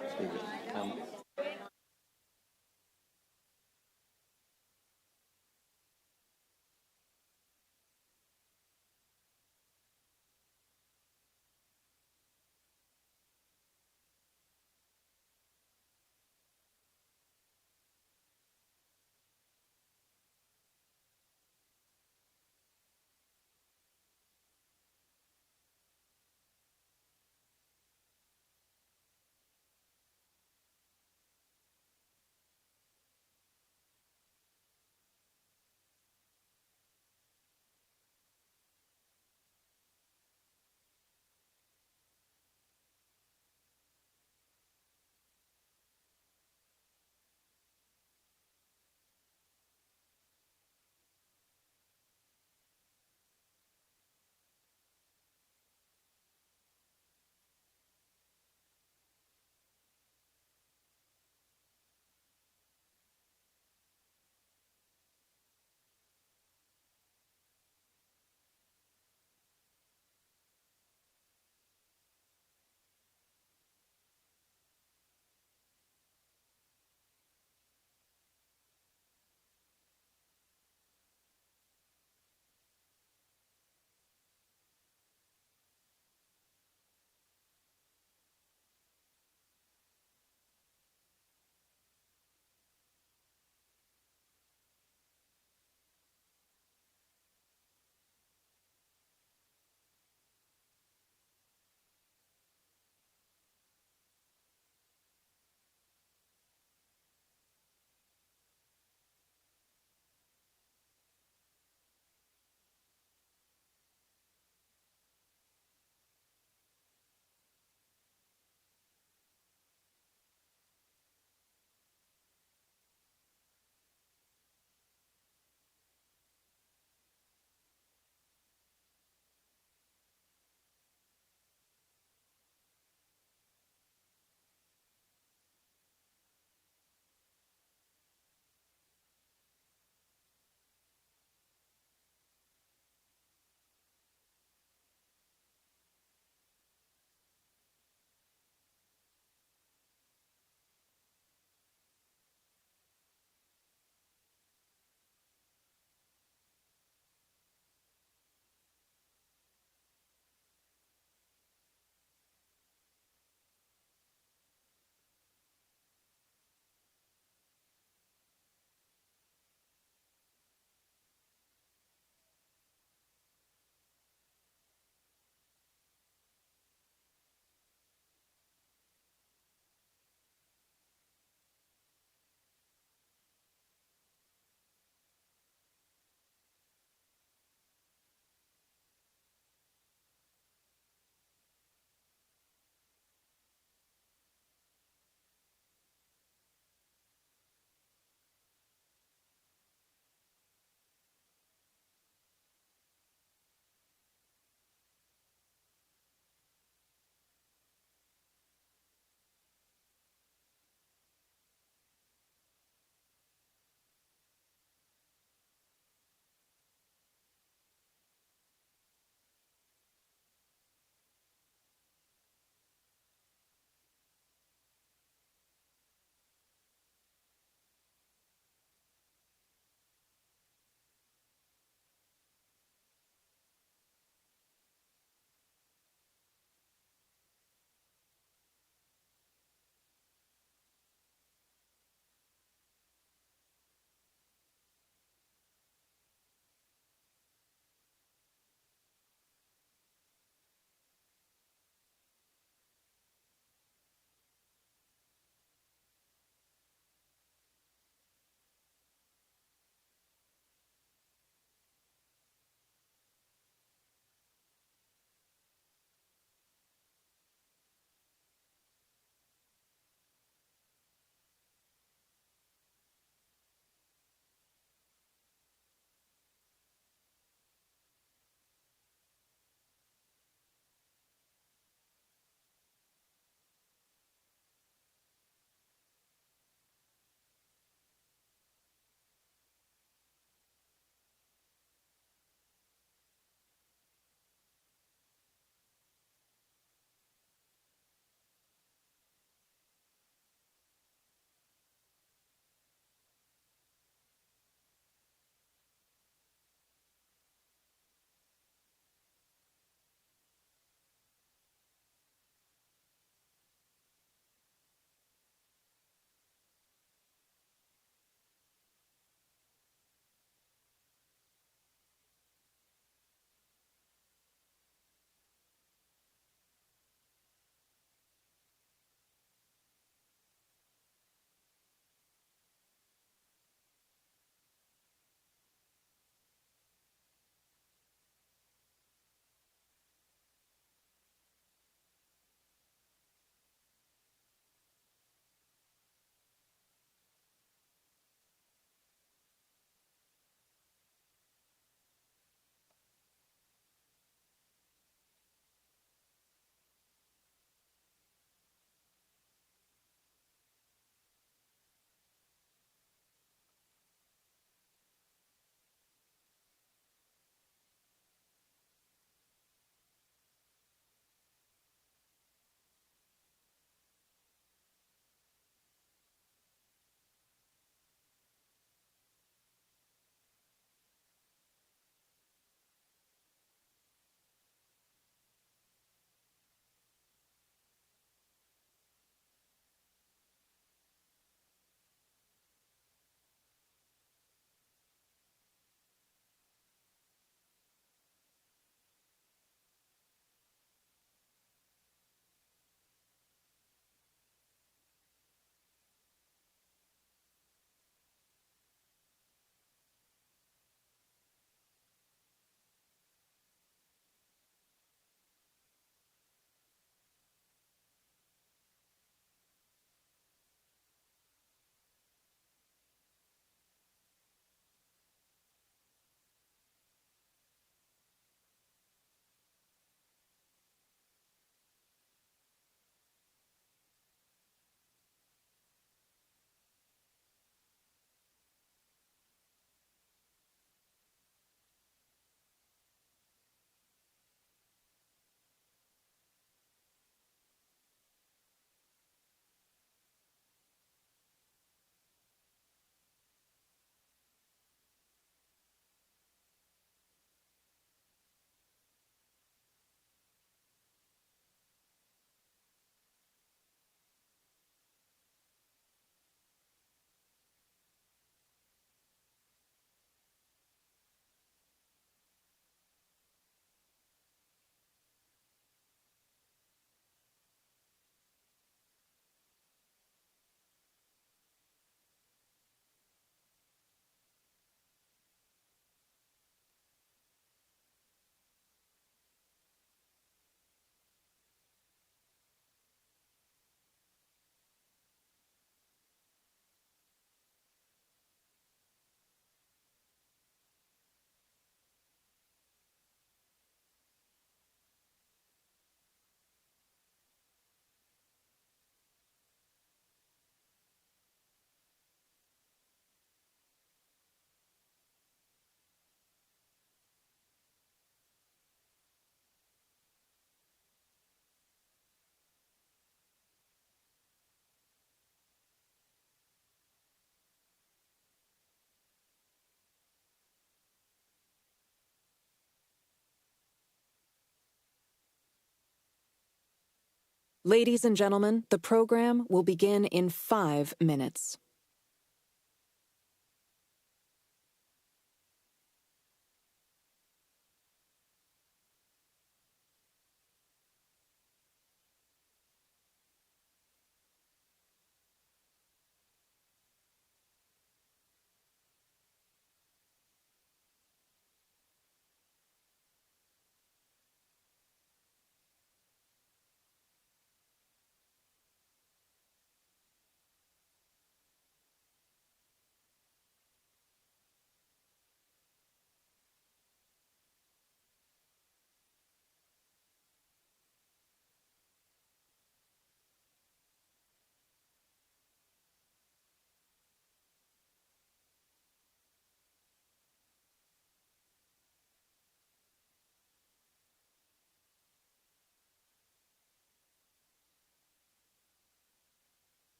Ladies and gentlemen, the program will begin in 5 minutes.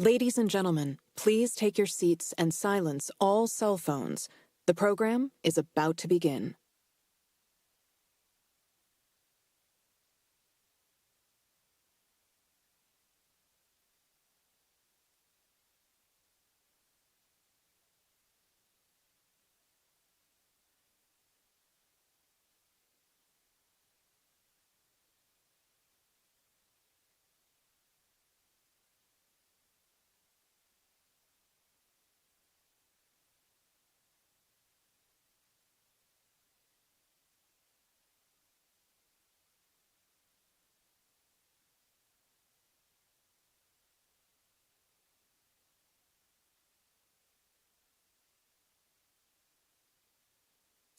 Ladies and gentlemen, please take your seats and silence all cell phones. The program is about to begin.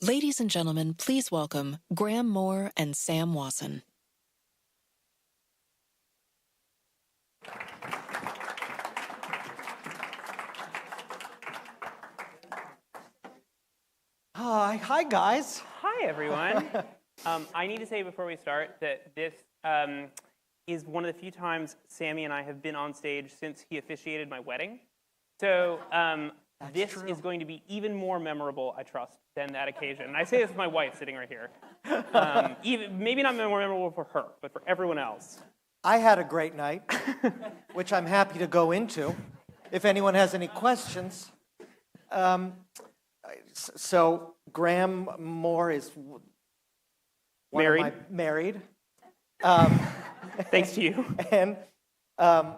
Ladies and gentlemen, please welcome Graham Moore and Sam Wasson. Hi, guys. Hi, everyone. I need to say before we start that this is one of the few times Sammy and I have been on stage since he officiated my wedding. So this is going to be even more memorable, I trust, than that occasion. And I say this with my wife sitting right here. Maybe not more memorable for her, but for everyone else. I had a great night, which I'm happy to go into if anyone has any questions. So Graham Moore is married. Thanks to you. And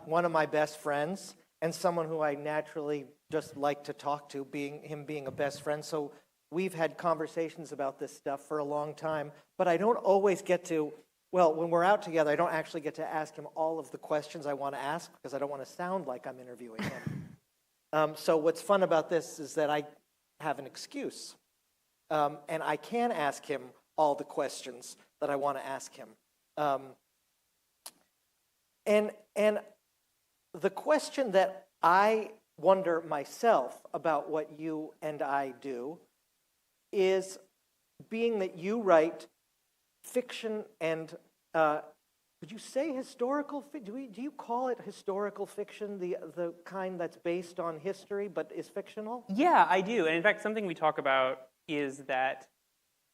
one of my best friends, and someone who I naturally just like to talk to, being a best friend. So we've had conversations about this stuff for a long time, but I don't always get to, well, when we're out together, I don't actually get to ask him all of the questions I want to ask because I don't want to sound like I'm interviewing him. So what's fun about this is that I have an excuse, and I can ask him all the questions that I want to ask him. And the question that I wonder myself about what you and I do is, being that you write fiction and would you say historical? Do you call it historical fiction, the kind that's based on history but is fictional? Yeah, I do. And in fact, something we talk about is that,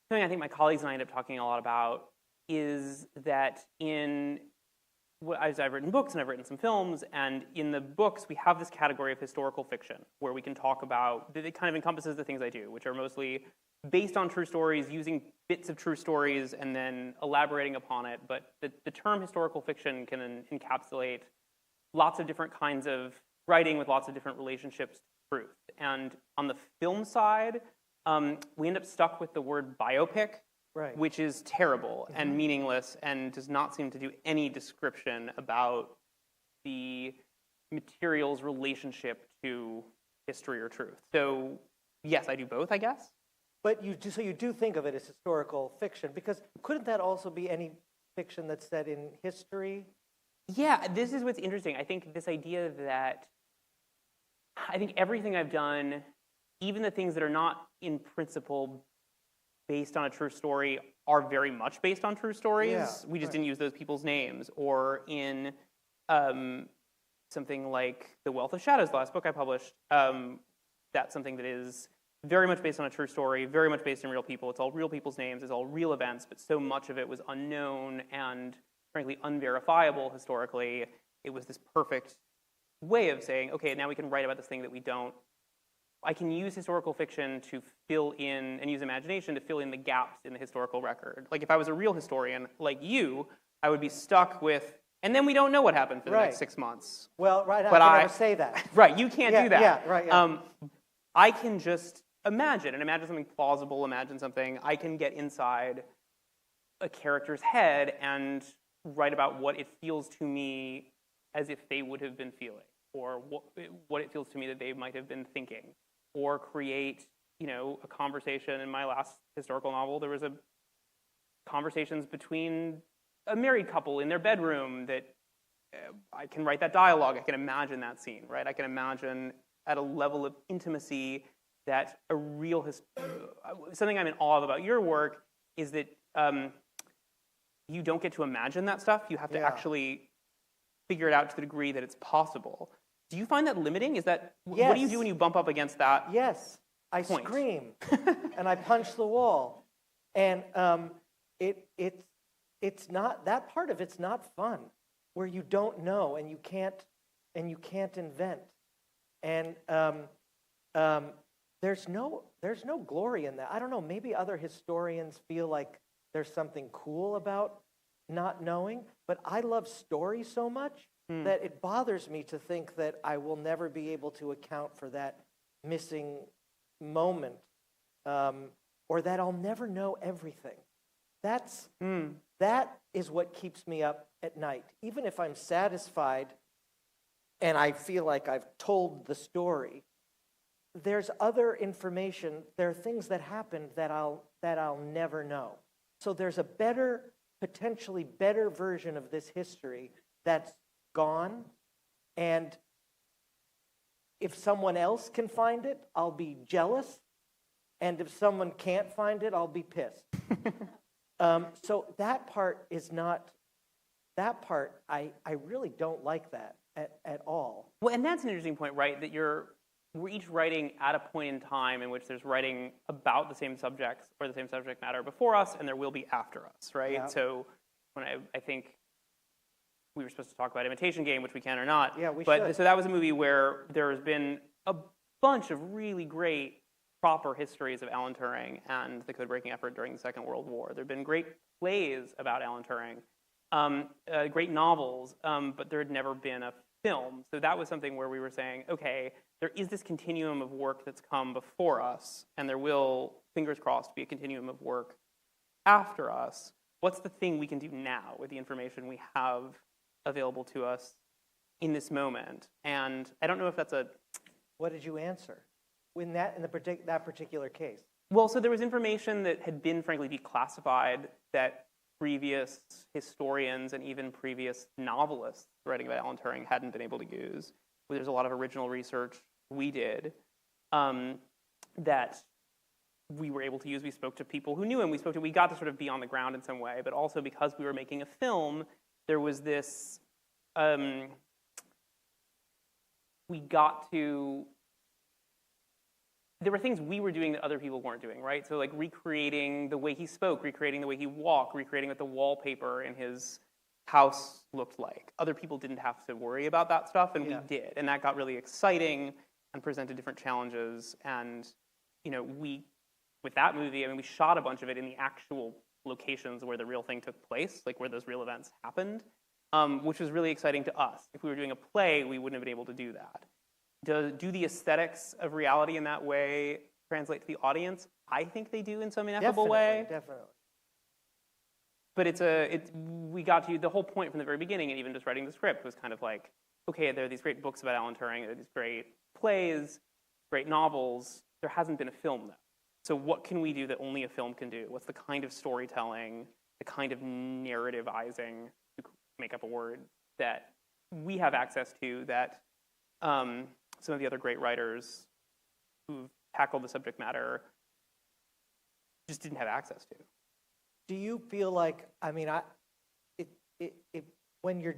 something I think my colleagues and I end up talking a lot about is that I've written books and I've written some films, and in the books we have this category of historical fiction where we can talk about, it kind of encompasses the things I do, which are mostly based on true stories, using bits of true stories and then elaborating upon it. But the term historical fiction can encapsulate lots of different kinds of writing with lots of different relationships to truth. And on the film side, we end up stuck with the word biopic, right, which is terrible and meaningless and does not seem to do any description about the material's relationship to history or truth. So yes, I do both, I guess. But you do think of it as historical fiction, because couldn't that also be any fiction that's set in history? Yeah, this is what's interesting. I think this idea that I think everything I've done, even the things that are not in principle based on a true story, are very much based on true stories. Yeah, we just right. didn't use those people's names. Or in something like The Wealth of Shadows, the last book I published, that's something that is very much based on a true story, very much based on real people. It's all real people's names, it's all real events, but so much of it was unknown and frankly unverifiable historically. It was this perfect way of saying, okay, now we can write about this thing that we don't. I can use historical fiction to fill in, and use imagination to fill in the gaps in the historical record. Like if I was a real historian like you, I would be stuck with, and then we don't know what happened for the next 6 months. Well, right, But I can never say that. Right, you can't do that. Yeah, right, yeah. I can just imagine something plausible, imagine something. I can get inside a character's head and write about what it feels to me as if they would have been feeling, or what it feels to me that they might have been thinking, or create, a conversation. In my last historical novel, there was conversations between a married couple in their bedroom that I can write that dialogue. I can imagine that scene, right? I can imagine at a level of intimacy that a real something I'm in awe of about your work is that you don't get to imagine that stuff. You have to actually figure it out to the degree that it's possible. Do you find that limiting? Is that Yes. What do you do when you bump up against that? Yes, I point? scream and I punch the wall, and it's not, that part of it's not fun, where you don't know and you can't invent, and there's no glory in that. I don't know. Maybe other historians feel like there's something cool about not knowing, but I love story so much that it bothers me to think that I will never be able to account for that missing moment, or that I'll never know everything. That is what keeps me up at night. Even if I'm satisfied and I feel like I've told the story, there's other information, there are things that happened that I'll never know. So there's a potentially better version of this history that's gone, and if someone else can find it, I'll be jealous, and if someone can't find it, I'll be pissed. So that part is not, that part, I really don't like that at all. Well, and that's an interesting point, right? That we're each writing at a point in time in which there's writing about the same subjects or the same subject matter before us, and there will be after us, right? Yeah. So when I think we were supposed to talk about Imitation Game, which we can or not. Yeah, we but should. So that was a movie where there has been a bunch of really great proper histories of Alan Turing and the code-breaking effort during the Second World War. There have been great plays about Alan Turing, great novels, but there had never been a film. So that was something where we were saying, okay, there is this continuum of work that's come before us, and there will, fingers crossed, be a continuum of work after us. What's the thing we can do now with the information we have available to us in this moment? And I don't know if that's a... What did you answer in that particular case? Well, so there was information that had been, frankly, declassified that previous historians and even previous novelists writing about Alan Turing hadn't been able to use. There's a lot of original research we did that we were able to use. We spoke to people who knew him. We got to sort of be on the ground in some way, but also because we were making a film, there was this, there were things we were doing that other people weren't doing, right? So like recreating the way he spoke, recreating the way he walked, recreating what the wallpaper in his house looked like. Other people didn't have to worry about that stuff, and we did. And that got really exciting and presented different challenges. And, you know, with that movie, I mean, we shot a bunch of it in the actual locations where the real thing took place, like where those real events happened, which was really exciting to us. If we were doing a play, we wouldn't have been able to do that. Do the aesthetics of reality in that way translate to the audience? I think they do in some ineffable way. Definitely. But we got to the whole point from the very beginning, and even just writing the script was kind of like, okay, there are these great books about Alan Turing, there are these great plays, great novels. There hasn't been a film though. So what can we do that only a film can do? What's the kind of storytelling, the kind of narrativizing, to make up a word, that we have access to that some of the other great writers who've tackled the subject matter just didn't have access to. Do you feel like, I mean, when you're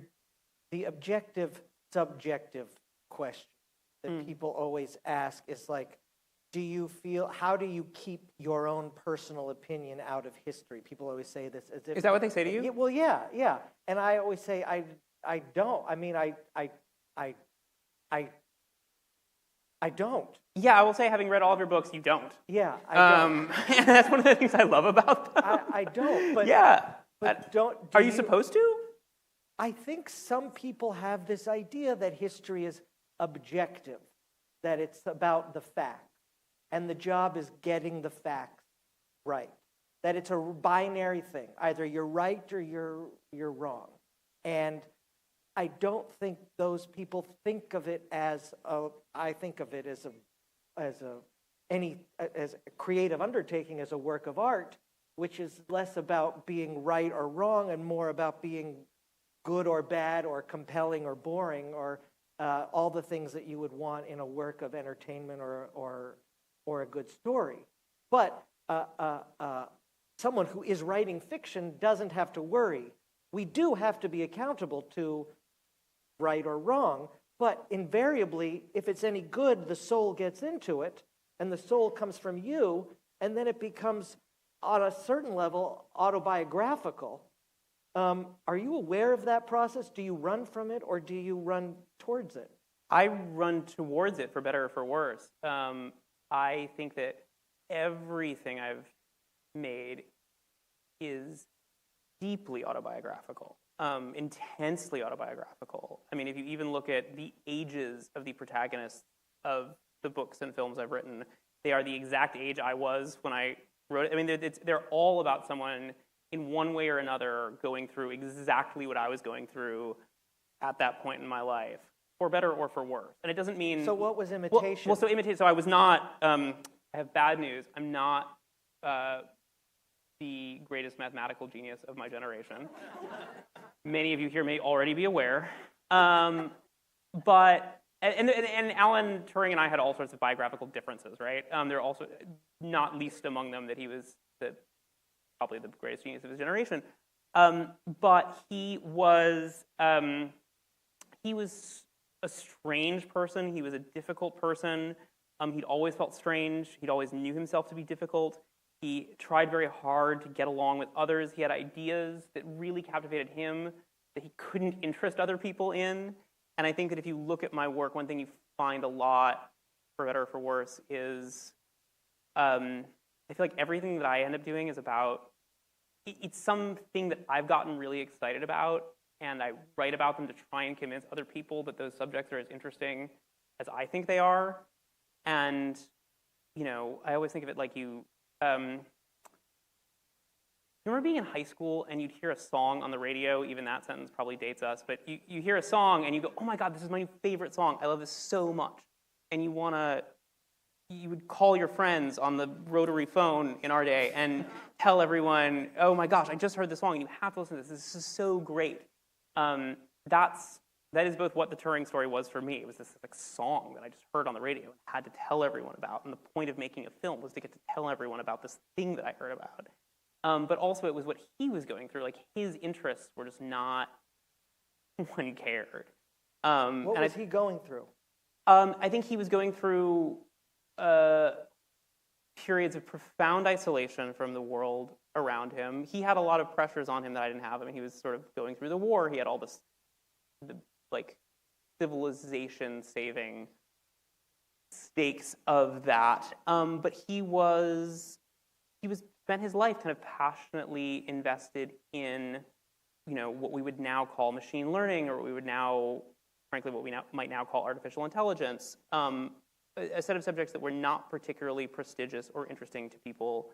the objective, subjective question that people always ask is like, how do you keep your own personal opinion out of history? People always say this as if... Is that what they say to you? Yeah, well, yeah. And I always say, I don't. I mean, I don't. Yeah, I will say, having read all of your books, you don't. Yeah, I don't. And that's one of the things I love about them. I don't, but... Yeah. But are you supposed to? I think some people have this idea that history is objective, that it's about the facts, and the job is getting the facts right, that it's a binary thing. Either you're right or you're wrong. And I don't think those people think of it as I think of it as a creative undertaking, as a work of art, which is less about being right or wrong and more about being good or bad or compelling or boring or all the things that you would want in a work of entertainment or a good story. But someone who is writing fiction doesn't have to worry. We do have to be accountable to right or wrong, but invariably, if it's any good, the soul gets into it, and the soul comes from you, and then it becomes, on a certain level, autobiographical. Are you aware of that process? Do you run from it, or do you run towards it? I run towards it, for better or for worse. I think that everything I've made is deeply autobiographical. Intensely autobiographical. I mean, if you even look at the ages of the protagonists of the books and films I've written, they are the exact age I was when I wrote it. I mean, they're all about someone in one way or another going through exactly what I was going through at that point in my life, for better or for worse. And it doesn't mean... So what was Imitation? So I was not... I have bad news. I'm not the greatest mathematical genius of my generation. Many of you here may already be aware. But And Alan Turing and I had all sorts of biographical differences, right? There are also, not least among them, that he was probably the greatest genius of his generation. But he was a strange person. He was a difficult person. He'd always felt strange. He'd always knew himself to be difficult. He tried very hard to get along with others. He had ideas that really captivated him that he couldn't interest other people in. And I think that if you look at my work, one thing you find a lot, for better or for worse, is I feel like everything that I end up doing is about, it's something that I've gotten really excited about, and I write about them to try and convince other people that those subjects are as interesting as I think they are. And, I always think of it like you remember being in high school and you'd hear a song on the radio, even that sentence probably dates us, but you hear a song and you go, oh my God, this is my favorite song. I love this so much. And you would call your friends on the rotary phone in our day and tell everyone, oh my gosh, I just heard this song and you have to listen to this. This is so great. That is both what the Turing story was for me. It was this song that I just heard on the radio and had to tell everyone about. And the point of making a film was to get to tell everyone about this thing that I heard about. But also it was what he was going through. Like, his interests were just not, no one cared. What was he going through? I think he was going through periods of profound isolation from the world around him. He had a lot of pressures on him that I didn't have. I mean, he was sort of going through the war. He had all this, civilization-saving stakes of that. But he spent his life kind of passionately invested in, what we would now call machine learning, or what we would now, frankly, what we might now call artificial intelligence. A set of subjects that were not particularly prestigious or interesting to people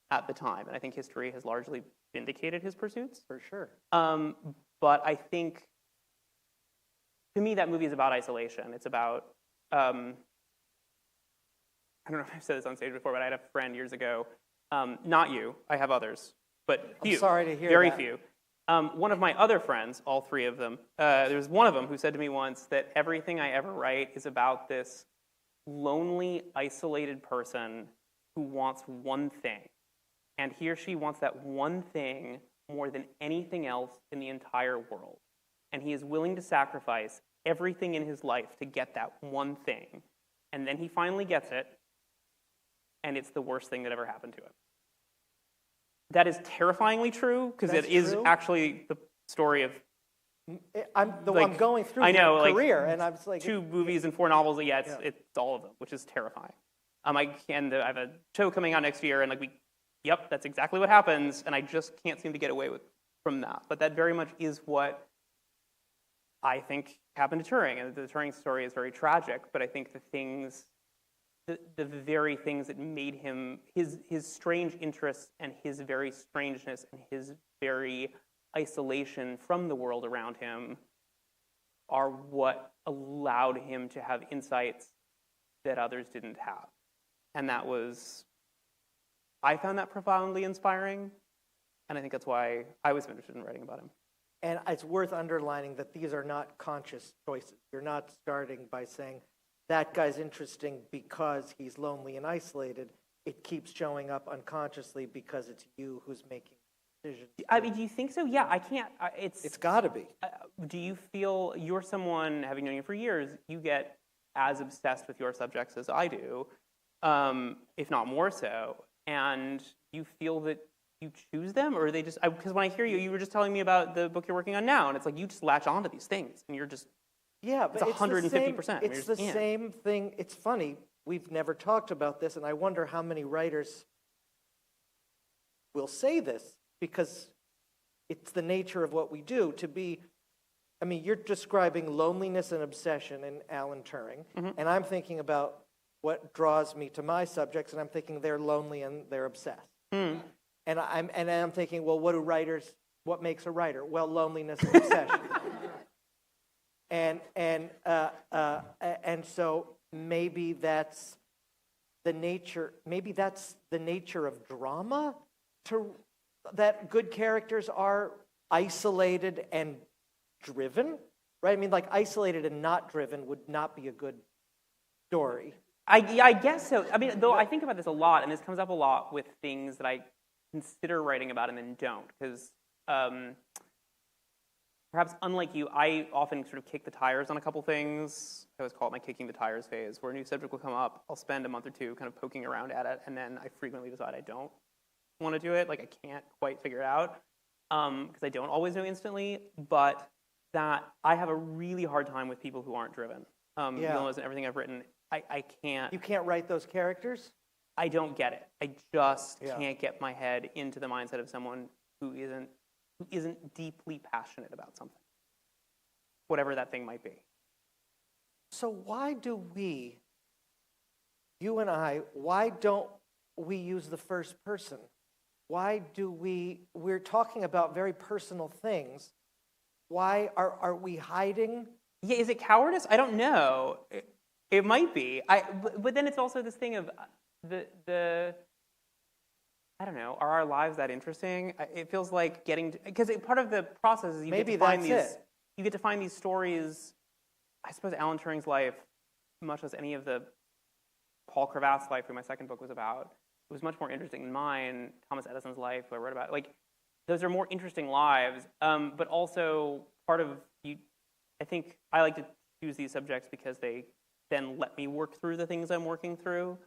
at the time. And I think history has largely vindicated his pursuits. For sure. But I think, to me, that movie is about isolation. It's about, I don't know if I've said this on stage before, but I had a friend years ago, not you, I have others, but few. I'm sorry to hear very that. few. One of my other friends, all three of them, there was one of them who said to me once that everything I ever write is about this lonely, isolated person who wants one thing. And he or she wants that one thing more than anything else in the entire world. And he is willing to sacrifice everything in his life to get that one thing. And then he finally gets it, and it's the worst thing that ever happened to him. That is terrifyingly true, because it is actually the story of I'm going through my career, and I'm just like 2 movies and 4 novels. Yeah, it's all of them, which is terrifying. I have a show coming out next year, and yep, that's exactly what happens, and I just can't seem to get away from that. But that very much is what I think happened to Turing, and the Turing story is very tragic. But I think the very things that made him, his strange interests and his very strangeness and his very isolation from the world around him are what allowed him to have insights that others didn't have. And I found that profoundly inspiring, and I think that's why I was interested in writing about him. And it's worth underlining that these are not conscious choices. You're not starting by saying, that guy's interesting because he's lonely and isolated. It keeps showing up unconsciously because it's you who's making decisions. I mean, do you think so? Yeah, I can't. It's got to be. Do you feel you're someone, having known you for years, you get as obsessed with your subjects as I do, if not more so, and you feel that you choose them, or are they just, because when I hear you were just telling me about the book you're working on now, and it's like you just latch onto these things, and you're just, yeah, but it's 150%. It's the same thing. It's funny. We've never talked about this, and I wonder how many writers will say this, because it's the nature of what we do. You're describing loneliness and obsession in Alan Turing, and I'm thinking about what draws me to my subjects, and I'm thinking they're lonely and they're obsessed. And I'm thinking, well, what makes a writer? Well, loneliness and obsession. And so maybe that's the nature. Maybe that's the nature of drama. That good characters are isolated and driven. right? I mean, like isolated and not driven would not be a good story. I guess so. I mean, though I think about this a lot, and this comes up a lot with things that I consider writing about and then don't, because perhaps unlike you, I often sort of kick the tires on a couple things. I always call it my kicking the tires phase, where a new subject will come up, I'll spend a month or two kind of poking around at it, and then I frequently decide I don't want to do it. Like, I can't quite figure it out, because I don't always know instantly, but that I have a really hard time with people who aren't driven. Villas and everything I've written, I can't. You can't write those characters? I don't get it. I just can't get my head into the mindset of someone who isn't deeply passionate about something, whatever that thing might be. So why do we, you and I, why don't we use the first person? Why do we're talking about very personal things. Why are we hiding? Yeah, is it cowardice? I don't know. It might be. But then it's also this thing of the I don't know, are our lives that interesting? It feels like because part of the process is you get to find these stories. I suppose Alan Turing's life, much as any of the Paul Cravath's life, who my second book was about, it was much more interesting than mine. Thomas Edison's life, who I wrote about, like, those are more interesting lives. But also part of I think I like to choose these subjects because they then let me work through the things I'm working through.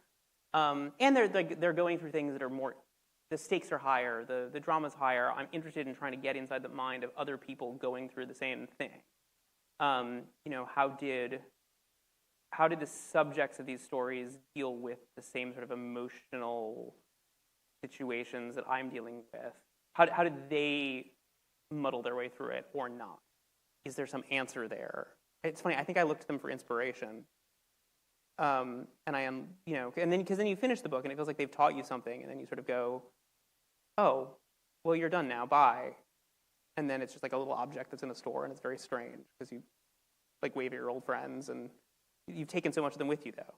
And they're going through things that are more, the stakes are higher, the drama's higher. I'm interested in trying to get inside the mind of other people going through the same thing. How did the subjects of these stories deal with the same sort of emotional situations that I'm dealing with? How did they muddle their way through it or not? Is there some answer there? It's funny, I think I looked to them for inspiration. And I am, and then, because then you finish the book and it feels like they've taught you something, and then you sort of go, oh, well, you're done now, bye. And then it's just like a little object that's in a store, and it's very strange because you like wave at your old friends, and you've taken so much of them with you, though.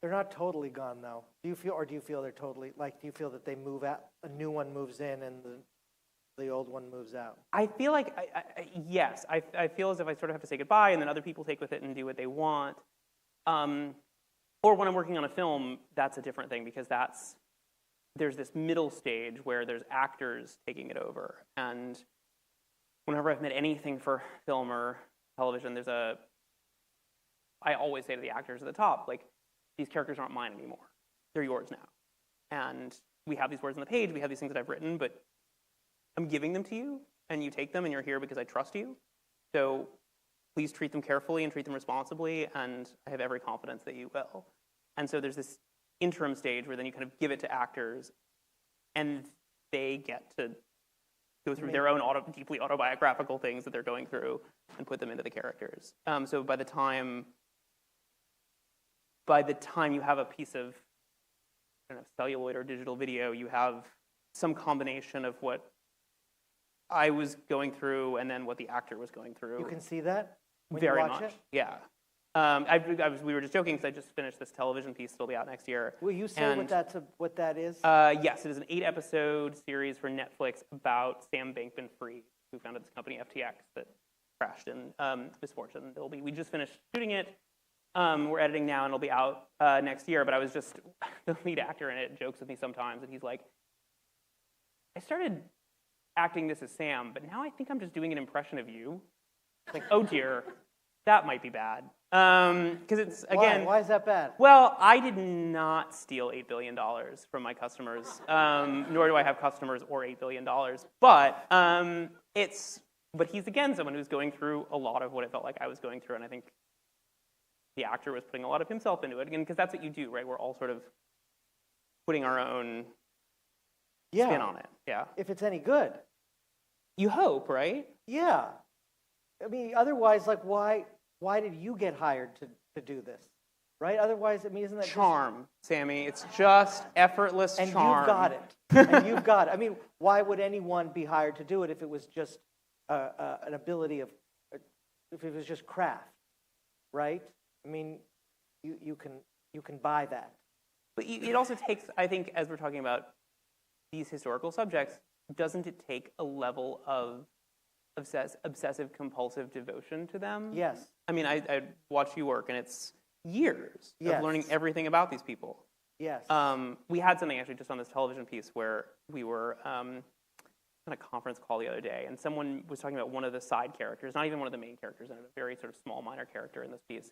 They're not totally gone, though. Do you feel they're totally, like, do you feel that they move out, a new one moves in and the old one moves out? I feel like, yes. I feel as if I sort of have to say goodbye, and then other people take with it and do what they want. Or when I'm working on a film, that's a different thing, because there's this middle stage where there's actors taking it over. And whenever I've made anything for film or television, I always say to the actors at the top, like, these characters aren't mine anymore. They're yours now. And we have these words on the page, we have these things that I've written, but I'm giving them to you, and you take them, and you're here because I trust you. So please treat them carefully and treat them responsibly, and I have every confidence that you will. And so there's this interim stage where then you kind of give it to actors, and they get to go through their own deeply autobiographical things that they're going through and put them into the characters. So by the time you have a piece of, I don't know, celluloid or digital video, you have some combination of what I was going through and then what the actor was going through. You can see that when very you watch much. it? Yeah. We were just joking because I just finished this television piece that'll be out next year. Will you say what that is? Yes, it is an 8-episode series for Netflix about Sam Bankman-Fried, who founded this company FTX that crashed in misfortune. We just finished shooting it. We're editing now, and it'll be out next year. But the lead actor in it jokes with me sometimes, and he's like, I started acting this as Sam, but now I think I'm just doing an impression of you. Like, oh dear, that might be bad. Because it's, again... Why is that bad? Well, I did not steal $8 billion from my customers, nor do I have customers or $8 billion. But but he's, again, someone who's going through a lot of what it felt like I was going through, and I think the actor was putting a lot of himself into it, again, because that's what you do, right? We're all sort of putting our own spin on it. Yeah. If it's any good. You hope, right? Yeah. I mean, otherwise, like, why did you get hired to do this? Right? Otherwise, I mean, isn't that charm, Sammy? It's just effortless and charm. You've got it. And you've got it. I mean, why would anyone be hired to do it if it was just an ability of, if it was just craft, right? I mean, you can buy that. But it also takes, I think, as we're talking about these historical subjects, doesn't it take a level of obsessive compulsive devotion to them. Yes. I mean, I watch you work, and it's years Yes. of learning everything about these people. Yes. We had something actually just on this television piece where we were on a conference call the other day, and someone was talking about one of the side characters, not even one of the main characters, and a very sort of small minor character in this piece.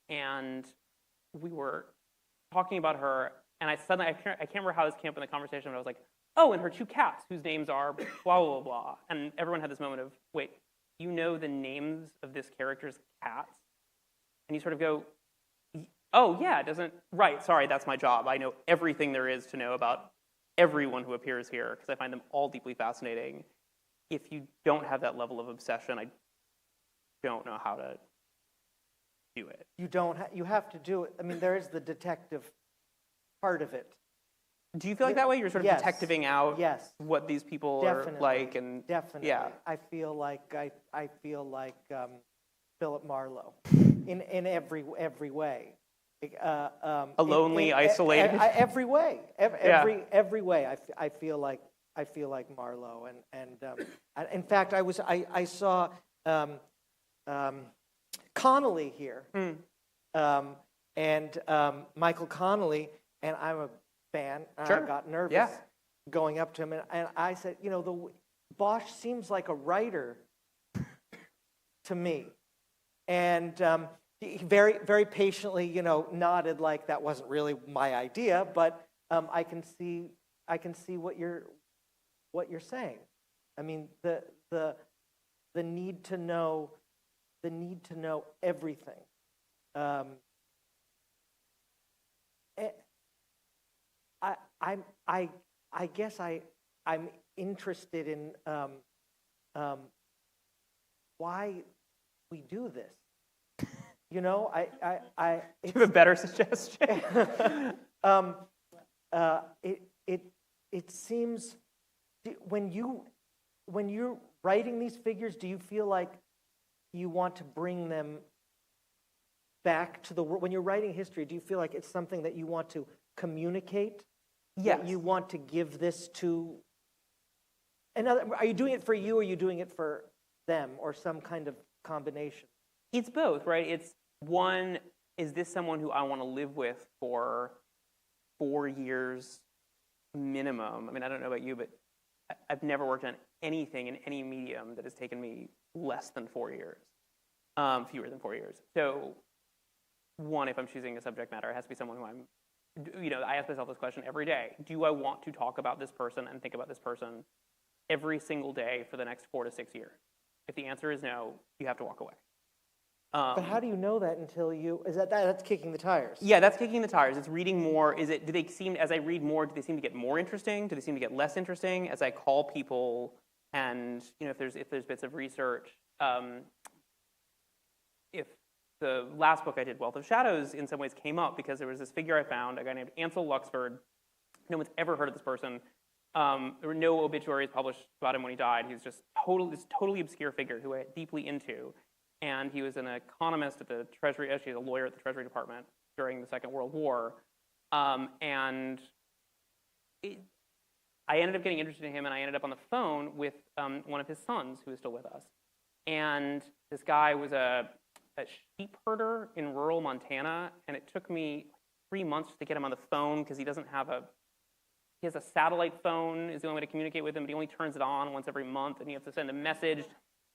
And we were talking about her, and I can't remember how this came up in the conversation, but I was like, oh, and her two cats, whose names are blah, blah, blah. And everyone had this moment of, wait, you know the names of this character's cats? And you sort of go, oh, yeah, right, sorry, that's my job. I know everything there is to know about everyone who appears here, because I find them all deeply fascinating. If you don't have that level of obsession, I don't know how to do it. You have to do it. I mean, there is the detective part of it. Do you feel like that way? You're sort of Yes. detectiving out Yes. what these people Definitely. are like, and Definitely. yeah. I feel like Philip Marlowe in every way. A lonely, isolated. Every way. Every way. I feel like Marlowe, and in fact, I saw Connolly here, and Michael Connolly, and I'm a fan. Sure. I got nervous Yeah. going up to him, and I said, Bosch seems like a writer to me, and he very, very patiently, nodded like that wasn't really my idea, but I can see what you're saying. I mean, the need to know everything. I guess I'm interested in why we do this. Do you have a better suggestion? It seems when you're writing these figures, do you feel like you want to bring them back to the world? When you're writing history, do you feel like it's something that you want to communicate? Yes. That you want to give this to another? Are you doing it for you, or are you doing it for them, or some kind of combination? It's both, right? It's one, is this someone who I want to live with for 4 years minimum? I mean, I don't know about you, but I've never worked on anything in any medium that has taken me less than 4 years, fewer than 4 years. So one, if I'm choosing a subject matter, it has to be someone who I ask myself this question every day. Do I want to talk about this person and think about this person every single day for the next 4 to 6 years? If the answer is no, you have to walk away. But how do you know that until that's kicking the tires? Yeah, that's kicking the tires. It's reading more. As I read more, do they seem to get more interesting? Do they seem to get less interesting? As I call people, and if there's bits of research, if the last book I did, Wealth of Shadows, in some ways came up because there was this figure I found, a guy named Ansel Luxford. No one's ever heard of this person. There were no obituaries published about him when he died. He was just this totally obscure figure who I got deeply into. And he was an economist at the Treasury, actually a lawyer at the Treasury Department during the Second World War. I ended up getting interested in him, and I ended up on the phone with one of his sons who is still with us. And this guy was a sheep herder in rural Montana, and it took me 3 months to get him on the phone because he has a satellite phone is the only way to communicate with him, but he only turns it on once every month, and you have to send a message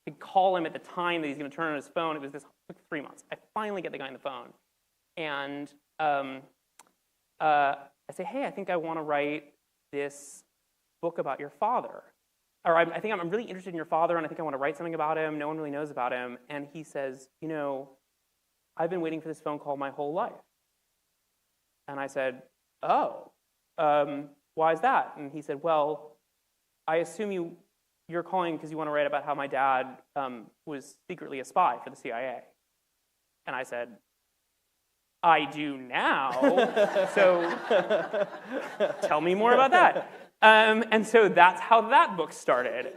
to call him at the time that he's going to turn on his phone. It took 3 months. I finally get the guy on the phone, and I say, hey, I think I want to write this book about your father. Or I think I'm really interested in your father, and I think I want to write something about him. No one really knows about him. And he says, I've been waiting for this phone call my whole life. And I said, oh, why is that? And he said, well, I assume you're calling because you want to write about how my dad was secretly a spy for the CIA. And I said, I do now, so tell me more about that. And so that's how that book started.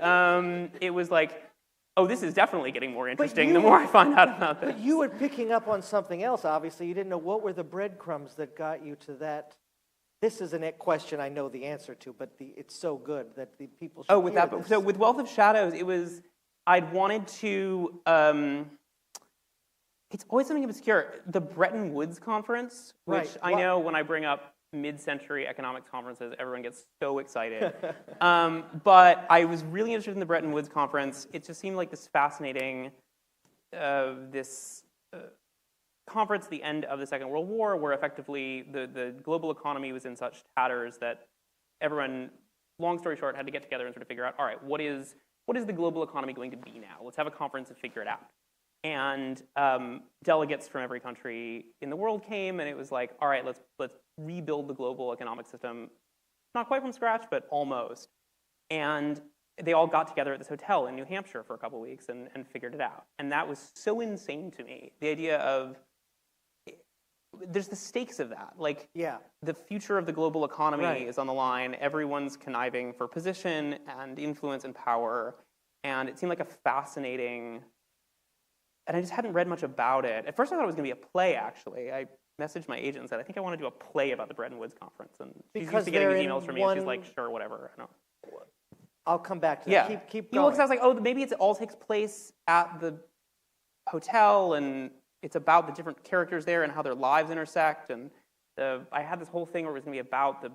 It was like, oh, this is definitely getting more interesting the more I find out about this. But you were picking up on something else, obviously. You didn't know what were the breadcrumbs that got you to that. This is a question I know the answer to, but it's so good that the people should hear this. So with Wealth of Shadows, it was, I'd wanted to, it's always something obscure. The Bretton Woods Conference, which Right. I know when I bring up mid-century economics conferences, everyone gets so excited. But I was really interested in the Bretton Woods Conference. It just seemed like this fascinating, conference at the end of the Second World War, where effectively the global economy was in such tatters that everyone, long story short, had to get together and sort of figure out, all right, what is the global economy going to be now? Let's have a conference and figure it out. And delegates from every country in the world came, and it was like, all right, let's rebuild the global economic system, not quite from scratch, but almost. And they all got together at this hotel in New Hampshire for a couple weeks and figured it out. And that was so insane to me. The idea of, there's the stakes of that. Like, the future of the global economy is on the line. Everyone's conniving for position and influence and power. And it seemed like a fascinating, and I just hadn't read much about it. At first I thought it was going to be a play, actually. I messaged my agent and said, I think I want to do a play about the Bretton Woods Conference. And she's used to getting these emails from me, and she's like, sure, whatever. I don't know. I'll come back to that. Keep going. Well, because I was like, oh, maybe it all takes place at the hotel, and it's about the different characters there and how their lives intersect. And I had this whole thing where it was going to be about the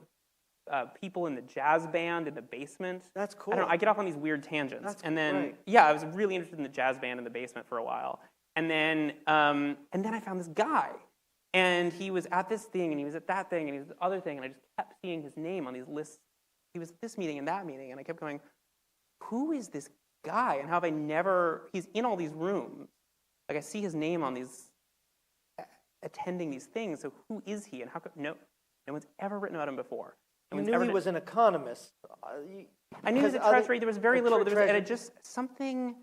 people in the jazz band in the basement. That's cool. I don't know, I get off on these weird tangents. That's and then, great. yeah, I was really interested in the jazz band in the basement for a while. And then I found this guy. And he was at this thing, and he was at that thing, and he was at the other thing, and I just kept seeing his name on these lists. He was at this meeting and that meeting, and I kept going, who is this guy? And how have I never, he's in all these rooms. Like, I see his name on these, attending these things, so who is he? And how come, no one's ever written about him before. You knew he was an economist. I knew he was at Treasury. There was very little, but there was, and it just, something,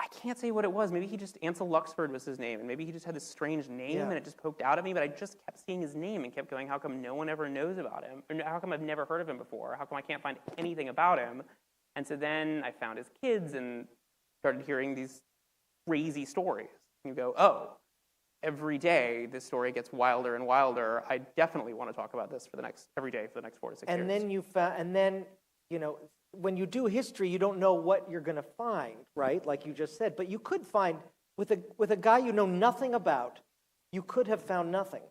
I can't say what it was. Maybe he just, Ansel Luxford was his name, and maybe he just had this strange name, and it just poked out at me, but I just kept seeing his name and kept going, how come no one ever knows about him? Or how come I've never heard of him before? How come I can't find anything about him? And so then I found his kids and started hearing these crazy stories. And you go, oh, every day this story gets wilder and wilder. I definitely want to talk about this every day for the next 4 to 6 years. And then when you do history, you don't know what you're going to find, right? Like you just said. But you could find, with a guy you know nothing about, you could have found nothing.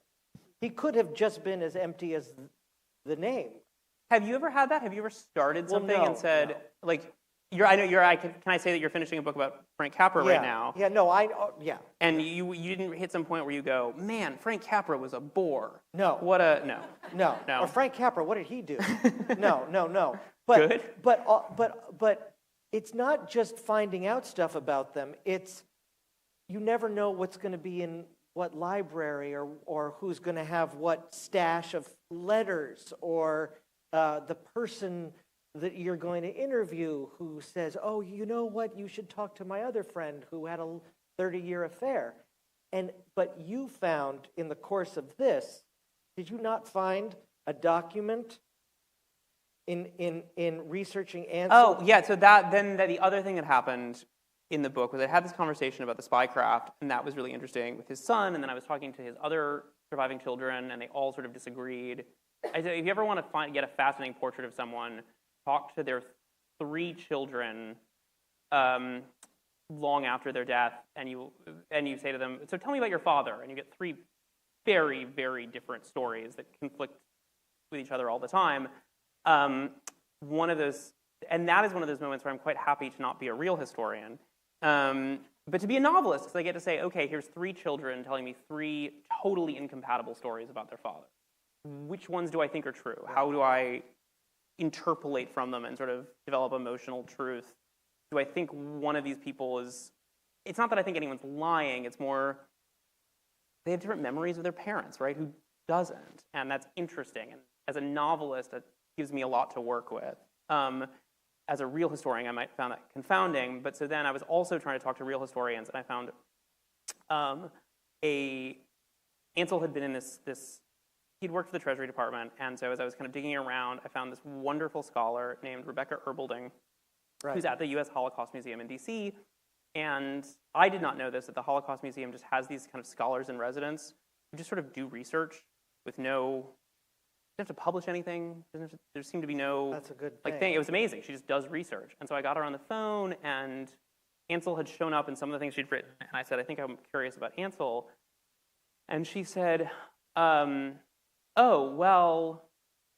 He could have just been as empty as the name. Have you ever had that? Have you ever started something and said, like, can I say that you're finishing a book about Frank Capra right now? Yeah, no, yeah. And you didn't hit some point where you go, man, Frank Capra was a bore. No. No. Or Frank Capra, what did he do? No. But, Good. But it's not just finding out stuff about them. It's, you never know what's going to be in what library or who's going to have what stash of letters, or the person that you're going to interview who says, oh, you know what, you should talk to my other friend who had a 30-year affair. But you found in the course of this, did you not find a document in researching Ansel? Oh, yeah, so the other thing that happened in the book was I had this conversation about the spycraft, and that was really interesting with his son, and then I was talking to his other surviving children, and they all sort of disagreed. I said, if you ever want to get a fascinating portrait of someone, talk to their 3 children long after their death, and you say to them, so tell me about your father, and you get 3 very, very different stories that conflict with each other all the time. One of those, and that is one of those moments where I'm quite happy to not be a real historian, but to be a novelist, because I get to say, okay, here's 3 children telling me 3 totally incompatible stories about their father. Which ones do I think are true? How do I interpolate from them and sort of develop emotional truth? Do I think one of these people is, it's not that I think anyone's lying, it's more, they have different memories of their parents, right? Who doesn't? And that's interesting. And as a novelist, it gives me a lot to work with. As a real historian, I might find that confounding, but so then I was also trying to talk to real historians, and I found Ansel had been in this he'd worked for the Treasury Department, and so as I was kind of digging around, I found this wonderful scholar named Rebecca Erbelding, who's at the U.S. Holocaust Museum in D.C., and I did not know this, that the Holocaust Museum just has these kind of scholars in residence who just sort of do research with no, doesn't have to publish anything, there seemed to be no, that's a good thing. It was amazing, she just does research. And so I got her on the phone, and Ansel had shown up in some of the things she'd written, and I said, I think I'm curious about Ansel. And she said, oh, well,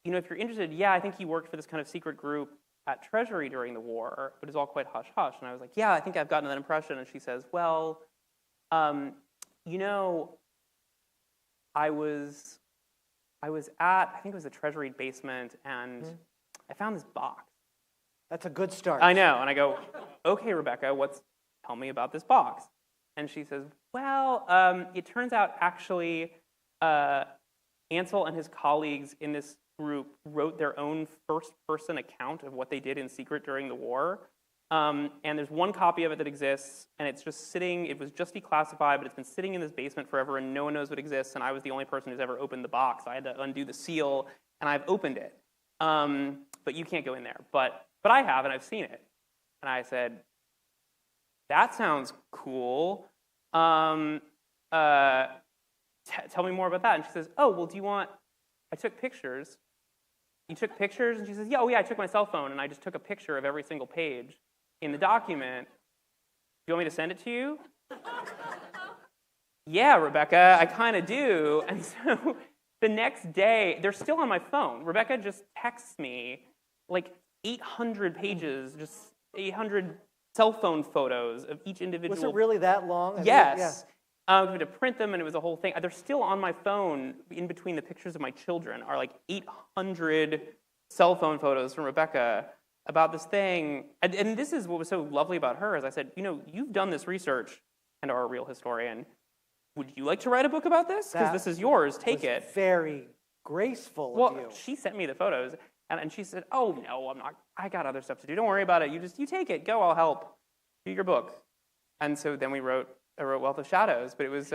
if you're interested, yeah, I think he worked for this kind of secret group at Treasury during the war, but it's all quite hush-hush. And I was like, yeah, I think I've gotten that impression. And she says, well, I was at, I think it was the Treasury basement, and I found this box. That's a good start. I know. And I go, okay, Rebecca, tell me about this box. And she says, well, it turns out actually Ansel and his colleagues in this group wrote their own first-person account of what they did in secret during the war. And there's one copy of it that exists, and it's just sitting, it was just declassified, but it's been sitting in this basement forever, and no one knows what exists, and I was the only person who's ever opened the box. I had to undo the seal, and I've opened it. But you can't go in there. But I have, and I've seen it. And I said, that sounds cool. Tell me more about that. And she says, oh, well, I took pictures. You took pictures? And she says, yeah, I took my cell phone, and I just took a picture of every single page in the document. Do you want me to send it to you? Yeah, Rebecca, I kind of do. And so the next day, they're still on my phone. Rebecca just texts me like 800 pages, just 800 cell phone photos of each individual. Was it really that long? Yes. We had to print them, and it was a whole thing. They're still on my phone. In between the pictures of my children are like 800 cell phone photos from Rebecca about this thing. And this is what was so lovely about her, is I said, you've done this research and are a real historian. Would you like to write a book about this? Because this is yours. Take it. Very graceful of you. Well, she sent me the photos, and she said, oh, no, I'm not. I got other stuff to do. Don't worry about it. You take it. Go, I'll help. Do your book. And so then I wrote Wealth of Shadows, but it was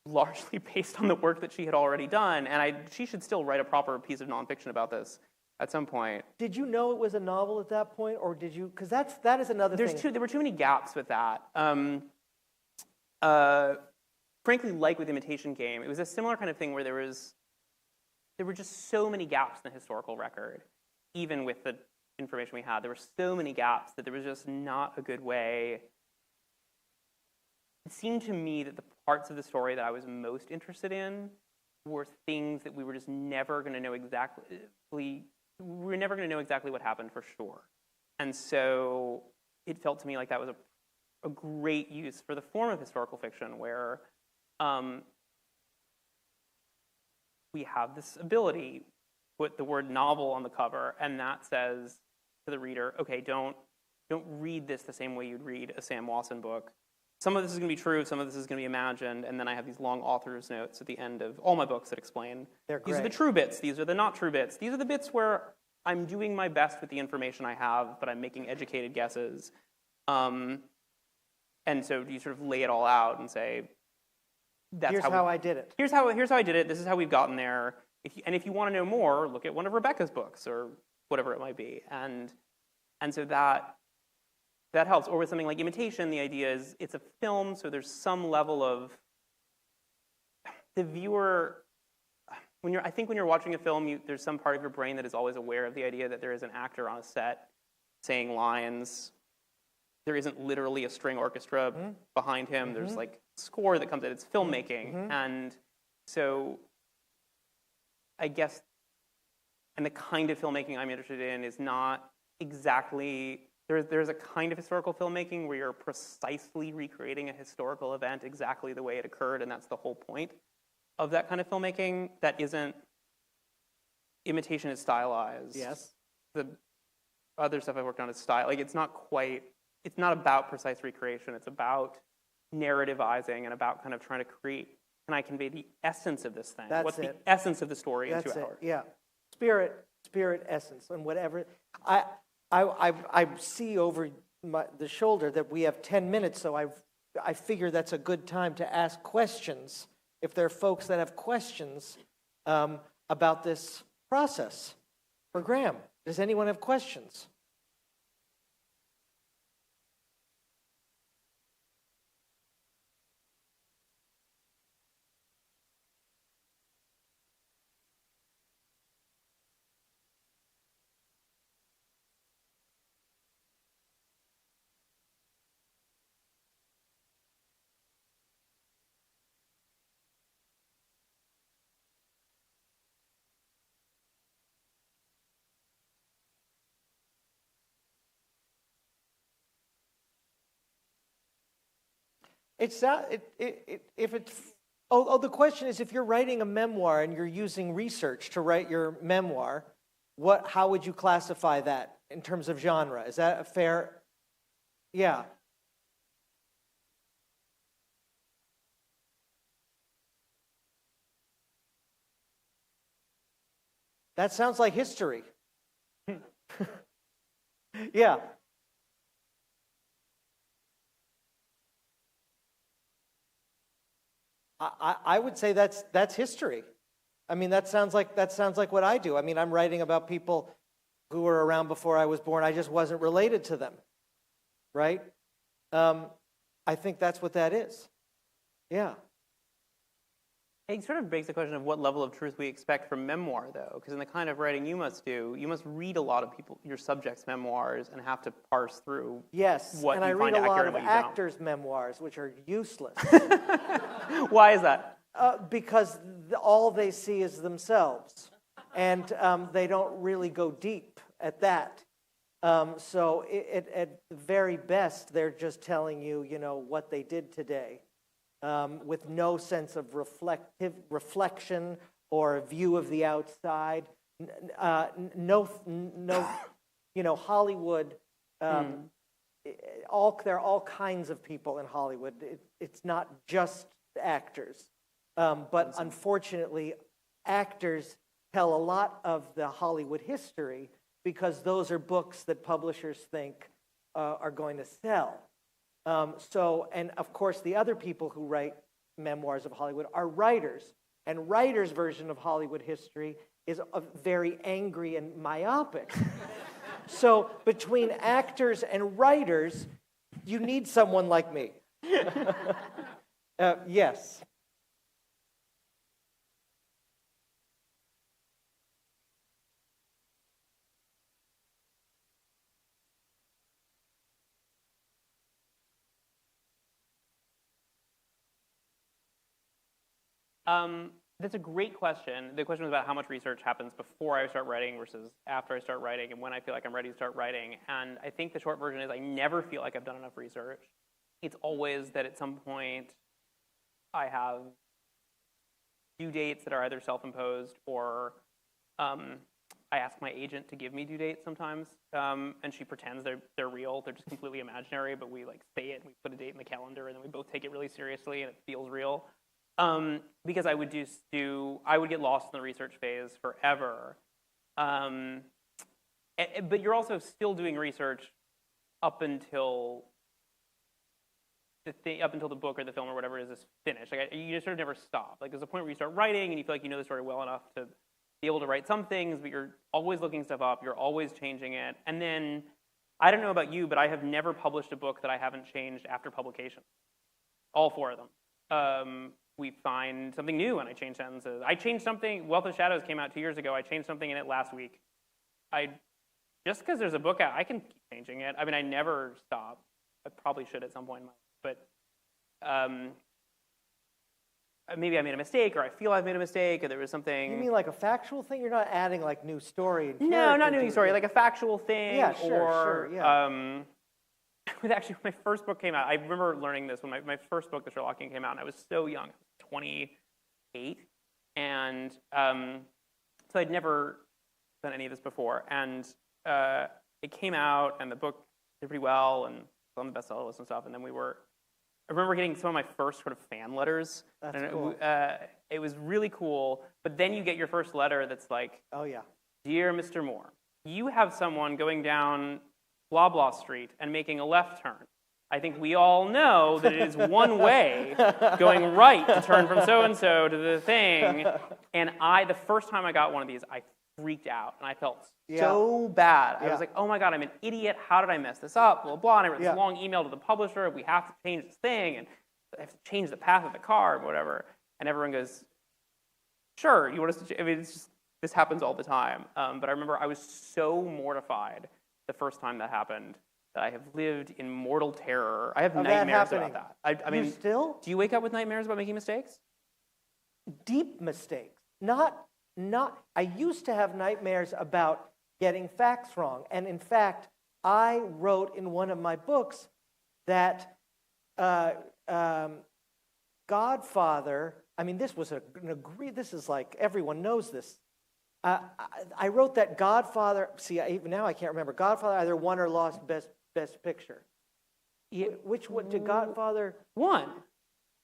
largely based on the work that she had already done, and she should still write a proper piece of nonfiction about this at some point. Did you know it was a novel at that point, or did you? Because that is another thing. There were too many gaps with that. Frankly, like with Imitation Game, it was a similar kind of thing where there were just so many gaps in the historical record, even with the information we had. There were so many gaps that there was just not a good way. It seemed to me that the parts of the story that I was most interested in were things that we were just never going to know exactly. We were never going to know exactly what happened for sure. And so it felt to me like that was a great use for the form of historical fiction, where we have this ability, put the word novel on the cover, and that says to the reader, okay, don't read this the same way you'd read a Sam Wasson book. Some of this is going to be true, some of this is going to be imagined, and then I have these long author's notes at the end of all my books that explain, these are the true bits, these are the not true bits, these are the bits where I'm doing my best with the information I have, but I'm making educated guesses. And so you sort of lay it all out and say, here's how I did it. Here's how I did it, this is how we've gotten there. If you want to know more, look at one of Rebecca's books, or whatever it might be. And so that helps. Or with something like Imitation, the idea is it's a film, so there's some level of the viewer. I think when you're watching a film, there's some part of your brain that is always aware of the idea that there is an actor on a set saying lines. There isn't literally a string orchestra behind him. There's like score that comes in. It's filmmaking, and so I guess, and the kind of filmmaking I'm interested in is not exactly. There's a kind of historical filmmaking where you're precisely recreating a historical event exactly the way it occurred, and that's the whole point of that kind of filmmaking. That isn't. Imitation is stylized. Yes. The other stuff I've worked on is style. Like it's not about precise recreation. It's about narrativizing and about kind of trying to create. Can I convey the essence of this thing? What's the essence of the story in 2 hours? Yeah. Spirit, essence, and whatever. I see over the shoulder that we have 10 minutes, so I figure that's a good time to ask questions. If there are folks that have questions about this process for Graham, does anyone have questions? The question is, if you're writing a memoir and you're using research to write your memoir, how would you classify that in terms of genre? Is that a fair? Yeah. That sounds like history. Yeah. I would say that's history. I mean, that sounds like what I do. I mean, I'm writing about people who were around before I was born. I just wasn't related to them, right? I think that's what that is. Yeah. It sort of begs the question of what level of truth we expect from memoir, though, because in the kind of writing you must do, you must read a lot of your subjects' memoirs and have to parse through. Yes, what and you I read find a lot accurate of and what you don't. actors' memoirs, which are useless. Why is that? Because all they see is themselves, and they don't really go deep at that. So at the very best, they're just telling you, what they did today, with no sense of reflection or a view of the outside. No, Hollywood. There are all kinds of people in Hollywood. It's not just actors. But unfortunately, actors tell a lot of the Hollywood history because those are books that publishers think are going to sell. And of course, the other people who write memoirs of Hollywood are writers. And writers' version of Hollywood history is very angry and myopic. So between actors and writers, you need someone like me. Yes. That's a great question. The question was about how much research happens before I start writing versus after I start writing and when I feel like I'm ready to start writing. And I think the short version is I never feel like I've done enough research. It's always that at some point I have due dates that are either self-imposed or I ask my agent to give me due dates sometimes, and she pretends they're real. They're just completely imaginary, but we say it and we put a date in the calendar and then we both take it really seriously and it feels real. Because I would get lost in the research phase forever. But you're also still doing research up until the book or the film or whatever is finished. You just sort of never stop. There's a point where you start writing and you feel like you know the story well enough to be able to write some things, but you're always looking stuff up. You're always changing it. And then, I don't know about you, but I have never published a book that I haven't changed after publication. All 4 of them. We find something new and I change sentences. I changed something, Wealth of Shadows came out 2 years ago. I changed something in it last week. Just because there's a book out, I can keep changing it. I mean, I never stop. I probably should at some point in my life. But maybe I made a mistake or I feel I've made a mistake or there was something. You mean like a factual thing? You're not adding new story? And no, not new story. Like a factual thing. Yeah, sure, yeah. Actually, when my first book came out, I remember learning this when my first book, The Sherlock King, came out, and I was so young, 28, and so I'd never done any of this before, and it came out, and the book did pretty well, and was on the bestseller list and stuff, and then I remember getting some of my first sort of fan letters. That's and cool. It was really cool, but then you get your first letter that's like, oh yeah, Dear Mr. Moore, you have someone going down blah, blah street and making a left turn. I think we all know that it is one way going right to turn from so-and-so to the thing. And the first time I got one of these, I freaked out and I felt so bad. I was like, oh my God, I'm an idiot. How did I mess this up? Blah, blah. And I wrote this long email to the publisher. We have to change this thing and I have to change the path of the car or whatever. And everyone goes, sure, you want us to, I mean, this happens all the time. But I remember I was so mortified the first time that happened that I have lived in mortal terror. I have nightmares about that. I mean, still? Do you wake up with nightmares about making mistakes? Deep mistakes. Not. I used to have nightmares about getting facts wrong. And in fact, I wrote in one of my books that Godfather, I mean, this was this is like, everyone knows this. I wrote that Godfather, even now I can't remember, Godfather either won or lost Best Picture. Which one, did Godfather? Won,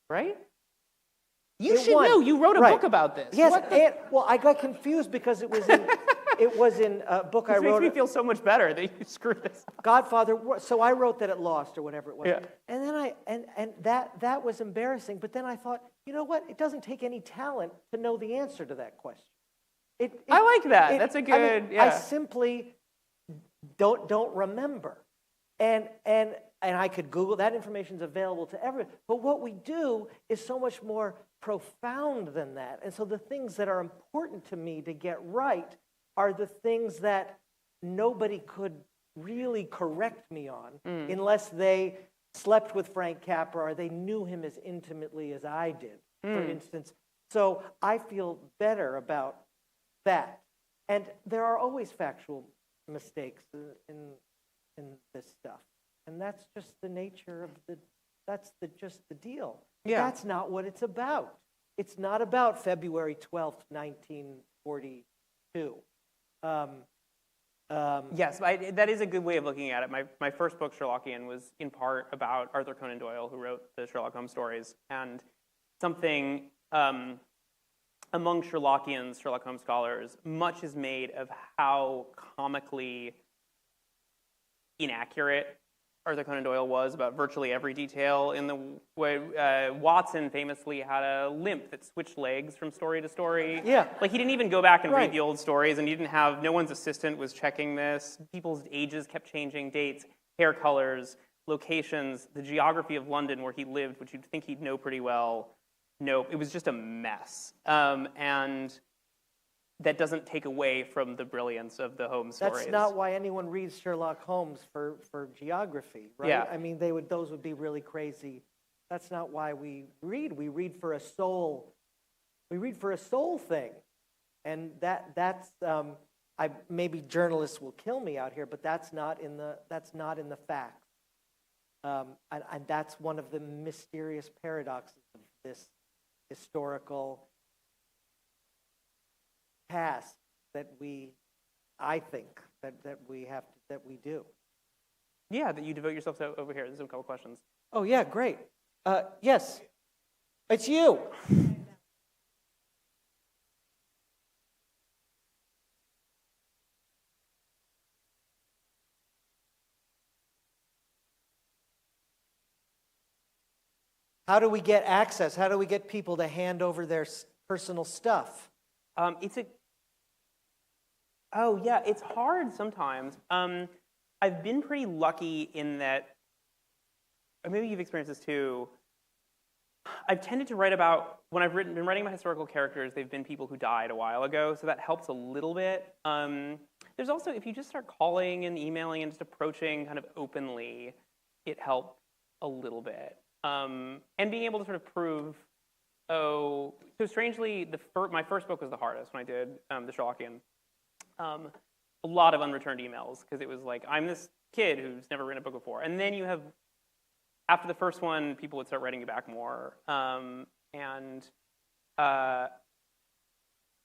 right? You It should won. know. You wrote a Right. book about this. Yes, What the- well, I got confused because it was in, it was in a book I This makes wrote. me feel so much better that you screwed this up. Godfather, so I wrote that it lost or whatever it was. Yeah. And then and that was embarrassing, but then I thought, you know what? It doesn't take any talent to know the answer to that question. I like that. That's a I good, mean, yeah. I simply don't remember. And I could Google, that information's available to everyone. But what we do is so much more profound than that. And so the things that are important to me to get right are the things that nobody could really correct me on unless they slept with Frank Capra or they knew him as intimately as I did, for instance. So I feel better about that. And there are always factual mistakes in this stuff. And that's just the nature of just the deal. Yeah. That's not what it's about. It's not about February 12th, 1942. Yes, that is a good way of looking at it. My first book, Sherlockian, was in part about Arthur Conan Doyle, who wrote the Sherlock Holmes stories. And something among Sherlockians, Sherlock Holmes scholars, much is made of how comically inaccurate Arthur Conan Doyle was about virtually every detail in the way. Watson famously had a limp that switched legs from story to story. Yeah. Like, he didn't even go back and Right. read the old stories, and he didn't have, no one's assistant was checking this. People's ages kept changing, dates, hair colors, locations, the geography of London where he lived, which you'd think he'd know pretty well. Nope, it was just a mess. And that doesn't take away from the brilliance of the Holmes stories. That's not why anyone reads Sherlock Holmes for geography, right? Yeah. I mean, those would be really crazy. That's not why we read. We read for a soul. We read for a soul thing, and that's maybe journalists will kill me out here, but that's not in the facts. And that's one of the mysterious paradoxes of this historical task that I think that we do. Yeah, that you devote yourself to over here. There's a couple questions. Oh yeah, great. Yes, it's you. How do we get access? How do we get people to hand over their personal stuff? It's hard sometimes. I've been pretty lucky in that, or maybe you've experienced this too. I've tended to write about, when I've been writing about historical characters, they've been people who died a while ago, so that helps a little bit. There's also, if you just start calling and emailing and just approaching kind of openly, it helps a little bit. And being able to sort of prove, so strangely, my first book was the hardest when I did the Sherlockian. A lot of unreturned emails, because it was like, I'm this kid who's never written a book before. And then you have, after the first one, people would start writing you back more.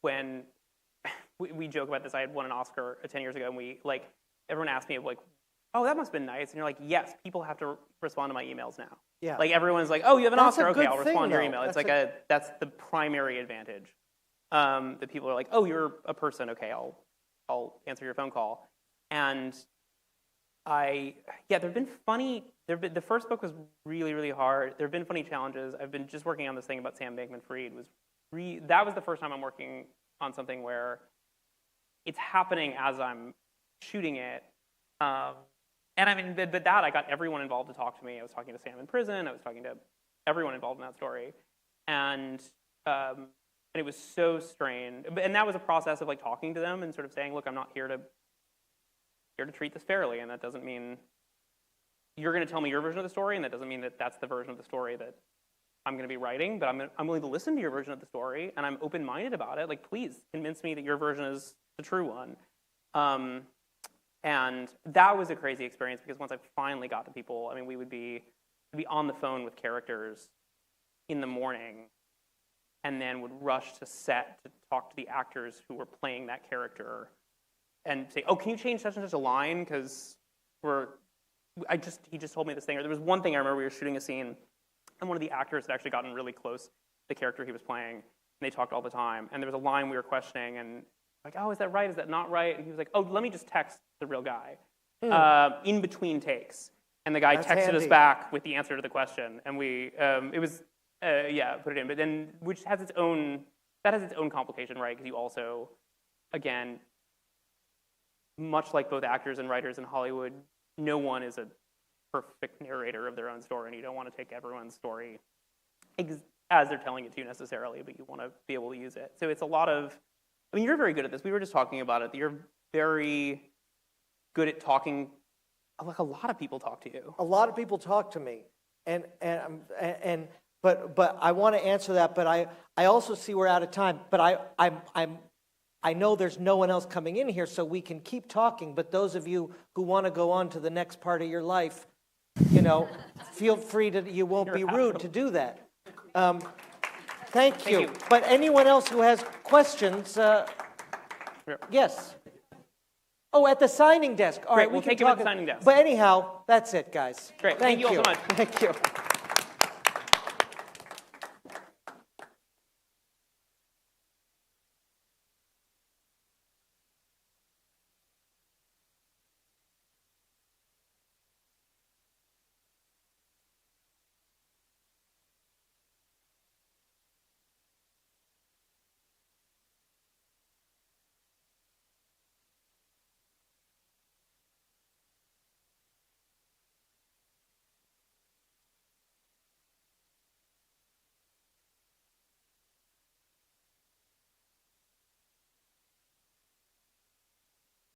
When we joke about this, I had won an Oscar 10 years ago, and everyone asked me, like, oh, that must have been nice. And you're like, yes, people have to respond to my emails now. Yeah. Like, everyone's like, oh, you have an That's a Oscar? Okay, good I'll thing, respond to your though. email. It's that's the primary advantage. That people are like, oh, you're a person. Okay, I'll answer your phone call. And there have been funny, the first book was really, really hard. There have been funny challenges. I've been just working on this thing about Sam Bankman-Fried. That was the first time I'm working on something where it's happening as I'm shooting it. And I mean, but I got everyone involved to talk to me. I was talking to Sam in prison. I was talking to everyone involved in that story. And it was so strained. And that was a process of like talking to them and sort of saying, look, I'm not here to treat this fairly. And that doesn't mean you're going to tell me your version of the story. And that doesn't mean that that's the version of the story that I'm going to be writing. But I'm willing to listen to your version of the story. And I'm open-minded about it. Like, please convince me that your version is the true one. And that was a crazy experience because once I finally got to people, I mean, we would be I'd be on the phone with characters in the morning and then would rush to set to talk to the actors who were playing that character and say, oh, can you change such and such a line? Because he just told me this thing. Or there was one thing I remember, we were shooting a scene, and one of the actors had actually gotten really close to the character he was playing, and they talked all the time. And there was a line we were questioning, and like, oh, is that right? Is that not right? And he was like, oh, let me just text the real guy in between takes. And the guy texted us back with the answer to the question, and we, it was, put it in. But then, which has its own complication, right? Because you also, again, much like both actors and writers in Hollywood, no one is a perfect narrator of their own story, and you don't want to take everyone's story as they're telling it to you necessarily, but you want to be able to use it. So it's a lot of, I mean, you're very good at this. We were just talking about it. You're very good at talking, like a lot of people talk to you. A lot of people talk to me, but I want to answer that. But I also see we're out of time. But I know there's no one else coming in here, so we can keep talking. But those of you who want to go on to the next part of your life, feel free to. You won't be rude to do that. Thank you. But anyone else who has questions, yes. Oh, at the signing desk. All right, we'll take him at the signing desk. But anyhow, that's it, guys. Great. Thank you all so much. Thank you.